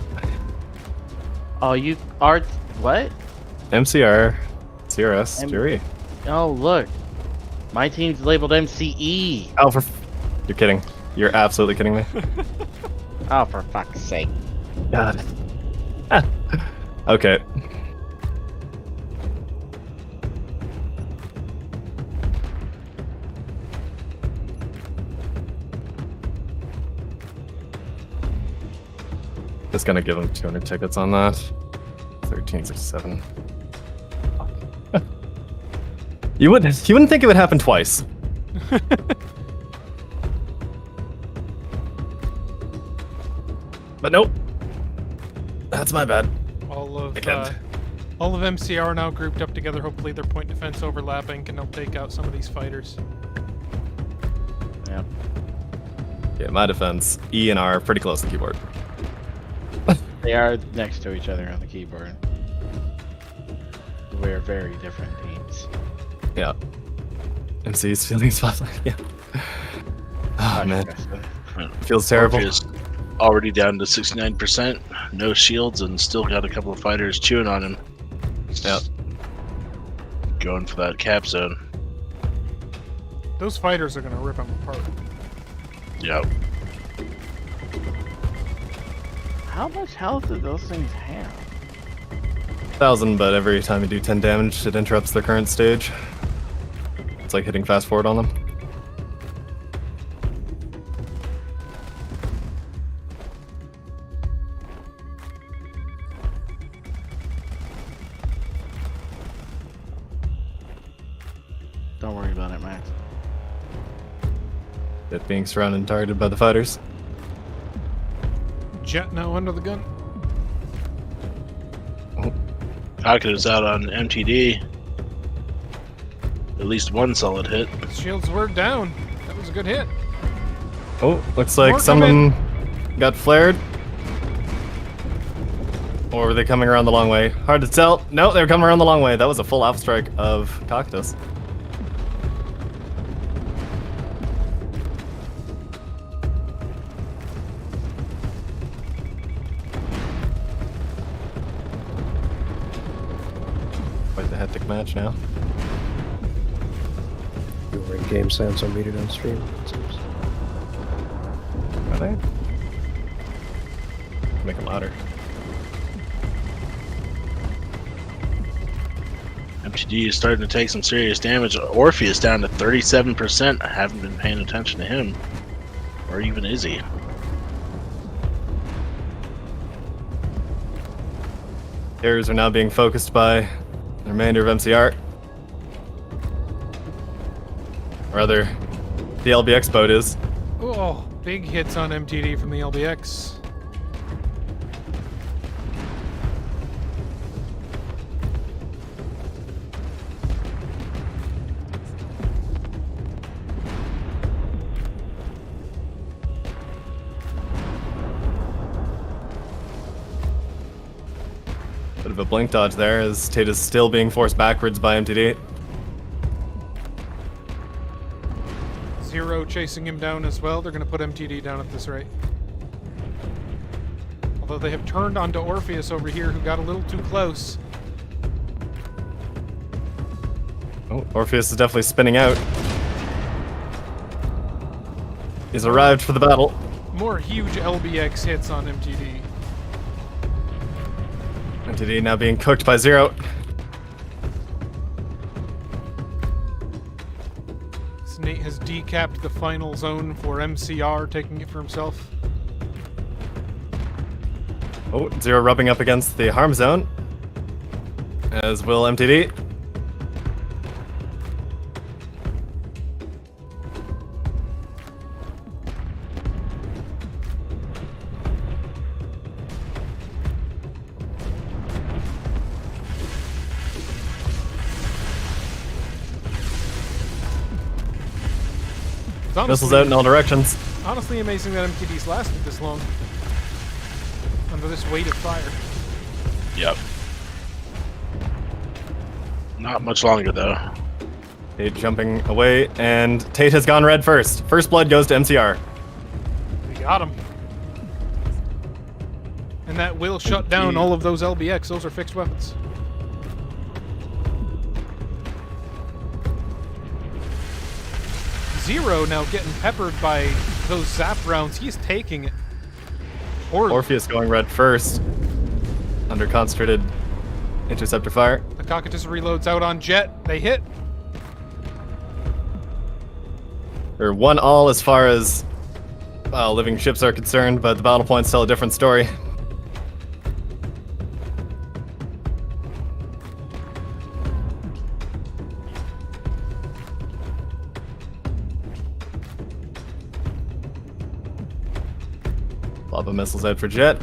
A: Oh, you are what?
E: MCR, CRS, Fury.
A: Oh, look. My team's labeled MCE.
E: Oh, you're kidding. You're absolutely kidding me.
A: Oh, for fuck's sake.
E: God. Okay. Just gonna give him 200 tickets on that. 1367. You wouldn't think it would happen twice. But nope. That's my bad.
B: All of
E: Again.
B: all of MCR now grouped up together. Hopefully their point defense overlapping can help take out some of these fighters.
A: Yep.
E: Yeah, my defense, E and R are pretty close to the keyboard.
A: They are next to each other on the keyboard. We're very different teams.
E: Yeah. MC's feeling spotlight. Yeah. Oh man, feels terrible.
H: Orpheus already down to 69%, no shields, and still got a couple of fighters chewing on him.
E: Yep.
H: Going for that cap zone.
B: Those fighters are gonna rip them apart.
H: Yep.
A: How much health do those things have?
E: 1,000, but every time you do 10 damage, it interrupts their current stage. It's like hitting fast forward on them.
A: Don't worry about it, Max.
E: It being surrounded and targeted by the fighters.
B: Jet now under the gun.
H: Pocket is out on MTD. At least one solid hit.
B: Shields were down. That was a good hit.
E: Oh, looks like
B: More
E: some of
B: coming.
E: them got flared. Or were they coming around the long way? Hard to tell. No, they were coming around the long way. That was a full alpha strike of Cactus. Quite the hectic match now.
F: Your in-game sounds are muted on stream. It seems.
E: Are they? Make them louder.
H: MTD is starting to take some serious damage. Orpheus down to 37%. I haven't been paying attention to him. Or even is he?
E: Errors are now being focused by the remainder of MCR. Or rather, the LBX boat is.
B: Oh, big hits on MTD from the LBX.
E: Bit of a blink dodge there as Tata's still being forced backwards by MTD.
B: Zero chasing him down as well. They're going to put MTD down at this rate. Although they have turned onto Orpheus over here, who got a little too close.
E: Oh, Orpheus is definitely spinning out. He's arrived for the battle.
B: More huge LBX hits on MTD.
E: MTD now being cooked by Zero.
B: Nate has decapped the final zone for MCR, taking it for himself.
E: Oh, Zero rubbing up against the harm zone. As will MTD. Missiles out in all directions.
B: Honestly amazing that MTD's lasted this long. Under this weight of fire.
H: Yep. Not much longer though.
E: Tate jumping away, and Tate has gone red first. First blood goes to MCR.
B: We got him. And that will shut down all of those LBX. Those are fixed weapons. Zero now getting peppered by those zap rounds. He's taking it.
E: Orpheus going red first. Under concentrated interceptor fire.
B: The Cocytus reloads out on Jet. They hit.
E: They're 1-all as far as living ships are concerned, but the battle points tell a different story. Follow-up missiles out for Jet.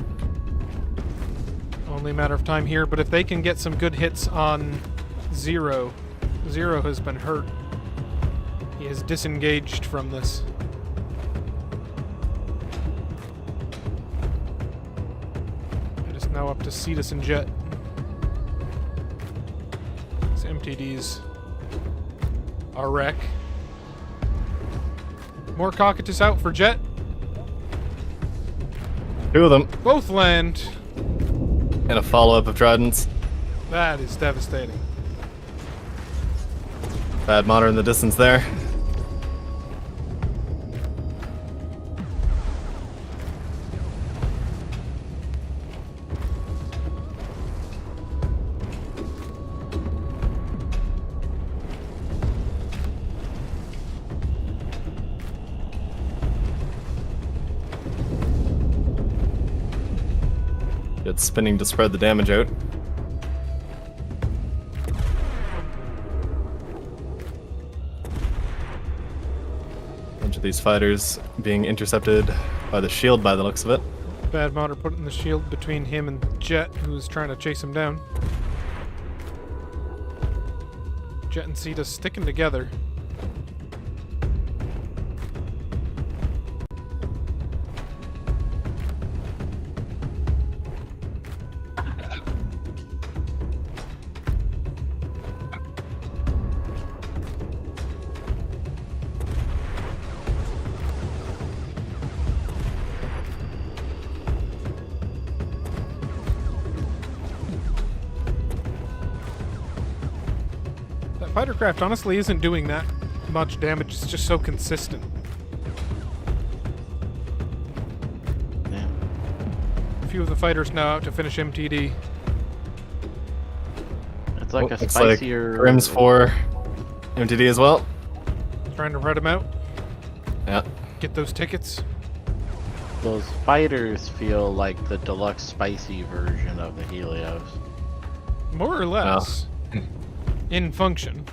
B: Only a matter of time here, but if they can get some good hits on Zero, Zero has been hurt. He is disengaged from this. It is now up to Cetus and Jet. These MTDs are wreck. More Cocytus out for Jet.
E: 2 of them.
B: Both land.
E: And a follow-up of Tridents.
B: That is devastating.
E: Bad Monitor in the distance there. It's spinning to spread the damage out. Bunch of these fighters being intercepted by the shield by the looks of it.
B: Bad Monitor putting the shield between him and Jet, who is trying to chase him down. Jet and Cetus sticking together. Fighter craft honestly isn't doing that much damage, it's just so consistent.
A: Yeah.
B: A few of the fighters now out to finish MTD.
A: It's like a
E: Looks
A: spicier.
E: like Grimm's for MTD as well.
B: Trying to red him out,
E: Yeah.
B: get those tickets.
A: Those fighters feel like the deluxe spicy version of the Helios.
B: More or less. In function.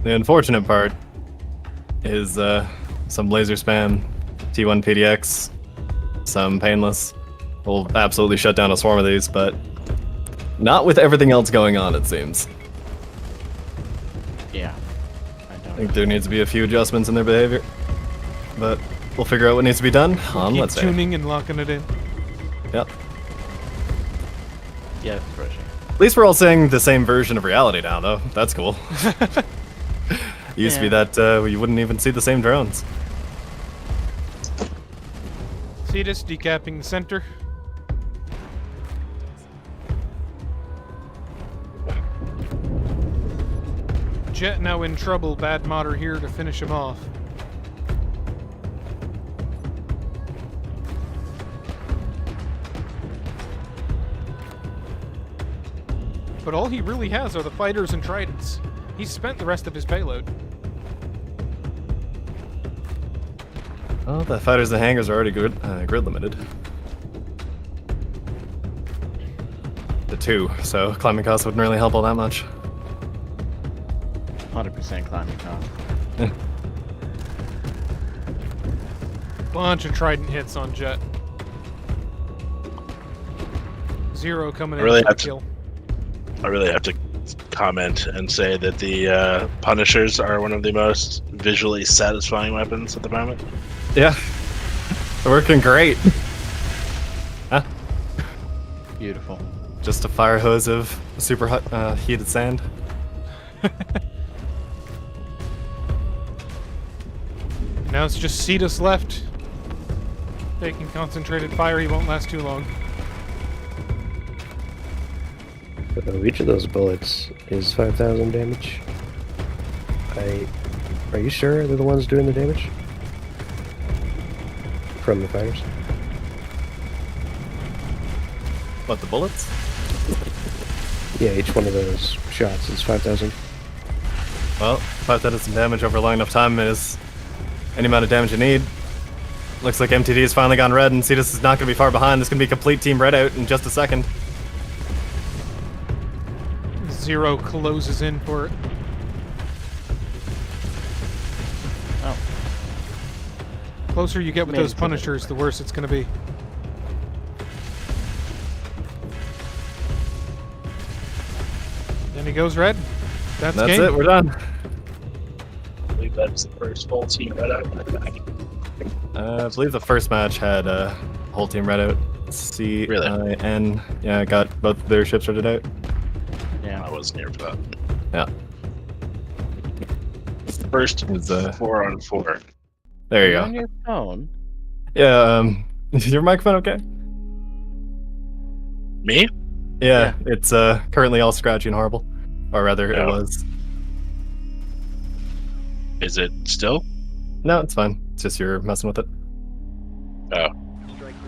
E: The unfortunate part is some laser spam, T1 PDX, some painless. Will absolutely shut down a swarm of these, but not with everything else going on, it seems.
A: Yeah. I
E: I
A: don't
E: think there needs to be a few adjustments in their behavior, but we'll figure out what needs to be done on
B: Keep
E: let's say.
B: tuning and locking it in.
E: Yep.
A: Yeah, for sure.
E: At least we're all saying the same version of reality now, though. That's cool. It used to be that you wouldn't even see the same drones.
B: Cetus decapping the center. Jet now in trouble. Bad Monitor here to finish him off. But all he really has are the fighters and tridents. He's spent the rest of his payload.
E: Oh, the fighters and hangars are already grid limited. The 2, so climbing costs wouldn't really help all that much.
A: 100% climbing cost.
B: Bunch of trident hits on Jet. Zero coming in
H: Really
B: for the
H: have to-
B: kill.
H: I really have to comment and say that the Punishers are one of the most visually satisfying weapons at the moment.
E: Yeah. They're working great. Huh?
A: Beautiful.
E: Just a fire hose of super hot, heated sand.
B: Now it's just Cetus left. Taking concentrated fire, he won't last too long.
F: Each of those bullets is 5,000 damage. Are you sure they're the ones doing the damage? From the fighters?
E: What, the bullets?
F: Yeah, each one of those shots is 5,000.
E: Well, 5,000 damage over a long enough time is any amount of damage you need. Looks like MTD has finally gone red, and Cetus is not going to be far behind. This is going to be complete team red out in just a second.
B: Zero closes in for it.
A: Oh.
B: Closer you get with
A: Made
B: those
A: it to the
B: Punishers, the worse it's going to be. And he goes red. That's
E: That's
B: game.
E: it. We're done.
H: I believe that's the first full team red out.
E: I believe the first match had whole team red out. CIN. Yeah, got both their ships redded out.
A: Yeah.
H: I wasn't here for that.
E: Yeah.
H: It's the first
E: It was,
H: 4-on-4.
E: There you
A: You're
E: go.
A: on your phone.
E: Yeah. Is your microphone okay?
H: Me?
E: Yeah, it's currently all scratchy and horrible. Or rather, it
H: Oh.
E: was.
H: Is it still?
E: No, it's fine. It's just you're messing with it.
H: Oh.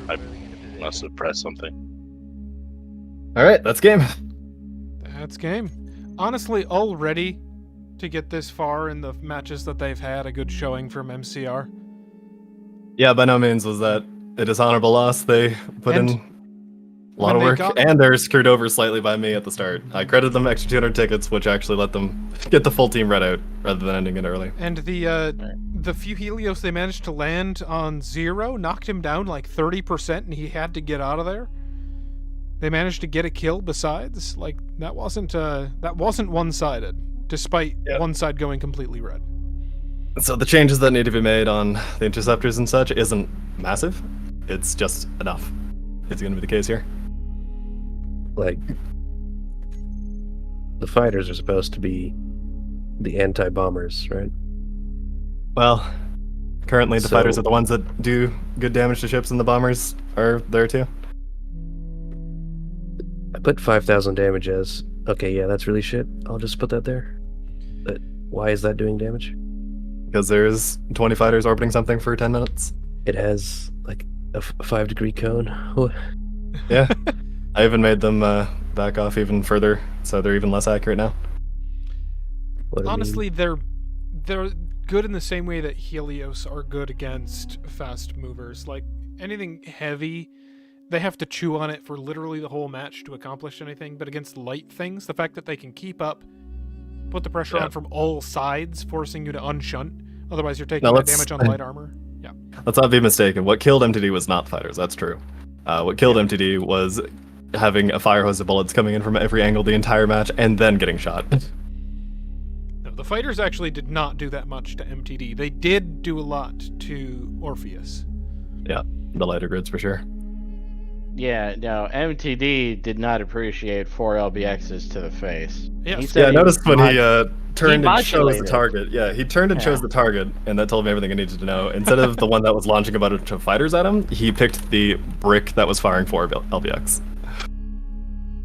H: I must have pressed something.
E: All right, that's game.
B: That's game. Honestly, already to get this far in the matches that they've had, a good showing from MCR.
E: Yeah, by no means was that a dishonorable loss. They put
B: And
E: in a lot of
B: when they
E: work,
B: got-
E: and they're screwed over slightly by me at the start. I credited them extra 200 tickets, which actually let them get the full team red out rather than ending it early.
B: And the few Helios they managed to land on 0 knocked him down like 30%, and he had to get out of there. They managed to get a kill besides. Like, that wasn't one-sided, despite
E: Yeah.
B: one side going completely red.
E: So the changes that need to be made on the interceptors and such isn't massive. It's just enough. It's going to be the case here.
F: Like, the fighters are supposed to be the anti-bombers, right?
E: Well, currently the
F: So-
E: fighters are the ones that do good damage to ships, and the bombers are there too.
F: I put 5,000 damage as, okay, yeah, that's really shit. I'll just put that there. But why is that doing damage?
E: Because there's 20 fighters orbiting something for 10 minutes.
F: It has, like, a 5-degree cone.
E: Yeah. I even made them back off even further, so they're even less accurate now.
F: What do you mean?
B: Honestly, they're good in the same way that Helios are good against fast movers. Like, anything heavy, they have to chew on it for literally the whole match to accomplish anything. But against light things, the fact that they can keep up, put the pressure
E: Yeah.
B: on from all sides, forcing you to unshunt. Otherwise, you're taking
E: Now
B: that
E: let's-
B: damage on light armor. Yeah.
E: Let's not be mistaken. What killed MTD was not fighters, that's true. What killed MTD was having a fire hose of bullets coming in from every angle the entire match and then getting shot.
B: No, the fighters actually did not do that much to MTD. They did do a lot to Orpheus.
E: Yeah, the lighter grids for sure.
A: Yeah, no, MTD did not appreciate 4 LBXs to the face.
B: Yes.
A: He said
E: Yeah, I
A: he
E: noticed when he
A: mod-
E: turned and chose the
A: modulated.
E: target. Yeah, he turned and chose
A: Yeah.
E: the target, and that told me everything I needed to know. Instead of the one that was launching a bunch of fighters at him, he picked the brick that was firing 4 LBX.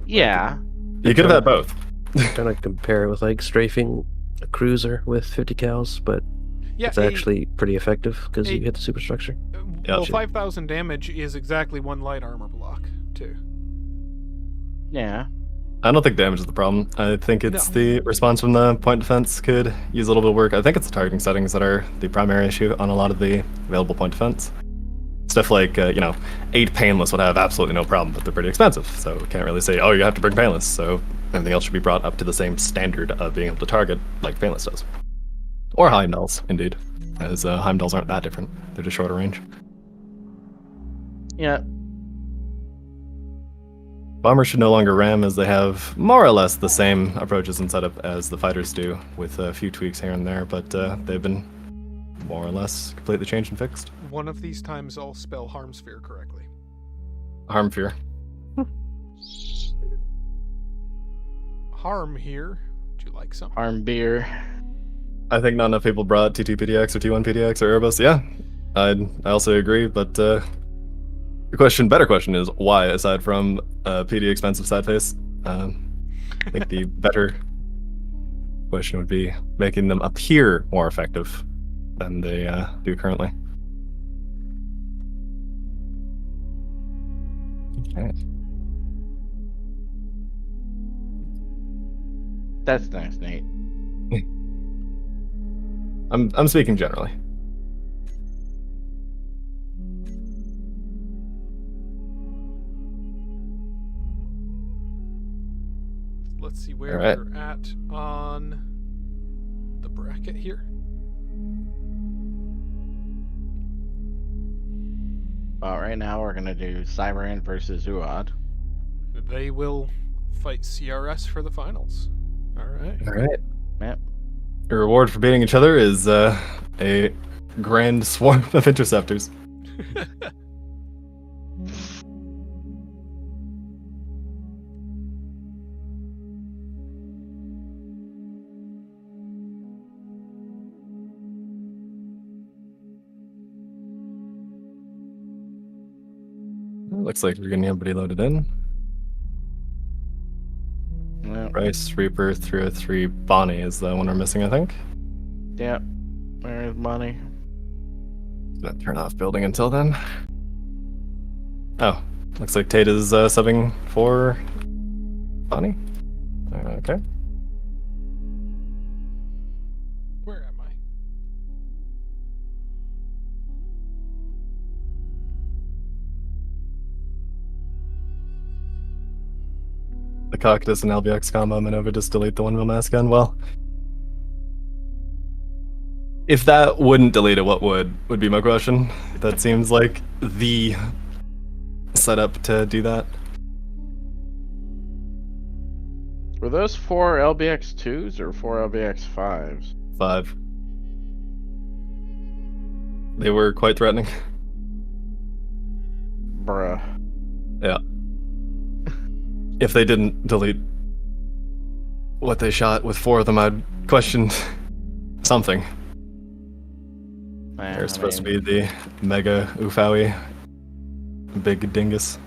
A: Yeah,
E: You could have had both.
F: Trying to compare it with, like, strafing a cruiser with 50 cals, but
B: Yeah,
F: it's actually pretty effective because you
B: a-
F: hit the superstructure.
B: well,
E: Gotcha.
B: 5,000 damage is exactly 1 light armor block, too.
A: yeah.
E: I don't think damage is the problem. I think it's
B: No.
E: the response from the point defense could use a little bit of work. I think it's the targeting settings that are the primary issue on a lot of the available point defense. Stuff like, 8 painless would have absolutely no problem, but they're pretty expensive. So we can't really say, oh, you have to bring painless. So everything else should be brought up to the same standard of being able to target like painless does. Or Heimdalls, indeed. As Heimdalls aren't that different. They're just shorter range.
A: Yeah.
E: Bombers should no longer ram, as they have more or less the same approaches and setup as the fighters do, with a few tweaks here and there, but they've been more or less completely changed and fixed.
B: One of these times I'll spell Harm Sphere correctly.
E: Harm fear.
B: Harm here. Would you like some?
A: Arm beer.
E: I think not enough people brought T2 PDX or T1 PDX or Erebus. Yeah, I also agree, but the better question is why, aside from PD expensive side face? I think the better question would be making them appear more effective than they do currently. Okay.
A: That's nice, Nate.
E: I'm speaking generally.
B: Let's see where
E: Alright.
B: we're at on the bracket here.
A: Well, right now we're gonna do Cyberan versus Uad.
B: They will fight CRS for the finals. All right.
E: All right.
A: Yep.
E: The reward for beating each other is a grand swarm of interceptors. Looks like we're getting everybody loaded in.
A: Yep.
E: Rice, Reaper, 303, Bonnie is the one we're missing, I think.
A: Yep. There's money.
E: Gonna turn off building until then. Oh, looks like Tate is subbing for Bonnie. Okay.
B: Where am I?
E: The Cactus and LBX combo, Manova just delete the one-wheel mass gun. Well, if that wouldn't delete it, what would be my question. That seems like the setup to do that.
A: Were those 4 LBX2s or 4 LBX5s?
E: 5. They were quite threatening.
A: Bruh.
E: Yeah. If they didn't delete what they shot with 4 of them, I'd question something.
A: Man,
E: They're supposed to be the mega Ufawi big dingus.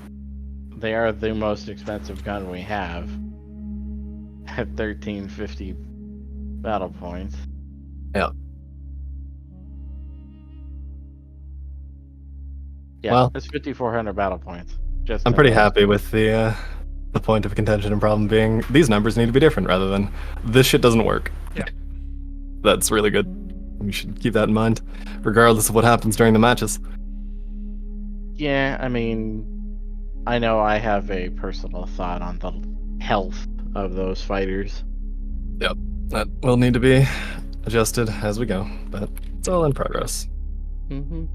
A: They are the most expensive gun we have. At 1350 battle points.
E: Yeah.
A: Yeah,
E: Well,
A: it's 5400 battle points. Just
E: I'm pretty happy with the point of contention and problem being these numbers need to be different rather than this shit doesn't work.
B: Yeah.
E: That's really good. We should keep that in mind, regardless of what happens during the matches.
A: Yeah, I mean, I know I have a personal thought on the health of those fighters.
E: Yep, that will need to be adjusted as we go, but it's all in progress.
A: Mm-hmm.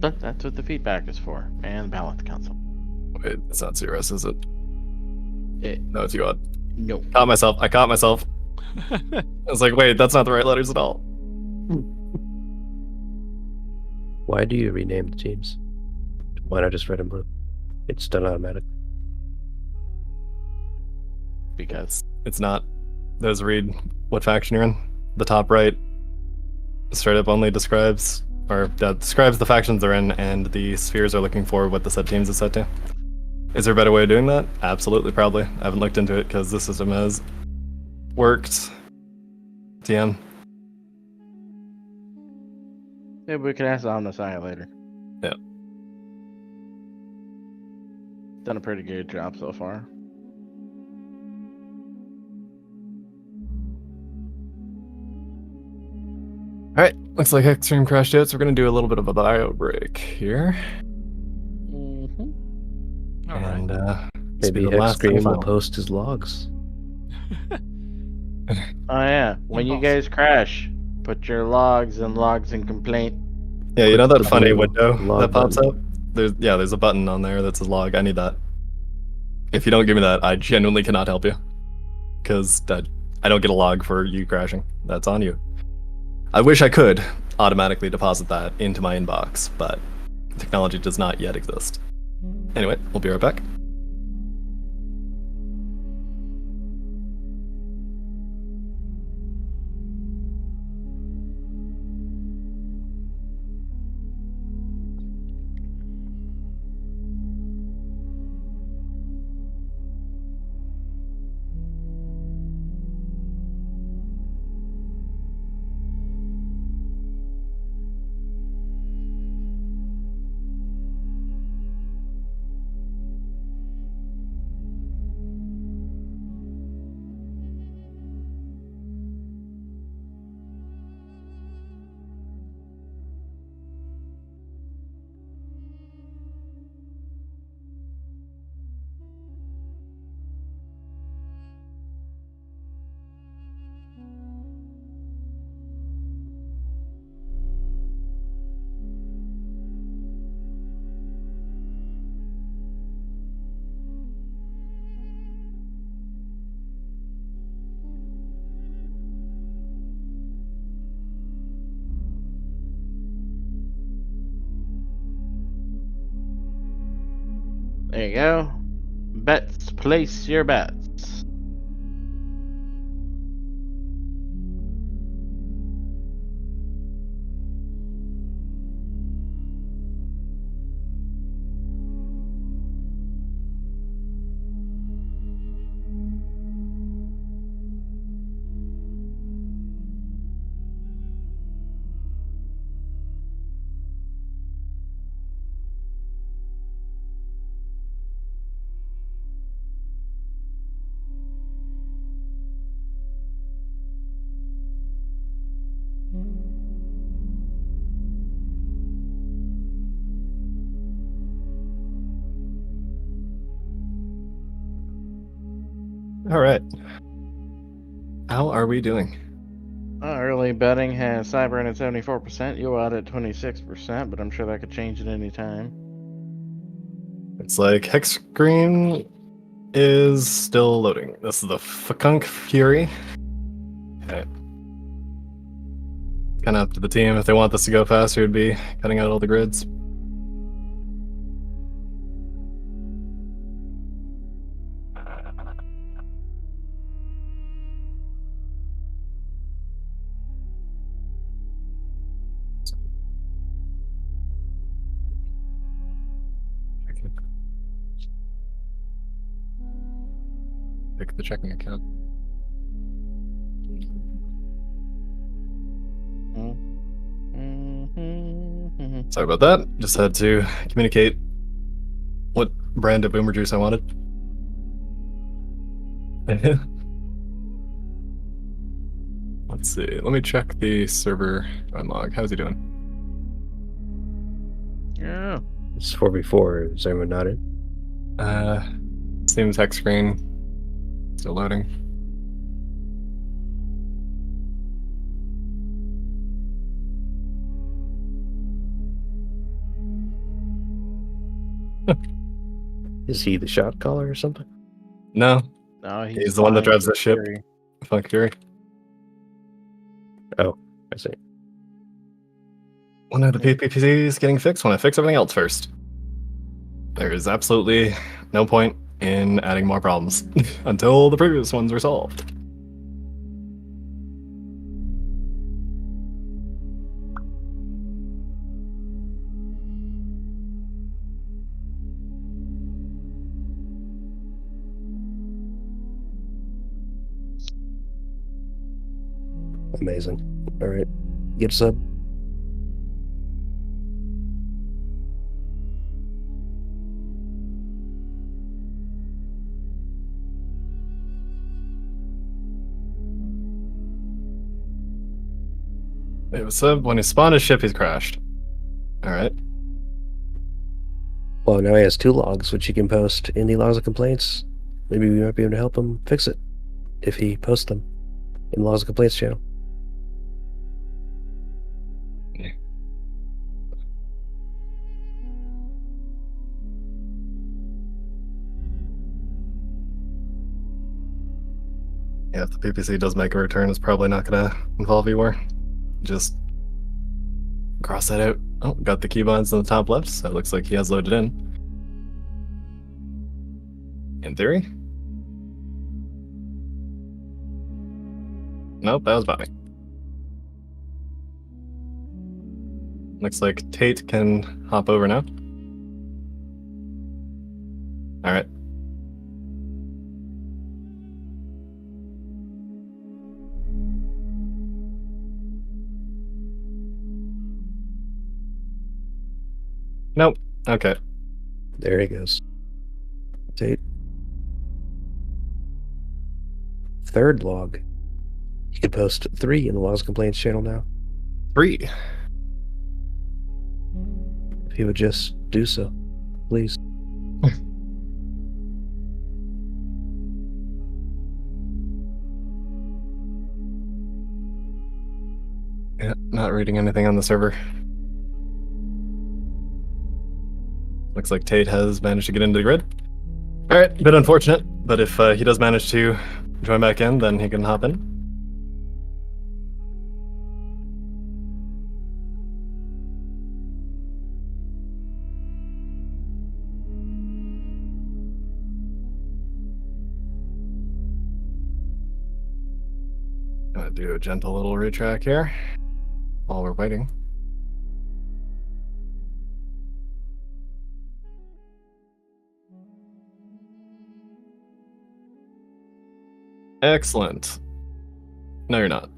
A: But that's what the feedback is for, and the balance council.
E: Wait, it's not CRS, is it?
A: It,
E: No, it's UOD.
A: no.
E: I caught myself. I was like, wait, that's not the right letters at all.
F: Why do you rename the teams? Why not just red and blue? It's done automatically.
A: Because
E: It's not. Those read what faction you're in. The top right straight up only describes, or describes the factions they're in, and the spheres are looking for what the set teams is set to. Is there a better way of doing that? Absolutely, probably. I haven't looked into it because this system has worked. TM.
A: maybe we can ask Omnisci later.
E: Yeah.
A: Done a pretty good job so far.
E: Alright, looks like Extreme crashed out, so we're going to do a little bit of a bio break here.
A: Mm-hmm.
B: All right.
E: And,
F: Maybe Extreme will post his logs.
A: Oh yeah, when you guys crash, put your logs and complaint.
E: Yeah, you know that
F: Click the
E: funny
F: blue
E: window
F: log
E: that pops
F: button.
E: up? There's a button on there that says log. I need that. If you don't give me that, I genuinely cannot help you. Because I don't get a log for you crashing. That's on you. I wish I could automatically deposit that into my inbox, but technology does not yet exist. Anyway, we'll be right back.
A: There you go. Bets. Place your bets.
E: All right. How are we doing?
A: Early betting has Cyber at 74%, you out at 26%, but I'm sure that could change at any time.
E: It's like Hex Screen is still loading. This is the Fakunk Fury. Okay. Kind of up to the team. If they want this to go faster, it'd be cutting out all the grids. Pick the checking account. Sorry about that. Just had to communicate what brand of boomer juice I wanted. Let's see. Let me check the server log. How's he doing?
A: Yeah.
F: It's 4v4. Is everyone not in?
E: Seems Hex Screen still loading.
F: Is he the shot caller or something?
E: No,
A: No,
E: he's the one that
A: flying
E: drives the
A: for
E: ship.
A: Fury.
E: Funk Fury.
F: Oh, I see.
E: One of the PPCs is getting fixed when I fix everything else first. There is absolutely no point in adding more problems until the previous ones are solved.
F: Amazing. All right. Get a sub.
E: It was when he spawned his ship, he's crashed. Alright.
F: Well, now he has 2 logs, which he can post in the logs of complaints. Maybe we might be able to help him fix it if he posts them in the logs of complaints channel.
E: Yeah, if the PPC does make a return, it's probably not going to involve Ewar. Just cross that out. Oh, got the keybinds on the top left, so it looks like he has loaded in. In theory. Nope, that was Bobby. Looks like Tate can hop over now. Alright. Nope. Okay.
F: There he goes. Tate. 3rd log. You can post 3 in the logs of complaints channel now.
E: 3.
F: If he would just do so, please.
E: Yeah, not reading anything on the server. Looks like Tate has managed to get into the grid. Alright, bit unfortunate, but if he does manage to join back in, then he can hop in. gonna do a gentle little retrack here while we're waiting. Excellent. No, you're not.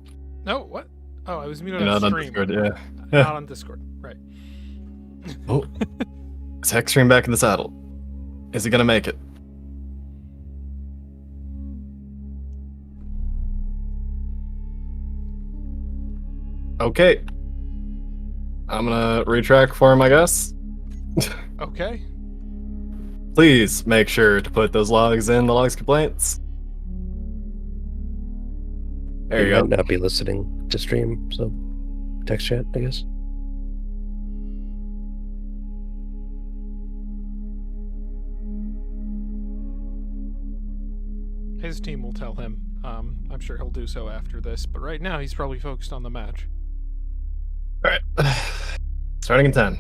B: No, what? Oh, I was muted
E: You're
B: on
E: not on
B: stream.
E: Discord, yeah.
B: Not on Discord, right.
E: Oh, is Hexstream back in the saddle? Is he gonna make it? Okay. I'm gonna retrack for him, I guess.
B: Okay.
E: Please make sure to put those logs in the logs complaints. There
F: He
E: you go.
F: might not be listening to stream, so text chat, I guess.
B: His team will tell him. I'm sure he'll do so after this, but right now he's probably focused on the match.
E: Alright. Starting in 10.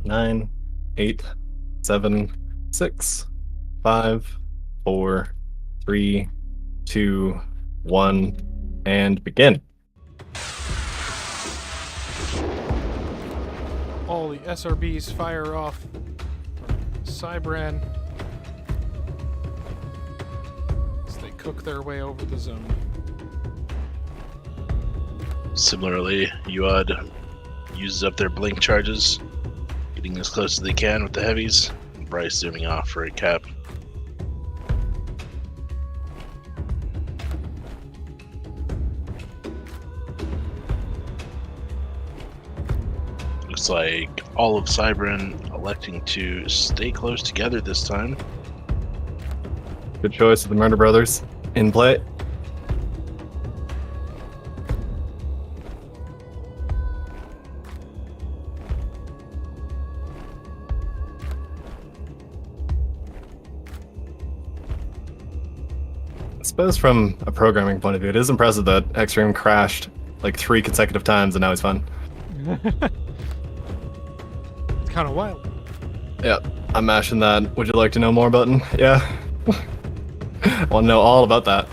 E: 9, 8, 7, 6, 5, 4, 3, 2, 1, and begin.
B: All the SRBs fire off. Cybran. As they cook their way over the zone.
H: Similarly, UOD uses up their blink charges, getting as close as they can with the heavies. Bryce zooming off for a cap. Looks like all of Cybran electing to stay close together this time.
E: Good choice of the Murder Brothers in play. I suppose from a programming point of view, it is impressive that Extreme crashed like 3 consecutive times and now he's fine.
B: It's kind of wild.
E: Yeah, I'm mashing that "would you like to know more" button. Yeah. I want to know all about that.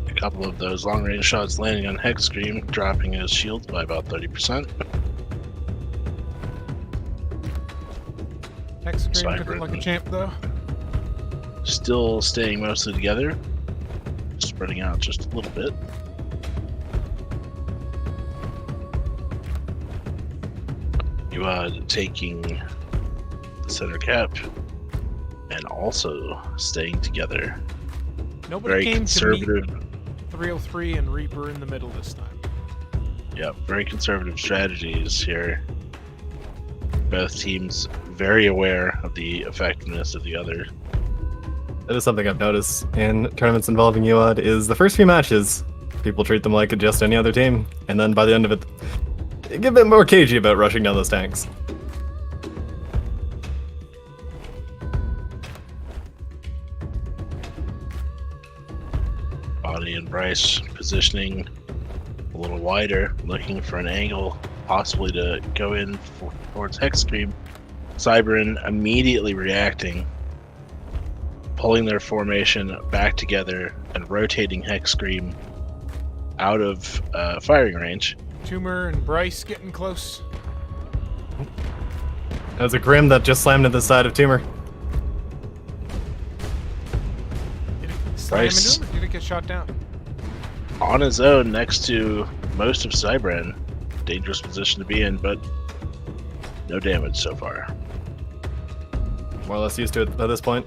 H: A couple of those long-range shots landing on Hexscream, dropping his shields by about 30%.
B: Hexscream took it like a champ, though.
H: Still staying mostly together, spreading out just a little bit. UOD taking the center cap and also staying together.
B: Nobody
H: Very
B: came
H: conservative.
B: to meet 303 and Reaper in the middle this time.
H: Yep, very conservative strategies here. Both teams very aware of the effectiveness of the other.
E: That is something I've noticed in tournaments involving UOD is the first few matches, people treat them like just any other team, and then by the end of it, they get a bit more cagey about rushing down those tanks.
H: Bonnie and Bryce positioning a little wider, looking for an angle, possibly to go in towards Hexscream. Cybran immediately reacting, pulling their formation back together and rotating Hexscream out of firing range.
B: Tumor and Bryce getting close.
E: That was a Grim that just slammed into the side of Tumor.
B: Did it slam
H: Bryce.
B: into him or did it get shot down?
H: On his own next to most of Cybran. Dangerous position to be in, but no damage so far.
E: More or less used to it by this point.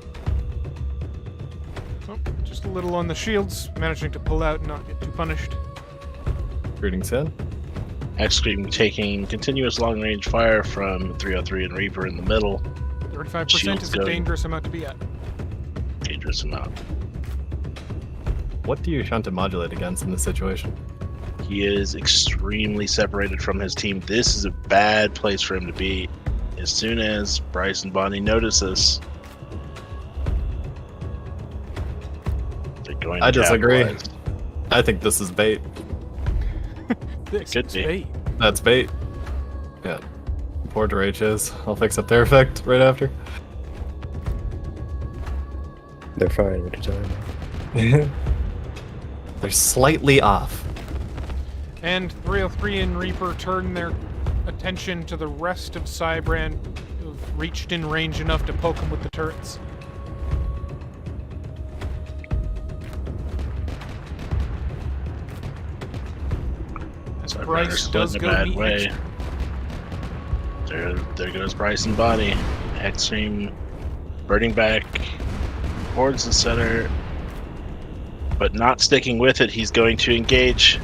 B: Oh, just a little on the shields, managing to pull out and not get too punished.
E: Greetings, Ed.
H: Hexscream taking continuous long-range fire from 303 and Reaper in the middle.
B: 35%
H: Shields
B: is a
H: going.
B: dangerous amount to be at.
H: Dangerous amount.
E: What do you shunt to modulate against in this situation?
H: He is extremely separated from his team. This is a bad place for him to be. As soon as Bryce and Bonnie notice this, they're going to
E: I disagree.
H: capitalize.
E: I think this is bait.
B: This
H: Could
B: is
H: be.
B: bait.
E: That's bait. Yeah. Poor H is. I'll fix up their effect right after.
F: They're fine. What are you talking about?
E: They're slightly off.
B: And 303 and Reaper turn their attention to the rest of Cybran, who've reached in range enough to poke him with the turrets. As
H: Cybran are
B: Bryce
H: split
B: does
H: in a
B: go
H: bad
B: meet
H: way. There goes Bryce and Bonnie. Extreme burning back towards the center, but not sticking with it. He's going to engage.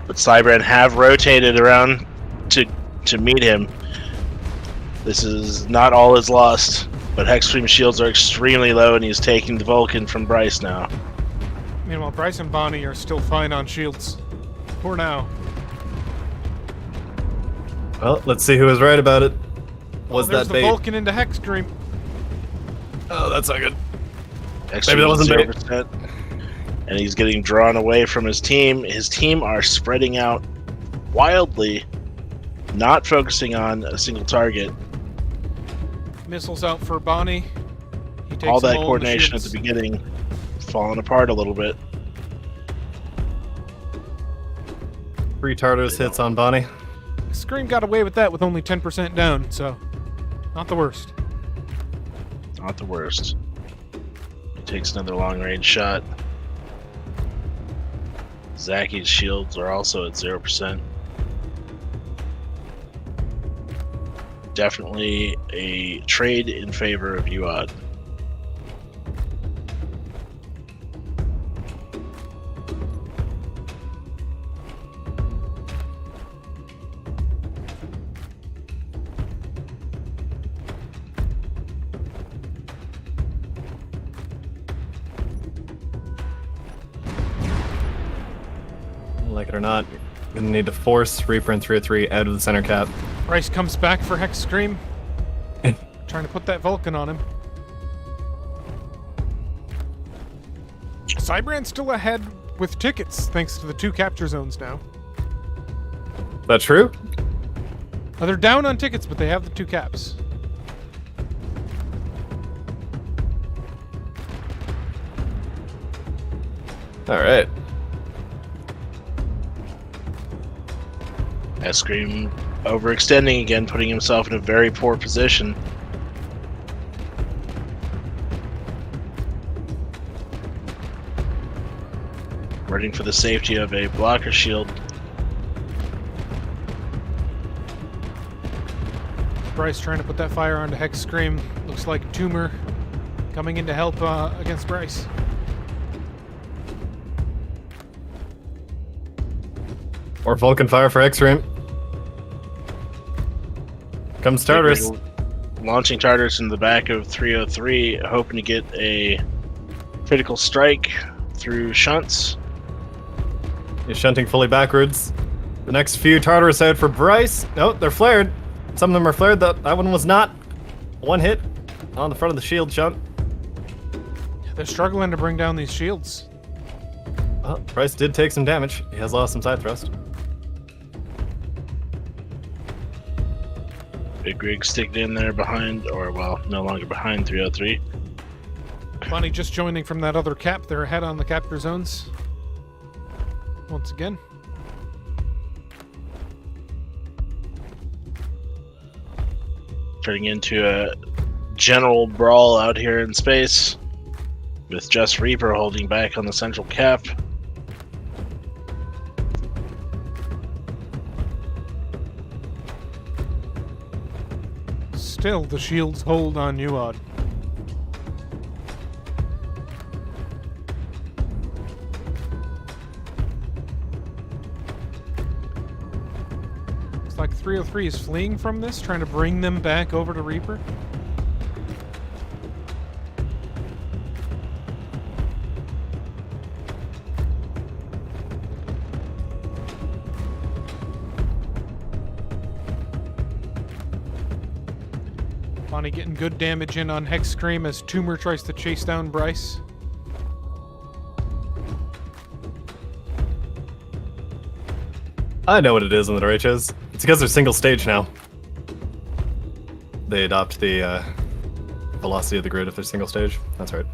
H: But Cybran have rotated around to meet him. This is not all is lost, but Hexstream shields are extremely low, and he's taking the Vulcan from Bryce now.
B: Meanwhile, Bryce and Bonnie are still fine on shields. For now.
E: Well, let's see who was right about it. Was
B: there's
E: that
B: the
E: bait?
B: Vulcan into Hexstream.
E: Oh, that's not good.
H: Maybe
E: that wasn't bait.
H: 0%, and he's getting drawn away from his team. His team are spreading out wildly, not focusing on a single target.
B: Missiles out for Bonnie. He takes
H: All that
B: them in the
H: coordination at
B: shields.
H: the beginning falling apart a little bit.
E: 3 Tartarus hits on Bonnie.
B: Scream got away with that with only 10% down, so not the worst.
H: Not the worst. He takes another long-range shot. Zaki's shields are also at 0%. Definitely a trade in favor of UOD.
E: Like it or not, gonna need to force Reaper and 303 out of the center cap.
B: Bryce comes back for Hex Scream. Trying to put that Vulcan on him. Cybran's still ahead with tickets, thanks to the 2 capture zones now.
E: Is that true?
B: They're down on tickets, but they have the 2 caps.
E: Alright.
H: Scream overextending again, putting himself in a very poor position. Waiting for the safety of a blocker shield.
B: Bryce trying to put that fire onto Hex Scream. Looks like Tumor coming in to help against Bryce.
E: Or Vulcan fire for X-Rim. Comes Tartarus.
H: Launching Tartarus in the back of 303, hoping to get a critical strike through shunts.
E: He's shunting fully backwards. The next few Tartarus out for Bryce. No, they're flared. Some of them are flared. That one was not. 1 hit on the front of the shield shunt.
B: They're struggling to bring down these shields.
E: Well, Bryce did take some damage. He has lost some side thrust.
H: Big Rig sticking in there behind, or well, no longer behind 303.
B: Bonnie just joining from that other cap. They're ahead on the capture zones. Once again.
H: Turning into a general brawl out here in space, with just Reaper holding back on the central cap.
B: Still, the shields hold on UOD. Looks like 303 is fleeing from this, trying to bring them back over to Reaper. Bonnie getting good damage in on Hex Scream as Tumor tries to chase down Bryce.
E: I know what it is in the RHs. It's because they're single stage now. They adopt the velocity of the grid if there's single stage. That's right.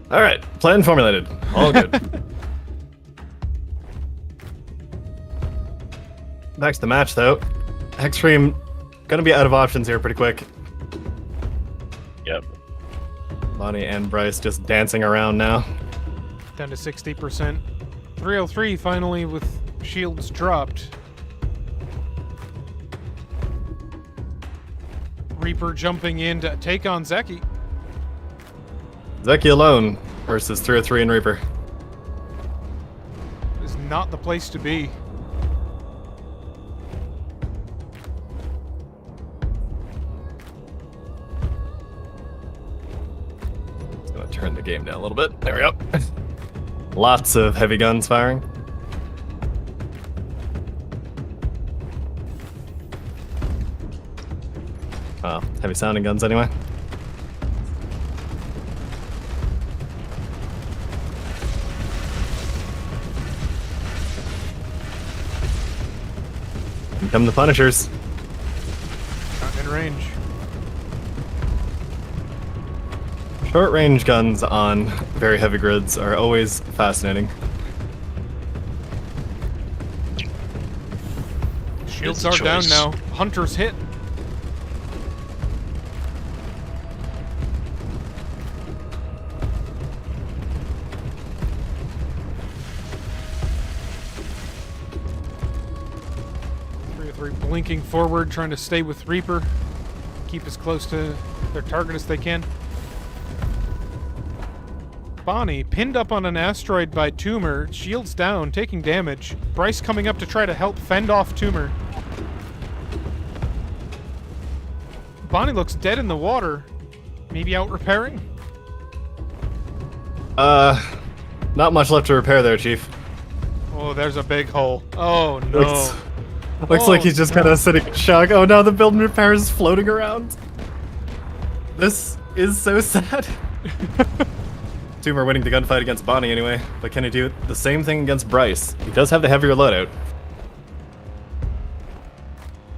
E: All right, plan formulated. All good. Back to the match, though. Hexstream gonna be out of options here pretty quick.
H: Yep.
E: Bonnie and Bryce just dancing around now.
B: Down to 60%. 303 finally with shields dropped. Reaper jumping in to take on Zeki.
E: Zeki alone versus 303 and Reaper.
B: Is not the place to be.
E: Just gonna turn the game down a little bit. There we go. Lots of heavy guns firing. Heavy sounding guns anyway. Here come the Punishers.
B: Not in range.
E: Short range guns on very heavy grids are always fascinating.
B: Shields
H: Good
B: are down
H: choice.
B: now. Hunters hit. Blinking forward, trying to stay with Reaper. Keep as close to their target as they can. Bonnie pinned up on an asteroid by Tumor. Shields down, taking damage. Bryce coming up to try to help fend off Tumor. Bonnie looks dead in the water. Maybe out repairing?
E: Not much left to repair there, Chief.
B: Oh, there's a big hole. Oh, no.
E: Looks like he's just kind of sitting in shock. Oh no, the build and repair is floating around. This is so sad. Tumor winning the gunfight against Bonnie anyway, but can he do the same thing against Bryce? He does have the heavier loadout.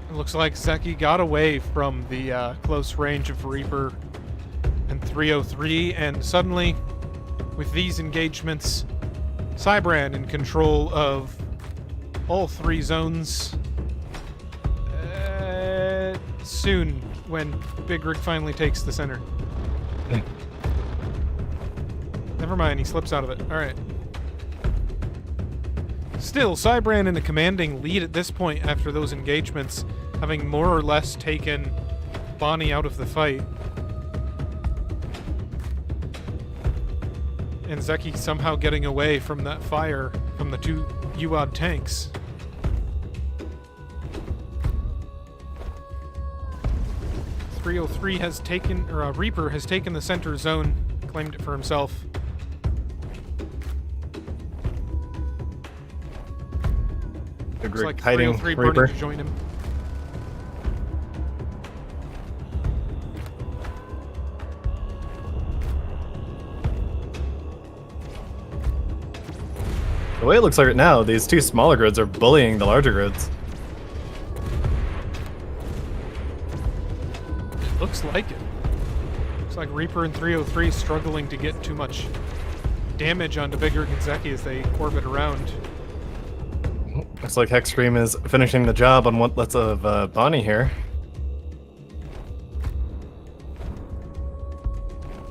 B: It looks like Zeki got away from the close range of Reaper and 303, and suddenly, with these engagements, Cybran in control of all three zones. Soon, when Big Rig finally takes the center. Never mind, he slips out of it. Alright. Still, Cybran in a commanding lead at this point after those engagements, having more or less taken Bonnie out of the fight. And Zeki somehow getting away from that fire from the two UOD tanks. .303 has taken, or Reaper has taken the center zone, claimed it for himself. Looks like
E: hiding
B: 303
E: Reaper.
B: burning to join him.
E: The way it looks like right now, these two smaller grids are bullying the larger grids.
B: Looks like it. Looks like Reaper and 303 struggling to get too much damage onto Big Rig and Zeki as they orbit around.
E: Looks like Hexstream is finishing the job on what lets of Bonnie here.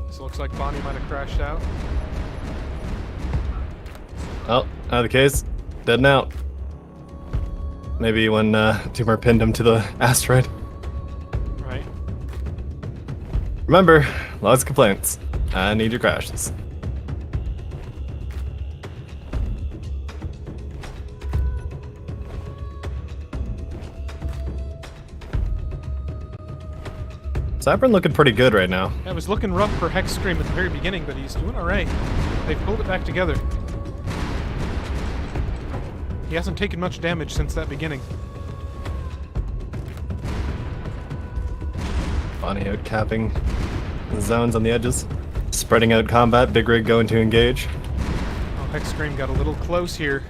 B: This looks like Bonnie might have crashed out.
E: Oh, out of the case. Dead and out. Maybe when Tumor pinned him to the asteroid.
B: Right.
E: Remember, lots of complaints. I need your crashes. Cybran looking pretty good right now.
B: That was looking rough for Hexstream at the very beginning, but he's doing alright. They've pulled it back together. He hasn't taken much damage since that beginning.
E: Bonnie out capping the zones on the edges. Spreading out combat, Big Rig going to engage.
B: Oh, Hexstream got a little close here.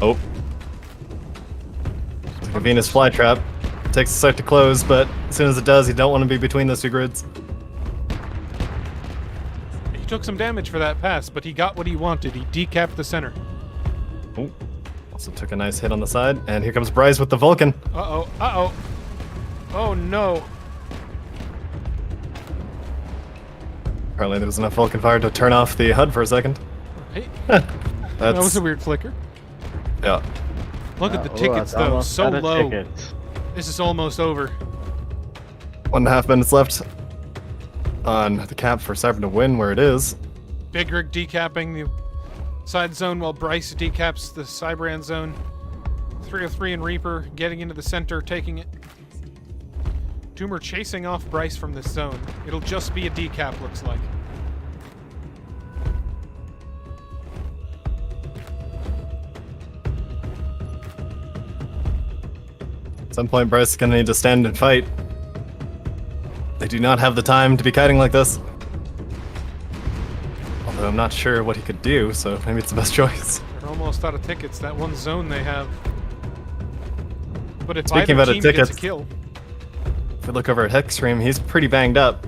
E: Oh. Like a Venus flytrap. takes a sec to close, but as soon as it does, you don't want to be between those two grids.
B: He took some damage for that pass, but he got what he wanted. He decapped the center.
E: Ooh. Also took a nice hit on the side, and here comes Bryce with the Vulcan.
B: Uh-oh, uh-oh. Oh, no.
E: Apparently there was enough Vulcan fire to turn off the HUD for a second.
B: Hey,
E: That's,
B: that was a weird flicker.
E: yeah.
B: Look at the
A: Oh,
B: tickets,
A: that's
B: though.
A: almost
B: So
A: out of
B: low.
A: tickets.
B: This is almost over.
E: 1.5 minutes left on the cap for Cybran to win where it is.
B: Big Rig decapping the side zone while Bryce decaps the Cybran zone. 303 and Reaper getting into the center, taking it. Doomer chasing off Bryce from this zone. It'll just be a decap, looks like.
E: At some point, Bryce is going to need to stand and fight. They do not have the time to be kiting like this. Although I'm not sure what he could do, so maybe it's the best choice.
B: They're almost out of tickets, that one zone they have. But if
E: Speaking
B: either
E: about
B: team
E: tickets,
B: gets a kill,
E: if we look over at Hexstream, he's pretty banged up.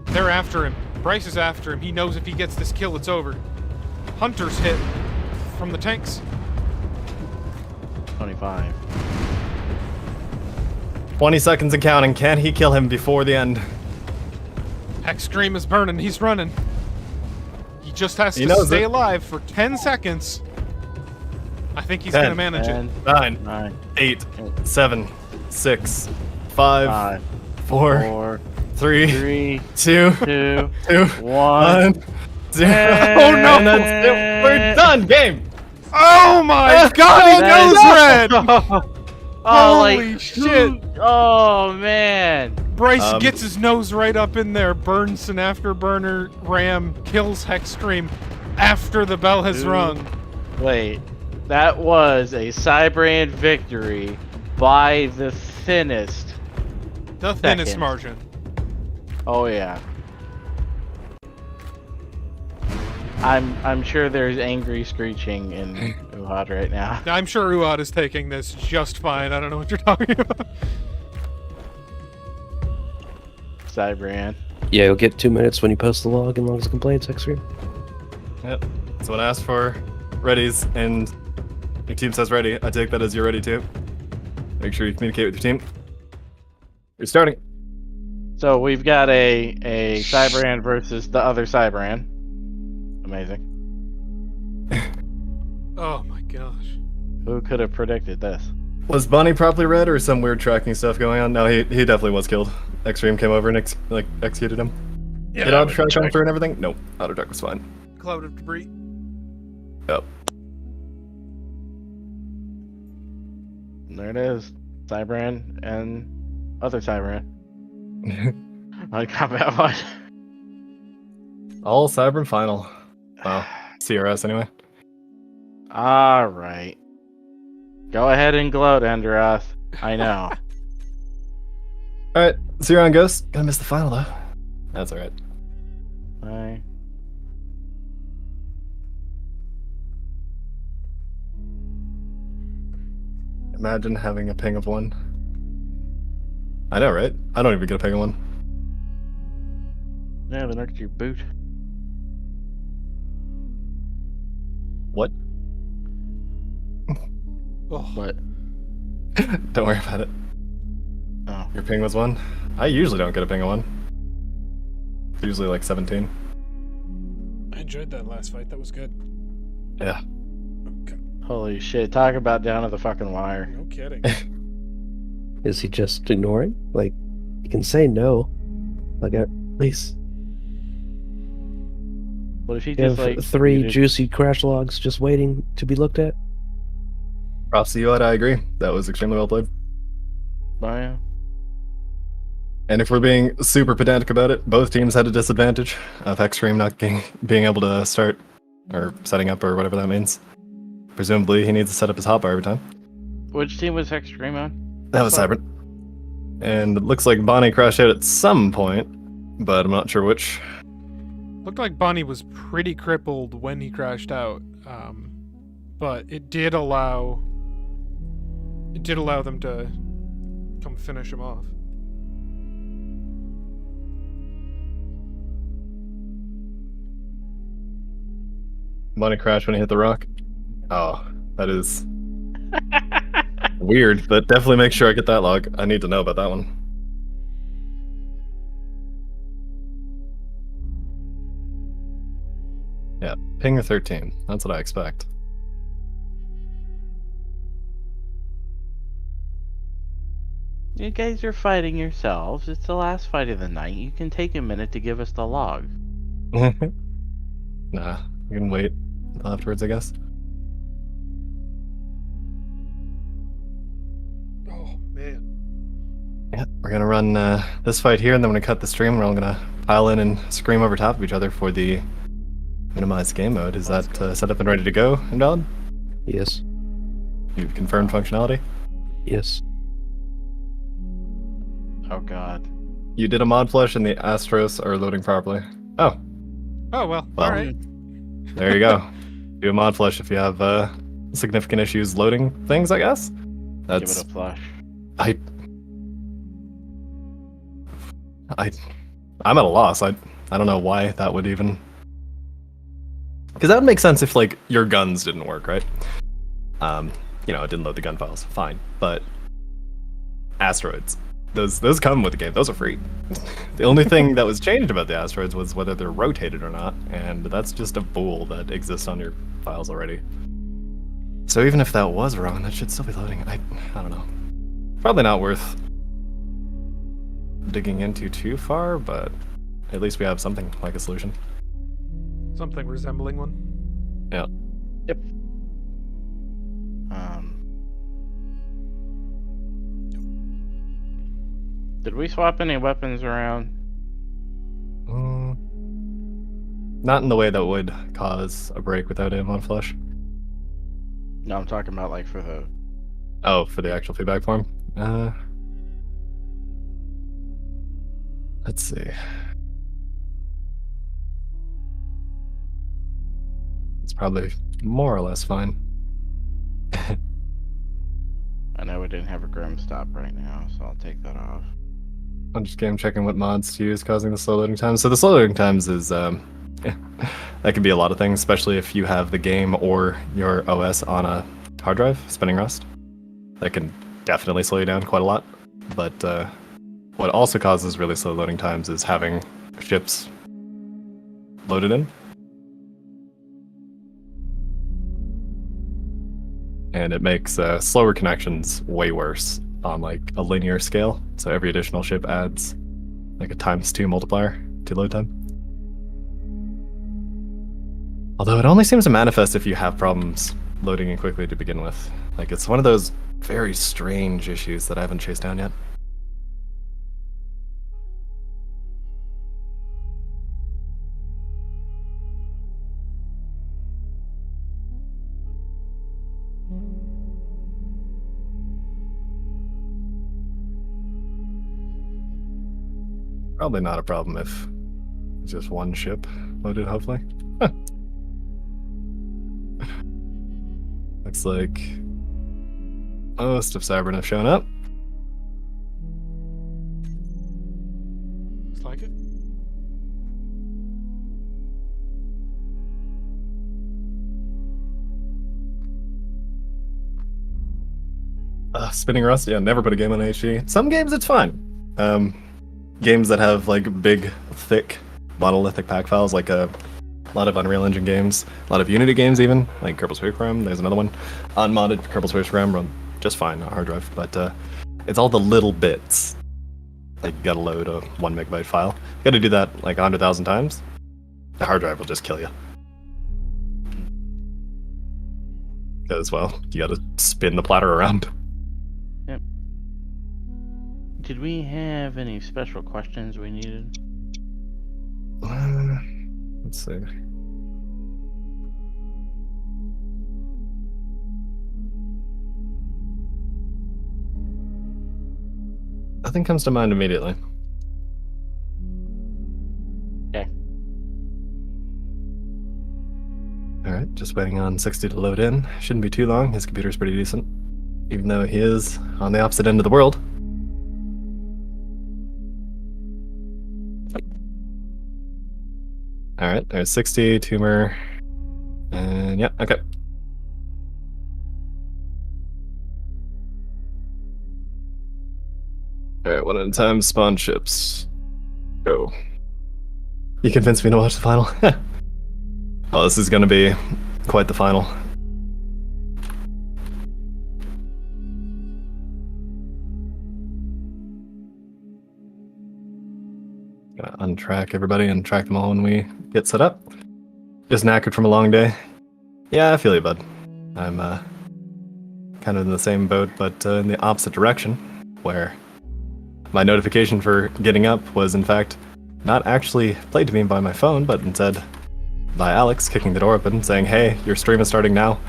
B: they're after him. Bryce is after him. He knows if he gets this kill, it's over. Hunter's hit from the tanks.
A: 25.
E: 20 seconds and counting. Can he kill him before the end?
B: Hexstream is burning. He's running. He just has
E: He
B: to
E: knows
B: stay
E: it.
B: alive for 10 seconds. I think he's
E: 10,
B: going to manage it.
A: 10,
E: 9,
A: 9,
E: 8, 7, 6, 5,
A: 5,
E: 4,
A: 4,
E: 3,
A: 3,
E: 2,
A: 2,
E: 2,
A: 1.
E: 1, 0. Oh no, that's it. We're done. Game.
B: Oh my god, he
A: That
B: goes
A: is-
B: red!
A: Oh,
B: Holy
A: like,
B: shit!
A: Oh, man.
B: Bryce gets his nose right up in there, burns an afterburner ram, kills Hexstream after the bell has
A: Dude.
B: rung.
A: Wait. That was a Cybran victory by the thinnest.
B: The thinnest
A: Seconds.
B: margin.
A: Oh, yeah. I'm sure there's angry screeching in Uhad right now.
B: I'm sure Uad is taking this just fine. I don't know what you're talking about.
A: Cybran.
F: Yeah, you'll get 2 minutes when you post the log and logs of complaints, Xtreme.
E: Yep. That's what I asked for. Readies, and your team says ready. I take that as you're ready too. Make sure you communicate with your team. You're starting.
A: So we've got a Cybran versus the other Cybran. Amazing.
B: Oh my gosh.
A: Who could have predicted this?
E: Was Bonnie properly read, or some weird tracking stuff going on? No, he definitely was killed. Extreme came over and executed him.
B: Yeah,
E: Did
H: I
E: auto
H: would
E: track come
H: check.
E: through and everything? Nope. Auto track was fine.
B: Cloud of debris.
E: Yep.
A: There it is. Cybran and other Cybran. On combat one.
E: All Cybran final. Wow. CRS anyway.
A: Alright. Go ahead and gloat, Enderoth. I know.
E: Alright, so you're on Ghost. Gonna miss the final though. That's alright.
A: Bye.
E: Imagine having a ping of 1. I know, right? I don't even get a ping of 1.
A: Yeah, the next your boot.
E: What?
B: Oh,
A: What?
E: Don't worry about it.
A: Oh.
E: Your ping was 1? I usually don't get a ping of 1. It's usually like 17.
B: I enjoyed that last fight. That was good.
E: Yeah.
B: Okay.
A: Holy shit. Talk about down to the fucking wire.
B: No kidding.
F: Is he just ignoring? Like, you can say no. Like, at least
A: What if he
F: you
A: just
F: have
A: like
F: 3
A: muted-
F: juicy crash logs just waiting to be looked at.
E: Props to you, Ed, I agree. That was extremely well played.
A: Bio?
E: And if we're being super pedantic about it, both teams had a disadvantage of Hexstream not being able to start, or setting up, or whatever that means. Presumably, he needs to set up his hotbar every time.
A: Which team was Hexstream on?
E: That was Cybran. And it looks like Bonnie crashed out at some point, but I'm not sure which.
B: Looked like Bonnie was pretty crippled when he crashed out, but it did allow them to Come finish him off.
E: Money crash when you hit the rock. Oh, that is weird, but definitely make sure I get that log. I need to know about that one. Yeah, ping 13. That's what I expect.
A: You guys are fighting yourselves. It's the last fight of the night. You can take a minute to give us the log.
E: Nah, we can wait until afterwards, I guess.
B: Oh, man.
E: Yeah, we're gonna run this fight here, and then we're gonna cut the stream. We're all gonna pile in and scream over top of each other for the minimized game mode. Is that set up and ready to go, Invalid?
F: Yes.
E: You've confirmed functionality?
F: Yes.
A: Oh god.
E: You did a mod flush, and the Astros are loading properly. Oh,
B: Oh, well,
E: Well.
B: alright.
E: there you go. Do a mod flush if you have significant issues loading things, I guess.
A: Give
E: That's
A: it a flush.
E: I'm at a loss. I don't know why that would even, because that would make sense if like your guns didn't work, right? It didn't load the gun files, fine. But asteroids, those come with the game. Those are free. The only thing that was changed about the asteroids was whether they're rotated or not, and that's just a bool that exists on your files already. So even if that was wrong, that should still be loading. I don't know. Probably not worth digging into too far, but at least we have something like a solution.
B: Something resembling one.
E: Yeah.
A: Yep. Did we swap any weapons around?
E: Not in the way that would cause a break without aim on flush.
A: No, I'm talking about like for the.
E: Oh, for the actual feedback form? Let's see. It's probably more or less fine.
A: I know we didn't have a Grim stop right now, so I'll take that off.
E: I'm just game checking what mods to use causing the slow loading times. So the slow loading times is that can be a lot of things, especially if you have the game or your OS on a hard drive spinning Rust. That can definitely slow you down quite a lot. But what also causes really slow loading times is having ships loaded in. And it makes slower connections way worse on like a linear scale. So every additional ship adds like a ×2 multiplier to load time. Although it only seems to manifest if you have problems loading in quickly to begin with. Like it's one of those very strange issues that I haven't chased down yet. Probably not a problem if it's just one ship loaded, hopefully. Looks like most of Cybern have shown up.
B: Looks like it.
E: Spinning Rust, yeah, never put a game on HD. Some games it's fine. Games that have like big, thick, monolithic pack files, like a lot of Unreal Engine games, a lot of Unity games even, like Kerbal Space Program, there's another one. Unmodded Kerbal Space Program run just fine on hard drive, but it's all the little bits. Like you gotta load a 1 megabyte file. You gotta do that like 100,000 times. The hard drive will just kill you. As well, you gotta spin the platter around.
A: Yep. Did we have any special questions we needed?
E: Let's see. Nothing comes to mind immediately.
A: Okay.
E: Alright, just waiting on 60 to load in. Shouldn't be too long. His computer's pretty decent. Even though he is on the opposite end of the world. All right, there's 60, tumor, and yeah, okay. All right, one at a time. Spawn ships. Go. You convinced me to watch the final. Oh, this is going to be quite the final. Gonna untrack everybody and track them all when we get set up. Just knackered from a long day. Yeah, I feel you, bud. I'm kind of in the same boat, but in the opposite direction, where my notification for getting up was, in fact, not actually played to me by my phone, but instead by Alex kicking the door open, saying, "Hey, your stream is starting now,"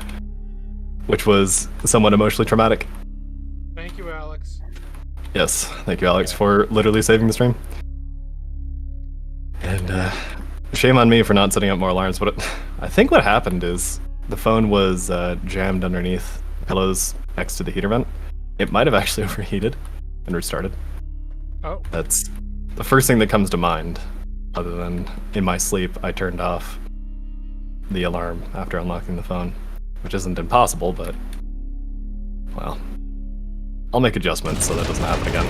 E: which was somewhat emotionally traumatic.
B: Thank you, Alex.
E: Yes, thank you, Alex, for literally saving the stream. And shame on me for not setting up more alarms, but I think what happened is the phone was jammed underneath pillows next to the heater vent. It might have actually overheated and restarted.
B: Oh.
E: That's the first thing that comes to mind, other than in my sleep I turned off the alarm after unlocking the phone, which isn't impossible, but, well, I'll make adjustments so that doesn't happen again.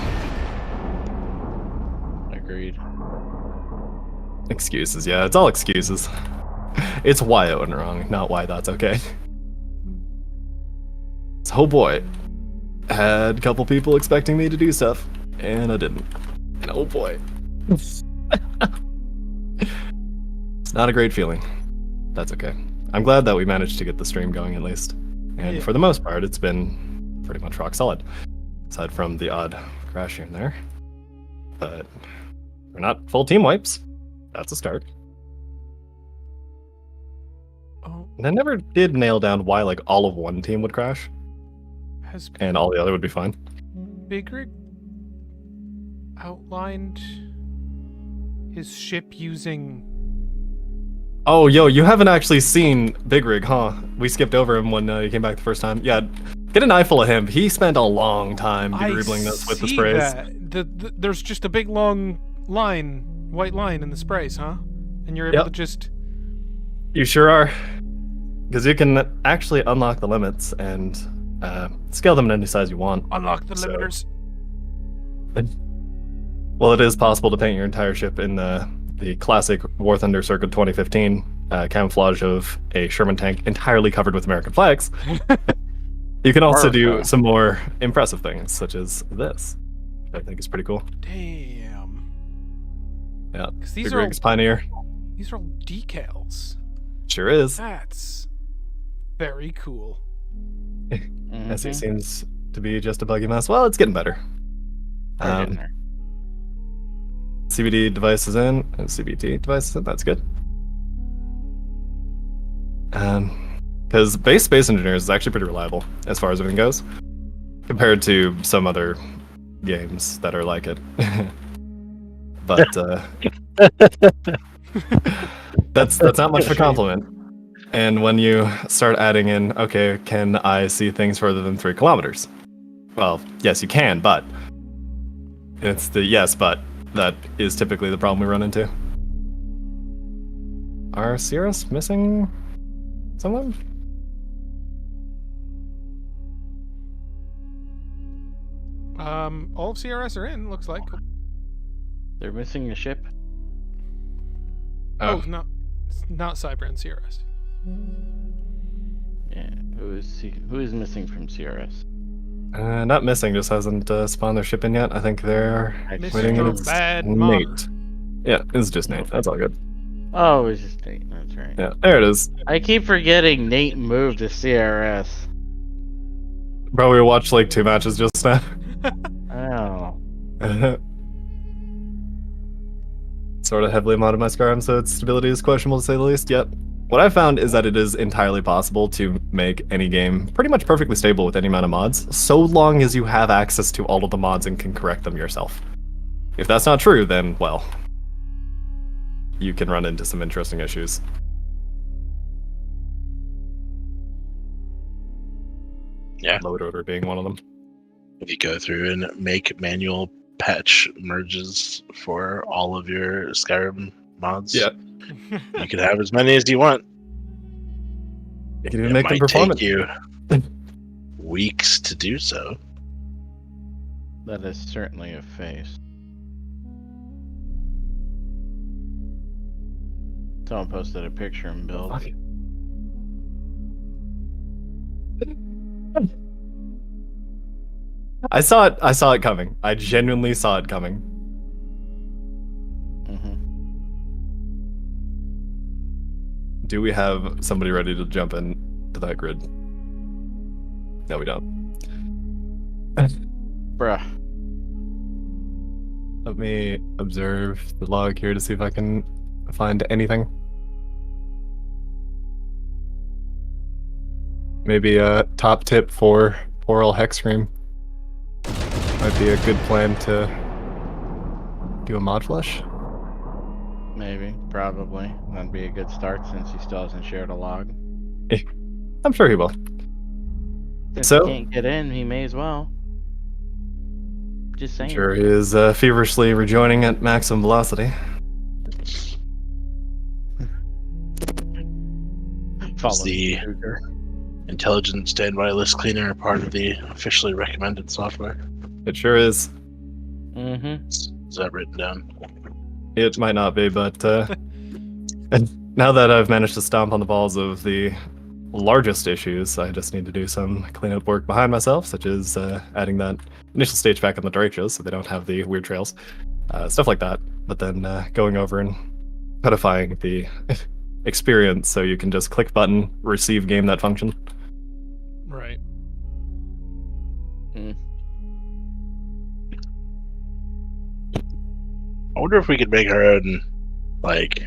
A: Agreed.
E: Excuses, yeah, it's all excuses. It's why it went wrong, not why that's okay. So, oh boy, had a couple people expecting me to do stuff, and I didn't. And oh boy. It's not a great feeling. That's okay. I'm glad that we managed to get the stream going at least. And for the most part, it's been pretty much rock solid. Aside from the odd crash here and there. But we're not full team wipes. That's a start.
B: Oh.
E: And I never did nail down why like all of one team would crash. And all the other would be fine.
B: Big Rig outlined his ship using...
E: Oh, yo, you haven't actually seen Big Rig, huh? We skipped over him when he came back the first time. Yeah, get an eyeful of him. He spent a long time dribbling this with the sprays.
B: There's just a big long line, white line in the sprays, huh? And you're able to just...
E: You sure are. Because you can actually unlock the limits and scale them in any size you want.
B: Unlock the limiters.
E: Well, it is possible to paint your entire ship in the classic War Thunder Circuit 2015 camouflage of a Sherman tank entirely covered with American flags. You can also do some more impressive things, such as this, which I think is pretty cool.
B: Damn.
E: Yeah,
B: Big
E: Rig's Pioneer.
B: These are all decals.
E: Sure is.
B: That's very cool.
E: As he seems to be just a buggy mess. Well, it's getting better. CBD devices in, and CBT devices in, that's good. Because base Space Engineers is actually pretty reliable as far as everything goes, compared to some other games that are like it. But that's not much of a compliment. And when you start adding in, okay, can I see things further than 3 kilometers? Well, yes, you can, but it's the yes, but that is typically the problem we run into. Are Cirrus missing someone?
B: All of CRS are in, looks like.
A: They're missing a ship?
B: Oh, not Cyber and CRS.
A: Yeah, who is missing from CRS?
E: Not missing, just hasn't spawned their ship in yet. I think they're waiting.
B: Mr.
E: It's
B: Bad
E: Nate.
B: Mama.
E: Yeah, it's just Nate. That's all good.
A: Oh, it's just Nate. That's right.
E: Yeah, there it is.
A: I keep forgetting Nate moved to CRS.
E: Bro, we watched like 2 matches just now.
A: Oh.
E: Sort of heavily modded my Skyrim, so its stability is questionable to say the least. Yet, what I found is that it is entirely possible to make any game pretty much perfectly stable with any amount of mods, so long as you have access to all of the mods and can correct them yourself. If that's not true, then, well, you can run into some interesting issues.
H: Yeah.
E: Load order being one of them.
H: If you go through and make manual patch merges for all of your Skyrim mods,
E: Yeah,
H: You can have as many as you want.
E: You can even
H: It
E: make them
H: might
E: performant.
H: take you weeks to do so.
A: That is certainly a face. Someone posted a picture in build.
E: Fuck. I saw it coming. I genuinely saw it coming.
A: Mm-hmm.
E: Do we have somebody ready to jump in to that grid? No, we don't.
A: Bruh.
E: Let me observe the log here to see if I can find anything. Maybe a top tip for oral hex cream. Might be a good plan to do a mod flush.
A: Maybe. Probably. That'd be a good start since he still hasn't shared a log.
E: I'm sure he will.
A: Since
E: So-
A: he can't get in, he may as well. Just saying.
E: Sure he is feverishly rejoining at maximum velocity.
A: Follow
H: the-
A: Cougar.
H: Intelligent standby list cleaner part of the officially recommended software.
E: It sure is.
A: Mm-hmm.
H: Is that written down?
E: It might not be, but and now that I've managed to stomp on the balls of the largest issues, I just need to do some cleanup work behind myself, such as adding that initial stage back on the derechos so they don't have the weird trails, stuff like that. But then going over and codifying the experience so you can just click button, receive game that function.
B: Right.
H: I wonder if we could make our own, like,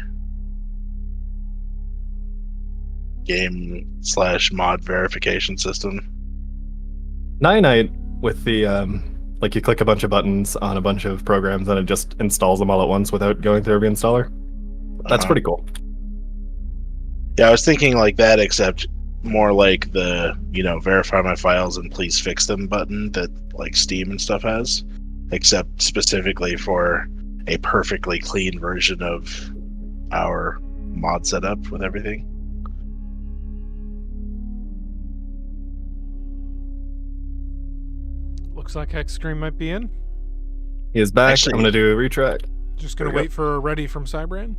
H: game/mod verification system.
E: Night with the like you click a bunch of buttons on a bunch of programs and it just installs them all at once without going through every installer. That's pretty cool.
H: Yeah, I was thinking like that, except more like the, verify my files and please fix them button that like Steam and stuff has, except specifically for a perfectly clean version of our mod setup with everything.
B: Looks like Hexscream might be in.
E: He is back.
H: Actually-
E: I'm gonna do a retrack.
B: Just gonna
E: There we
B: wait for a ready from Cybran.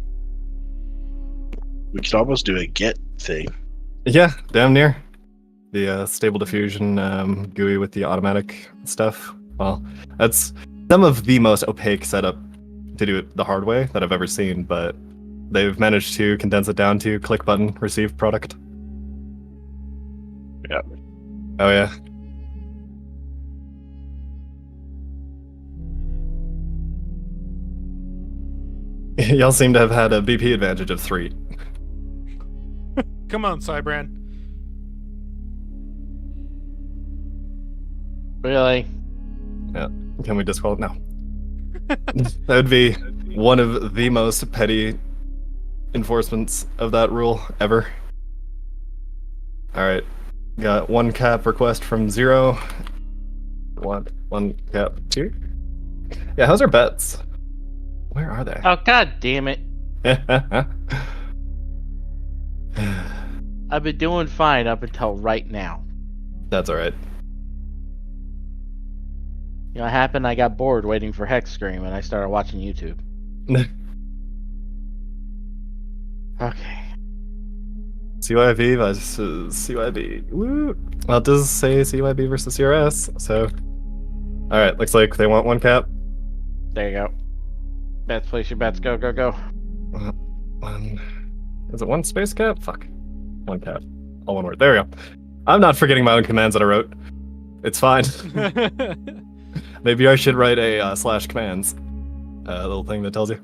H: We could almost do a get thing.
E: Yeah, damn near. The stable diffusion GUI with the automatic stuff. Well, that's some of the most opaque setup to do it the hard way that I've ever seen, but they've managed to condense it down to click button, receive product.
H: Yep.
E: Oh yeah. Y'all seem to have had a BP advantage of 3.
B: Come on, Cybran.
A: Really?
E: Can we disqualify? No. That would be one of the most petty enforcements of that rule ever. Alright. Got 1 cap request from 0. One cap 2. Yeah, how's our bets? Where are they?
A: Oh, god damn it. I've been doing fine up until right now.
E: That's alright.
A: You know what happened? I got bored waiting for Hexscream and I started watching YouTube. Okay.
E: CYB versus CYB. Woo! Well, it does say CYB versus CRS, so... Alright, looks like they want 1 cap.
A: There you go. Bets, place your bets. Go, go, go.
E: Is it 1 space cap? Fuck. 1 cap. All one word. There we go. I'm not forgetting my own commands that I wrote. It's fine. Maybe I should write a slash commands little thing that tells you.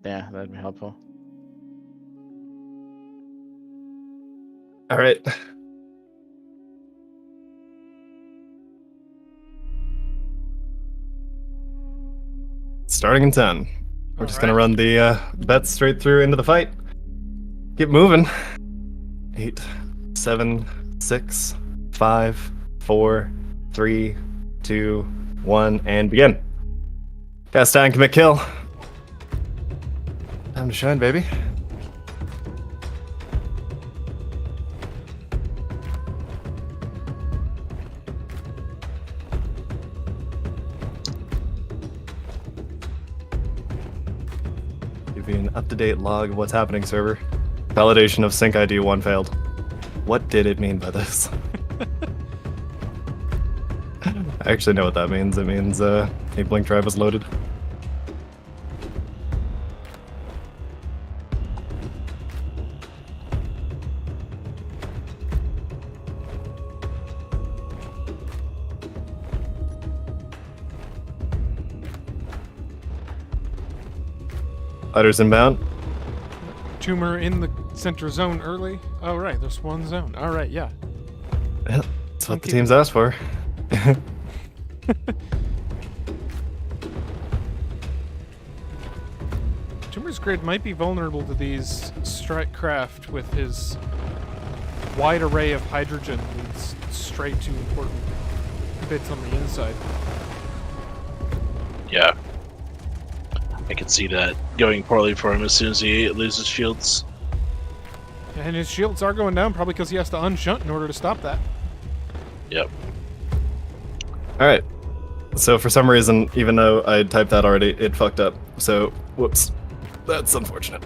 A: Yeah, that'd be helpful.
E: All right. Starting in 10. We're just gonna run the bets straight through into the fight. Keep moving. 8, 7, 6, 5, 4, 3, 2, 1, and begin. Cast down, commit kill. Time to shine, baby. Give you an up-to-date log of what's happening, server. Validation of sync ID 1 failed. What did it mean by this? I actually know what that means. It means a blink drive was loaded. Fighters inbound.
B: Tumor in the center zone early. Oh, right, there's one zone. All right, yeah.
E: Yeah, that's what the team's asked for.
B: Tumor's grid might be vulnerable to these strike craft with his wide array of hydrogen leads straight to important bits on the inside.
H: Yeah. I can see that going poorly for him as soon as he loses shields.
B: And his shields are going down probably because he has to unshunt in order to stop that.
H: Yep.
E: Alright. So for some reason, even though I typed that already, it fucked up. So, whoops. That's unfortunate.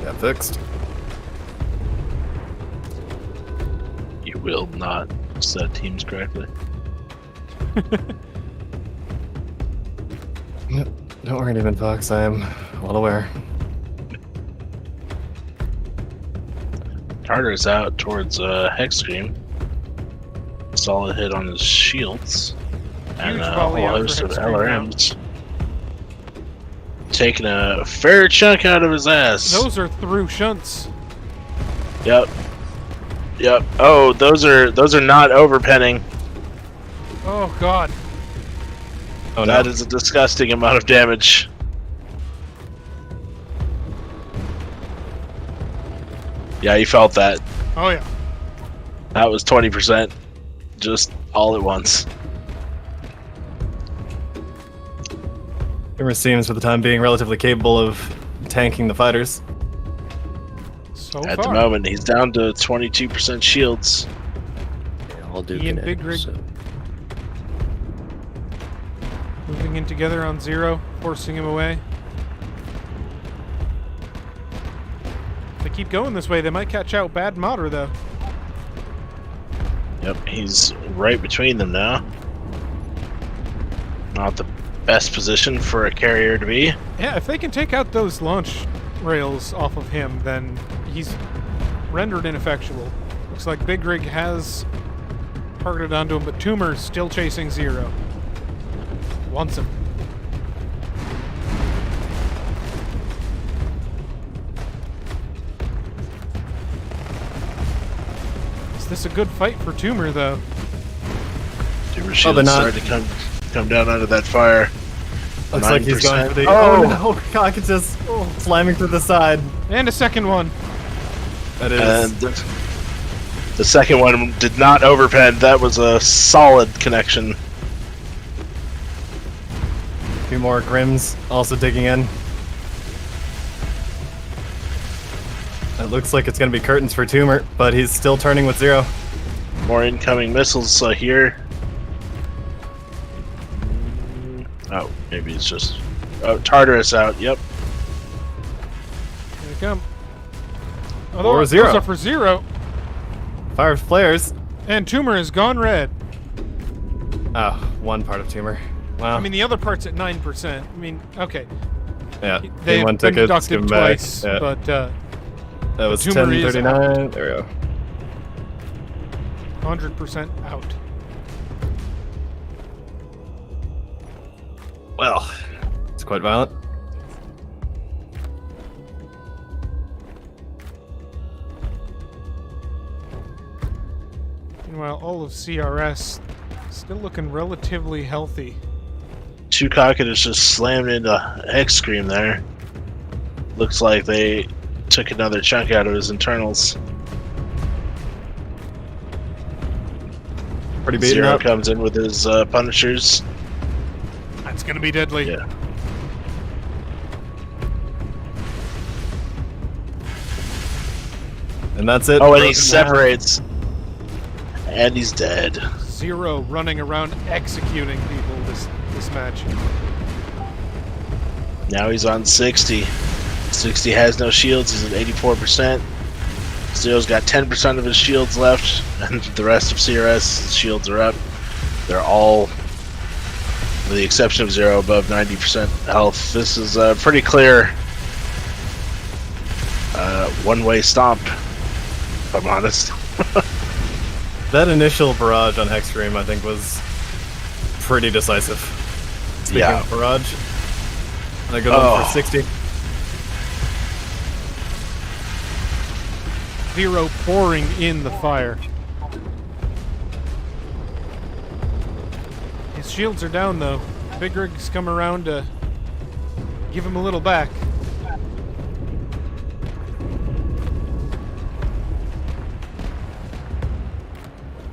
E: Got fixed.
H: You will not set teams correctly.
E: Don't worry, Demon Fox. I am well aware.
H: Carter's out towards Hex Scream. Solid hit on his shields. And
B: Huge
H: a
B: volley
H: whole
B: out
H: host
B: for
H: of
B: Hex Scream
H: LRMs. Taking a fair chunk out of his ass.
B: Those are through shunts.
H: Yep. Yep. Oh, those are not overpenning.
B: Oh god.
E: Oh,
H: That
E: no.
H: is a disgusting amount of damage. Yeah, you felt that.
B: Oh yeah.
H: That was 20%. Just all at once.
E: Humor seems, for the time being, relatively capable of tanking the fighters.
B: So
H: At
B: far.
H: the moment, he's down to 22% shields.
F: Yeah, I'll do
B: Ian
F: kinetic,
B: Big Rig.
F: so-
B: Moving in together on zero, forcing him away. If they keep going this way, they might catch out Bad Modder, though.
H: Yep, he's right between them now. Not the best position for a carrier to be.
B: Yeah, if they can take out those launch rails off of him, then he's rendered ineffectual. Looks like Big Rig has targeted onto him, but Tumor's still chasing zero. Wants him. Is this a good fight for Tumor, though?
H: Tumor
E: Oh,
H: shields
E: they're not.
H: starting to come down under that fire.
E: Looks like he's going for the...
H: Oh!
E: Oh no! Cockatus slamming to the side.
B: And a second one.
E: That is...
H: And the second one did not overpen. That was a solid connection.
E: A few more Grims also digging in. It looks like it's going to be curtains for Tumor, but he's still turning with zero.
H: More incoming missiles here. Oh, maybe it's just... Oh, Tartarus out, yep.
B: Here they come. Oh,
E: Or
B: those
E: zero.
B: are for zero.
E: Fire flares.
B: And Tumor is gone red.
E: Oh, one part of Tumor. Wow.
B: I mean, the other part's at 9%. I mean, okay.
E: yeah.
B: They've
E: one
B: been
E: tickets, give
B: deducted
E: 'em back.
B: twice,
E: Yeah.
B: but
E: That was
B: Tumor is
E: 1039. There we go.
B: 100% out.
E: Well, it's quite violent.
B: Meanwhile, all of CRS still looking relatively healthy.
H: Two Cockatus just slammed into Hex Scream there. Looks like they took another chunk out of his internals.
E: Pretty beaten
H: Zero
E: up.
H: comes in with his Punishers.
B: That's gonna be deadly.
H: Yeah.
E: And that's it.
H: Oh, and he
E: Broken
H: separates. And he's dead.
B: Zero running around executing people this match.
H: Now he's on 60. 60 has no shields. He's at 84%. Zero's got 10% of his shields left, and the rest of CRS shields are up. They're all, with the exception of Zero, above 90% health. This is a pretty clear one-way stomp, if I'm honest.
E: That initial barrage on Hexstream, I think, was pretty decisive. Speaking
H: Yeah.
E: of barrage, I go for 60.
B: Zero pouring in the fire. His shields are down though. Big Rig's come around to give him a little back.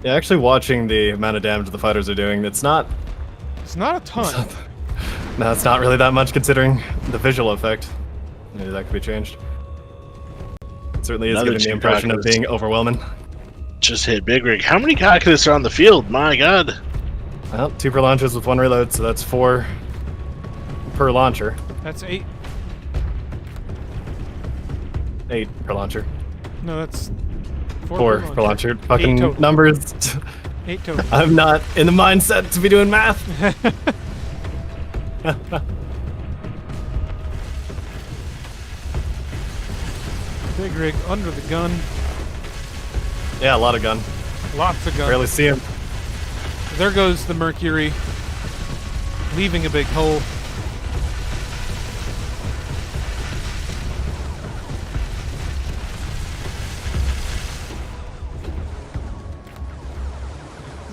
E: Yeah, actually watching the amount of damage the fighters are doing, it's not...
B: It's not a ton.
E: No, it's not really that much considering the visual effect. Maybe that could be changed. Certainly is
H: Another
E: giving the
H: two
E: impression of
H: Kakutas.
E: being overwhelming.
H: Just hit Big Rig. How many Kakutas are on the field? My god.
E: Well, 2 per launchers with 1 reload, so that's 4 per launcher.
B: That's 8.
E: 8 per launcher.
B: No, that's
E: 4 per launcher. Fucking
B: total.
E: numbers.
B: 8 total.
E: I'm not in the mindset to be doing math.
B: Big Rig under the gun.
E: Yeah, a lot of gun.
B: Lots of gun.
E: Barely see him.
B: There goes the Mercury, leaving a big hole.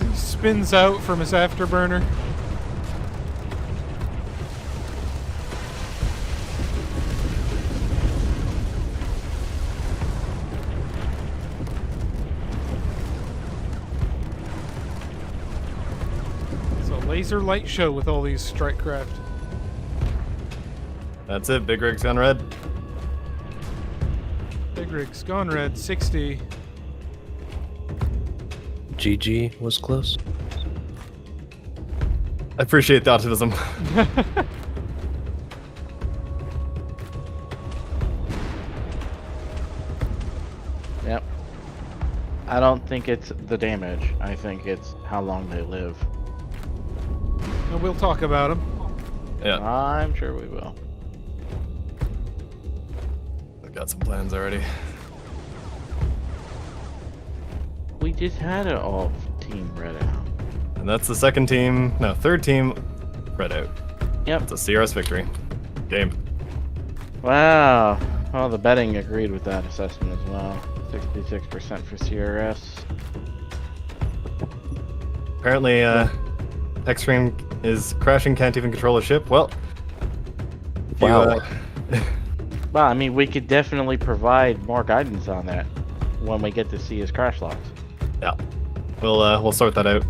B: He spins out from his afterburner. Laser light show with all these strike craft.
E: That's it. Big Rig's gone red.
B: Big Rig's gone red. 60.
F: GG was close.
E: I appreciate the optimism.
A: Yep. I don't think it's the damage. I think it's how long they live.
B: And we'll talk about him.
E: Yeah,
A: I'm sure we will.
E: I've got some plans already.
A: We just had it all team red out.
E: And that's the second team, no, third team red out.
A: Yep.
E: It's a CRS victory. Game.
A: Wow. Well, the betting agreed with that assessment as well. 66% for CRS.
E: Apparently, Hexstream is crashing, can't even control a ship. Well, if you,
F: Wow.
A: Well, I mean, we could definitely provide more guidance on that when we get to see his crash logs.
E: yeah, we'll sort that out.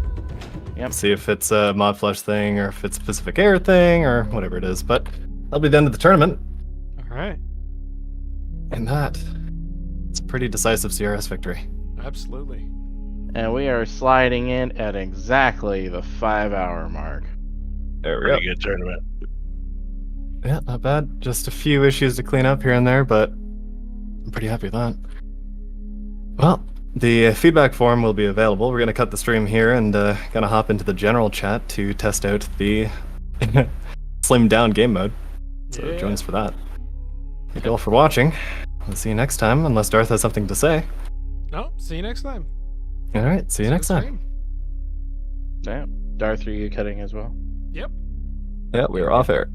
A: Yep.
E: See if it's a mod flush thing or if it's a Pacific Air thing or whatever it is. But that'll be the end of the tournament.
B: All right.
E: And it's a pretty decisive CRS victory.
B: Absolutely.
A: And we are sliding in at exactly the 5-hour mark.
E: There we go.
H: Pretty good tournament.
E: Yeah, not bad. Just a few issues to clean up here and there, but I'm pretty happy with that. Well, the feedback form will be available. We're going to cut the stream here and going to hop into the general chat to test out the slimmed down game mode. So
B: Yeah.
E: join us for that. Thank you all for watching. We'll see you next time, unless Darth has something to say.
B: No, see you next time.
E: All right, see you next time.
A: Yeah. Darth, are you cutting as well?
B: Yep.
E: Yeah, we are off air.